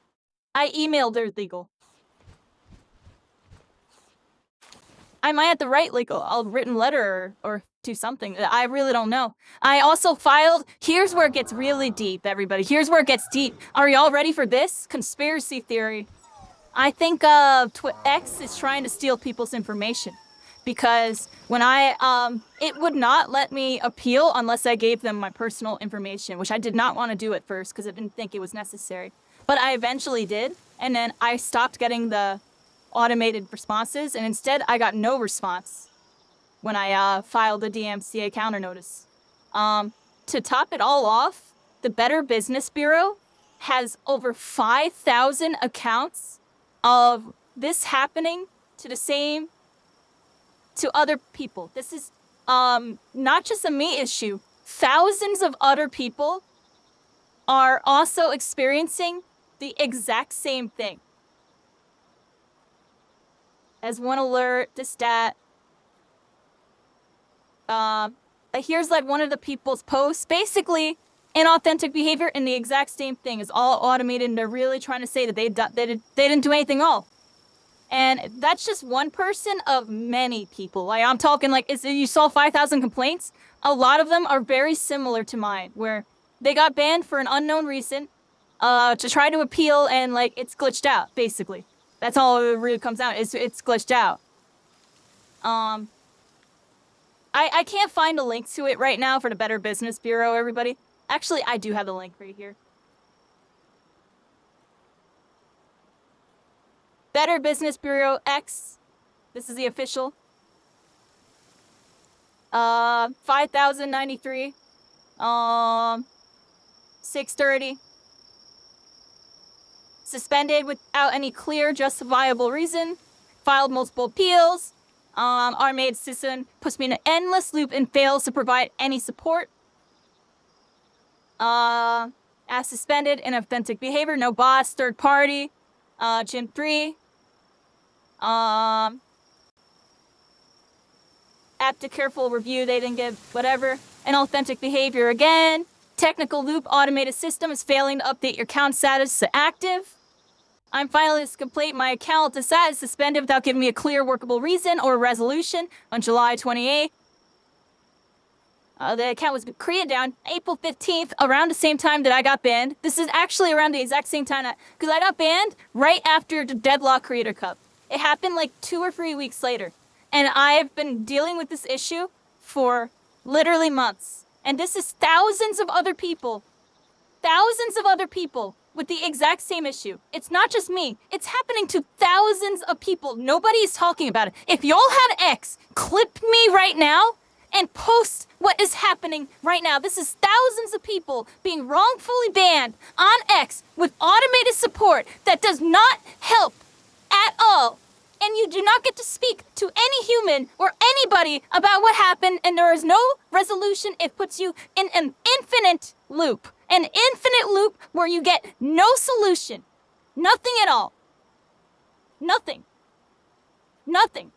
I emailed their legal. I might have to write like a written letter or do something. I really don't know. I also filed. Here's where it gets really deep, everybody. Here's where it gets deep. Are y'all ready for this? Conspiracy theory. I think X is trying to steal people's information. Because when it would not let me appeal unless I gave them my personal information, which I did not want to do at first because I didn't think it was necessary. But I eventually did, and then I stopped getting the automated responses, and instead I got no response when I filed a DMCA counter notice. To top it all off, the Better Business Bureau has over 5,000 accounts of this happening to other people. This is not just a me issue. Thousands of other people are also experiencing the exact same thing. As one alert, this, that. Here's like one of the people's posts. Basically, inauthentic behavior and the exact same thing is all automated, and they're really trying to say that they didn't do anything at all. And that's just one person of many people. Like, I'm talking like, you saw 5,000 complaints? A lot of them are very similar to mine, where they got banned for an unknown reason. to try to appeal, and like it's glitched out. Basically, that's all it really comes out. It's glitched out. I can't find a link to it right now for the Better Business Bureau. Everybody, actually, I do have the link right here. Better Business Bureau X. This is the official. 5,093. 630. Suspended without any clear, justifiable reason. Filed multiple appeals. Automated system puts me in an endless loop and fails to provide any support. As suspended, inauthentic behavior, no boss, third party. Gym 3. App to careful review, they didn't get whatever. Inauthentic behavior again. Technical loop, automated system is failing to update your account status to active. I'm filing this complaint. My account is suspended without giving me a clear workable reason or resolution on July 28th. The account was created down April 15th, around the same time that I got banned. This is actually around the exact same time because I got banned right after the Deadlock Creator Cup. It happened like 2 or 3 weeks later. And I've been dealing with this issue for literally months. And this is thousands of other people with the exact same issue. It's not just me. It's happening to thousands of people. Nobody's talking about it. If y'all have X, clip me right now and post what is happening right now. This is thousands of people being wrongfully banned on X with automated support that does not help at all. And you do not get to speak to any human or anybody about what happened, and there is no resolution. It puts you in an infinite loop. An infinite loop where you get no solution. Nothing at all. Nothing. Nothing.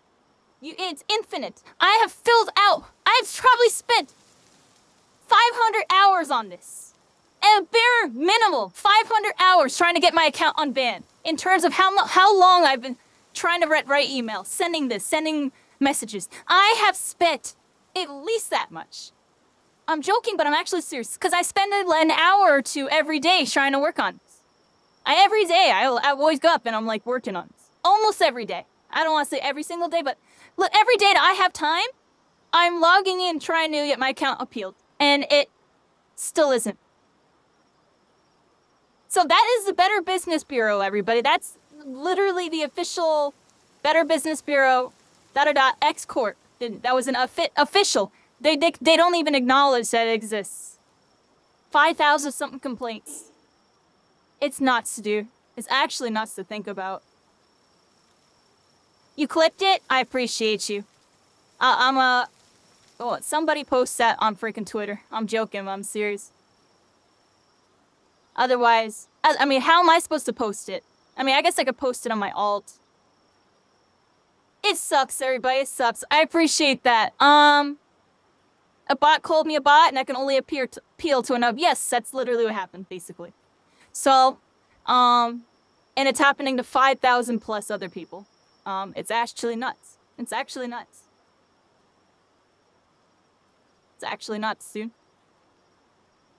It's infinite. I have filled out. I've probably spent 500 hours on this. At a bare minimal, 500 hours trying to get my account unbanned. In terms of how long I've been trying to write emails, sending messages. I have spent at least that much. I'm joking, but I'm actually serious, because I spend an hour or 2 every day trying to work on this. Every day, I always go up and I'm like working on this. Almost every day. I don't want to say every single day, but look, every day that I have time, I'm logging in trying to get my account appealed. And it still isn't. So that is the Better Business Bureau, everybody. That's literally the official Better Business Bureau, X Corp. That was an official. They don't even acknowledge that it exists. 5,000 something complaints. It's nuts, dude. It's actually nuts to think about. You clipped it? I appreciate you. Somebody post that on freaking Twitter. I'm joking, I'm serious. Otherwise, I mean, how am I supposed to post it? I mean, I guess I could post it on my alt. It sucks, everybody. It sucks. I appreciate that. A bot called me a bot, and I can only appeal to another. Yes, that's literally what happened, basically. So, and it's happening to 5,000 plus other people. It's actually nuts. It's actually nuts. It's actually nuts, dude.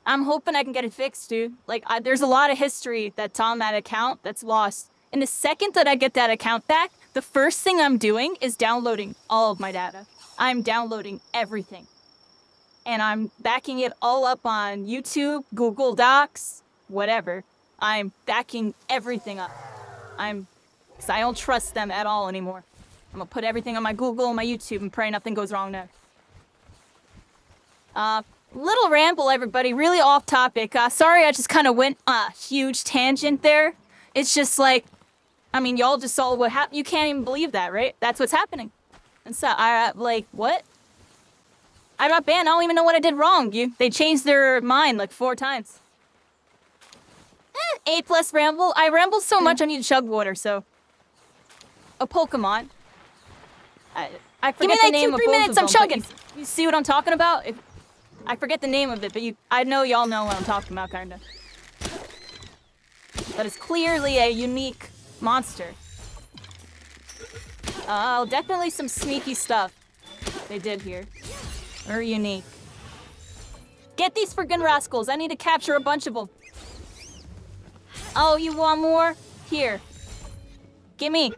I'm hoping I can get it fixed, dude. Like, there's a lot of history that's on that account that's lost. And the second that I get that account back, the first thing I'm doing is downloading all of my data. I'm downloading everything. And I'm backing it all up on YouTube, Google Docs, whatever. I'm backing everything up. Because I don't trust them at all anymore. I'm gonna put everything on my Google and my YouTube and pray nothing goes wrong there. Little ramble, everybody. Really off topic. Sorry, I just kind of went a huge tangent there. It's just like, I mean, y'all just saw what happened. You can't even believe that, right? That's what's happening. And so, what? I got banned. I don't even know what I did wrong. They changed their mind like 4 times. A+ ramble. I rambled so much I need to chug water, so. A Pokemon. I forget the name of both minutes, I'm chugging. You see what I'm talking about? I forget the name of it, but I know y'all know what I'm talking about, kinda. But it's clearly a unique monster. Definitely some sneaky stuff they did here. Very unique. Get these friggin' rascals. I need to capture a bunch of them. Oh, you want more? Here. Gimme.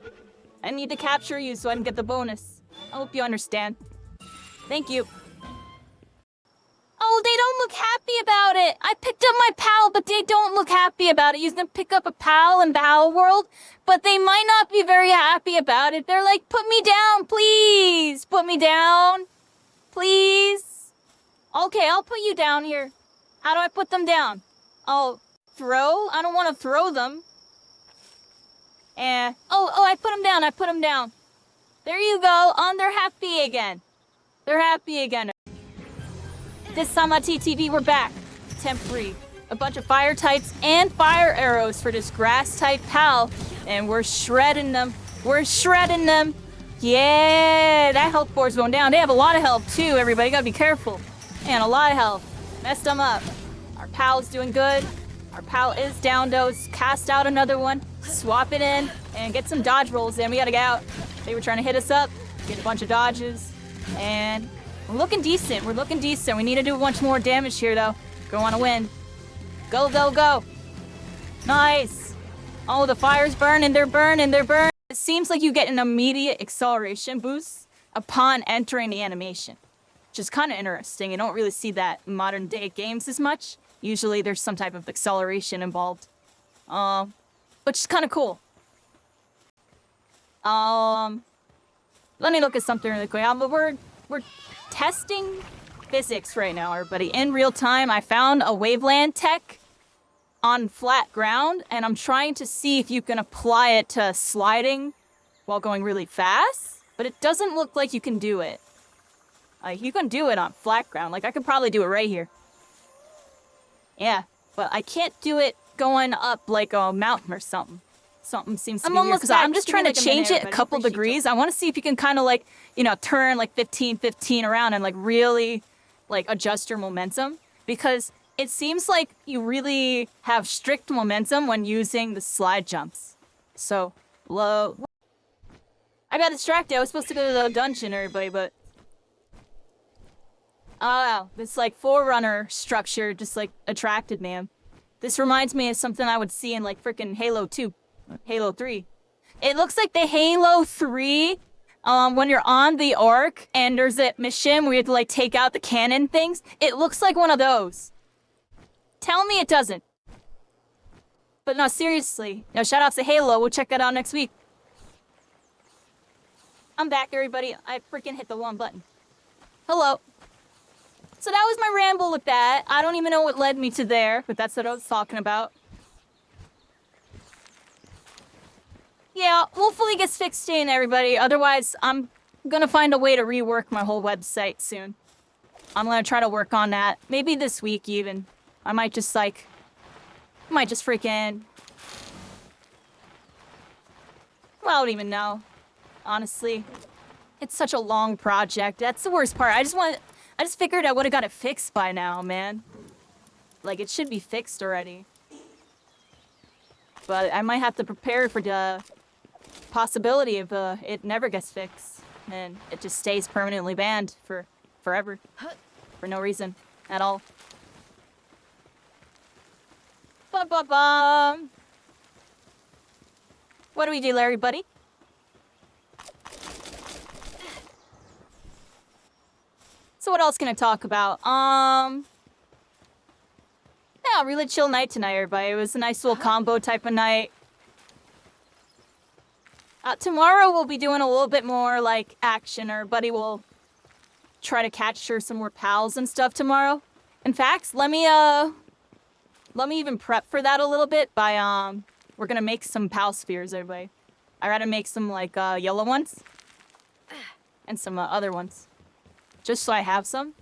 I need to capture you so I can get the bonus. I hope you understand. Thank you. Oh, they don't look happy about it. I picked up my pal, but they don't look happy about it. You can pick up a pal in Palworld, but they might not be very happy about it. They're like, put me down, please. Put me down. Please. Okay, I'll put you down here. How do I put them down? Oh, throw? I don't want to throw them. Oh, I put them down. I put them down. There you go. They're happy again. They're happy again. This time on TTV, we're back. Temp free. A bunch of fire types and fire arrows for this grass type pal. And we're shredding them. We're shredding them. Yeah, that health board's going down. They have a lot of health too, everybody. Gotta be careful. And a lot of health. Messed them up. Our pal's doing good. Our pal is down though. Cast out another one. Swap it in and get some dodge rolls in. We gotta get out. They were trying to hit us up. Get a bunch of dodges. And we're looking decent. We're looking decent. We need to do a bunch more damage here though. Go on a win. Go, go, go. Nice. Oh, the fire's burning. They're burning. They're burning. It seems like you get an immediate acceleration boost upon entering the animation, which is kind of interesting. You don't really see that in modern day games as much. Usually there's some type of acceleration involved. Which is kind of cool. Let me look at something really quick. We're testing physics right now, everybody. In real time, I found a waveland tech on flat ground, and I'm trying to see if you can apply it to sliding while going really fast, but it doesn't look like you can do it. You can do it on flat ground. Like, I could probably do it right here. Yeah, but I can't do it going up like a mountain or something. Something seems to be weird. I'm just trying to change it a couple degrees. I want to see if you can kind of like, turn like 15 around and like really like adjust your momentum, because it seems like you really have strict momentum when using the slide jumps. So, low. I got distracted. I was supposed to go to the dungeon, everybody, but oh, this like forerunner structure just like attracted me. This reminds me of something I would see in like freaking Halo 2, Halo 3. It looks like the Halo 3, when you're on the Ark and there's that mission where you have to like take out the cannon things. It looks like one of those. Tell me it doesn't. But no, seriously. No, shout outs to Halo. We'll check that out next week. I'm back, everybody. I freaking hit the wrong button. Hello. So that was my ramble with that. I don't even know what led me to there, but that's what I was talking about. Yeah, hopefully it gets fixed in, everybody. Otherwise, I'm gonna find a way to rework my whole website soon. I'm gonna try to work on that. Maybe this week, even. I might just, freaking... Well, I don't even know. Honestly. It's such a long project. That's the worst part. I just figured I would have got it fixed by now, man. Like, it should be fixed already. But I might have to prepare for the possibility of it never gets fixed. And it just stays permanently banned for forever. For no reason at all. Ba-ba-bum. What do we do, Larry, buddy? So what else can I talk about? Yeah, really chill night tonight, everybody. It was a nice little combo type of night. Tomorrow we'll be doing a little bit more, like, action. Everybody will try to capture some more pals and stuff tomorrow. In fact, let me even prep for that a little bit by, we're gonna make some pal spheres, everybody. I gotta make some, like, yellow ones. And some other ones. Just so I have some.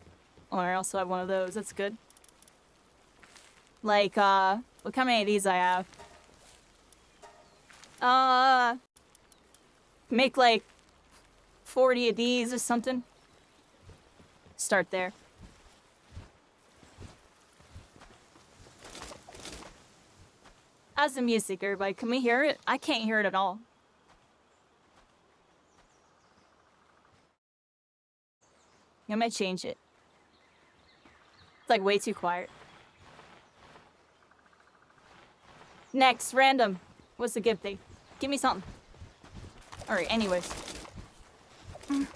Or I also have one of those. That's good. Like, look how many of these I have. Make like 40 of these or something. Start there. How's the music, everybody? Can we hear it? I can't hear it at all. I might change it. It's like way too quiet. Next, random. What's the gift thing? Give me something. Alright, anyways. Oh,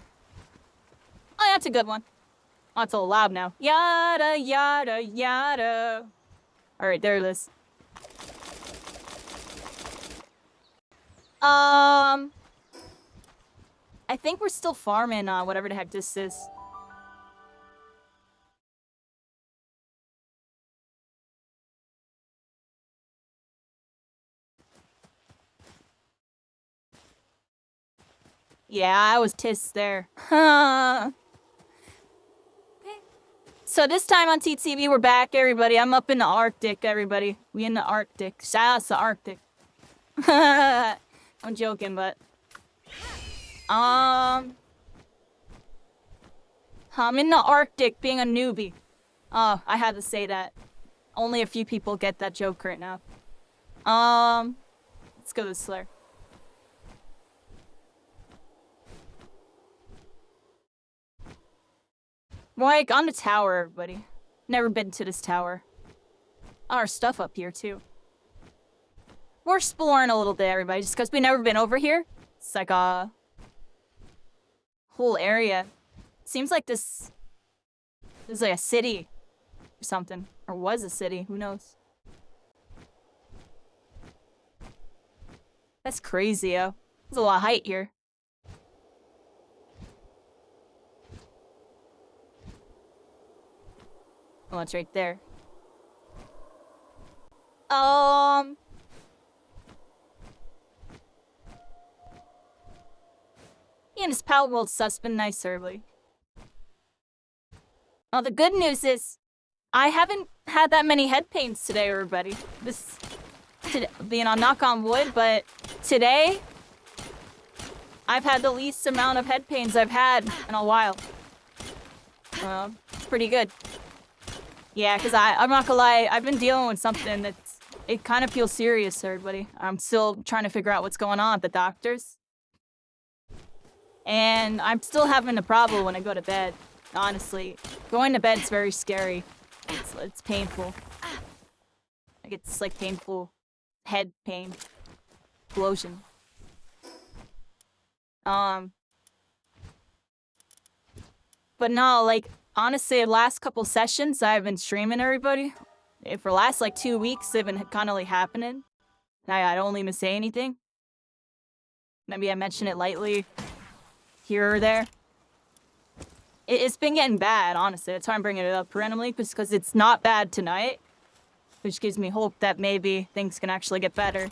that's a good one. Oh, it's all loud now. Yada, yada, yada. Alright, there it is. I think we're still farming whatever the heck this is. Yeah, I was tis there. So this time on TTV, we're back, everybody. I'm up in the Arctic, everybody. We in the Arctic. Shout out to Arctic. I'm joking, but... I'm in the Arctic being a newbie. Oh, I had to say that. Only a few people get that joke right now. Let's go to Slayer. Like, on the tower, everybody. Never been to this tower. Our stuff up here, too. We're exploring a little bit, everybody, just because we've never been over here. It's like a whole area. Seems like this is like a city or something. Or was a city, who knows? That's crazy, yo. There's a lot of height here. Oh, it's right there. Yeah, this Palworld stuff's been nice, early. Well, the good news is, I haven't had that many head pains today, everybody. Being on knock on wood, but today, I've had the least amount of head pains I've had in a while. It's pretty good. Yeah, because I'm not gonna lie, I've been dealing with something it kind of feels serious, everybody. I'm still trying to figure out what's going on at the doctor's. And I'm still having a problem when I go to bed, honestly. Going to bed's very scary. It's painful. Like, it's like painful head pain. Explosion. But no, like, honestly, the last couple sessions I've been streaming, everybody. For the last, like, 2 weeks, they've been kind of, like, happening. I don't even say anything. Maybe I mention it lightly here or there. It's been getting bad, honestly. That's why I'm bringing it up randomly, because it's not bad tonight. Which gives me hope that maybe things can actually get better.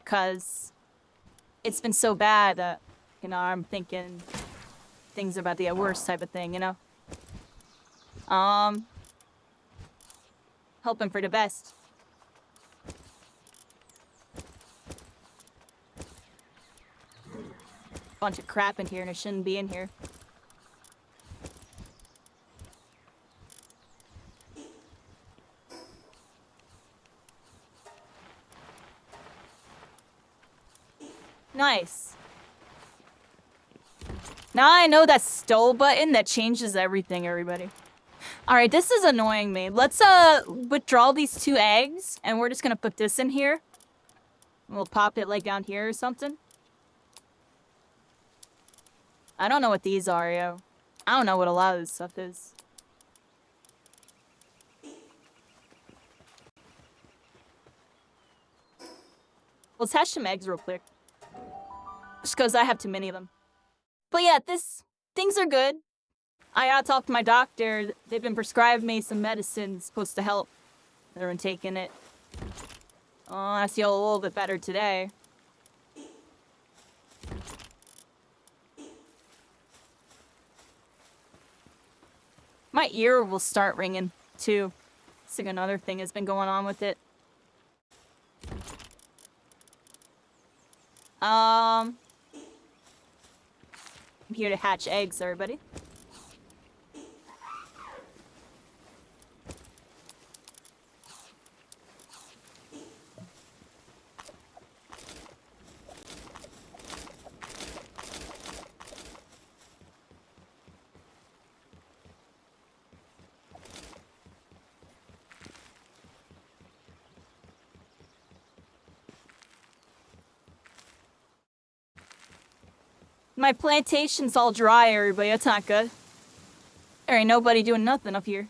Because it's been so bad that, you know, I'm thinking things are about to get worse type of thing, you know? Hoping for the best. Bunch of crap in here and it shouldn't be in here. Nice. Now I know that stow button that changes everything, everybody. Alright, this is annoying me. Let's withdraw these 2 eggs and we're just gonna put this in here. We'll pop it like down here or something. I don't know what these are, yo. I don't know what a lot of this stuff is. Let's hatch some eggs real quick. Just because I have too many of them. But yeah, things are good. I gotta talk to my doctor. They've been prescribing me some medicine supposed to help. I've been taking it. Oh, I feel a little bit better today. My ear will start ringing, too. It's like another thing has been going on with it. I'm here to hatch eggs, everybody. My plantation's all dry, everybody. That's not good. There ain't nobody doing nothing up here.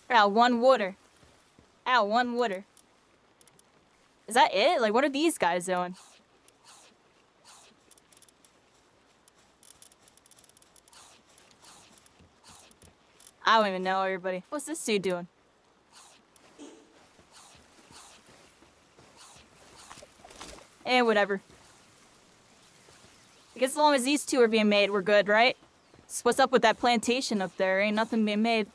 Ow, one water. Ow, one water. Is that it? Like, what are these guys doing? I don't even know, everybody. What's this dude doing? Whatever. I guess as long as these two are being made, we're good, right? So what's up with that plantation up there? Ain't nothing being made.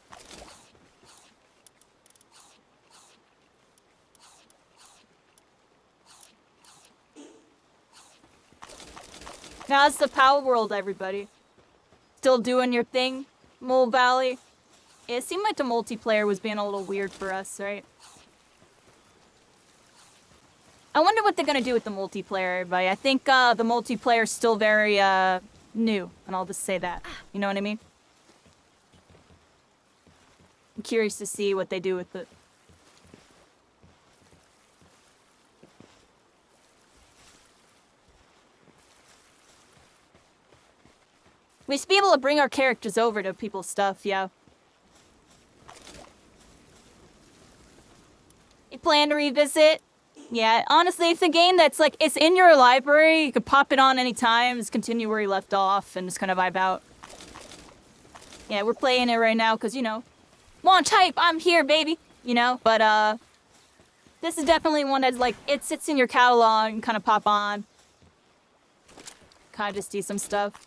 Now it's the Palworld, everybody. Still doing your thing, Mole Valley? It seemed like the multiplayer was being a little weird for us, right? I wonder what they're gonna do with the multiplayer, everybody. I think the multiplayer's still very new, and I'll just say that. You know what I mean? I'm curious to see what they do with it. We should be able to bring our characters over to people's stuff, yeah. You plan to revisit? Yeah, honestly, it's a game that's like, it's in your library. You could pop it on anytime, just continue where you left off, and just kind of vibe out. Yeah, we're playing it right now, because, you know, launch hype, I'm here, baby! You know, but, this is definitely one that's like, it sits in your catalog and kind of pop on. Kind of just do some stuff.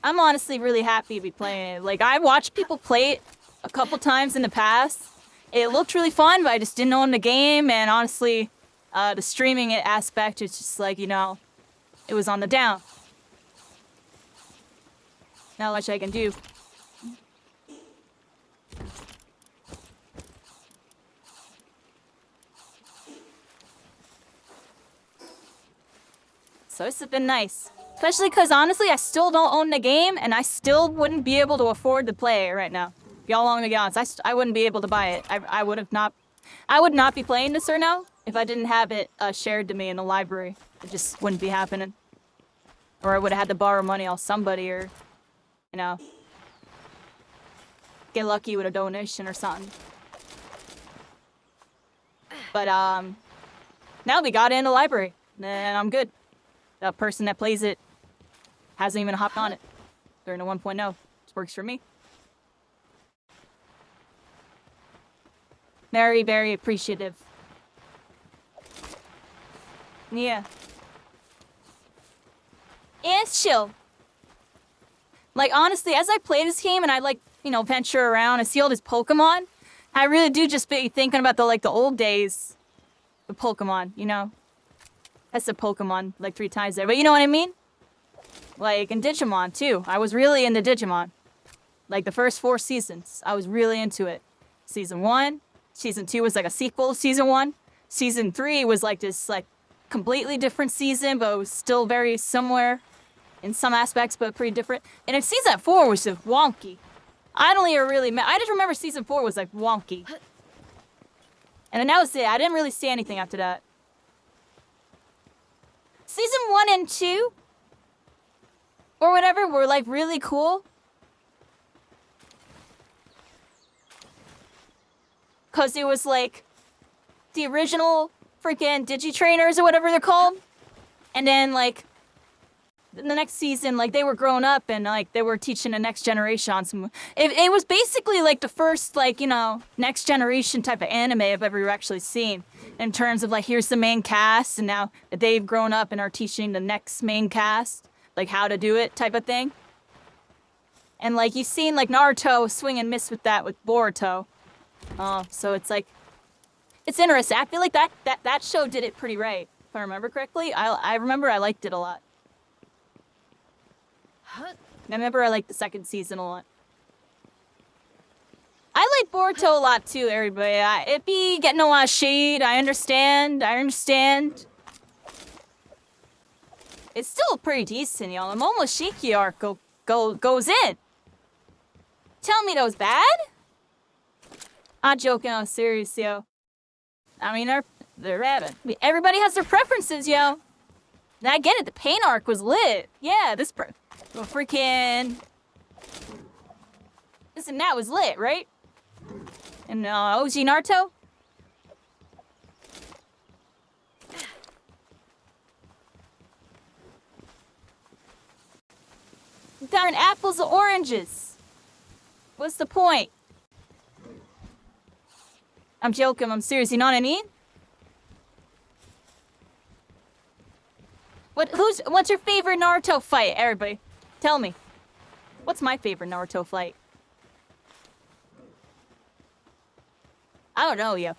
I'm honestly really happy to be playing it. Like, I watched people play it a couple times in the past. It looked really fun, but I just didn't own the game, and honestly, the streaming it aspect, it's just like, you know, it was on the down. Not much I can do. So this has been nice. Especially because, honestly, I still don't own the game, and I still wouldn't be able to afford to play it right now. Y'all want me to be honest, I wouldn't be able to buy it. I would not be playing this right now if I didn't have it shared to me in the library. It just wouldn't be happening. Or I would have had to borrow money off somebody, or, you know, get lucky with a donation or something. But, now we got it in the library, and I'm good. The person that plays it hasn't even hopped on it during the 1.0. It works for me. Very, very appreciative. Yeah. And it's chill. Like, honestly, as I play this game and I, like, you know, venture around and see all this Pokemon, I really do just be thinking about the old days of Pokemon, you know? I said Pokemon like 3 times there, but you know what I mean? Like, in Digimon, too. I was really into Digimon. Like, the first 4 seasons, I was really into it. Season 1, Season 2 was like a sequel to Season 1. Season 3 was like this, like, completely different season, but it was still very similar in some aspects, but pretty different. And then Season 4 was just wonky. I don't even really... I just remember Season 4 was, like, wonky. And then that was it. I didn't really see anything after that. Season 1 and 2, or whatever, were, like, really cool. Because it was, like, the original freaking Digi-trainers or whatever they're called. And then, like, the next season, like, they were grown up and, like, they were teaching the next generation on some... It was basically, like, the first, like, you know, next generation type of anime I've ever actually seen. In terms of, like, here's the main cast, and now that they've grown up and are teaching the next main cast, like, how to do it type of thing. And, like, you've seen, like, Naruto swing and miss with that with Boruto. So it's, like... It's interesting. I feel like that show did it pretty right, if I remember correctly. I remember I liked it a lot. I remember I liked the second season a lot. I like Boruto a lot too, everybody. It be getting a lot of shade. I understand. It's still pretty decent, y'all. The Momoshiki arc goes in. Tell me that was bad? I'm joking. I'm serious, yo. I mean, they're having. Everybody has their preferences, yo. And I get it, the paint arc was lit. Yeah, this freaking... This and that was lit, right? And OG Naruto? Darn apples or oranges. What's the point? I'm joking, I'm serious, you know what I mean? What's your favorite Naruto fight, everybody? Tell me. What's my favorite Naruto fight? I don't know, yo.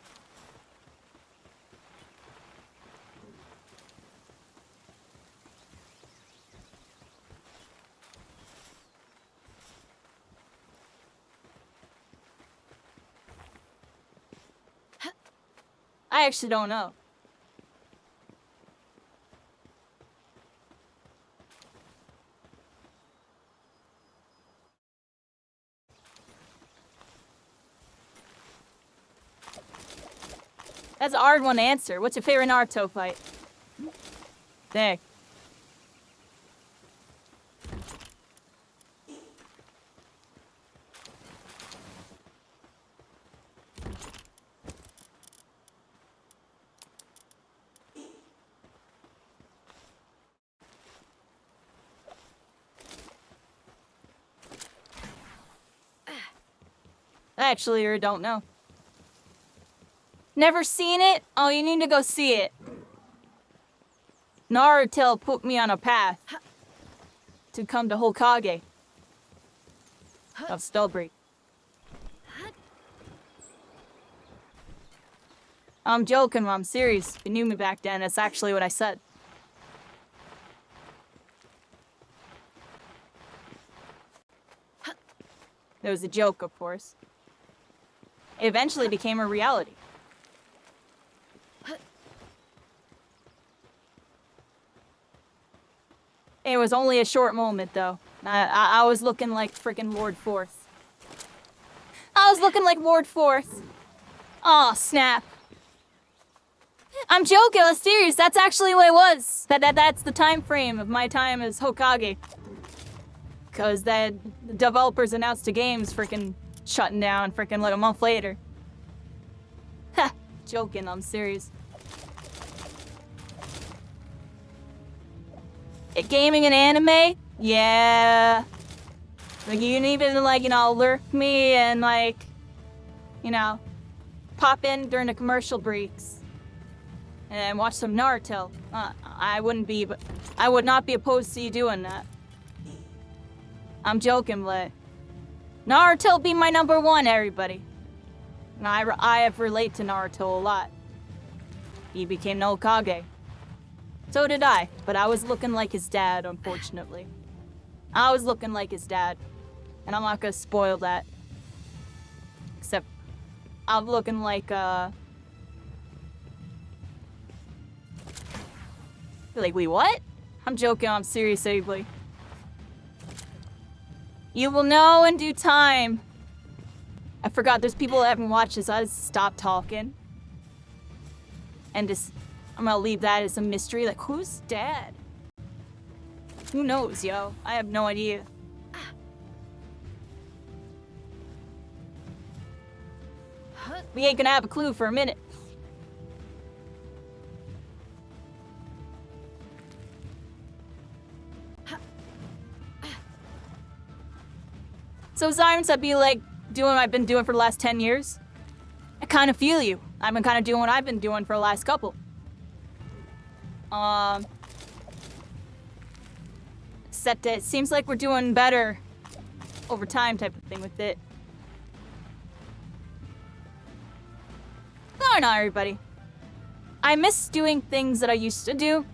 I actually don't know. That's a hard one to answer. What's your favorite Naruto fight? Dang. I actually don't know. Never seen it? Oh, you need to go see it. Naruto put me on a path to come to Hokage of Stubbery. I'm joking, I'm serious. If you knew me back then, that's actually what I said. It was a joke, of course. It eventually became a reality. It was only a short moment, though. I was looking like freaking Lord Fourth. I was looking like Lord Fourth. Aw, snap. I'm joking, I'm serious. That's actually what it was. That's the time frame of my time as Hokage. Because the developers announced the game's freaking shutting down freaking like a month later. Ha, joking, I'm serious. Gaming and anime? Yeah. Like, you can even, like, you know, lurk me and, like, you know, pop in during the commercial breaks and watch some Naruto. I would not be opposed to you doing that. I'm joking, but Naruto be my #1, everybody. And I have relate to Naruto a lot. He became no Hokage. So did I, but I was looking like his dad, unfortunately. I was looking like his dad, and I'm not gonna spoil that. Except, I'm looking like, Like, wait, what? I'm joking, I'm serious, everybody. You will know in due time. I forgot, there's people that haven't watched this, I just stopped talking. And just... I'm gonna leave that as a mystery. Like, who's dad? Who knows, yo? I have no idea. We ain't gonna have a clue for a minute. So sometimes I'd be like doing what I've been doing for the last 10 years. I kind of feel you. I've been kind of doing what I've been doing for the last couple. Except it seems like we're doing better over time type of thing with it. No, not everybody. I miss doing things that I used to do,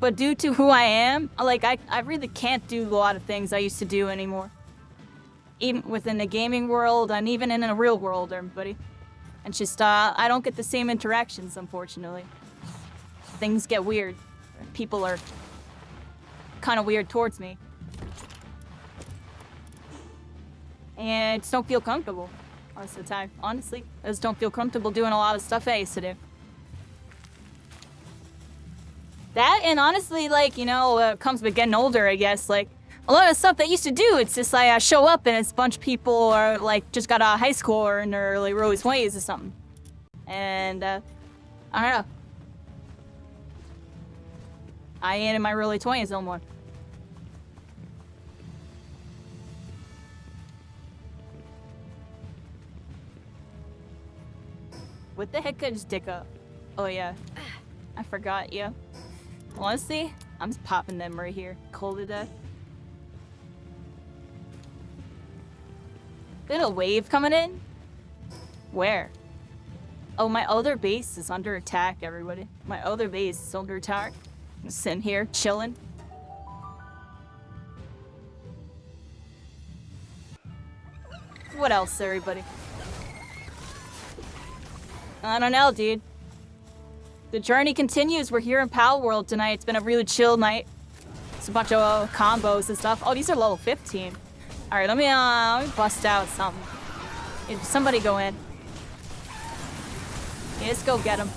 but due to who I am, like, I really can't do a lot of things I used to do anymore. Even within the gaming world and even in the real world, everybody. And just, I don't get the same interactions, unfortunately. Things get weird. People are kind of weird towards me. And I just don't feel comfortable most of the time, honestly. I just don't feel comfortable doing a lot of stuff I used to do. That, and honestly, like, you know, comes with getting older, I guess. Like, a lot of stuff that I used to do, it's just like I show up and it's a bunch of people are like just got out of high school or in their early 20s or something. And I don't know. I ain't in my early 20s no more. What the heck could I just dick up? Oh yeah. I forgot, yeah. Honestly, I'm just popping them right here. Cold to death. There's a wave coming in? Where? Oh, my other base is under attack, everybody. My other base is under attack. I'm sitting here, chilling. What else, everybody? I don't know, dude. The journey continues. We're here in Palworld tonight. It's been a really chill night. It's a bunch of combos and stuff. Oh, these are level 15. All right, let me bust out something. Yeah, somebody go in. Yeah, let's go get him.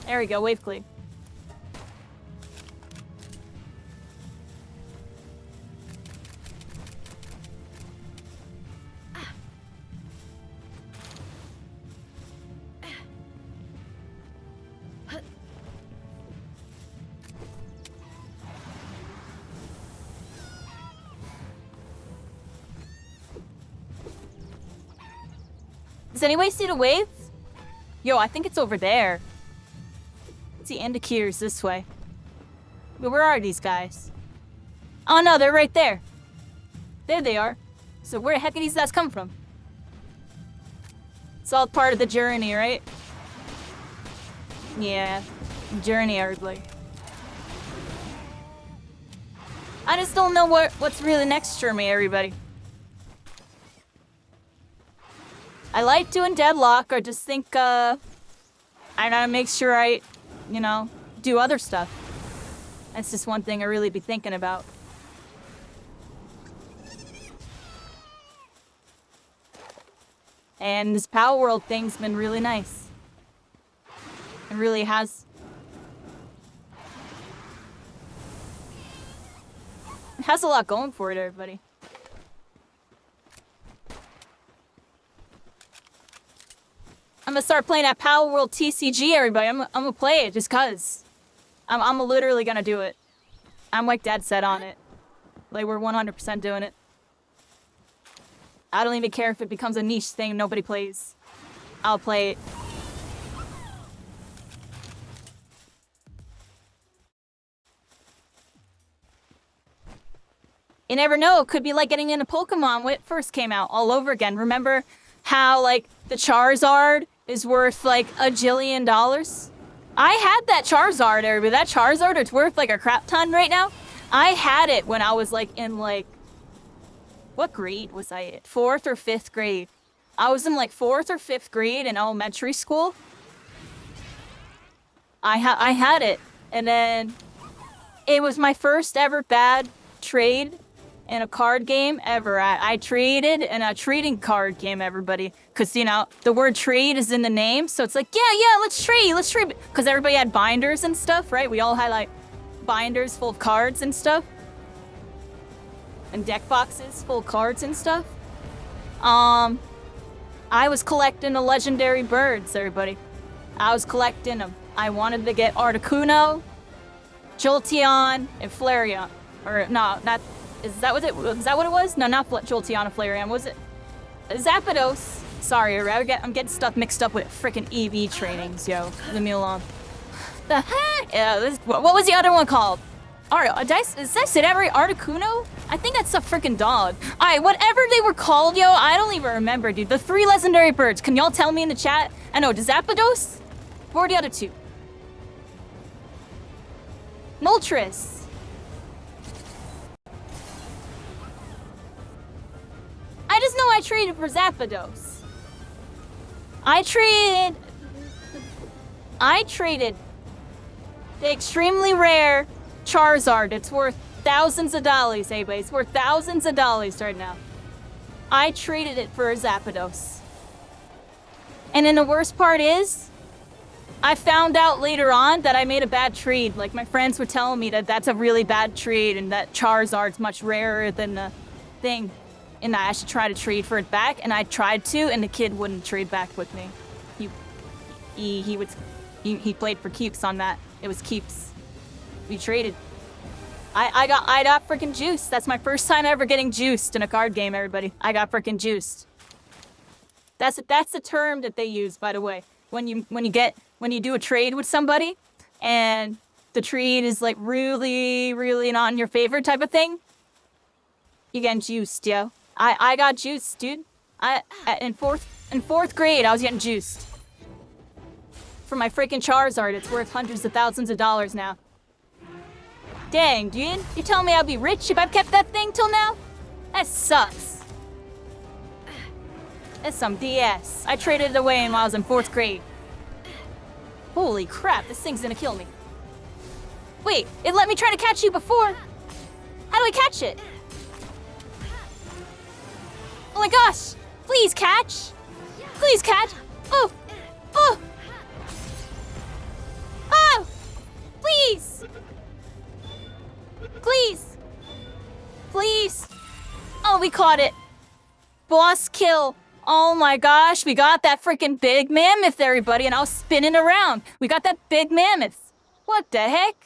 There we go, wave clean. Does anybody see the wave? Yo, I think it's over there. It's the indicators this way. But where are these guys? Oh no, they're right there. There they are. So where the heck did these guys come from? It's all part of the journey, right? Yeah, journey hardly. I just don't know what's really next for me, everybody. I like doing deadlock, or just think, I gotta make sure I, you know, do other stuff. That's just one thing I really be thinking about. And this Palworld thing's been really nice. It really has. It has a lot going for it, everybody. I'm gonna start playing at Palworld TCG, everybody. I'm gonna play it just cause. I'm literally gonna do it. I'm like dead set on it. Like we're 100% doing it. I don't even care if it becomes a niche thing nobody plays. I'll play it. You never know, it could be like getting into Pokemon when it first came out all over again. Remember how like the Charizard is worth like $1 jillion? I had that Charizard, everybody. That Charizard, it's worth like a crap ton right now. I had it when I was like in like, what grade was I in? 4th or 5th grade. I was in like 4th or 5th grade in elementary school. I had it, and then it was my first ever bad trade in a card game ever. I traded in a trading card game, everybody. Because, you know, the word trade is in the name. So it's like, yeah, let's trade. Because everybody had binders and stuff, right? We all had, like, binders full of cards and stuff. And deck boxes full of cards and stuff. I was collecting the legendary birds, everybody. I was collecting them. I wanted to get Articuno, Jolteon, and Flareon. Or, no, not... Is that what it was? No, not Jolteon and Flareon. Was it Zapdos? Sorry, I'm getting stuff mixed up with freaking EV trainings, yo. Leave me alone. The heck? Yeah, what was the other one called? Did I say that right? Articuno? I think that's a freaking dog. Alright, whatever they were called, yo, I don't even remember, dude. The 3 legendary birds. Can y'all tell me in the chat? I know, Zapdos? What were the other 2? Moltres. I just know I traded for Zapdos. I traded the extremely rare Charizard. It's worth thousands of dollars, anybody. It's worth thousands of dollars right now. I traded it for a Zapdos. And then the worst part is, I found out later on that I made a bad trade. Like, my friends were telling me that that's a really bad trade and that Charizard's much rarer than the thing. And that I should try to trade for it back. And I tried to, and the kid wouldn't trade back with me. He played for keeps on that. It was keeps. We traded. I got freaking juiced. That's my first time ever getting juiced in a card game, everybody. I got freaking juiced. That's the term that they use, by the way. When you do a trade with somebody and the trade is like really, really not in your favor type of thing, you getting juiced, yo. I got juiced, dude. In fourth grade, I was getting juiced. For my freaking Charizard, it's worth hundreds of thousands of dollars now. Dang, dude. You telling me I'd be rich if I've kept that thing till now? That sucks. That's some DS. I traded it away when I was in 4th grade. Holy crap, this thing's gonna kill me. Wait, it let me try to catch you before. How do I catch it? Oh my gosh! Please catch! Please catch! Oh! Oh! Oh! Please! Please! Please! Oh, we caught it! Boss kill! Oh my gosh, we got that freaking big mammoth, everybody, and I was spinning around. We got that big mammoth. What the heck?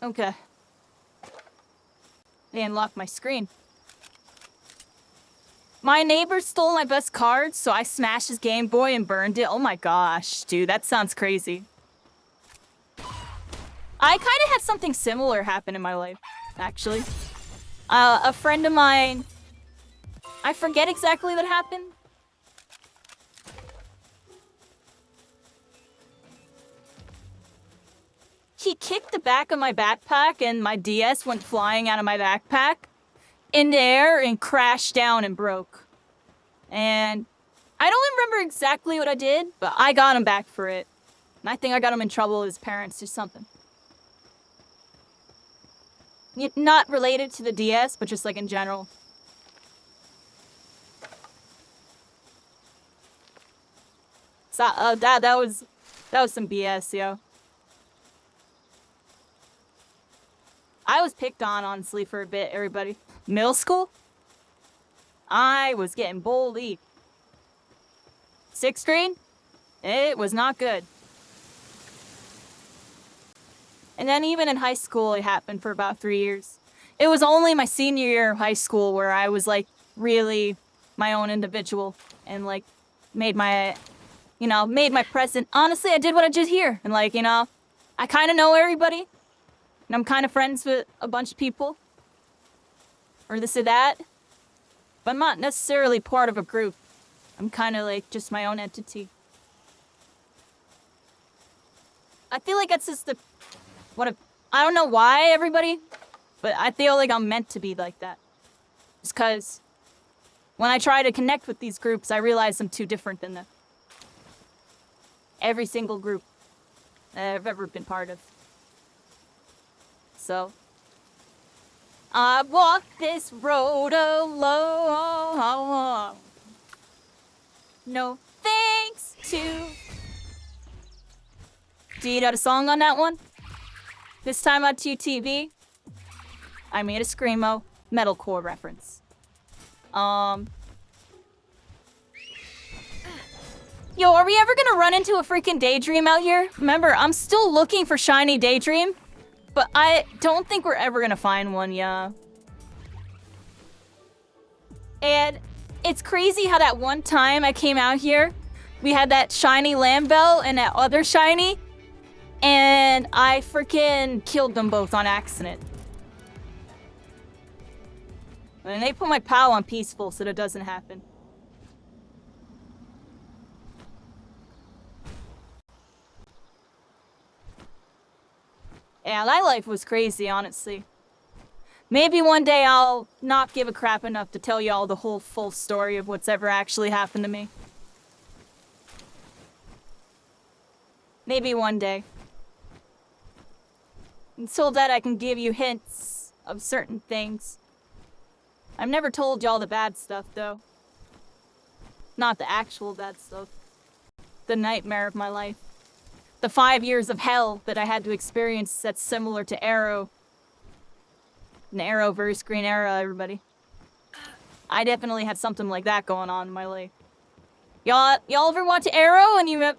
Okay. They unlocked my screen. My neighbor stole my best card, so I smashed his Game Boy and burned it. Oh my gosh, dude, that sounds crazy. I kind of had something similar happen in my life, actually. A friend of mine, I forget exactly what happened. He kicked the back of my backpack and my DS went flying out of my backpack in the air and crashed down and broke. And I don't remember exactly what I did, but I got him back for it. And I think I got him in trouble with his parents or something. Not related to the DS, but just like in general. So, that was some BS, yo. I was picked on, honestly, for a bit, everybody. Middle school? I was getting bullied. 6th grade? It was not good. And then even in high school, it happened for about 3 years. It was only my senior year of high school where I was, like, really my own individual and, like, made my present. Honestly, I did what I did here. And, like, I kind of know everybody. And I'm kind of friends with a bunch of people. Or this or that. But I'm not necessarily part of a group. I'm kind of, like, just my own entity. I feel like that's just I don't know why, everybody, but I feel like I'm meant to be like that. Just because when I try to connect with these groups, I realize I'm too different than them. Every single group that I've ever been part of. So, I walk this road alone. No thanks to... Do you know the song on that one? This time on TTV, I made a Screamo metalcore reference. Yo, are we ever gonna run into a freaking Daydream out here? Remember, I'm still looking for shiny Daydream, but I don't think we're ever gonna find one, yeah. And it's crazy how that one time I came out here, we had that shiny Lambell and that other shiny, and I freaking killed them both on accident. And they put my POW on peaceful so that doesn't happen. Yeah, that life was crazy, honestly. Maybe one day I'll not give a crap enough to tell y'all the whole full story of what's ever actually happened to me. Maybe one day. Until that, I can give you hints of certain things. I've never told y'all the bad stuff, though. Not the actual bad stuff. The nightmare of my life. The 5 years of hell that I had to experience that's similar to Arrow. An Arrowverse, Green Arrow, everybody. I definitely had something like that going on in my life. Y'all ever watch Arrow and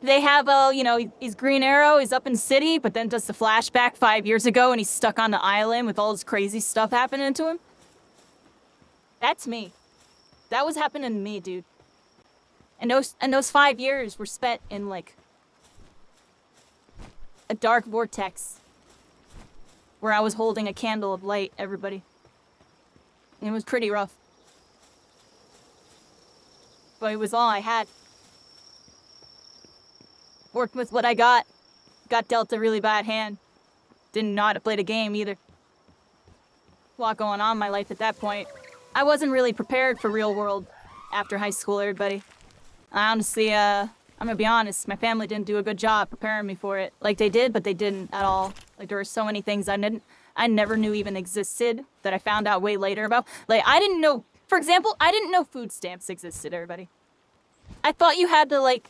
they have you know, he's Green Arrow, he's up in city, but then does the flashback 5 years ago and he's stuck on the island with all this crazy stuff happening to him? That's me. That was happening to me, dude. And those 5 years were spent in like a dark vortex where I was holding a candle of light, everybody. And it was pretty rough. But it was all I had. Worked with what I got. Got dealt a really bad hand. Didn't know how to play the game either. A lot going on in my life at that point. I wasn't really prepared for real world after high school, everybody. I honestly, I'm gonna be honest, my family didn't do a good job preparing me for it. Like they did, but they didn't at all. Like there were so many things I never knew even existed that I found out way later about. Like I didn't know, for example, I didn't know food stamps existed, everybody. I thought you had to like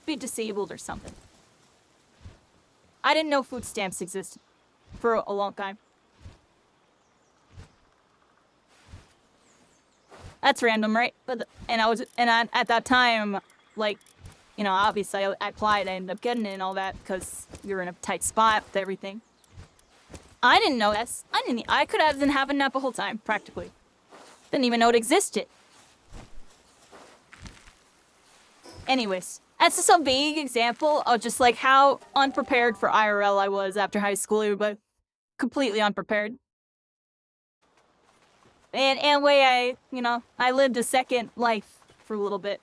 be disabled or something. I didn't know food stamps existed for a long time. That's random, right? But at that time, like, you know, obviously I applied, I ended up getting it and all that because we were in a tight spot with everything. I didn't know this. I could have been having that the whole time, practically. Didn't even know it existed. Anyways, that's just a vague example of just like how unprepared for IRL I was after high school, but completely unprepared. And way I lived a second life for a little bit.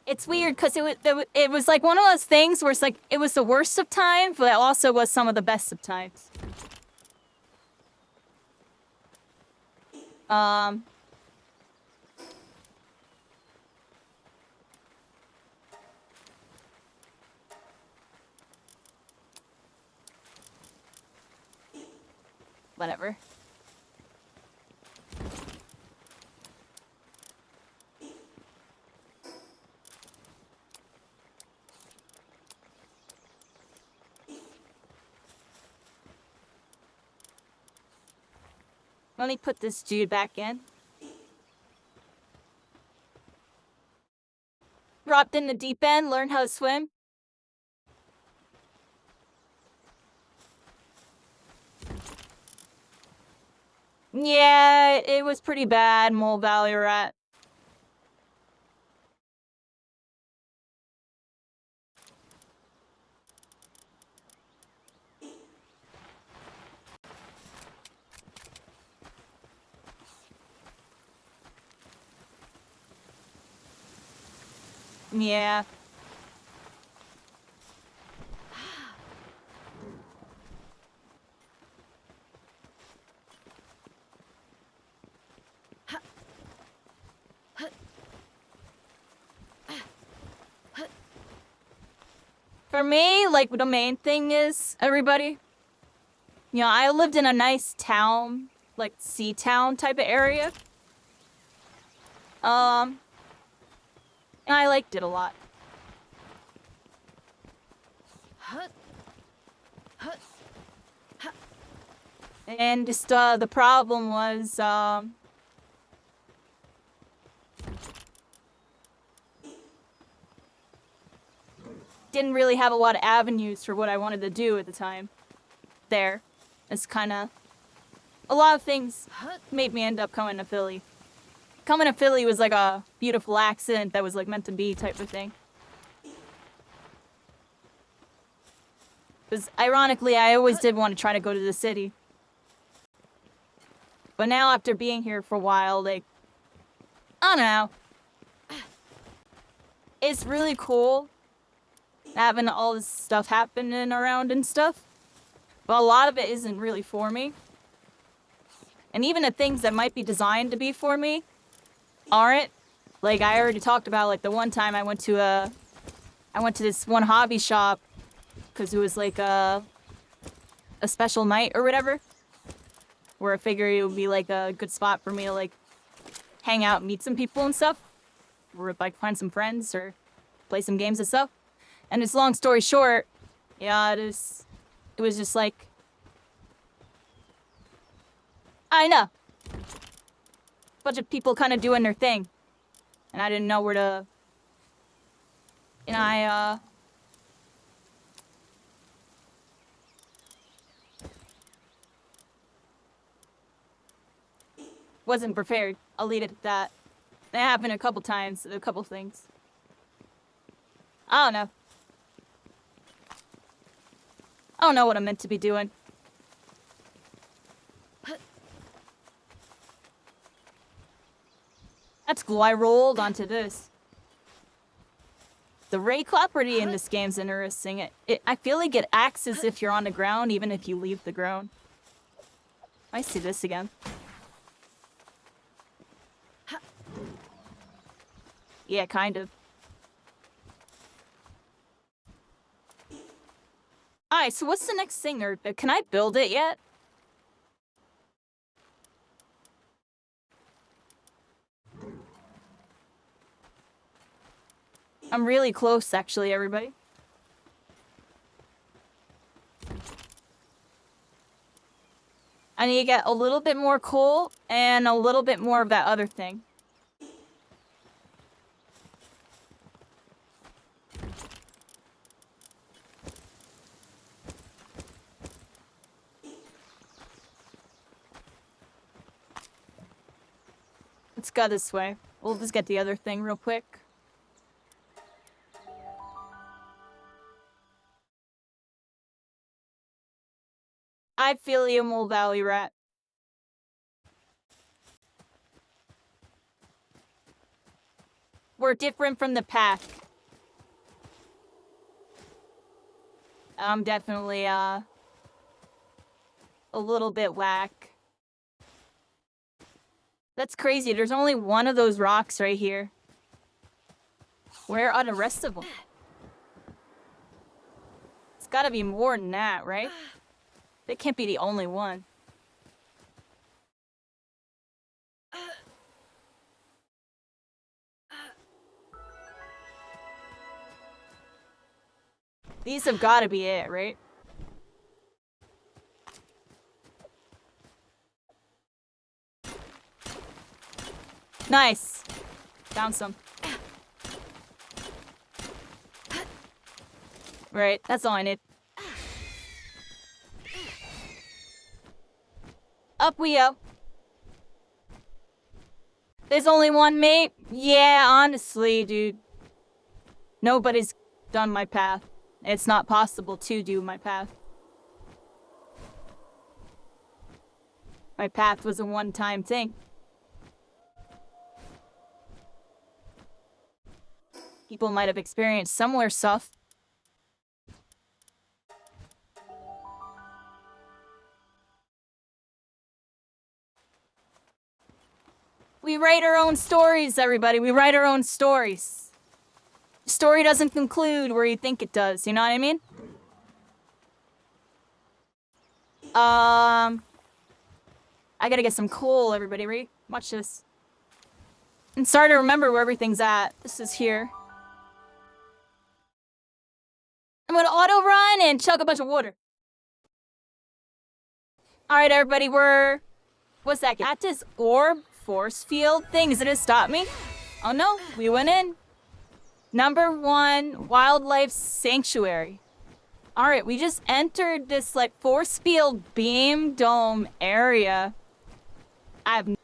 It's weird because it was like one of those things where it's like it was the worst of times, but it also was some of the best of times. Whatever. Let me put this dude back in. Dropped in the deep end, learned how to swim. Yeah, it was pretty bad, Mole Valley Rat. Yeah. For me, like, the main thing is, everybody, you know, I lived in a nice town, like, sea town type of area. And I liked it a lot. And just, the problem was, didn't really have a lot of avenues for what I wanted to do at the time. There. It's kinda... A lot of things made me end up coming to Philly. Coming to Philly was like a beautiful accident that was like meant to be type of thing. Because ironically, I always did want to try to go to the city. But now after being here for a while, like, I don't know. It's really cool having all this stuff happening around and stuff. But a lot of it isn't really for me. And even the things that might be designed to be for me aren't. Like, I already talked about, like, the one time I went to this one hobby shop because it was like a special night or whatever. where I figured it would be like a good spot for me to like hang out, meet some people and stuff, or like find some friends or play some games and stuff. And it's long story short, yeah, it was just like, I know, bunch of people kind of doing their thing, and I didn't know where to. And I wasn't prepared. I'll leave it at that. That happened a couple times, a couple things. I don't know. I don't know what I'm meant to be doing. That's cool. I rolled onto this. The ray property in this game's interesting. I feel like it acts as if you're on the ground, even if you leave the ground. I see this again. Yeah, kind of. Alright, so what's the next thing? Or can I build it yet? I'm really close, actually, everybody. I need to get a little bit more coal and a little bit more of that other thing. Let's go this way. We'll just get the other thing real quick. I feel you, Mole Valley Rat. We're different from the pack. I'm definitely, a little bit whack. That's crazy. There's only one of those rocks right here. Where are the rest of them? It's gotta be more than that, right? They can't be the only one. These have gotta be it, right? Nice. Found some. Right, that's all I need. Up we go. There's only one mate? Yeah, honestly, dude. Nobody's done my path. It's not possible to do my path. My path was a one-time thing. People might have experienced similar stuff. We write our own stories, everybody. We write our own stories. The story doesn't conclude where you think it does, you know what I mean? I gotta get some coal, everybody. Ready? Watch this. And sorry to remember where everything's at. This is here. I'm gonna auto run and chug a bunch of water. Alright, everybody, we're... What's that? At this orb force field thing. Is it gonna stop me? Oh no, we went in. Number 1, wildlife sanctuary. Alright, we just entered this like force field beam dome area. I'm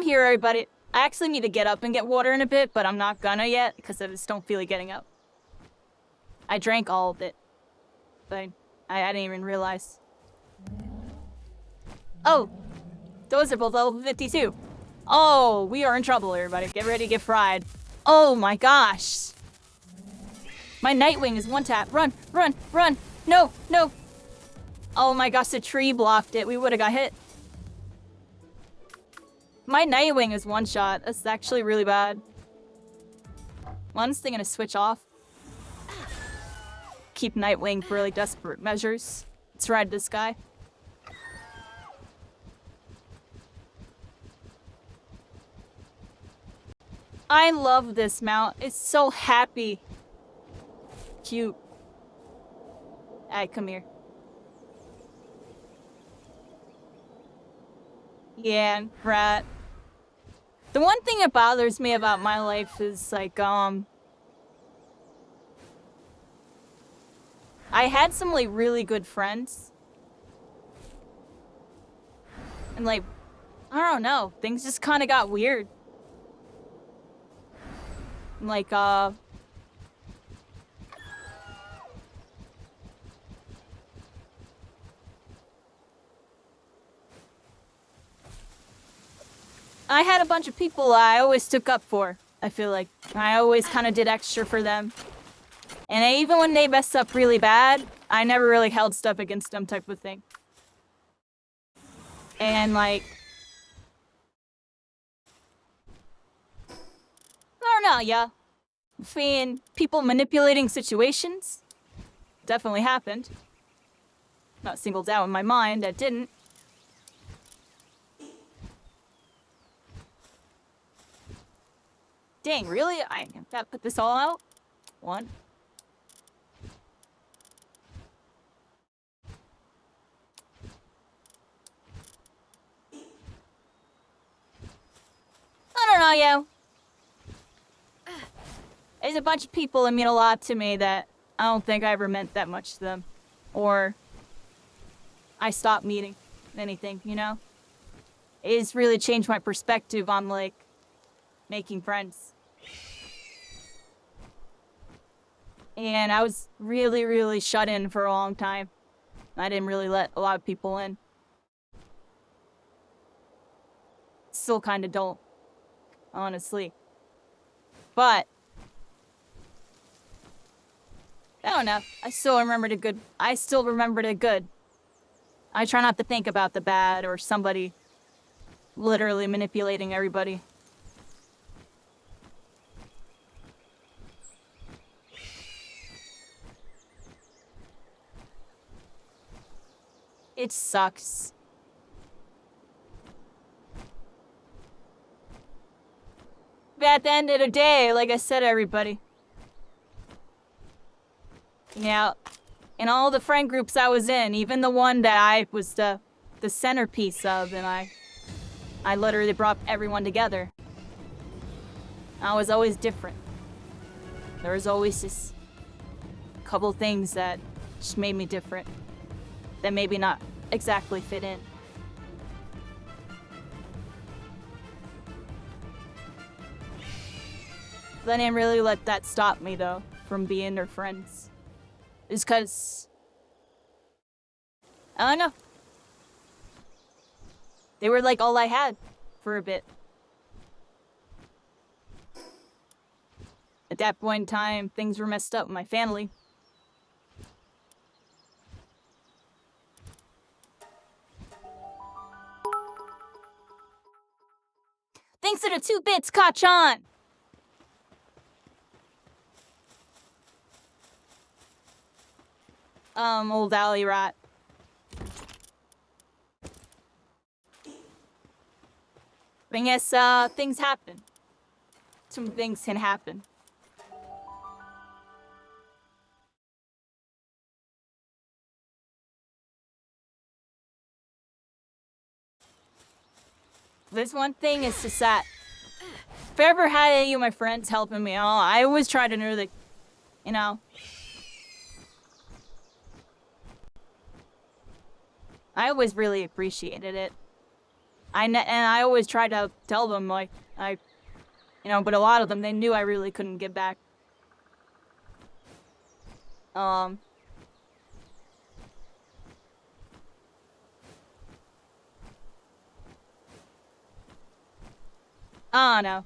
here, everybody. I actually need to get up and get water in a bit, but I'm not gonna yet because I just don't feel like getting up. I drank all of it, but I didn't even realize. Oh, those are both level 52. Oh, we are in trouble, everybody. Get ready to get fried. Oh my gosh. My Nightwing is one tap. Run, run, run. No, no. Oh my gosh, the tree blocked it. We would have got hit. My Nightwing is one shot. That's actually really bad. One's thing gonna switch off. Keep Nightwing for really desperate measures. Let's ride this guy. I love this mount. It's so happy. Cute. Alright, come here. Yeah, rat. The one thing that bothers me about my life is, like, I had some, like, really good friends. And, like, I don't know. Things just kind of got weird. Like, I had a bunch of people I always took up for, I feel like. I always kind of did extra for them. And even when they messed up really bad, I never really held stuff against them type of thing. And, like... I don't know, yeah. Seeing people manipulating situations definitely happened. Not a single doubt in my mind that didn't. Dang, really? I gotta put this all out? One. I don't know, yo. There's a bunch of people that mean a lot to me that I don't think I ever meant that much to them. Or I stopped meaning anything, you know? It's really changed my perspective on, like, making friends. And I was really, really shut in for a long time. I didn't really let a lot of people in. Still kind of don't, honestly. But I don't know. I still remembered it good. I still remembered it good. I try not to think about the bad or somebody literally manipulating everybody. It sucks. But at the end of the day, like I said, everybody. Yeah, in all the friend groups I was in, even the one that I was the centerpiece of, and I literally brought everyone together. I was always different. There was always just a couple things that just made me different. That maybe not exactly fit in. But I didn't really let that stop me, though, from being their friends. It's because... I don't know. They were, like, all I had for a bit. At that point in time, things were messed up with my family. Thanks to the 2 bits, Kachan! Old alley rat. I guess, things happen. Some things can happen. This one thing is just that if I ever had any of my friends helping me out, I always try to know that, you know, I always really appreciated it. And I always tried to tell them, like, you know, but a lot of them, they knew I really couldn't give back. I don't know.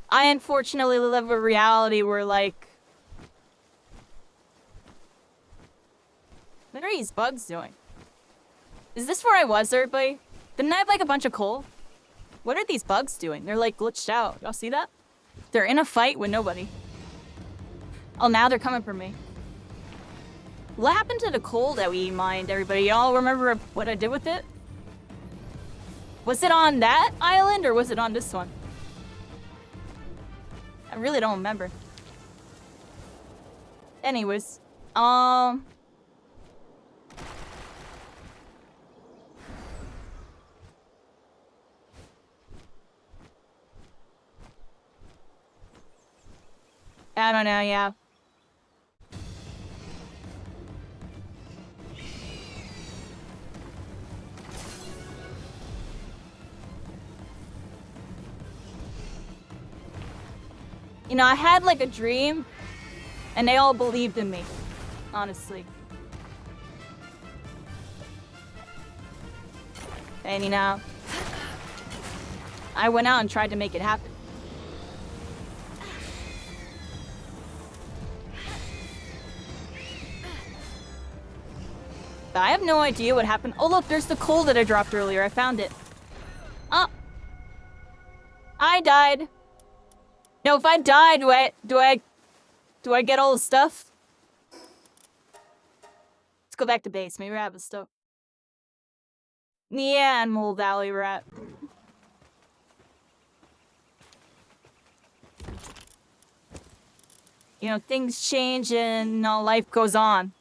I unfortunately live a reality where, like... What are these bugs doing? Is this where I was, everybody? Didn't I have like a bunch of coal? What are these bugs doing? They're like glitched out. Y'all see that? They're in a fight with nobody. Oh, now they're coming for me. What happened to the coal that we mined, everybody? Y'all remember what I did with it? Was it on that island or was it on this one? I really don't remember. Anyways, I don't know, yeah. You know, I had like a dream, and they all believed in me, honestly. And you know, I went out and tried to make it happen. But I have no idea what happened. Oh look, there's the coal that I dropped earlier. I found it. Oh. I died. No, if I die, do I get all the stuff? Let's go back to base. Maybe I have the stuff. Yeah, and Mole Valley rat. You know, things change and you know, life goes on.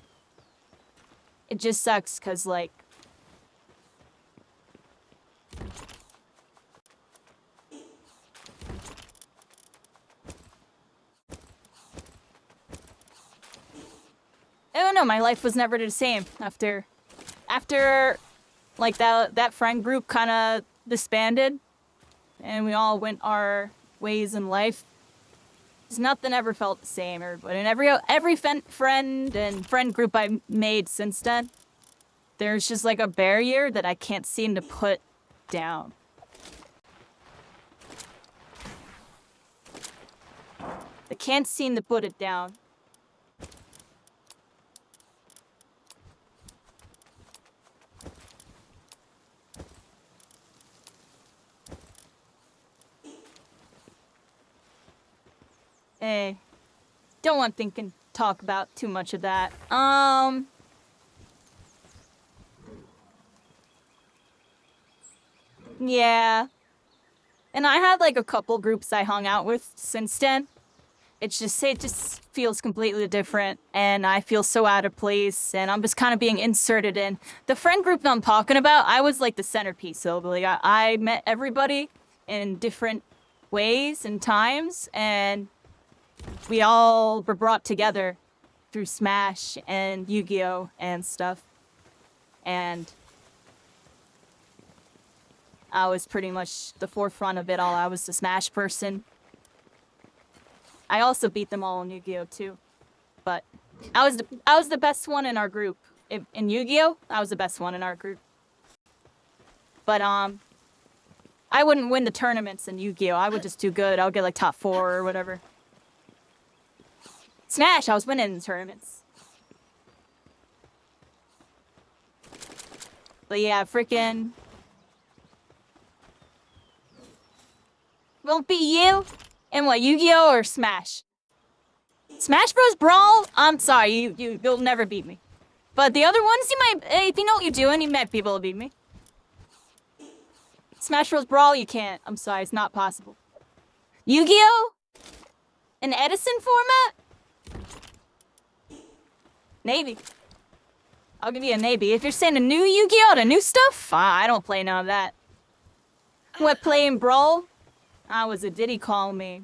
It just sucks because, like, I don't know, my life was never the same after like that friend group kind of disbanded and we all went our ways in life. Just nothing ever felt the same, everybody. And every friend and friend group I made since then, there's just like a barrier that I can't seem to put down. I can't seem to put it down. Hey, don't want to talk about too much of that. Yeah. And I had like a couple groups I hung out with since then. It just feels completely different and I feel so out of place and I'm just kind of being inserted in. The friend group that I'm talking about, I was like the centerpiece. So like I met everybody in different ways and times and we all were brought together through Smash and Yu-Gi-Oh! And stuff. And I was pretty much the forefront of it all. I was the Smash person. I also beat them all in Yu-Gi-Oh! Too. But I was the best one in our group. In Yu-Gi-Oh! I was the best one in our group. But I wouldn't win the tournaments in Yu-Gi-Oh! I would just do good. I would get like top 4 or whatever. Smash, I was winning the tournaments. But yeah, freaking. Won't be you? And what, Yu-Gi-Oh! Or Smash? Smash Bros. Brawl? I'm sorry, you'll never beat me. But the other ones, you might, if you know what you're doing, you might be able to beat me. Smash Bros. Brawl, you can't. I'm sorry, it's not possible. Yu-Gi-Oh? An Edison format? Maybe. I'll give you a maybe. If you're saying a new Yu-Gi-Oh! The new stuff, I don't play none of that. What, playing Brawl? I was a Diddy call me.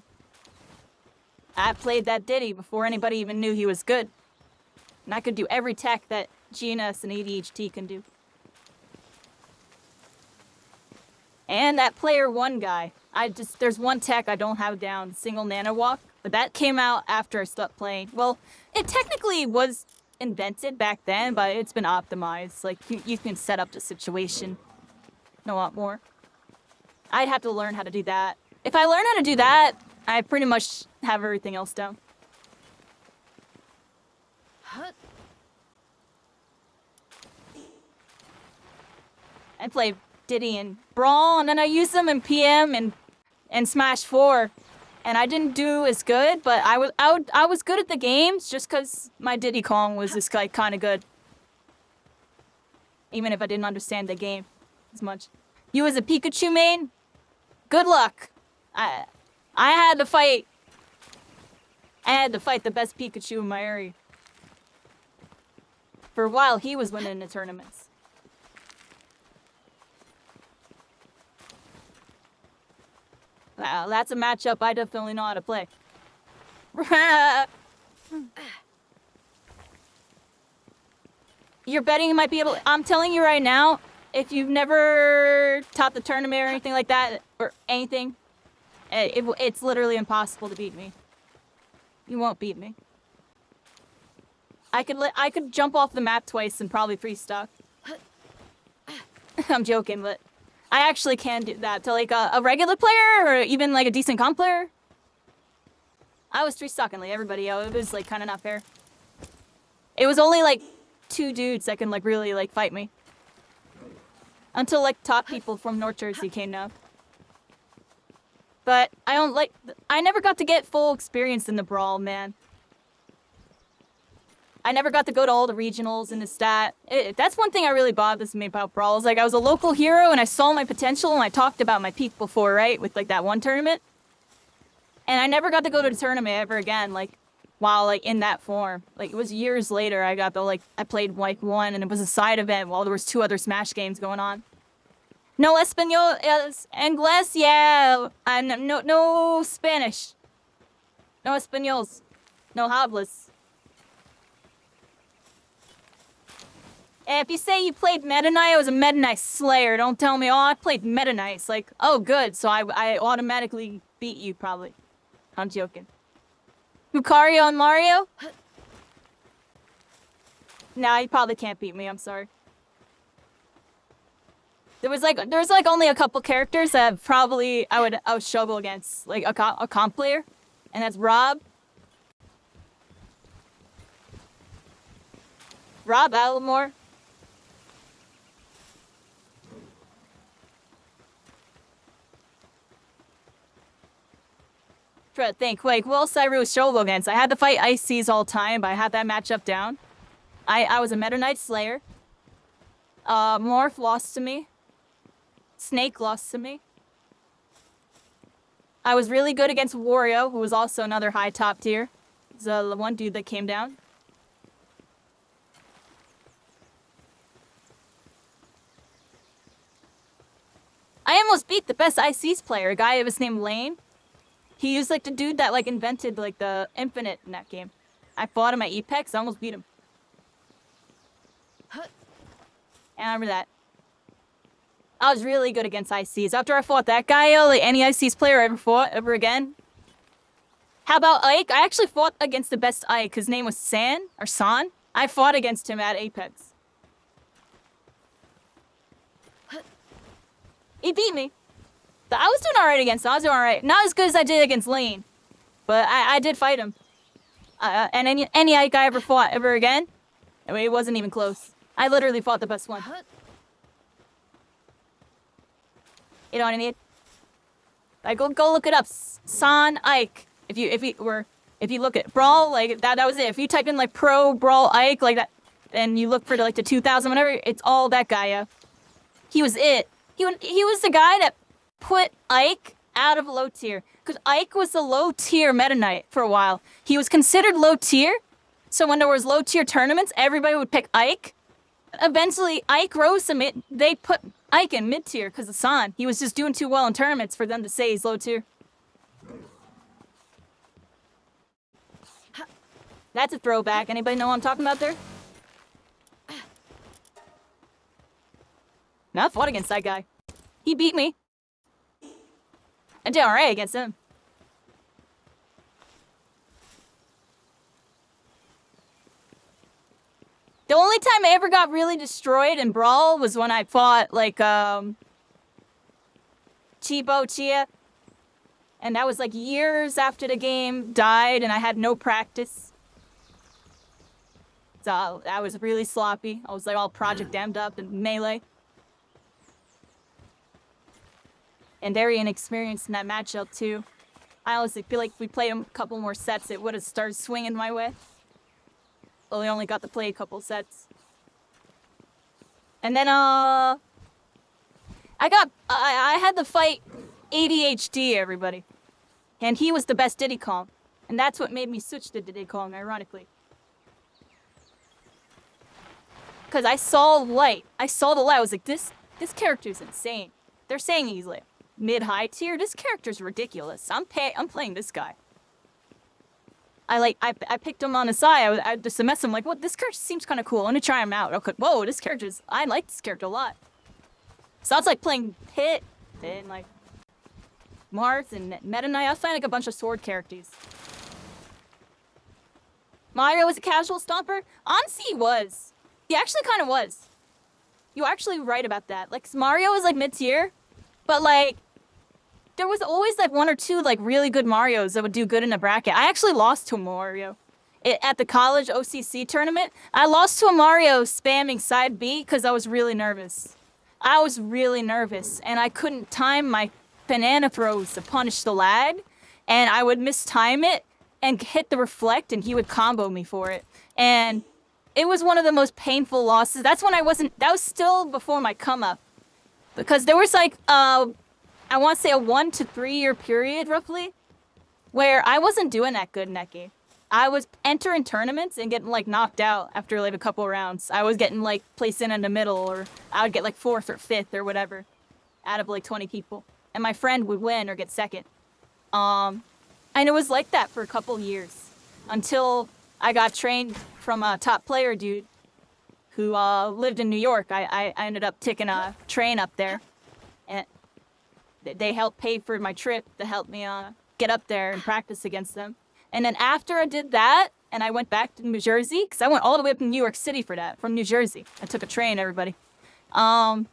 I played that Diddy before anybody even knew he was good. And I could do every tech that GNS and ADHD can do. And that player 1 guy. There's one tech I don't have down, single nano walk. But that came out after I stopped playing. Well, it technically was invented back then, but it's been optimized. Like, you can set up the situation. No want more. I'd have to learn how to do that. If I learn how to do that, I pretty much have everything else down. I play Diddy and Brawl, and then I used them in PM and Smash 4. And I didn't do as good, but I was good at the games just because my Diddy Kong was just like kind of good. Even if I didn't understand the game as much. You as a Pikachu main? Good luck. I had to fight. I had to fight the best Pikachu in my area. For a while, he was winning the tournaments. Wow, that's a matchup I definitely know how to play. You're betting you might be able. I'm telling you right now, if you've never topped the tournament or anything like that, or anything, it's literally impossible to beat me. You won't beat me. I could jump off the map twice and probably 3-stock. I'm joking, but I actually can do that to like a regular player or even like a decent comp player. I was 3-stocking like everybody else. It was like kind of not fair. It was only like 2 dudes that can like really like fight me. Until like top people from North Jersey came down. But I never got to get full experience in the Brawl, man. I never got to go to all the regionals and the stat. That's one thing I really bothers me about Brawl. Is like I was a local hero and I saw my potential and I talked about my peak before, right? With like that one tournament. And I never got to go to the tournament ever again, like while like in that form. Like it was years later I got the I played like one and it was a side event while there was 2 other Smash games going on. No Espanol, Inglés, yeah. No Spanish. No Españols. No hablas. And if you say you played Meta Knight, I was a Meta Knight Slayer. Don't tell me, oh, I played Meta Knights. Like, oh, good. So I automatically beat you, probably. I'm joking. Lucario and Mario? Nah, you probably can't beat me. I'm sorry. There's like only a couple characters that probably I would struggle against, like a comp player, and that's Rob Allamore. Try to think, like, who else I really struggle against? I had to fight Ices all the time, but I had that matchup down. I was a Meta Knight Slayer. Morph lost to me. Snake lost to me. I was really good against Wario, who was also another high top tier. The one dude that came down. I almost beat the best ICs player, a guy that was named Lane. He was like the dude that like invented like the infinite in that game. I fought him at Apex, I almost beat him. And I remember that. I was really good against ICs. After I fought that guy, like any ICs player I ever fought ever again. How about Ike? I actually fought against the best Ike. His name was San. I fought against him at Apex. He beat me. I was doing alright against him. I was doing alright. Not as good as I did against Lane. But I did fight him. And any Ike I ever fought ever again, I mean, it wasn't even close. I literally fought the best one. You know what I mean? Like, go look it up. San Ike. If you look at Brawl, like that was it. If you type in like Pro Brawl Ike like that, and you look for like the 2000 whatever, it's all that guy. Yeah. He was it. He was the guy that put Ike out of low tier, because Ike was the low tier Meta Knight for a while. He was considered low tier, so when there was low tier tournaments, everybody would pick Ike. Eventually, Ike rose to mid. They put Ike in mid tier because of San. He was just doing too well in tournaments for them to say he's low tier. That's a throwback. Anybody know what I'm talking about there? No, I fought against that guy. He beat me. I did alright against him. The only time I ever got really destroyed in Brawl was when I fought, like, Chibo Chia. And that was, like, years after the game died and I had no practice. So I was really sloppy. I was, like, all Project Damned up in Melee. and very inexperienced in that matchup too. I honestly feel like if we played a couple more sets, it would have started swinging my way. But we only got to play a couple sets. And then, I had to fight ADHD, everybody. And he was the best Diddy Kong. And that's what made me switch to Diddy Kong, ironically. Because I saw light. I saw the light. I was like, this character's insane. They're saying he's like mid-high tier. This character's ridiculous. I'm playing this guy. I picked him on the side. I just to mess him like, what? This character seems kind of cool. I'm gonna try him out. Okay, whoa, I like this character a lot. So it's like playing Pit and like Marth and Meta Knight. I was playing like a bunch of sword characters. Mario was a casual stomper? Honestly, he was. He actually kind of was. You're actually right about that. Like, Mario was like mid-tier, but like, there was always like one or two like really good Marios that would do good in the bracket. I actually lost to a Mario. At the college OCC tournament, I lost to a Mario spamming side B because I was really nervous. I was really nervous, and I couldn't time my banana throws to punish the lag, and I would mistime it and hit the reflect, and he would combo me for it. And it was one of the most painful losses. That was still before my come up. Because there was like, I want to say a 1 to 3 year period, roughly, where I wasn't doing that good in that game. I was entering tournaments and getting like knocked out after like a couple rounds. I was getting like placed in the middle, or I would get like 4th or 5th or whatever out of like 20 people. And my friend would win or get 2nd. And it was like that for a couple years until I got trained from a top player dude who lived in New York. I ended up taking a train up there, and they helped pay for my trip to help me get up there and practice against them. And then after I did that, and I went back to New Jersey, because I went all the way up to New York City for that, from New Jersey. I took a train, everybody. That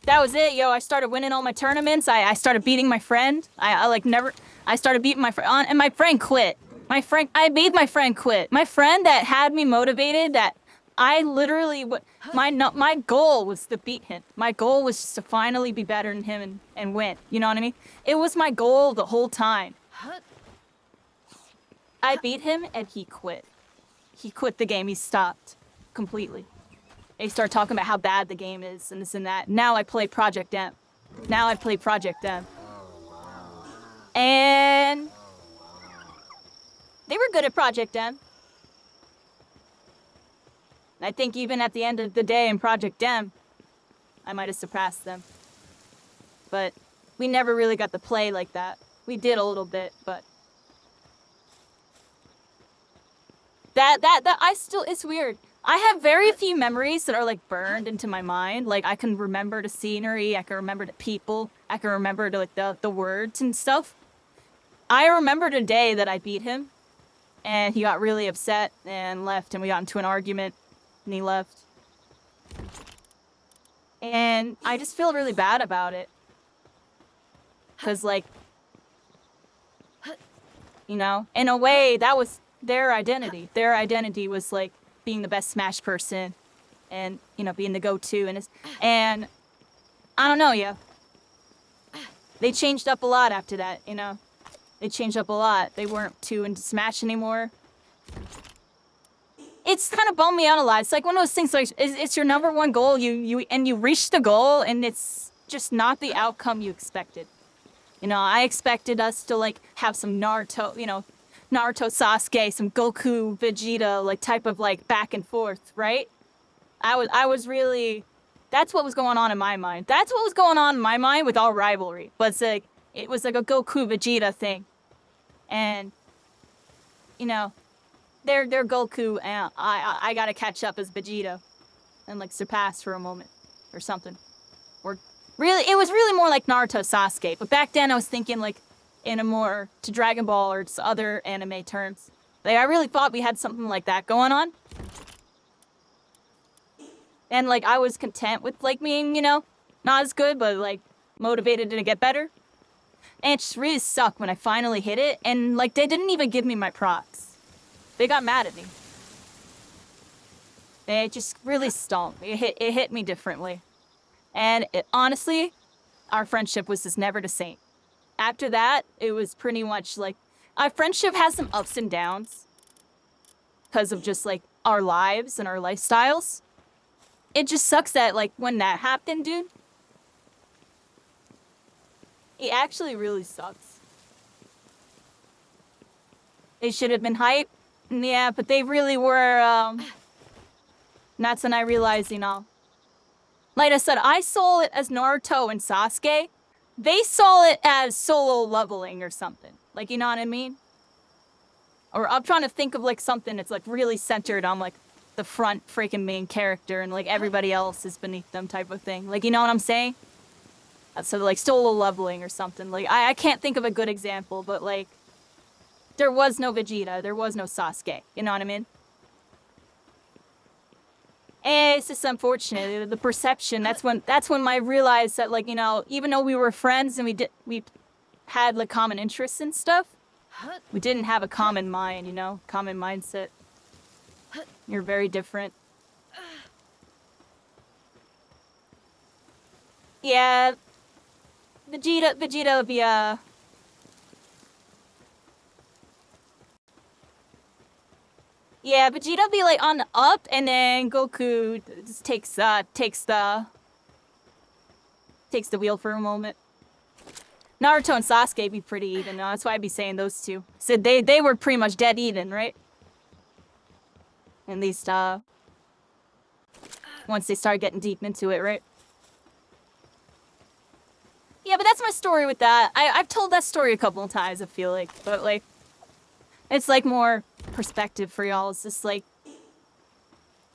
was it, yo. I started winning all my tournaments. I started beating my friend. I started beating my friend, and my friend quit. I made my friend quit. My friend that had me motivated, that I literally, my goal was to beat him. My goal was just to finally be better than him and win. You know what I mean? It was my goal the whole time. I beat him and he quit. He quit the game. He stopped completely. They started talking about how bad the game is and this and that. Now I play Project M. And they were good at Project M. I think even at the end of the day in Project M, I might have surpassed them. But we never really got to play like that. We did a little bit, but it's weird. I have very few memories that are like burned into my mind. Like I can remember the scenery, I can remember the people, I can remember the words and stuff. I remember the day that I beat him, and he got really upset and left, and we got into an argument, and he left. And I just feel really bad about it. Cause like, you know, in a way that was their identity. Their identity was like being the best Smash person, and you know, being the go-to, and I don't know, yeah. They changed up a lot after that, you know. They changed up a lot. They weren't too into Smash anymore. It's kind of bummed me out a lot. It's like one of those things, like it's your number one goal, you reach the goal, and it's just not the outcome you expected. You know, I expected us to like have some Naruto, you know, Naruto Sasuke, some Goku Vegeta, like type of like back and forth, right? I was really, that's what was going on in my mind. That's what was going on in my mind with all rivalry. But it's like, it was like a Goku Vegeta thing. And, you know, they're Goku, and I gotta catch up as Vegeta and like surpass for a moment or something. Or really, it was really more like Naruto Sasuke. But back then I was thinking like in a more to Dragon Ball or to other anime terms. Like I really thought we had something like that going on. And like I was content with like being, you know, not as good, but like motivated to get better. And it just really sucked when I finally hit it, and like they didn't even give me my props. They got mad at me. They just really stomped. It hit me differently. And honestly, our friendship was just never the same. After that, it was pretty much like our friendship has some ups and downs because of just like our lives and our lifestyles. It just sucks that like when that happened, dude. It actually really sucks. They should have been hype. Yeah, but they really were, that's when I realized, you know. Like I said, I saw it as Naruto and Sasuke. They saw it as solo leveling or something. Like, you know what I mean? Or I'm trying to think of like something that's like really centered on like the front freaking main character and like everybody else is beneath them type of thing. Like, you know what I'm saying? So like solo leveling or something. Like, I can't think of a good example, but like, there was no Vegeta, there was no Sasuke. You know what I mean? And it's just unfortunate. The perception, that's when I realized that, like, you know, even though we were friends and we had like common interests and stuff, we didn't have a common mind, you know, common mindset. You're very different. Yeah, Vegeta would be yeah, Vegeta be like on the up, and then Goku just takes the wheel for a moment. Naruto and Sasuke be pretty even. That's why I'd be saying those two. So they were pretty much dead even, right? At least once they start getting deep into it, right? Yeah, but that's my story with that. I've told that story a couple of times, I feel like, but like, it's like more perspective for y'all. It's just like,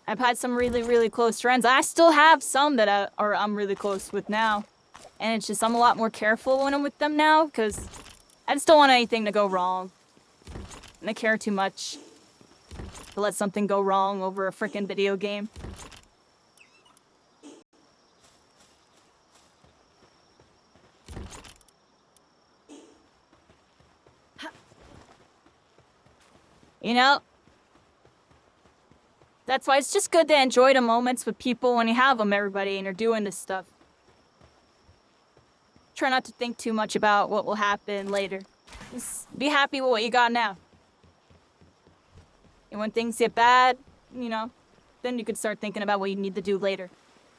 I've had some really, really close friends. I still have some that I'm really close with now. And it's just, I'm a lot more careful when I'm with them now, because I just don't want anything to go wrong. And I care too much to let something go wrong over a freaking video game. You know? That's why it's just good to enjoy the moments with people when you have them, everybody, and you're doing this stuff. Try not to think too much about what will happen later. Just be happy with what you got now. And when things get bad, you know, then you could start thinking about what you need to do later.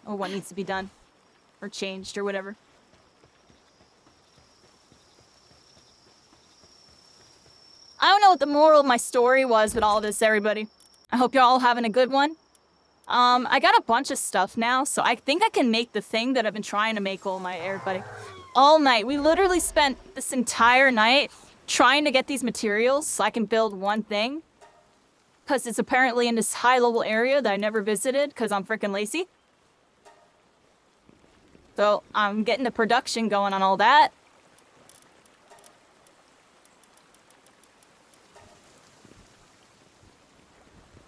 Or what needs to be done. Or changed, or whatever. I don't know what the moral of my story was with all this, everybody. I hope you're all having a good one. I got a bunch of stuff now, so I think I can make the thing that I've been trying to make all night, everybody. All night. We literally spent this entire night trying to get these materials so I can build one thing. Because it's apparently in this high-level area that I never visited because I'm freaking lazy. So I'm getting the production going on all that.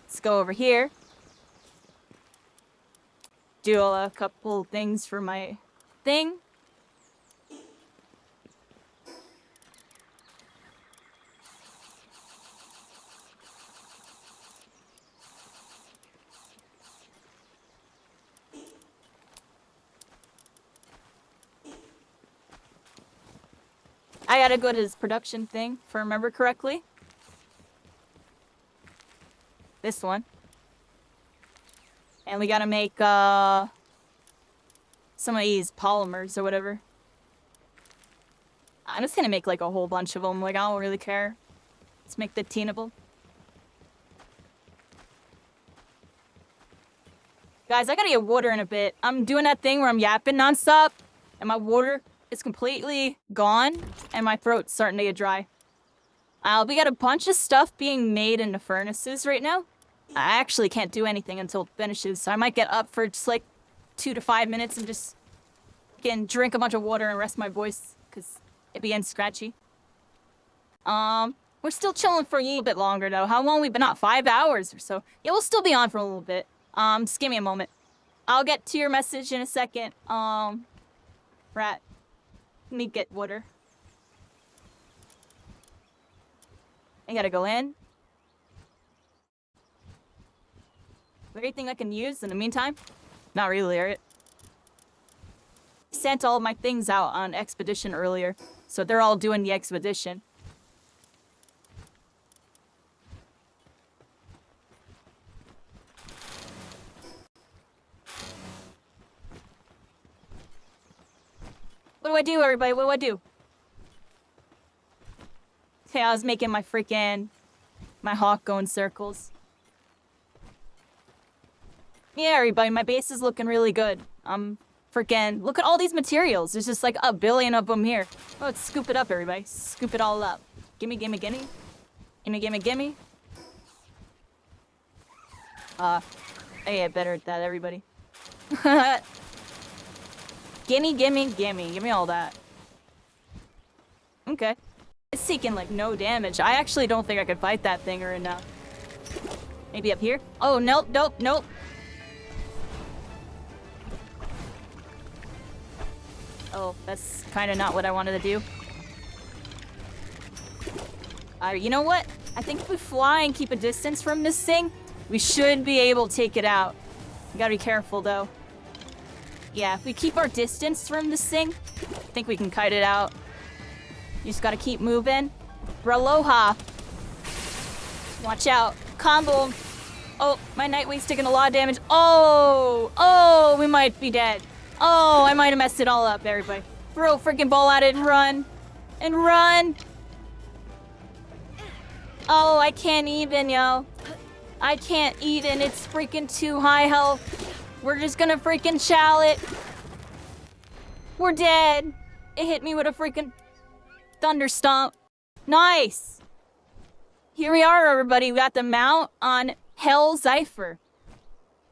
Let's go over here. Do a couple things for my thing. I gotta go to this production thing, if I remember correctly. This one. And we gotta make, some of these polymers or whatever. I'm just gonna make, like, a whole bunch of them. Like, I don't really care. Let's make the teenable. Guys, I gotta get water in a bit. I'm doing that thing where I'm yapping nonstop, and my water is completely gone, and my throat's starting to get dry. We got a bunch of stuff being made in the furnaces right now. I actually can't do anything until it finishes, so I might get up for just like 2 to 5 minutes and just again drink a bunch of water and rest my voice, because it begins scratchy. We're still chilling for a little bit longer though. How long we been on? 5 hours or so. Yeah, we'll still be on for a little bit. Just give me a moment. I'll get to your message in a second. Rat. Let me get water. I gotta go in. Is there anything I can use in the meantime? Not really, right? sent all my things out on expedition earlier, so they're all doing the expedition. What do I do, everybody? What do I do? Okay, I was making my hawk go in circles. Yeah, everybody, my base is looking really good. Look at all these materials. There's just like a billion of them here. Oh, let's scoop it up, everybody. Scoop it all up. Gimme, gimme, gimme. Gimme, gimme, gimme. Hey, better at that, everybody. Gimme, gimme, gimme. Give me all that. Okay. It's taking, like, no damage. I actually don't think I could fight that thing or enough. Maybe up here? Oh, nope, nope, nope. Oh, that's kind of not what I wanted to do. You know what? I think if we fly and keep a distance from this thing, we should be able to take it out. We gotta be careful, though. Yeah, if we keep our distance from this thing, I think we can kite it out. You just gotta keep moving. Braloha. Watch out. Combo him. Oh, my Nightwing's taking a lot of damage. Oh, we might be dead. Oh, I might have messed it all up, everybody. Throw a freaking ball at it and run. And run. Oh, I can't even, yo. I can't even. It's freaking too high health. We're just gonna freaking chow it. We're dead. It hit me with a freaking thunder stomp. Nice. Here we are, everybody. We got the mount on Hell Zypher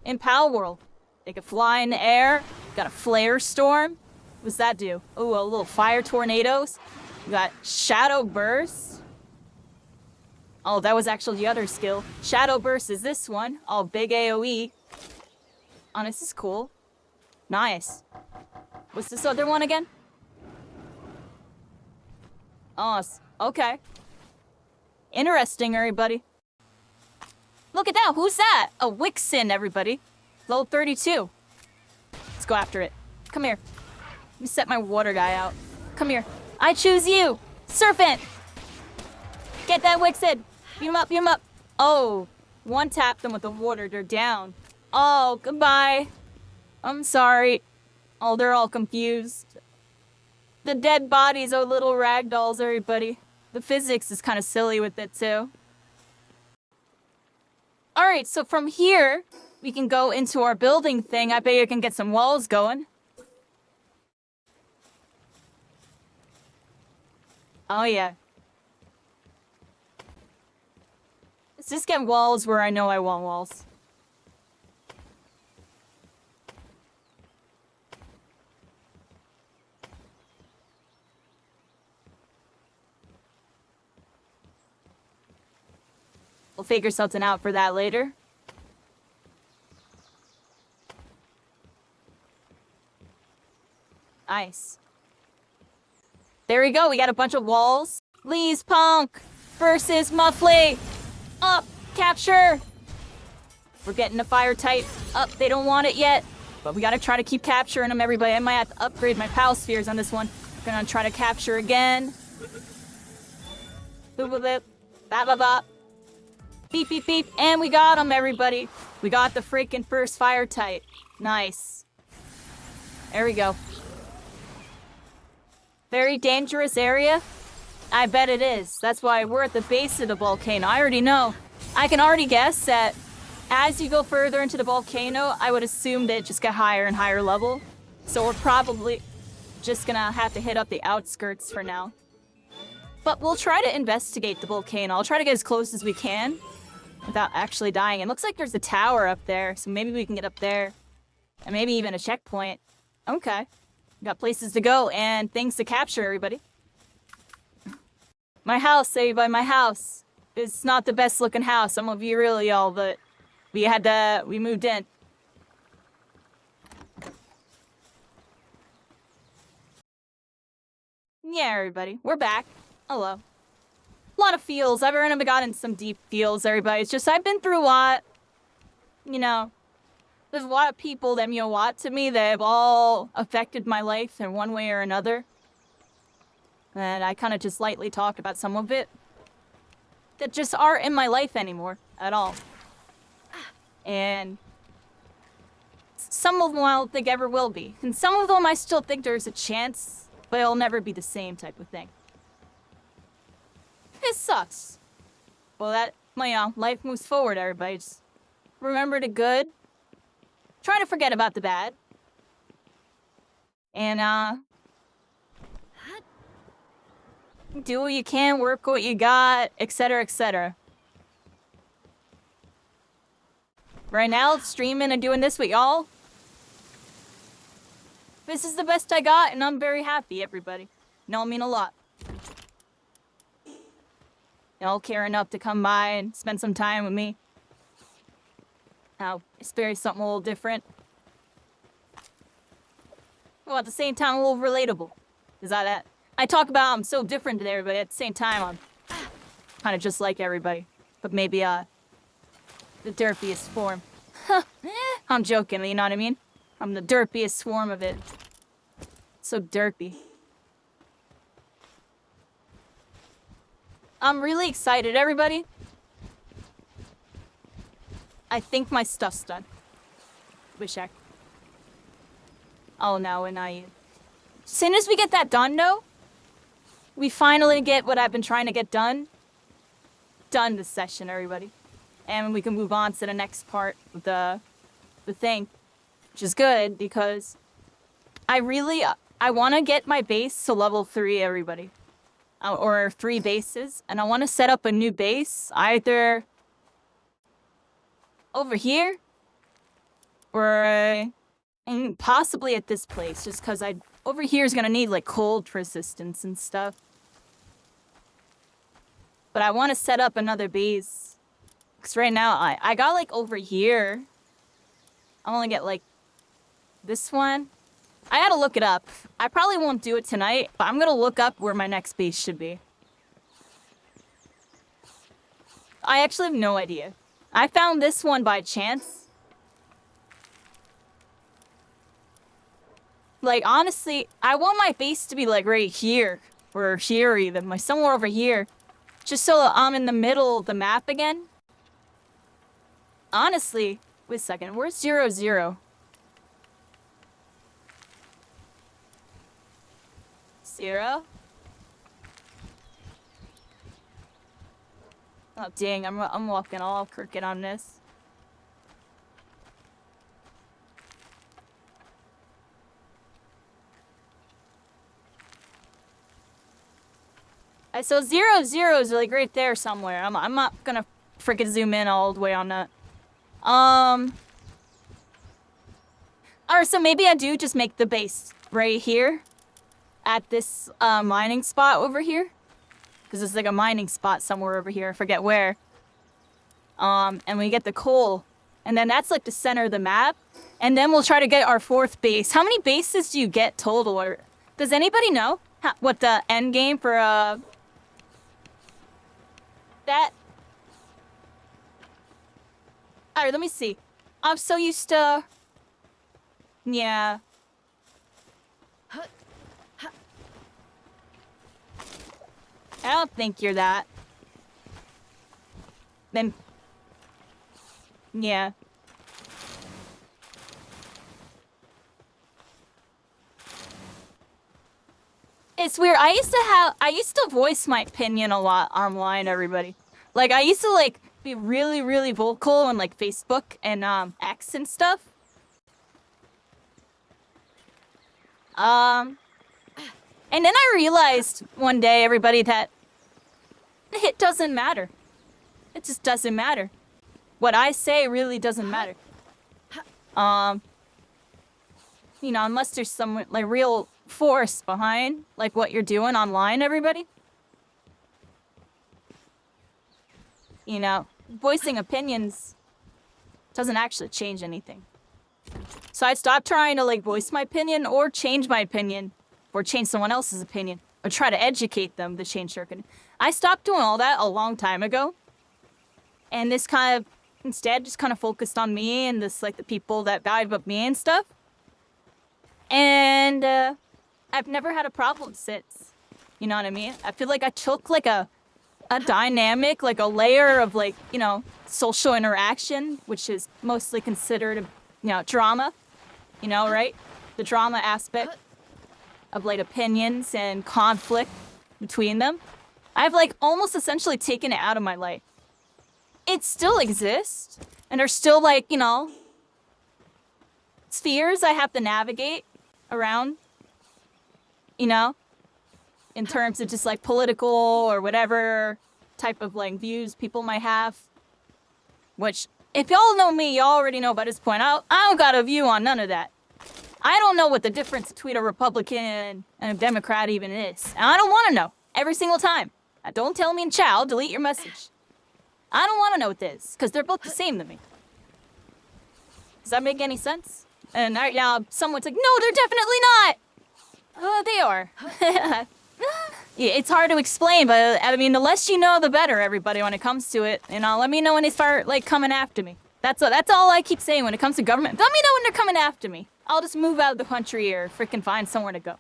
in Palworld. They could fly in the air. Got a flare storm. What's that do? Oh, a little fire tornadoes. We got shadow burst. Oh, that was actually the other skill. Shadow burst is this one. Oh, big AoE. Oh, this is cool. Nice. What's this other one again? Oh, okay. Interesting, everybody. Look at that. Who's that? A Wixen, everybody. Level 32. Let's go after it. Come here. Let me set my water guy out. Come here. I choose you. Serpent. Get that Wixen. Beat him up, beat him up. Oh, one tapped them with the water. They're down. Oh, goodbye. I'm sorry. Oh, they're all confused. The dead bodies are little ragdolls, everybody. The physics is kind of silly with it, too. Alright, so from here, we can go into our building thing. I bet you can get some walls going. Oh, yeah. Let's just get walls where I know I want walls. We'll figure something out for that later. Nice. There we go. We got a bunch of walls. Lee's Punk versus Muffley. Up. Capture. We're getting the fire type up. They don't want it yet. But we got to try to keep capturing them, everybody. I might have to upgrade my PAL spheres on this one. We're going to try to capture again. Boop, boop, boop. Bop, bop, bop. Beep, beep, beep. And we got them, everybody. We got the freaking first fire type. Nice. There we go. Very dangerous area? I bet it is. That's why we're at the base of the volcano. I already know. I can already guess that as you go further into the volcano, I would assume that it just got higher and higher level. So we're probably just gonna have to hit up the outskirts for now. But we'll try to investigate the volcano. I'll try to get as close as we can without actually dying. It looks like there's a tower up there, so maybe we can get up there. And maybe even a checkpoint. Okay. Got places to go and things to capture, everybody. My house, everybody, my house. It's not the best looking house. Some of you really, y'all, but we moved in. Yeah, everybody, we're back. Hello. A lot of fields. I've already gotten some deep fields, everybody. It's just I've been through a lot. You know, there's a lot of people that mean a lot to me that have all affected my life in one way or another. And I kind of just lightly talked about some of it. That just aren't in my life anymore at all. And some of them I don't think ever will be. And some of them I still think there's a chance, but it'll never be the same type of thing. It sucks. Well, life moves forward, everybody. Just remember the good. Try to forget about the bad. And, do what you can, work what you got, etc., etc. Right now, streaming and doing this with y'all. This is the best I got, and I'm very happy, everybody. Y'all mean a lot. Y'all care enough to come by and spend some time with me. Now, experience something a little different. Well, at the same time, a little relatable. Is that I talk about I'm so different to everybody. At the same time, I'm kind of just like everybody. But maybe, the derpiest form. I'm joking, you know what I mean? I'm the derpiest form of it. So derpy. I'm really excited, everybody. I think my stuff's done. Wish I... Oh, no, and as soon as we get that done, though, we finally get what I've been trying to get done. Done this session, everybody. And we can move on to the next part of the thing. Which is good, because I want to get my base to level 3, everybody. Or 3 bases. And I want to set up a new base, either over here, or and possibly at this place, just because over here is going to need, like, cold resistance and stuff. But I want to set up another base. Because right now, I got, like, over here. I only get, like, this one. I gotta look it up. I probably won't do it tonight, but I'm gonna look up where my next base should be. I actually have no idea. I found this one by chance. Like, honestly, I want my base to be, like, right here. Or here even. Like, somewhere over here. Just so I'm in the middle of the map again. Honestly, wait a second. Where's 0, 0? 0? Oh, dang. I'm walking all crooked on this. So 0, 0 is like right there somewhere. I'm not gonna freaking zoom in all the way on that. Alright, so maybe I do just make the base right here at this mining spot over here, because there's like a mining spot somewhere over here. I forget where. And we get the coal, and then that's like the center of the map, and then we'll try to get our 4th base. How many bases do you get total? Or does anybody know what the end game for that? Alright, let me see. I'm so used to... Yeah. I don't think you're that. Then... Yeah. It's weird. I used to voice my opinion a lot online, everybody. Like, I used to, like, be really, really vocal on, like, Facebook and, X and stuff. And then I realized one day, everybody, that it doesn't matter. It just doesn't matter. What I say really doesn't matter. You know, unless there's some, like, real force behind, like, what you're doing online, everybody. You know, voicing opinions doesn't actually change anything. So I stopped trying to, like, voice my opinion or change my opinion or change someone else's opinion or try to educate them to change their opinion. I stopped doing all that a long time ago. And this kind of instead just kind of focused on me and this, like, the people that vibe with me and stuff. And I've never had a problem since. You know what I mean? I feel like I took, like, a dynamic, like, a layer of, like, you know, social interaction, which is mostly considered, you know, drama. You know, right? The drama aspect of, like, opinions and conflict between them. I've, like, almost essentially taken it out of my life. It still exists, and there's still, like, you know, spheres I have to navigate around, you know, in terms of just, like, political or whatever type of, like, views people might have. Which, if y'all know me, y'all already know by this point, I don't got a view on none of that. I don't know what the difference between a Republican and a Democrat even is. And I don't want to know. Every single time. Don't tell me in chat, I'll delete your message. I don't want to know what it is, because they're both the same to me. Does that make any sense? And right now, someone's like, no, they're definitely not! They are. Yeah, it's hard to explain, but I mean, the less you know, the better, everybody, when it comes to it. You know, let me know when they start, like, coming after me. That's all I keep saying when it comes to government. Let me know when they're coming after me. I'll just move out of the country or freaking find somewhere to go.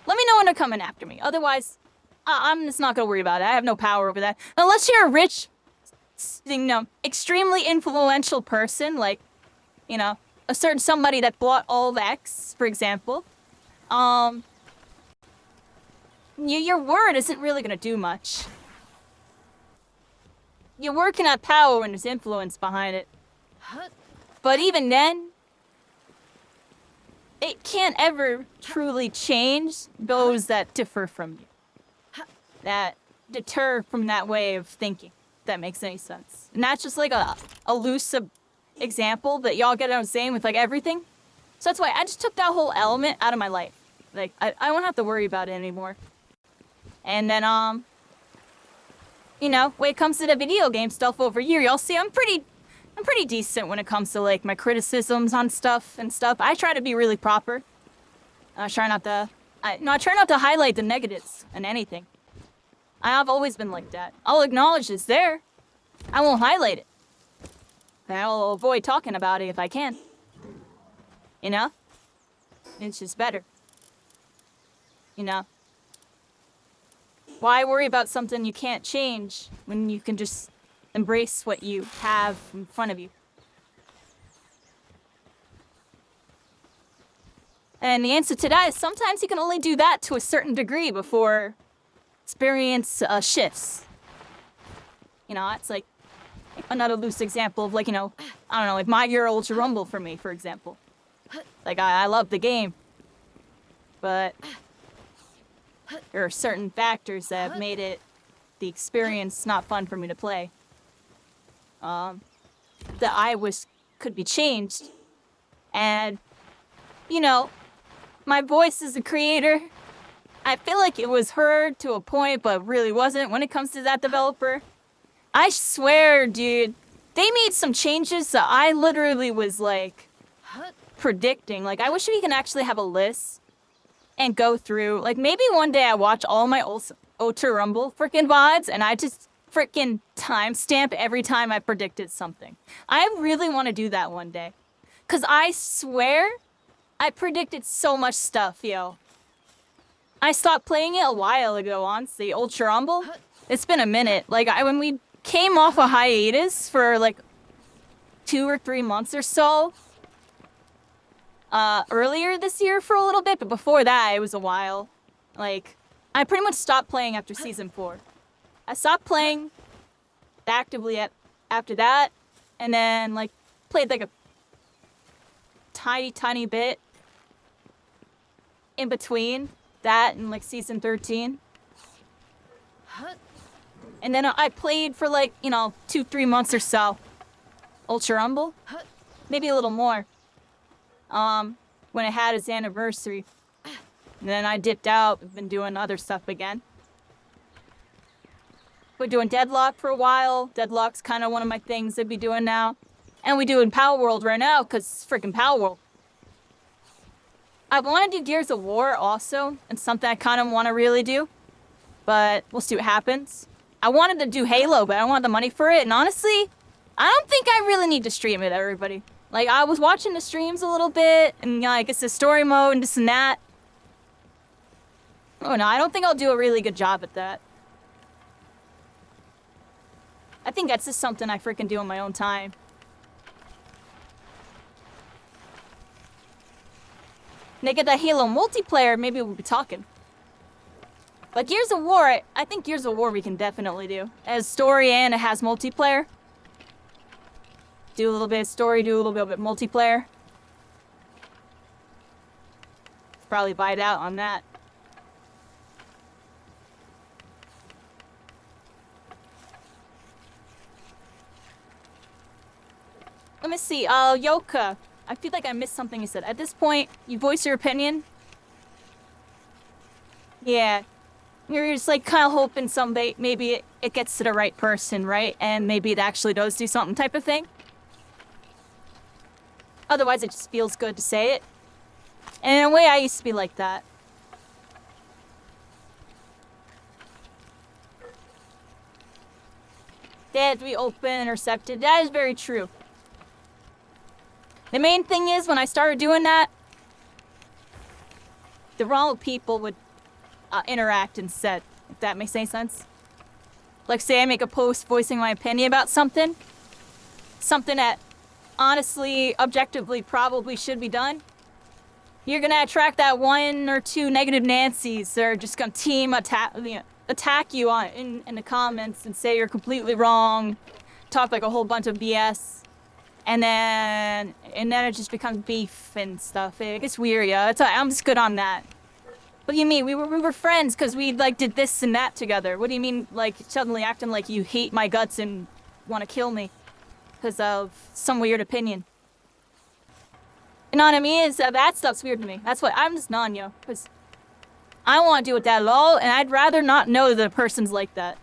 Let me know when they're coming after me. Otherwise, I'm just not gonna worry about it. I have no power over that. Unless you're a rich, you know, extremely influential person, like, you know, a certain somebody that bought all of X, for example. Your word isn't really gonna do much. You're working at power when there's influence behind it. But even then, it can't ever truly change those that differ from you. That deter from that way of thinking, if that makes any sense. And that's just like a loose example that y'all get what I'm saying with, like, everything. So that's why I just took that whole element out of my life. Like, I won't have to worry about it anymore. And then, you know, when it comes to the video game stuff over here, y'all see I'm pretty decent when it comes to, like, my criticisms on stuff and stuff. I try to be really proper. I try not to highlight the negatives in anything. I've always been like that. I'll acknowledge it's there. I won't highlight it. I'll avoid talking about it if I can. You know? It's just better. You know? Why worry about something you can't change when you can just embrace what you have in front of you? And the answer to that is sometimes you can only do that to a certain degree before experience shifts. You know, it's like another loose example of, like, you know, I don't know, like My Year Ultra Rumble for me, for example. Like, I love the game, but there are certain factors that have made the experience not fun for me to play. That I wish could be changed. And, you know, my voice as a creator, I feel like it was heard to a point, but really wasn't when it comes to that developer. I swear, dude, they made some changes that I literally was, like, predicting. Like, I wish we can actually have a list and go through. Like, maybe one day I watch all my Ultra Rumble freaking VODs and I just freaking timestamp every time I predicted something. I really want to do that one day. Because I swear I predicted so much stuff, yo. I stopped playing it a while ago, honestly. Ultra Rumble. It's been a minute. Like, when we came off a hiatus for, like, 2 or 3 months or so, earlier this year for a little bit, but before that, it was a while. Like, I pretty much stopped playing after Season 4. I stopped playing actively after that, and then, like, played, like, a tiny bit in between that and, like, Season 13. And then I played for, like, you know, 2-3 months or so. Ultra Rumble? Maybe a little more. When it had its anniversary. And then I dipped out. I've been doing other stuff again. We're doing Deadlock for a while. Deadlock's kind of one of my things I'd be doing now. And we doing Palworld right now, because it's freaking Palworld. I want to do Gears of War also. It's something I kind of want to really do. But we'll see what happens. I wanted to do Halo, but I don't want the money for it. And honestly, I don't think I really need to stream it, everybody. Like, I was watching the streams a little bit, and like, it's the story mode and this and that. Oh no, I don't think I'll do a really good job at that. I think that's just something I freaking do on my own time. They get that Halo multiplayer, maybe we'll be talking. But Gears of War, I think Gears of War we can definitely do. As story and it has multiplayer. Do a little bit of story, do a little bit of multiplayer. Probably bite out on that. Let me see, Yoka. I feel like I missed something you said. At this point, you voice your opinion. Yeah. You're just like kind of hoping someday maybe it gets to the right person, right? And maybe it actually does do something type of thing. Otherwise, it just feels good to say it. And in a way, I used to be like that. They had to be open and receptive. That is very true. The main thing is, when I started doing that, the wrong people would interact instead, if that makes any sense. Like, say I make a post voicing my opinion about something that honestly, objectively, probably should be done. You're gonna attract that 1 or 2 negative Nancys that are just gonna attack you in the comments and say you're completely wrong, talk like a whole bunch of BS. And then it just becomes beef and stuff. It gets weird, yeah. I'm just good on that. What do you mean? We were friends because we like did this and that together. What do you mean, like suddenly acting like you hate my guts and want to kill me because of some weird opinion? You know what I mean? That stuff's weird to me. That's why I'm just non-yo, because I don't want to deal with that at all, and I'd rather not know that a person's like that.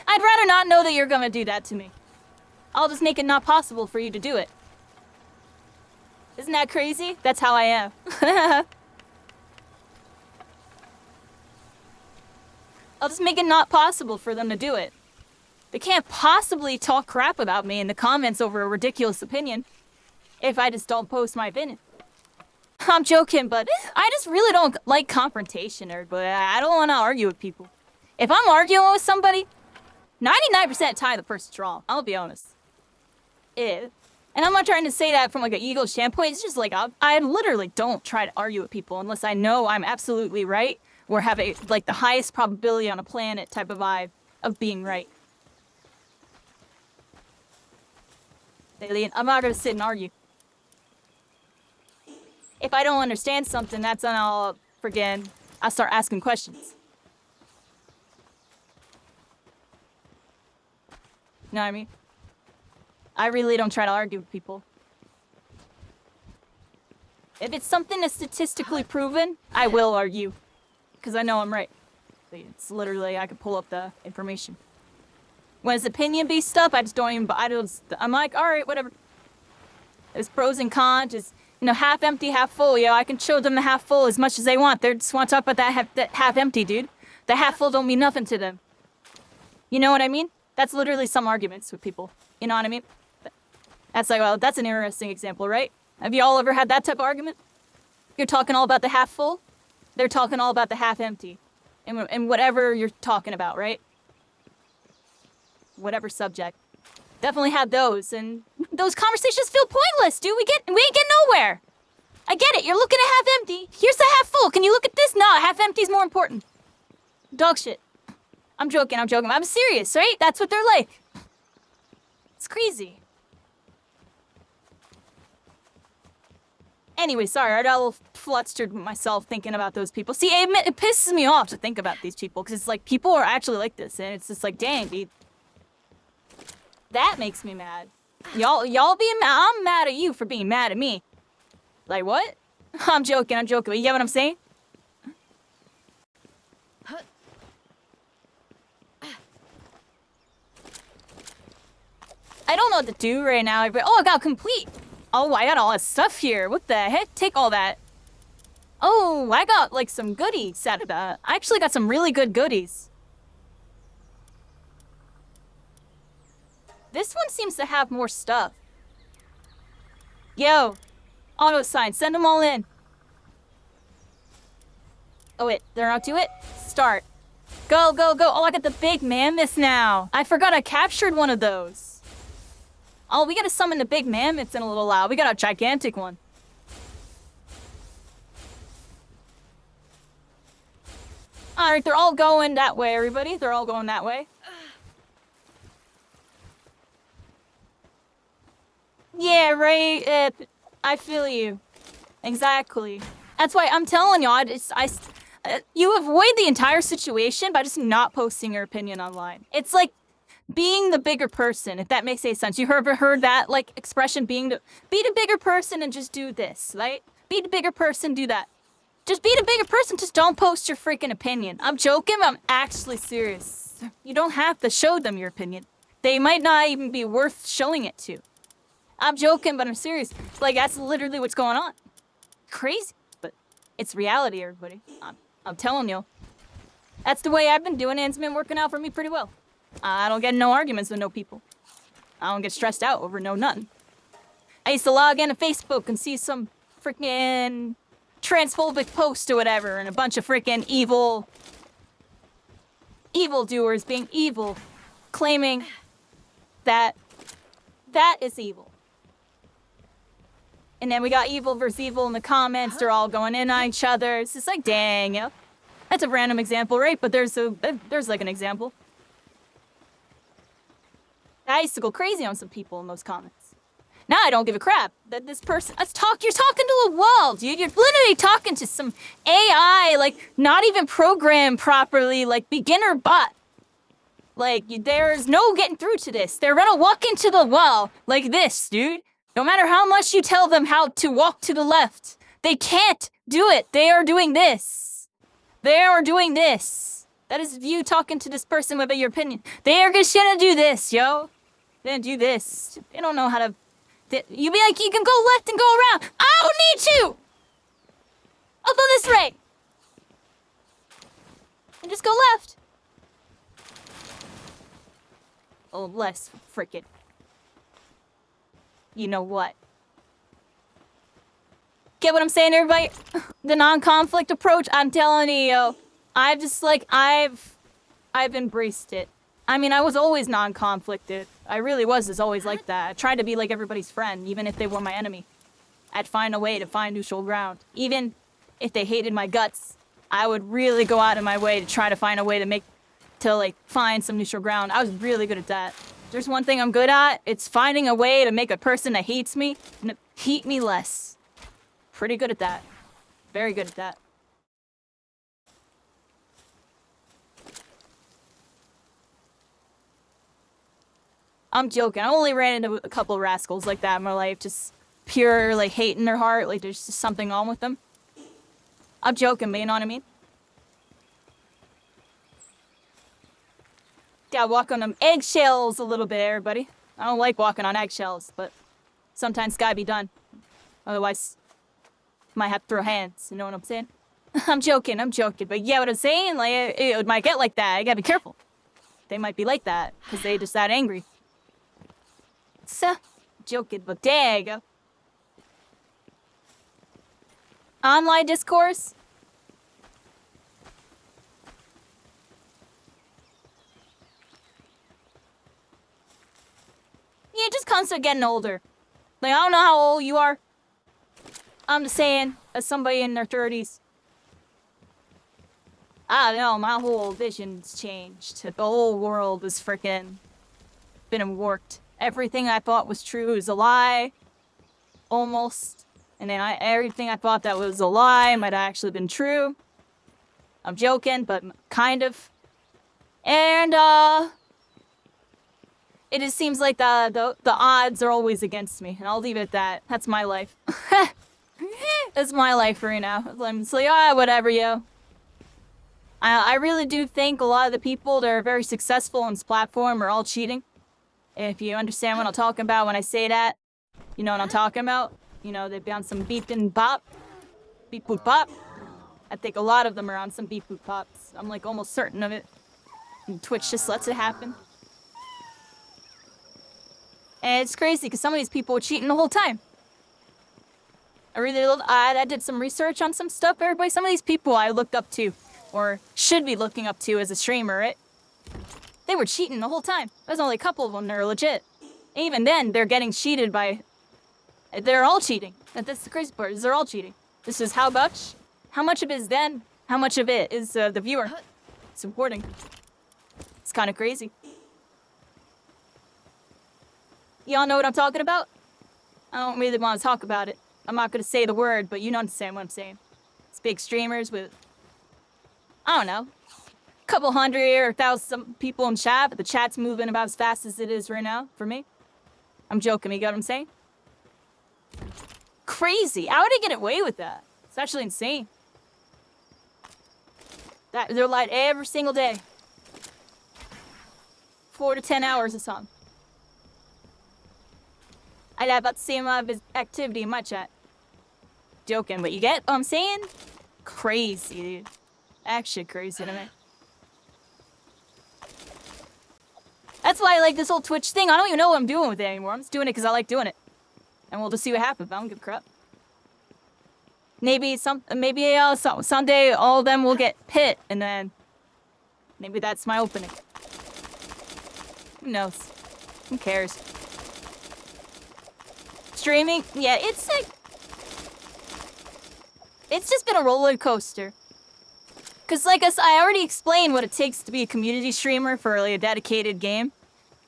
I'd rather not know that you're gonna do that to me. I'll just make it not possible for you to do it. Isn't that crazy? That's how I am. I'll just make it not possible for them to do it. They can't possibly talk crap about me in the comments over a ridiculous opinion if I just don't post my opinion. I'm joking, but I just really don't like confrontation, everybody. I don't want to argue with people. If I'm arguing with somebody, 99% tie the person's wrong. I'll be honest. And I'm not trying to say that from like an ego standpoint. It's just like I literally don't try to argue with people unless I know I'm absolutely right or have like the highest probability on a planet type of vibe of being right. Alien, I'm not gonna sit and argue. If I don't understand something, that's when I'll start asking questions. You know what I mean? I really don't try to argue with people. If it's something that's statistically proven, I will argue. Because I know I'm right. It's literally, I could pull up the information. When it's opinion-based stuff, I just don't even, I'm like, alright, whatever. There's pros and cons, just, half empty, half full. I can show them the half full as much as they want. They just want to talk about that half empty, dude. The half full don't mean nothing to them. You know what I mean? That's literally some arguments with people. You know what I mean? That's like, well, that's an interesting example, right? Have you all ever had that type of argument? You're talking all about the half full, they're talking all about the half empty. And whatever you're talking about, right? Whatever subject. Definitely had those, and those conversations feel pointless, dude. We ain't getting nowhere. I get it, you're looking at half empty. Here's the half full. Can you look at this? No, half empty's more important. Dog shit. I'm joking. I'm serious, right? That's what they're like. It's crazy. Anyway, sorry, I got a little flustered with myself thinking about those people. See, it pisses me off to think about these people, because it's like, people are actually like this, and it's just like, dang, dude. That makes me mad. Y'all being mad, I'm mad at you for being mad at me. Like, what? I'm joking, but you get what I'm saying? I don't know what to do right now. Oh, I got complete. Oh, I got all that stuff here. What the heck? Take all that. Oh, I got like some goodies out of that. I actually got some really good goodies. This one seems to have more stuff. Yo, auto sign, send them all in. Oh wait, they're not do it? Start. Go, go, go. Oh, I got the big mammoth now. I forgot I captured one of those. Oh, we gotta summon the big mammoths in a little while. We got a gigantic one. Alright, they're all going that way, everybody. They're all going that way. Yeah, right. I feel you. Exactly. That's why I'm telling you, you avoid the entire situation by just not posting your opinion online. It's like being the bigger person, if that makes any sense. You ever heard that like expression, be the bigger person and just do this, right? Be the bigger person, do that. Just be the bigger person, just don't post your freaking opinion. I'm joking, but I'm actually serious. You don't have to show them your opinion. They might not even be worth showing it to. I'm joking, but I'm serious. Like, that's literally what's going on. Crazy, but it's reality, everybody. I'm telling you. That's the way I've been doing it, and it's been working out for me pretty well. I don't get no arguments with no people. I don't get stressed out over no nothing. I used to log into Facebook and see some freaking transphobic post or whatever, and a bunch of freaking evildoers being evil, claiming that is evil. And then we got evil versus evil in the comments. They're all going in on each other. It's just like, dang, yeah. That's a random example, right? But there's like an example. I used to go crazy on some people in those comments. Now I don't give a crap that this person. You're talking to a wall, dude. You're literally talking to some AI, like not even programmed properly, like beginner bot. Like there's no getting through to this. They're gonna walk into the wall like this, dude. No matter how much you tell them how to walk to the left, they can't do it. They are doing this. They are doing this. That is you talking to this person about your opinion. They are just gonna do this, yo. They're gonna do this. They don't know how to. You be like, you can go left and go around. I don't need to. I'll go this way. And just go left. Oh, less frickin'. You know what? Get what I'm saying, everybody? The non-conflict approach, I'm telling you, yo. I've embraced it. I mean, I was always non-conflicted. I really was always like that. I tried to be like everybody's friend, even if they were my enemy. I'd find a way to find neutral ground. Even if they hated my guts, I would really go out of my way to try to find a way to find some neutral ground. I was really good at that. There's one thing I'm good at, it's finding a way to make a person that hates me hate me less. Pretty good at that. Very good at that. I'm joking. I only ran into a couple of rascals like that in my life. Just pure, like, hate in their heart. Like, there's just something wrong with them. I'm joking, but you know what I mean? Gotta walk on them eggshells a little bit, everybody. I don't like walking on eggshells, but sometimes gotta be done. Otherwise, might have to throw hands. You know what I'm saying? I'm joking. But yeah, what I'm saying, like, it might get like that. You gotta be careful. They might be like that, because they just that angry. So, joking, but there you go. Online discourse? Yeah, it just comes to getting older. Like, I don't know how old you are. I'm just saying, as somebody in their 30s. I don't know, my whole vision's changed. The whole world is freaking been warped. Everything I thought was true is a lie. Almost. And then everything I thought that was a lie might have actually been true. I'm joking, but kind of. And, it just seems like the odds are always against me, and I'll leave it at that. That's my life. That's my life right now. I'm just like, whatever, yo. I really do think a lot of the people that are very successful on this platform are all cheating. If you understand what I'm talking about when I say that, you know what I'm talking about. You know, they've been on some beep and bop. Beep boop pop. I think a lot of them are on some beep boop pops. I'm like almost certain of it. And Twitch just lets it happen. And it's crazy because some of these people were cheating the whole time. I did some research on some stuff, everybody. Some of these people I looked up to, or should be looking up to as a streamer, right? They were cheating the whole time. There's only a couple of them that are legit. And even then, they're getting cheated by... They're all cheating. That's the crazy part, is they're all cheating. This is how much? How much of it is them? How much of it is the viewer supporting? It's kind of crazy. Y'all know what I'm talking about? I don't really want to talk about it. I'm not going to say the word, but you understand what I'm saying. It's big streamers with, I don't know, a couple hundred or 1,000 people in chat, but the chat's moving about as fast as it is right now for me. I'm joking, you get what I'm saying? Crazy. How would I get away with that? It's actually insane. They're live every single day. 4 to 10 hours or something. I'd have about the same amount of activity in my chat. Joking, but you get what I'm saying? Crazy, dude. Actually crazy to me. That's why I like this whole Twitch thing. I don't even know what I'm doing with it anymore. I'm just doing it because I like doing it. And we'll just see what happens. I don't give a crap. Maybe someday all of them will get hit, and then maybe that's my opening. Who knows? Who cares? Streaming, yeah, it's like... It's just been a roller coaster. Because like I already explained what it takes to be a community streamer for like a dedicated game.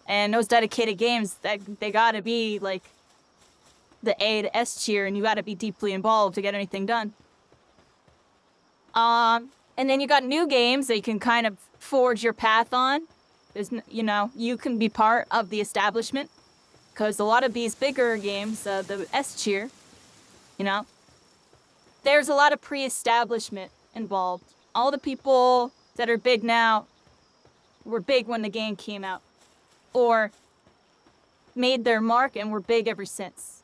And those dedicated games, they gotta be like the A to S tier, and you gotta be deeply involved to get anything done. And then you got new games that you can kind of forge your path on. There's, you know, you can be part of the establishment. Because a lot of these bigger games, the S tier, you know, there's a lot of pre-establishment involved. All the people that are big now were big when the game came out. Or made their mark and were big ever since.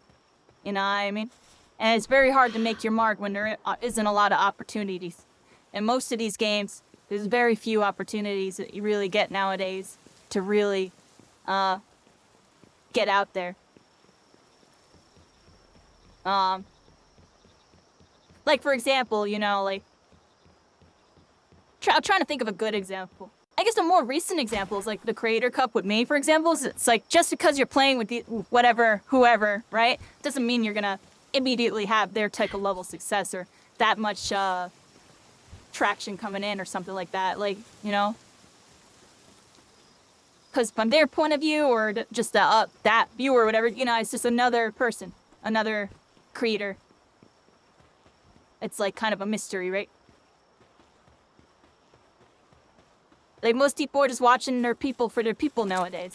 You know what I mean? And it's very hard to make your mark when there isn't a lot of opportunities. In most of these games, there's very few opportunities that you really get nowadays to really get out there. Like, for example, you know, like... I'm trying to think of a good example. I guess a more recent example is like the Creator Cup with me, for example. It's like just because you're playing with whoever, right? Doesn't mean you're gonna immediately have their type of level success or that much traction coming in or something like that. Like, you know? Because from their point of view or just that viewer or whatever, you know, it's just another person, another creator. It's like kind of a mystery, right? Like, most people are just watching their people for their people nowadays.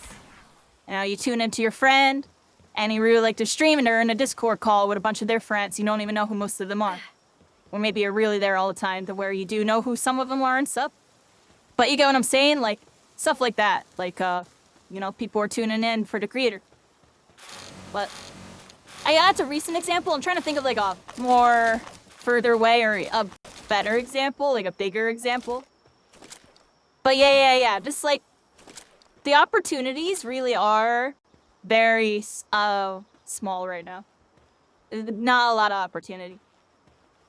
You know, you tune into your friend, and you really like to stream, and they're in a Discord call with a bunch of their friends. You don't even know who most of them are. Or maybe you're really there all the time to where you do know who some of them are and stuff. But you get what I'm saying? Like, stuff like that. Like, you know, people are tuning in for the creator. But that's a recent example. I'm trying to think of, like, a more further away or a better example, like a bigger example. But yeah. Just like the opportunities really are very small right now. Not a lot of opportunity.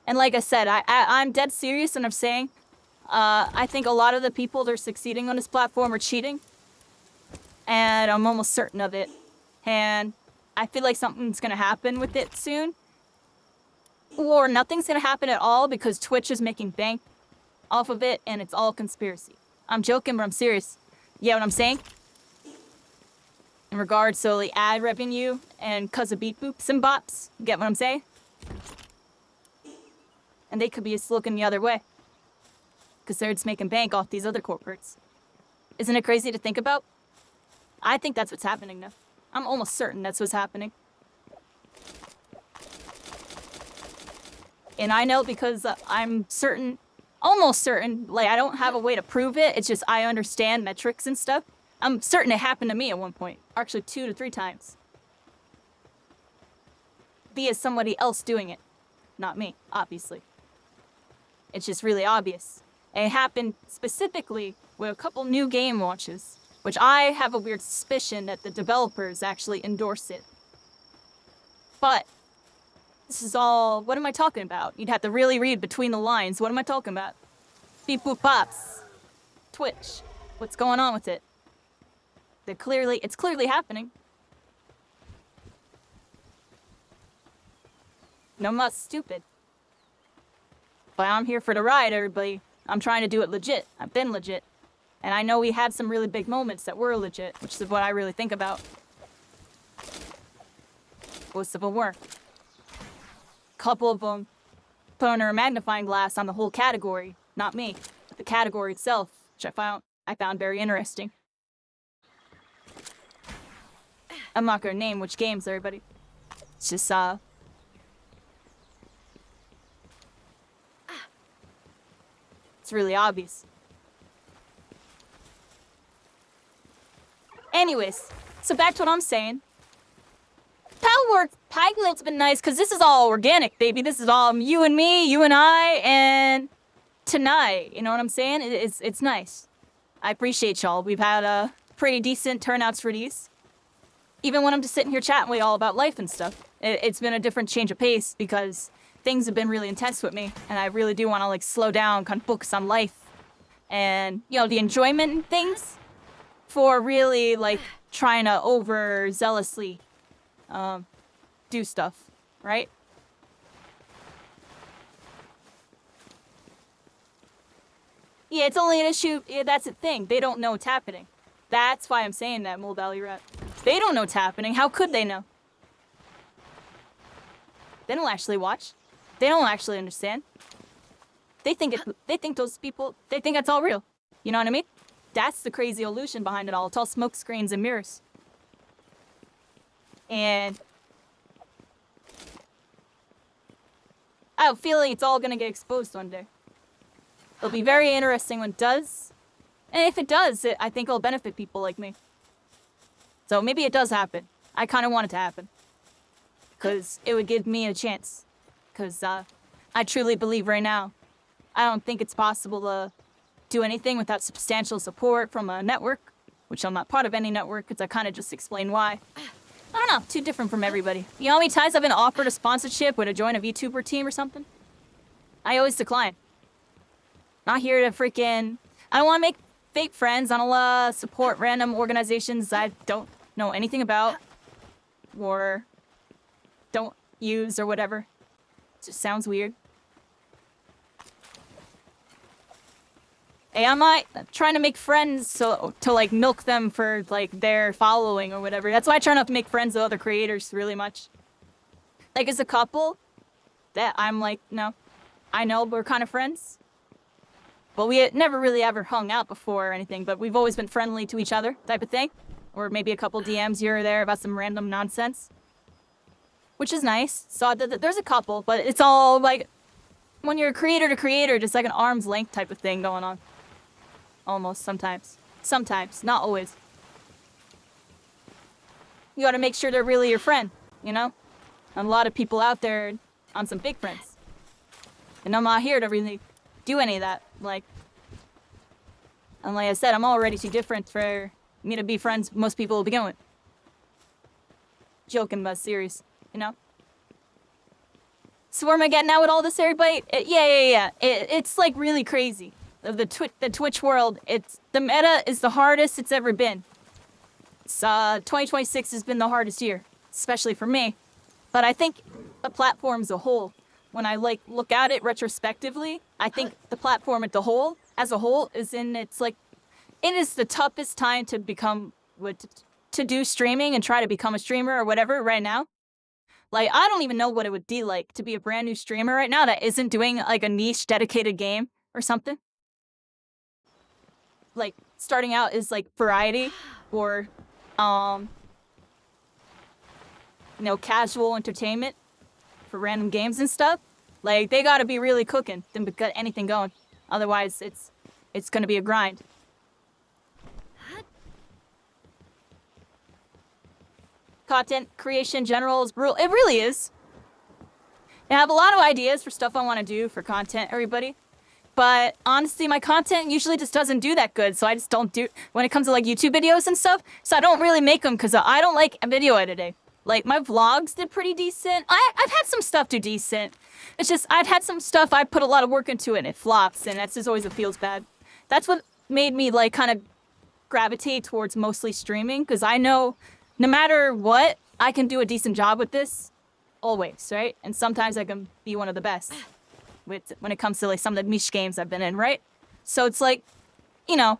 And like I said, I'm dead serious when I'm saying I think a lot of the people that are succeeding on this platform are cheating. And I'm almost certain of it. And I feel like something's going to happen with it soon. Or nothing's going to happen at all because Twitch is making bank off of it and it's all conspiracy. I'm joking, but I'm serious. You get what I'm saying? In regards to the ad revenue and cause of beat boops and bops. You get what I'm saying? And they could be just looking the other way. Because they're just making bank off these other corporates. Isn't it crazy to think about? I think that's what's happening now. I'm almost certain that's what's happening. And I know because I'm certain... Almost certain, like, I don't have a way to prove it. It's just I understand metrics and stuff. I'm certain it happened to me at one point. Actually, 2 to 3 times. Via somebody else doing it. Not me, obviously. It's just really obvious. And it happened specifically with a couple new game launches. which I have a weird suspicion that the developers actually endorse it. But this is all, what am I talking about? You'd have to really read between the lines. What am I talking about? Beep boop pops. Twitch. What's going on with it? It's clearly happening. No, I'm not stupid. But I'm here for the ride, everybody. I'm trying to do it legit. I've been legit. And I know we had some really big moments that were legit, which is what I really think about. Most of them were. Couple of them put under a magnifying glass on the whole category, not me, but the category itself, which I found very interesting. I'm not gonna name which games, everybody. It's just it's really obvious. Anyways, so back to what I'm saying. Palworld's been nice because this is all organic, baby. This is all you and me, you and I, and tonight. You know what I'm saying? It's nice. I appreciate y'all. We've had pretty decent turnouts for these. Even when I'm just sitting here chatting with y'all about life and stuff. It's been a different change of pace because things have been really intense with me, and I really do want to like slow down, kind of focus on life, and you know the enjoyment and things, for really like trying to overzealously do stuff, right? Yeah, it's only an issue. Yeah, that's the thing. They don't know what's happening. That's why I'm saying that, Mole Valley Rat. They don't know what's happening. How could they know? They don't actually watch. They don't actually understand. They think those people, they think it's all real. You know what I mean? That's the crazy illusion behind it all. It's all smoke screens and mirrors. And I have a feeling it's all gonna get exposed one day. It'll be very interesting when it does. And if it does, I think it'll benefit people like me. So maybe it does happen. I kind of want it to happen. Because it would give me a chance. Because I truly believe right now, I don't think it's possible to do anything without substantial support from a network, which I'm not part of any network, because I kind of just explained why. I don't know, too different from everybody. You know how many times I've been offered a sponsorship or to join a VTuber team or something? I always decline. Not here to freaking... I don't want to make fake friends. I don't support random organizations I don't know anything about or don't use or whatever. It just sounds weird. Hey, I'm not trying to make friends to like milk them for like their following or whatever. That's why I try not to make friends with other creators really much. Like as a couple that I'm like, no, I know we're kind of friends. But we had never really ever hung out before or anything, but we've always been friendly to each other type of thing. Or maybe a couple DMs here or there about some random nonsense. Which is nice. So there's a couple, but it's all like, when you're creator to creator, just like an arm's length type of thing going on. Almost, sometimes. Sometimes, not always. You gotta make sure they're really your friend, you know? And a lot of people out there on some big friends. And I'm not here to really do any of that. Like, and like I said, I'm already too different for me to be friends with most people to begin with. Joking, but serious, you know? So where am I getting at with all this, everybody? Yeah. It's like really crazy. The Twitch world, the meta is the hardest it's ever been. 2026 has been the hardest year, especially for me. But I think the platform as a whole, when I like look at it retrospectively, I think the platform as a whole is in its like, it is the toughest time to become, to do streaming and try to become a streamer or whatever right now. Like, I don't even know what it would be like to be a brand new streamer right now that isn't doing like a niche dedicated game or something. Like, starting out is like variety or, you know, casual entertainment for random games and stuff. Like, they gotta be really cooking to get anything going. Otherwise, it's gonna be a grind. Content creation in general is brutal. It really is. I have a lot of ideas for stuff I want to do for content, everybody. But honestly, my content usually just doesn't do that good, so I just don't do when it comes to like YouTube videos and stuff. So I don't really make them because I don't like video editing. Like my vlogs did pretty decent. I've had some stuff do decent. It's just I've had some stuff I put a lot of work into it and it flops, and that's just always what feels bad. That's what made me like kind of gravitate towards mostly streaming, because I know no matter what, I can do a decent job with this always, right? And sometimes I can be one of the best when it comes to like some of the niche games I've been in, right? So it's like, you know,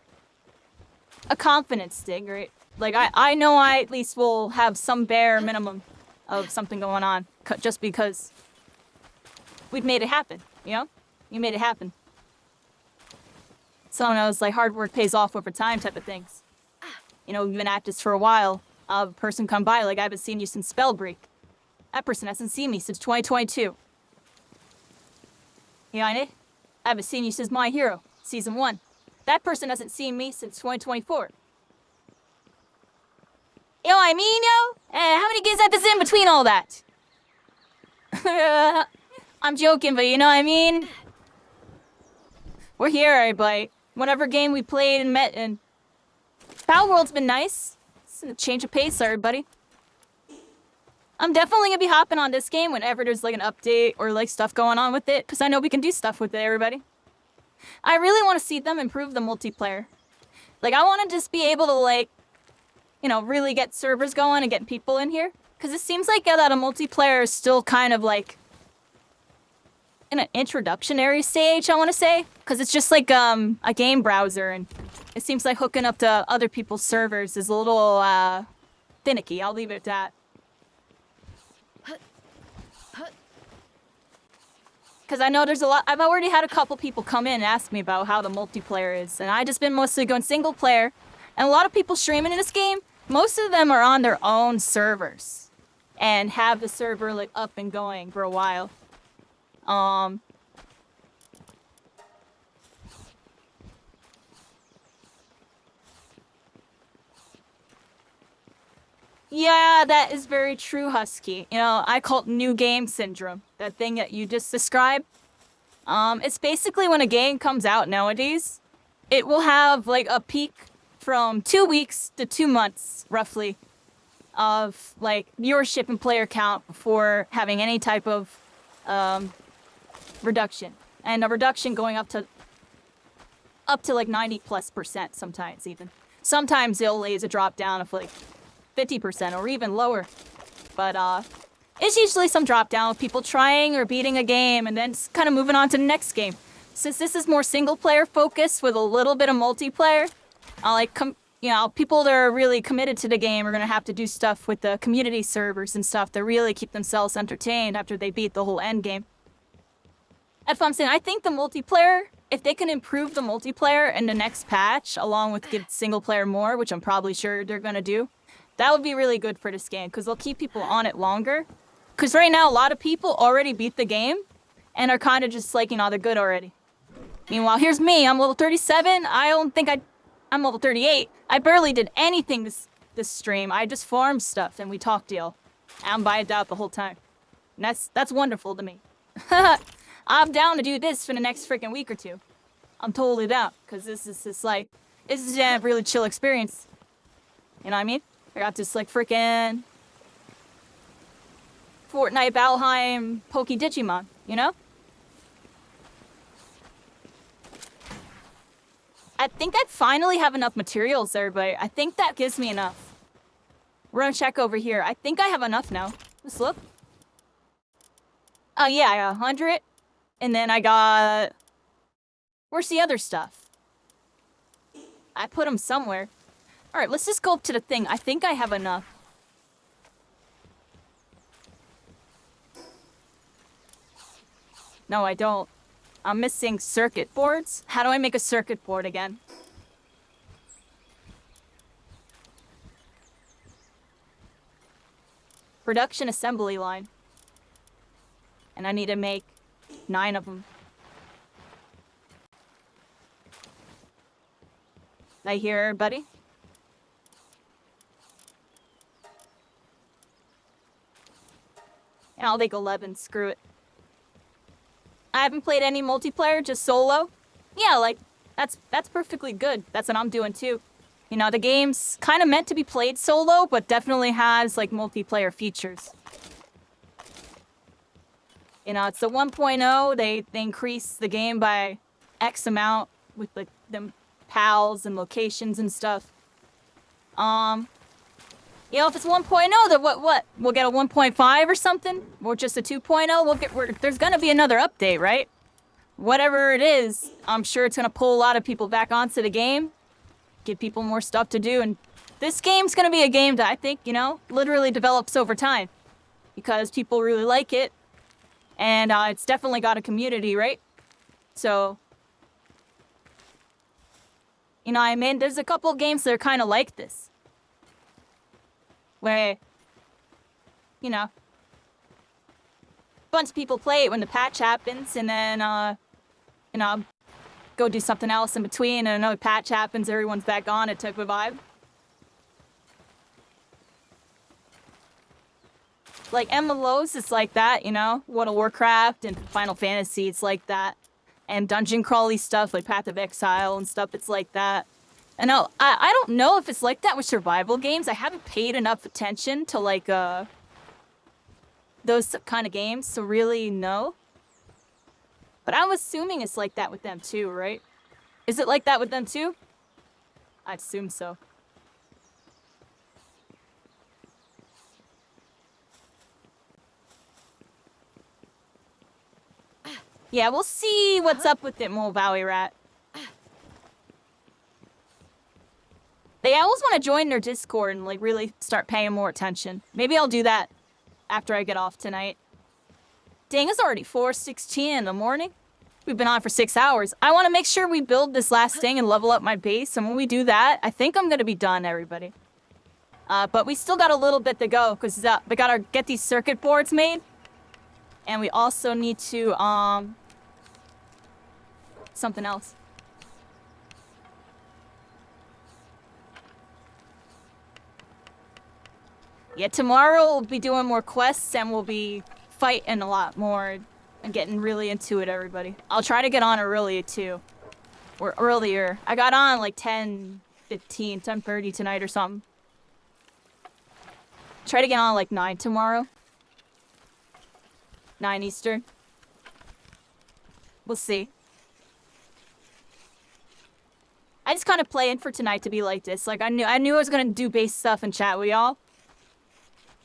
a confidence thing, right? Like I know I at least will have some bare minimum of something going on just because we've made it happen, you know? You made it happen. Someone knows like hard work pays off over time type of things. You know, we've been at this for a while. A person come by like I haven't seen you since Spellbreak. That person hasn't seen me since 2022. You know, I haven't seen you since My Hero, Season 1. That person hasn't seen me since 2024. You know what I mean, yo? How many gigs had this in between all that? I'm joking, but you know what I mean? We're here, everybody. Whatever game we played and met in. Palworld's been nice. It's a change of pace, everybody. I'm definitely gonna be hopping on this game whenever there's like an update or like stuff going on with it, because I know we can do stuff with it, everybody. I really want to see them improve the multiplayer. Like, I want to just be able to like, you know, really get servers going and get people in here. Because it seems like that a multiplayer is still kind of like in an introductionary stage, I want to say. Because it's just like a game browser, and it seems like hooking up to other people's servers is a little finicky. I'll leave it at that. Because I know there's a lot. I've already had a couple people come in and ask me about how the multiplayer is. And I just been mostly going single player. And a lot of people streaming in this game, most of them are on their own servers. And have the server like up and going for a while. Yeah, that is very true, Husky. You know, I call it new game syndrome. That thing that you just described. It's basically when a game comes out nowadays, it will have like a peak from 2 weeks to 2 months, roughly, of like viewership and player count before having any type of reduction. And a reduction going up to like 90+% sometimes even. Sometimes it'll lays a drop down of like 50% or even lower. But it's usually some drop down of people trying or beating a game and then kind of moving on to the next game. Since this is more single player focused with a little bit of multiplayer, you know, people that are really committed to the game are gonna have to do stuff with the community servers and stuff to really keep themselves entertained after they beat the whole end game. That's what I'm saying. I think the multiplayer, if they can improve the multiplayer in the next patch, along with give single player more, which I'm probably sure they're gonna do, that would be really good for this game, because they'll keep people on it longer. Because right now, a lot of people already beat the game, and are kind of just like, you know, they're good already. Meanwhile, here's me, I'm level 37, I don't think I'm level 38. I barely did anything this stream. I just farmed stuff, and we talked deal. I'm vibed out the whole time. And that's wonderful to me. I'm down to do this for the next freaking week or two. I'm totally down, because this is a really chill experience. You know what I mean? I got this like freaking Fortnite Valheim Poke Digimon, you know? I think I finally have enough materials there, but I think that gives me enough. We're gonna check over here. I think I have enough now. Let's look. Oh yeah, I got 100. And then I got... Where's the other stuff? I put them somewhere. Alright, let's just go up to the thing. I think I have enough. No, I don't. I'm missing circuit boards. How do I make a circuit board again? Production assembly line. And I need to make 9 of them. I hear everybody? And I'll take 11, screw it. I haven't played any multiplayer, just solo. Yeah, like, that's perfectly good. That's what I'm doing too. You know, the game's kind of meant to be played solo, but definitely has, like, multiplayer features. You know, it's the 1.0. They increase the game by X amount with, like, them pals and locations and stuff. You know, if it's 1.0, then what? We'll get a 1.5 or something? Or just a 2.0? There's gonna be another update, right? Whatever it is, I'm sure it's gonna pull a lot of people back onto the game, give people more stuff to do, and this game's gonna be a game that I think, you know, literally develops over time. Because people really like it, and it's definitely got a community, right? So, you know, I mean, there's a couple of games that are kind of like this. Where, you know, a bunch of people play it when the patch happens, and then, you know, go do something else in between, and another patch happens, everyone's back on it type of vibe. Like, MMOs, it's like that, you know? World of Warcraft and Final Fantasy, it's like that. And dungeon crawly stuff, like Path of Exile and stuff, it's like that. And I don't know if it's like that with survival games. I haven't paid enough attention to, like, those kind of games to really know. But I'm assuming it's like that with them too, right? Is it like that with them too? I'd assume so. Yeah, we'll see what's up with it, Mole Valley Rat. They always want to join their Discord and, like, really start paying more attention. Maybe I'll do that after I get off tonight. Dang, it's already 4:16 in the morning. We've been on for 6 hours. I want to make sure we build this last thing and level up my base, and when we do that, I think I'm going to be done, everybody. But we still got a little bit to go, because we got to get these circuit boards made. And we also need to, something else. Yeah, tomorrow we'll be doing more quests and we'll be fighting a lot more and getting really into it, everybody. I'll try to get on early, too. Or earlier. I got on like 10:15, 10:30 tonight or something. Try to get on like 9 tomorrow. 9 Eastern. We'll see. I just kind of planned for tonight to be like this. Like, I knew I was gonna do base stuff and chat with y'all.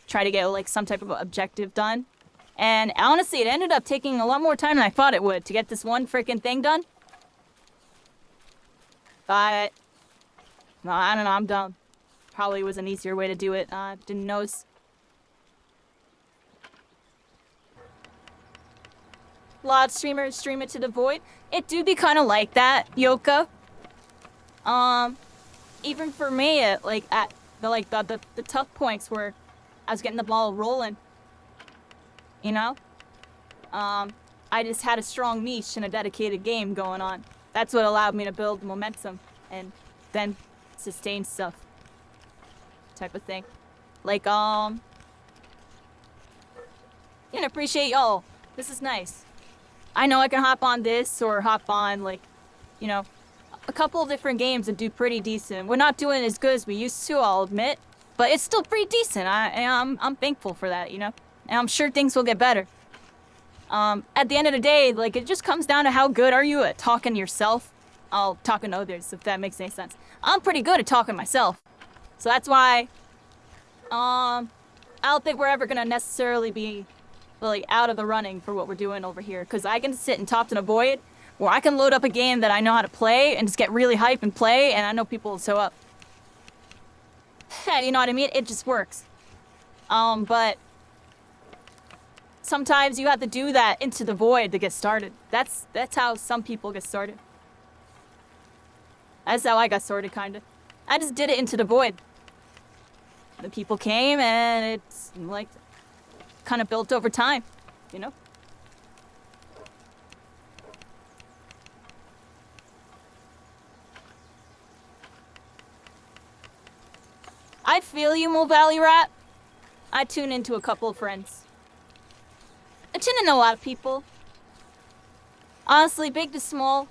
Try to get, like, some type of objective done. And honestly, it ended up taking a lot more time than I thought it would to get this one freaking thing done. But, no, I don't know, I'm dumb. Probably was an easier way to do it. Didn't notice. A lot of streamers stream it to the void. It do be kind of like that, Yoka. Even for me, at the tough points where I was getting the ball rolling, you know? I just had a strong niche and a dedicated game going on. That's what allowed me to build momentum and then sustain stuff. Type of thing. Like, you know, appreciate y'all. This is nice. I know I can hop on this or hop on, like, you know, a couple of different games and do pretty decent. We're not doing as good as we used to, I'll admit, but it's still pretty decent. I'm thankful for that, you know, and I'm sure things will get better. At the end of the day, like, it just comes down to how good are you at talking to yourself. I'll talking to others, if that makes any sense. I'm pretty good at talking to myself, so that's why, I don't think we're ever gonna necessarily be, really, out of the running for what we're doing over here, because I can sit and talk to the void, or I can load up a game that I know how to play and just get really hype and play, and I know people will show up. You know what I mean? It just works. But sometimes you have to do that into the void to get started. That's how some people get started. That's how I got started, kinda. I just did it into the void. The people came, and it's, like, kind of built over time, you know? I feel you, Mole Valley Rat. I tune into a couple of friends. I tune into a lot of people. Honestly, big to small.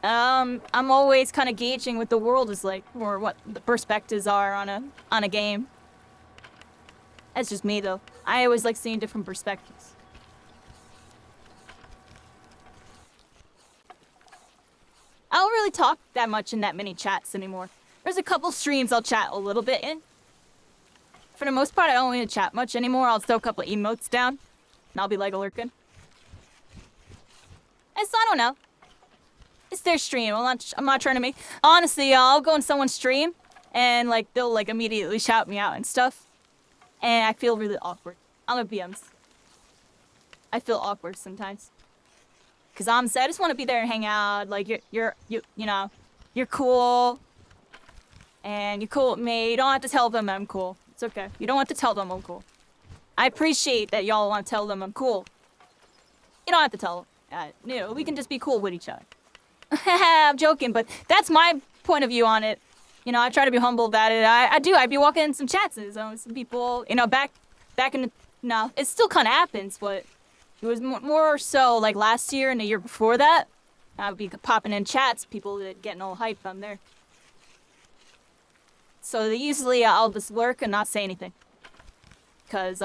I'm always kind of gauging what the world is like, or what the perspectives are on a game. That's just me, though. I always like seeing different perspectives. I don't really talk that much in that many chats anymore. There's a couple streams I'll chat a little bit in. For the most part, I don't really chat much anymore. I'll throw a couple of emotes down, and I'll be like lurking. And so I don't know. It's their stream. I'm not trying to make. Honestly, I'll go on someone's stream, and like they'll like immediately shout me out and stuff, and I feel really awkward. I'm a BMs. I feel awkward sometimes. Cause I just want to be there and hang out. Like you know, you're cool, and you're cool with me. You don't have to tell them I'm cool. It's okay. You don't have to tell them I'm cool. I appreciate that y'all want to tell them I'm cool. You don't have to tell them. You know, we can just be cool with each other. I'm joking, but that's my point of view on it. You know, I try to be humble about it. I'd be walking in some chats and some people, you know, back in the, no, it still kind of happens, but it was more so like last year and the year before that. I'd be popping in chats, people that getting all hyped on there. So usually I'll just lurk and not say anything. Cause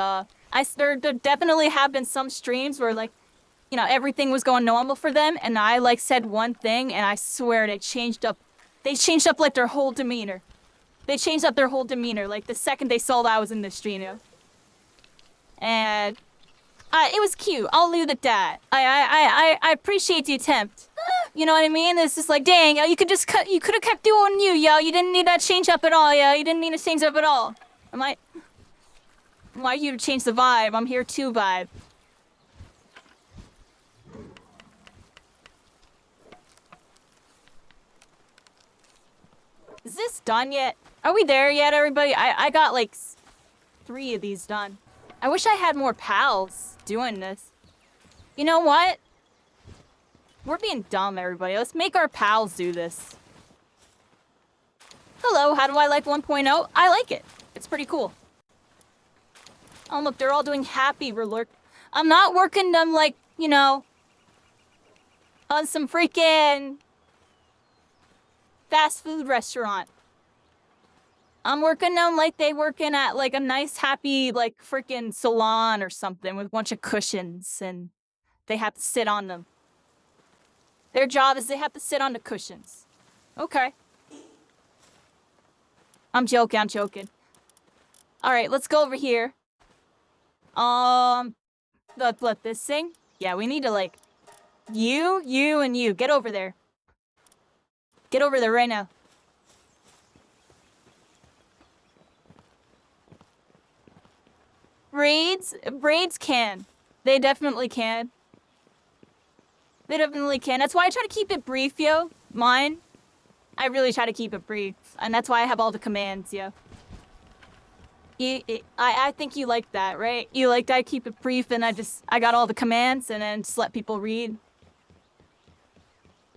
there definitely have been some streams where like, you know, everything was going normal for them, and I like said one thing, and I swear they changed up like their whole demeanor. They changed up their whole demeanor like the second they saw that I was in the stream, you know? And it was cute. I'll leave it at that. I appreciate the attempt. You know what I mean? It's just like, dang, yo, you could have kept doing you, yo. You didn't need that change up at all, yo. You didn't need to change up at all. Why are you to change the vibe? I'm here to vibe. Is this done yet? Are we there yet, everybody? I got like 3 of these done. I wish I had more pals doing this. You know what? We're being dumb, everybody. Let's make our pals do this. Hello, how do I like 1.0? I like it. It's pretty cool. Oh, look, they're all doing happy relurk. I'm not working them like, you know, on some freaking fast food restaurant. I'm working them like they working at like a nice happy like freaking salon or something with a bunch of cushions and they have to sit on them. Their job is they have to sit on the cushions. Okay. I'm joking. Alright, let's go over here. Let this thing? Yeah, we need to like you, and you. Get over there. Get over there right now. Braids can. They definitely can. They definitely can. That's why I try to keep it brief, yo. Mine. I really try to keep it brief. And that's why I have all the commands, yo. I think you like that, right? You like that I keep it brief and I got all the commands and then just let people read.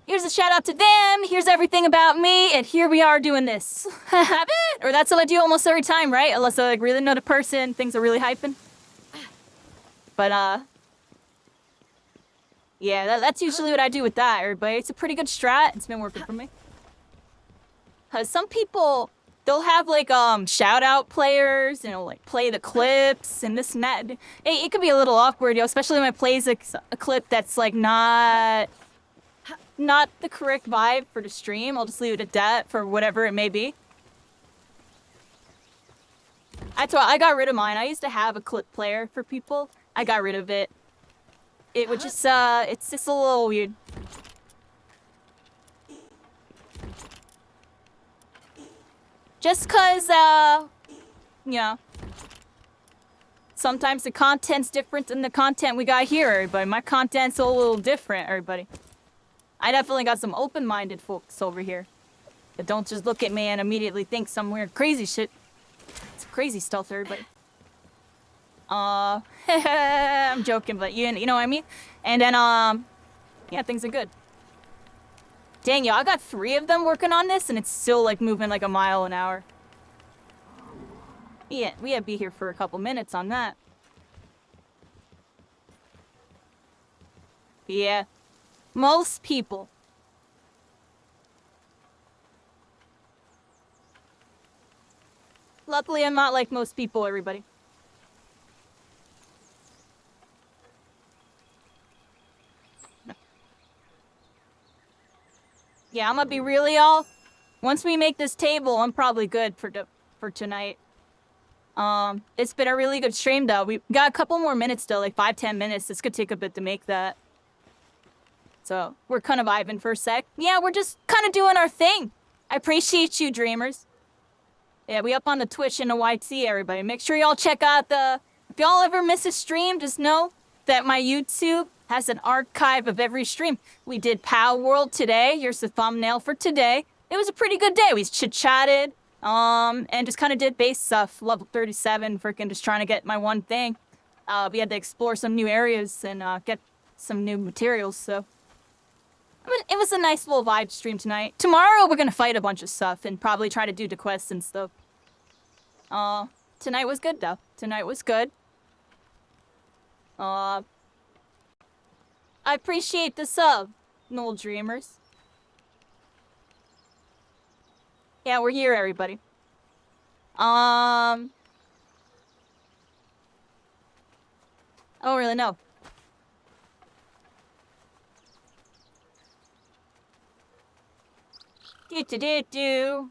Here's a shout out to them, here's everything about me, and here we are doing this. Or that's what I do almost every time, right? Unless I like really know the person, things are really hyping. But yeah, that's usually what I do with that, everybody. It's a pretty good strat, it's been working for me. Some people, they'll have like shout out players, you know, like play the clips and this and that. It could be a little awkward, yo, especially when I plays a clip that's like not the correct vibe for the stream. I'll just leave it at that for whatever it may be. I got rid of mine. I used to have a clip player for people. I got rid of it. It would just it's just a little weird. Just cause you know, sometimes the content's different than the content we got here, everybody. My content's a little different, everybody. I definitely got some open-minded folks over here that don't just look at me and immediately think some weird crazy shit. It's crazy stuff, everybody. I'm joking, but you know what I mean? And then, yeah, things are good. Dang, yo, I got 3 of them working on this, and it's still, like, moving like a mile an hour. Yeah, we had to be here for a couple minutes on that. Yeah. Most people Luckily, I'm not like most people, everybody. Yeah, I'm gonna be really all. Once we make this table, I'm probably good for tonight. It's been a really good stream though. We got a couple more minutes still, like 5-10 minutes. This could take a bit to make that. So we're kind of vibing for a sec. Yeah, we're just kind of doing our thing. I appreciate you, dreamers. Yeah, we up on the Twitch and the YT, everybody. Make sure y'all check out the... If y'all ever miss a stream, just know that my YouTube has an archive of every stream. We did Palworld today. Here's the thumbnail for today. It was a pretty good day. We chit-chatted, and just kind of did base stuff. Level 37, freaking just trying to get my one thing. We had to explore some new areas and get some new materials, so... It was a nice little vibe stream tonight. Tomorrow we're gonna fight a bunch of stuff and probably try to do the quests and stuff. Tonight was good though. Tonight was good. I appreciate the sub, Noel Dreamers. Yeah, we're here, everybody. I don't really know. Do.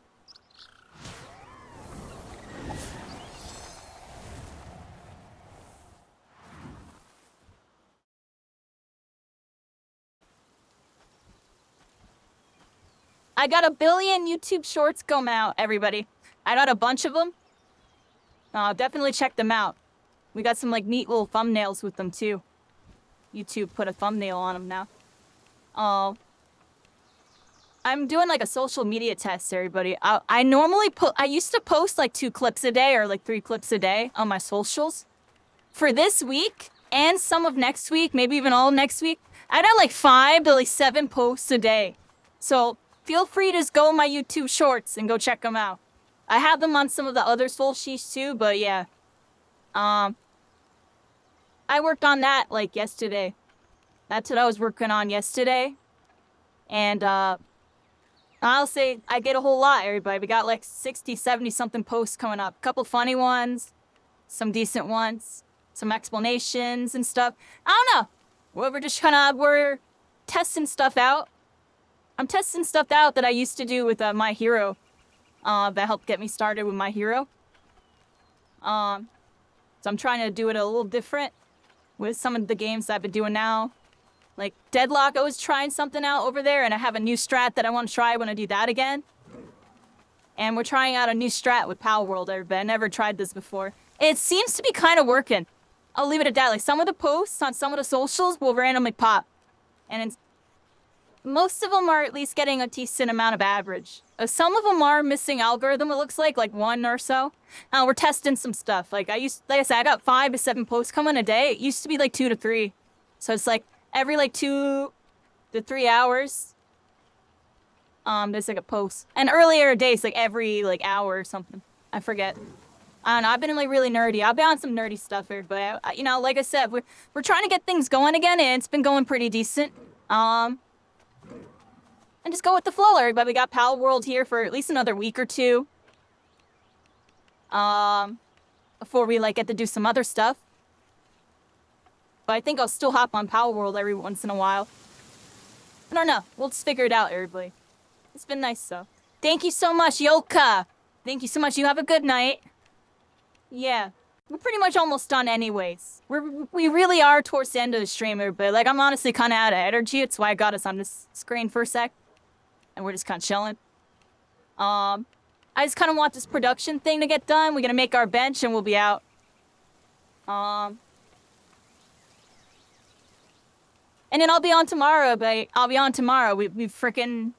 I got 1 billion YouTube shorts come out, everybody. I got a bunch of them. Definitely check them out. We got some like neat little thumbnails with them too. YouTube put a thumbnail on them now. I'm doing like a social media test, everybody. I normally I used to post like 2 clips a day or like 3 clips a day on my socials. For this week and some of next week, maybe even all next week, I got like 5 to like 7 posts a day. So feel free to just go on my YouTube shorts and go check them out. I have them on some of the other soul sheets too, but yeah. I worked on that like yesterday. That's what I was working on yesterday. And I'll say I get a whole lot, everybody. We got like 60, 70 something posts coming up. A couple funny ones, some decent ones, some explanations and stuff. I don't know. We're just we're testing stuff out. I'm testing stuff out that I used to do with My Hero. That helped get me started with My Hero. So I'm trying to do it a little different with some of the games that I've been doing now. Like, Deadlock, I was trying something out over there, and I have a new strat that I want to try. I want to do that again. And we're trying out a new strat with Palworld, everybody. I never tried this before. It seems to be kind of working. I'll leave it at that. Like, some of the posts on some of the socials will randomly pop. And most of them are at least getting a decent amount of average. Some of them are missing algorithm, it looks like 1 or so. We're testing some stuff. Like I said, I got 5 to 7 posts coming a day. It used to be like 2 to 3. So it's like, every like 2 to 3 hours, there's like a post. And earlier days, like every like hour or something. I forget. I don't know. I've been like really nerdy. I'll be on some nerdy stuff here, but you know, like I said, we're trying to get things going again, and it's been going pretty decent. And just go with the flow, everybody. We got Palworld here for at least another week or 2. Before we like get to do some other stuff. But I think I'll still hop on Palworld every once in a while. I don't know. We'll just figure it out, everybody. It's been nice, though. Thank you so much, Yoka. Thank you so much. You have a good night. Yeah. We're pretty much almost done anyways. We really are towards the end of the stream, everybody. Like, I'm honestly kind of out of energy. It's why I got us on this screen for a sec. And we're just kind of chilling. I just kind of want this production thing to get done. We're going to make our bench and we'll be out. And then I'll be on tomorrow, but I'll be on tomorrow. We freaking...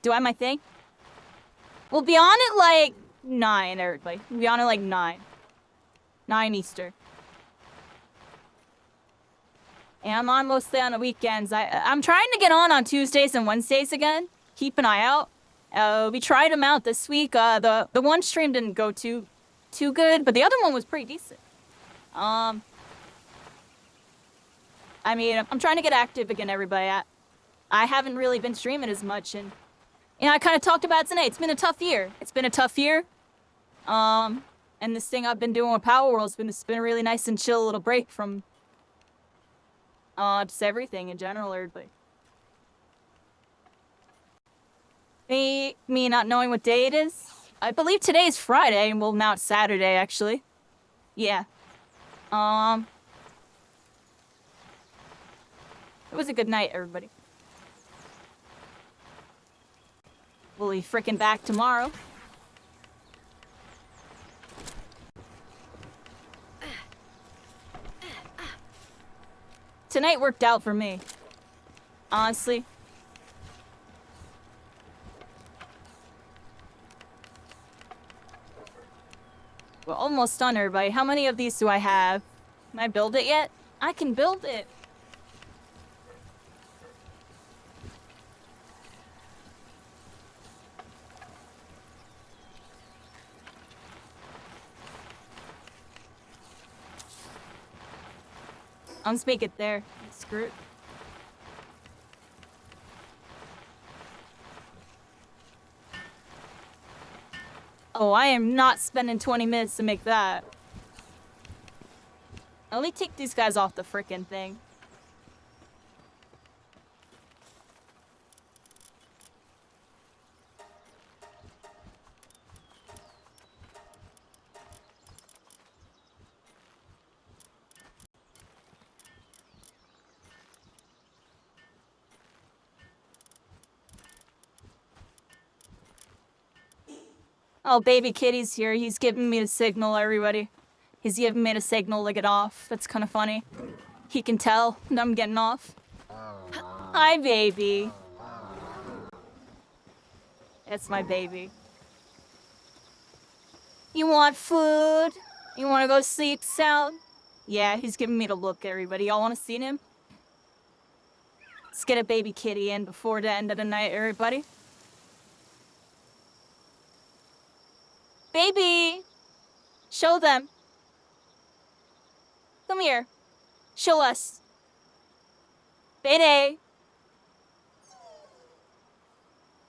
Do I have my thing? We'll be on at like 9, everybody. We'll be on at like 9. 9 Easter. And I'm on mostly on the weekends. I'm trying to get on Tuesdays and Wednesdays again. Keep an eye out. We tried them out this week. The one stream didn't go too good, but the other one was pretty decent. I mean, I'm trying to get active again, everybody. I haven't really been streaming as much, and you know, I kind of talked about it tonight. It's been a tough year. It's been a tough year. And this thing I've been doing with Palworld's it's been a really nice and chill little break from, just everything in general, everybody. Me not knowing what day it is? I believe today is Friday, well, now it's Saturday, actually. Yeah. It was a good night, everybody. We'll be frickin' back tomorrow. Tonight worked out for me. Honestly. We're almost done, everybody. How many of these do I have? Can I build it yet? I can build it. I'll just make it there. Screw it. Oh, I am not spending 20 minutes to make that. Let me take these guys off the frickin' thing. Oh, baby kitty's here. He's giving me the signal, everybody. He's giving me the signal to get off. That's kind of funny. He can tell that I'm getting off. Hi, baby. It's my baby. You want food? You want to go sleep sound? Yeah, he's giving me the look, everybody. Y'all want to see him? Let's get a baby kitty in before the end of the night, everybody. Baby! Show them. Come here. Show us. Baby!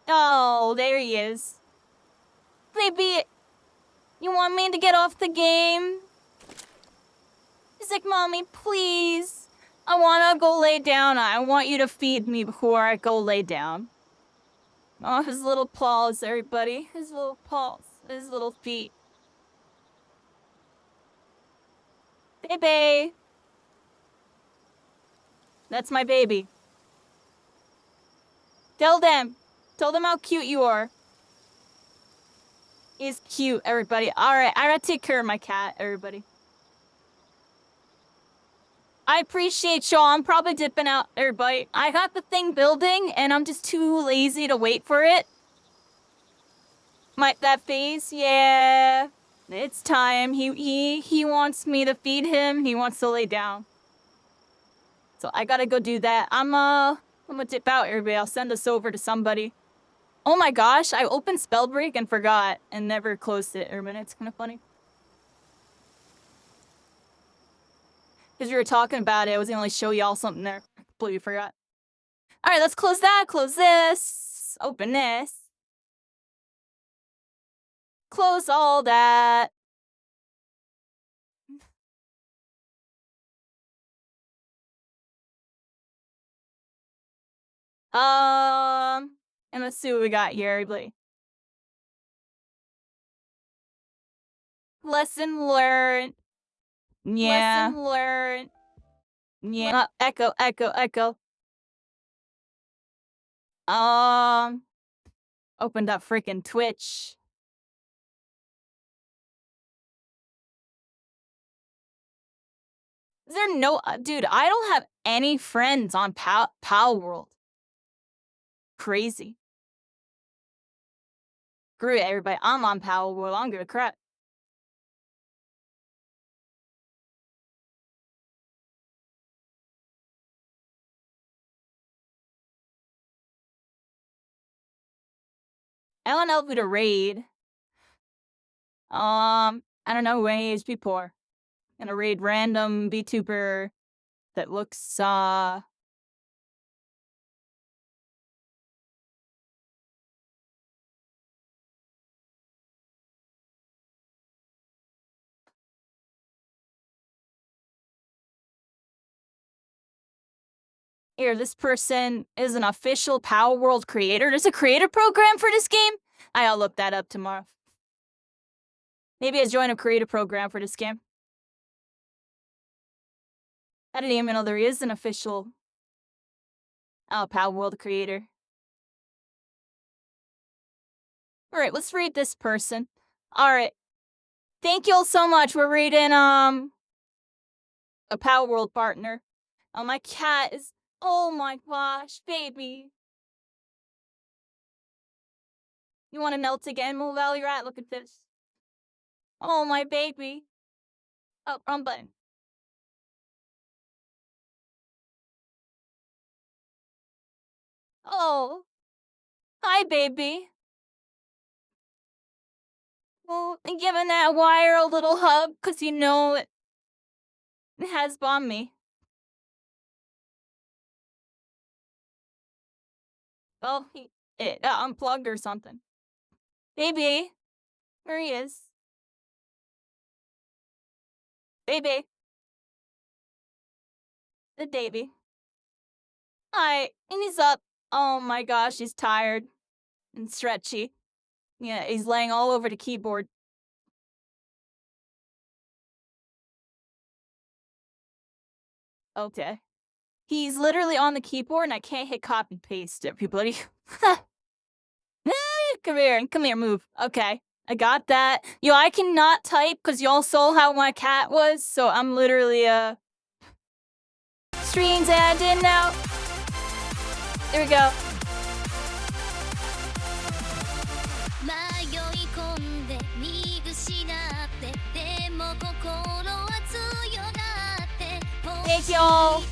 Oh, there he is. Baby! You want me to get off the game? He's like, Mommy, please. I want to go lay down. I want you to feed me before I go lay down. Oh, his little paws, everybody. His little paws. His little feet. Baby! That's my baby. Tell them how cute you are. He's cute, everybody. Alright, I gotta take care of my cat, everybody. I appreciate y'all. I'm probably dipping out, everybody. I got the thing building, and I'm just too lazy to wait for it. That face, yeah. It's time. He wants me to feed him. He wants to lay down. So I gotta go do that. I'm gonna dip out, everybody. I'll send this over to somebody. Oh my gosh, I opened Spellbreak and forgot and never closed it, everybody. It's kind of funny. Because we were talking about it, I was gonna show y'all something there. Completely forgot. Alright, let's close that, close this, open this. Close all that. And let's see what we got here, everybody. Lesson learned. Yeah. Lesson learned. Yeah. Echo. Opened up freaking Twitch. Is there no... dude, I don't have any friends on Palworld. Crazy. Screw it, everybody. I'm on Palworld. I don't give a crap. I don't know who to raid. I don't know, ways be poor. Gonna raid random VTuber that looks, Here, this person is an official Palworld creator. There's a creator program for this game? I'll look that up tomorrow. Maybe I join a creator program for this game. I didn't even know there is an official Palworld creator. Alright, let's read this person. Alright. Thank you all so much. We're reading a Palworld partner. Oh, my cat is... Oh my gosh, baby. You want to melt again, move while you're at? Look at this. Oh, my baby. Oh, wrong button. Oh. Hi, baby. Well, I'm giving that wire a little hug, because you know it has bombed me. Well, it unplugged or something. Baby. Where he is. Baby. The baby. Hi. And he's up. Oh my gosh, he's tired. And stretchy. Yeah, he's laying all over the keyboard. Okay. He's literally on the keyboard and I can't hit copy paste, everybody. Come here, move. Okay, I got that. Yo, I cannot type because y'all saw how my cat was, so I'm literally, streams ending now. There we go. Thank y'all.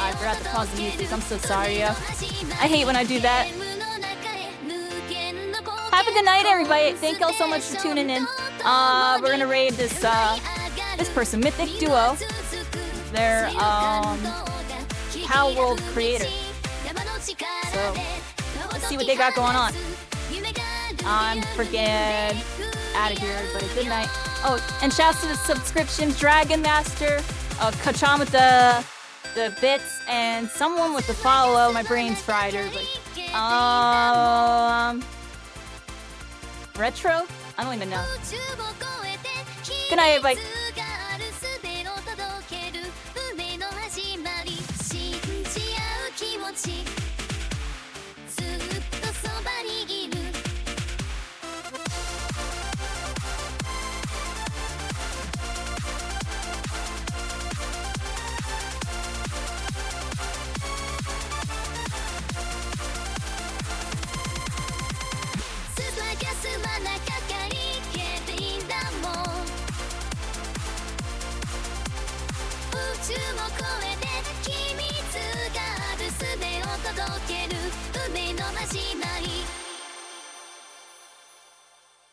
I forgot to pause the music. I'm so sorry, yo. I hate when I do that. Have a good night, everybody. Thank y'all so much for tuning in. We're gonna raid this person, Mythic Duo. They're Palworld creator. So let's see what they got going on. I'm freaking out of here, everybody. Good night. Oh, and shouts to the subscriptions, Dragon Master, Kachan with the bits, and someone with the follow. My brain's fried, everybody. Retro? I don't even know. Good night, everybody.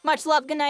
Much love, good night.